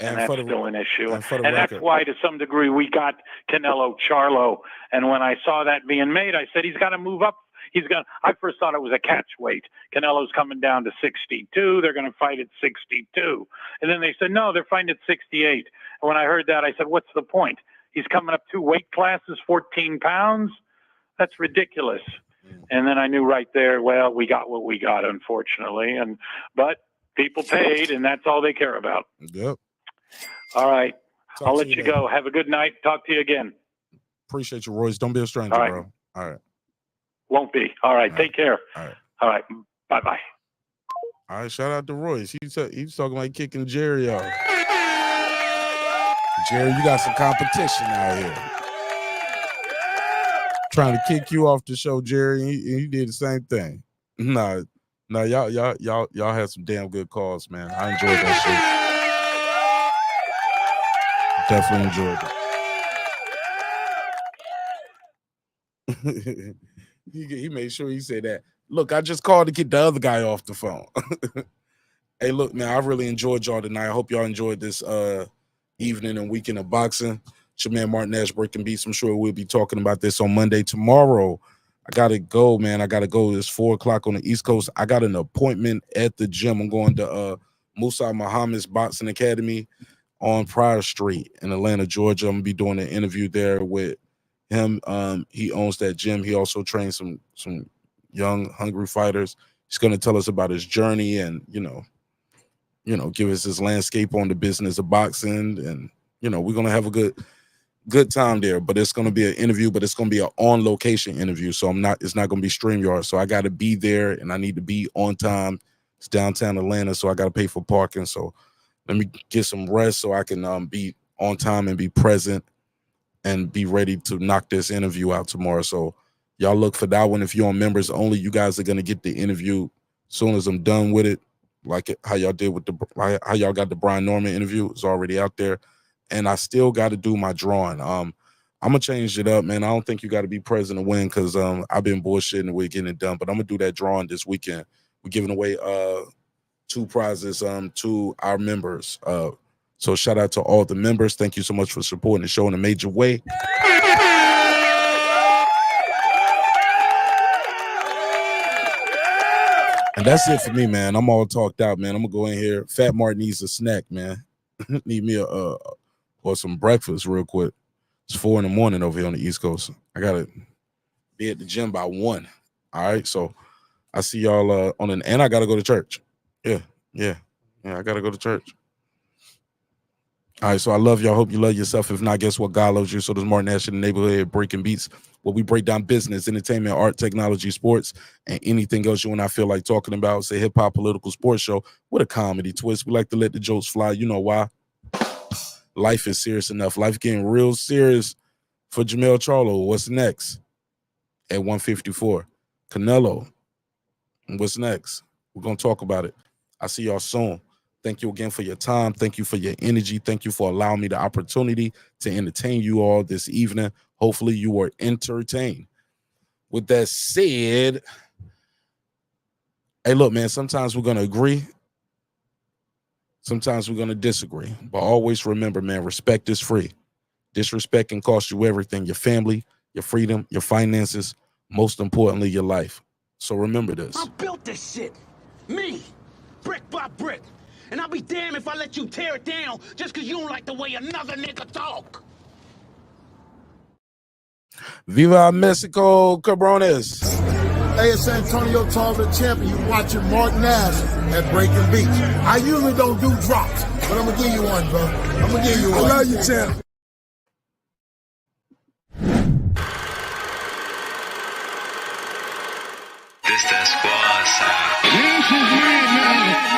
And that's still an issue. And that's why, to some degree, we got Canelo Charlo. And when I saw that being made, I said, he's got to move up. I first thought it was a catch weight. Canelo's coming down to 62. They're going to fight at 62. And then they said, no, they're fighting at 68. And when I heard that, I said, what's the point? He's coming up 2 weight classes, 14 pounds. That's ridiculous. And then I knew right there, well, we got what we got, unfortunately. But people paid, and that's all they care about. Yep. All right. Talk I'll to let you you later. go. Have a good night. Talk to you again. Appreciate you, Royce. Don't be a stranger, All right. bro. All right. Won't be. All right. Take care. All right. All right. Bye-bye. All right. Shout out to Royce. He's talking like kicking Jerry off. Jerry, you got some competition out here. Trying to kick you off the show, Jerry, and he did the same thing. Nah, y'all had some damn good calls, man. I enjoyed that shit. Definitely enjoyed it. He made sure he said that. Look, I just called to get the other guy off the phone. Hey, look, man, I really enjoyed y'all tonight. I hope y'all enjoyed this evening and weekend of boxing. It's your man Martin Ashbrook and Beats. I'm sure we'll be talking about this on Monday. Tomorrow, I gotta go, man. I gotta go. It's 4:00 on the East Coast. I got an appointment at the gym. I'm going to Musa Muhammad's Boxing Academy on Pryor Street in Atlanta, Georgia. I'm gonna be doing an interview there with him. He owns that gym. He also trains some young, hungry fighters. He's gonna tell us about his journey and you know, give us his landscape on the business of boxing, and we're gonna have a good time there. But it's gonna be an interview, but it's gonna be an on location interview. So it's not gonna be StreamYard. So I gotta be there and I need to be on time. It's downtown Atlanta, so I gotta pay for parking. So let me get some rest so I can be on time and be present and be ready to knock this interview out tomorrow. So y'all look for that one. If you're on members only, you guys are gonna get the interview as soon as I'm done with it. Like how y'all did with how y'all got the Brian Norman interview. It's already out there. And I still got to do my drawing. I'm gonna change it up, man. I don't think you got to be present to win because I've been bullshitting we're getting it done. But I'm gonna do that drawing this weekend. We're giving away 2 prizes to our members. So shout out to all the members. Thank you so much for supporting the show in a major way. That's it for me, man. I'm all talked out, man. I'm gonna go in here. Fat Mark needs a snack, man. Need me or some breakfast real quick. It's 4 in the morning over here on the East Coast. I gotta be at the gym by 1. All right, so I see y'all and I gotta go to church. Yeah, I gotta go to church. All right, so I love y'all. Hope you love yourself. If not, guess what? God loves you. So there's Martin Nash in the neighborhood breaking beats, where we break down business, entertainment, art, technology, sports, and anything else you and I feel like talking about. It's a hip-hop political sports show with a comedy twist. We like to let the jokes fly. You know why? Life is serious enough. Life getting real serious for Jermell Charlo. What's next? At 154. Canelo. What's next? We're going to talk about it. I see y'all soon. Thank you again for your time. Thank you for your energy. Thank you for allowing me the opportunity to entertain you all this evening. Hopefully you were entertained. With that said, hey, look, man, sometimes we're going to agree. Sometimes we're going to disagree. But always remember, man, respect is free. Disrespect can cost you everything: your family, your freedom, your finances, most importantly, your life. So remember this. I built this shit. Me. Brick by brick. And I'll be damned if I let you tear it down just because you don't like the way another nigga talk. Viva Mexico, cabrones. Hey, it's Antonio Tarver, champion. You watching Mark Nash at Breaking Beach. I usually don't do drops, but I'm going to give you one, bro. I'm going to give you one. I love you, champ. This that squad sound. This is me, man.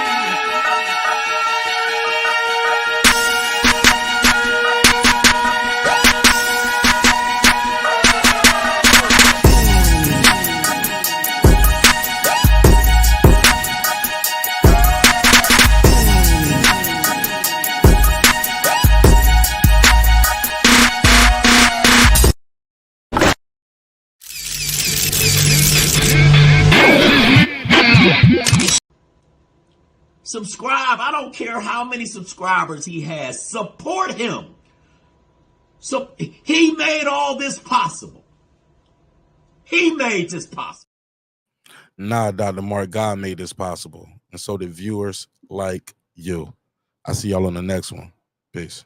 Subscribe. I don't care how many subscribers he has. Support him. So he made all this possible. He made this possible. Nah, Dr. Mark, God made this possible. And so did viewers like you. I see y'all on the next one. Peace.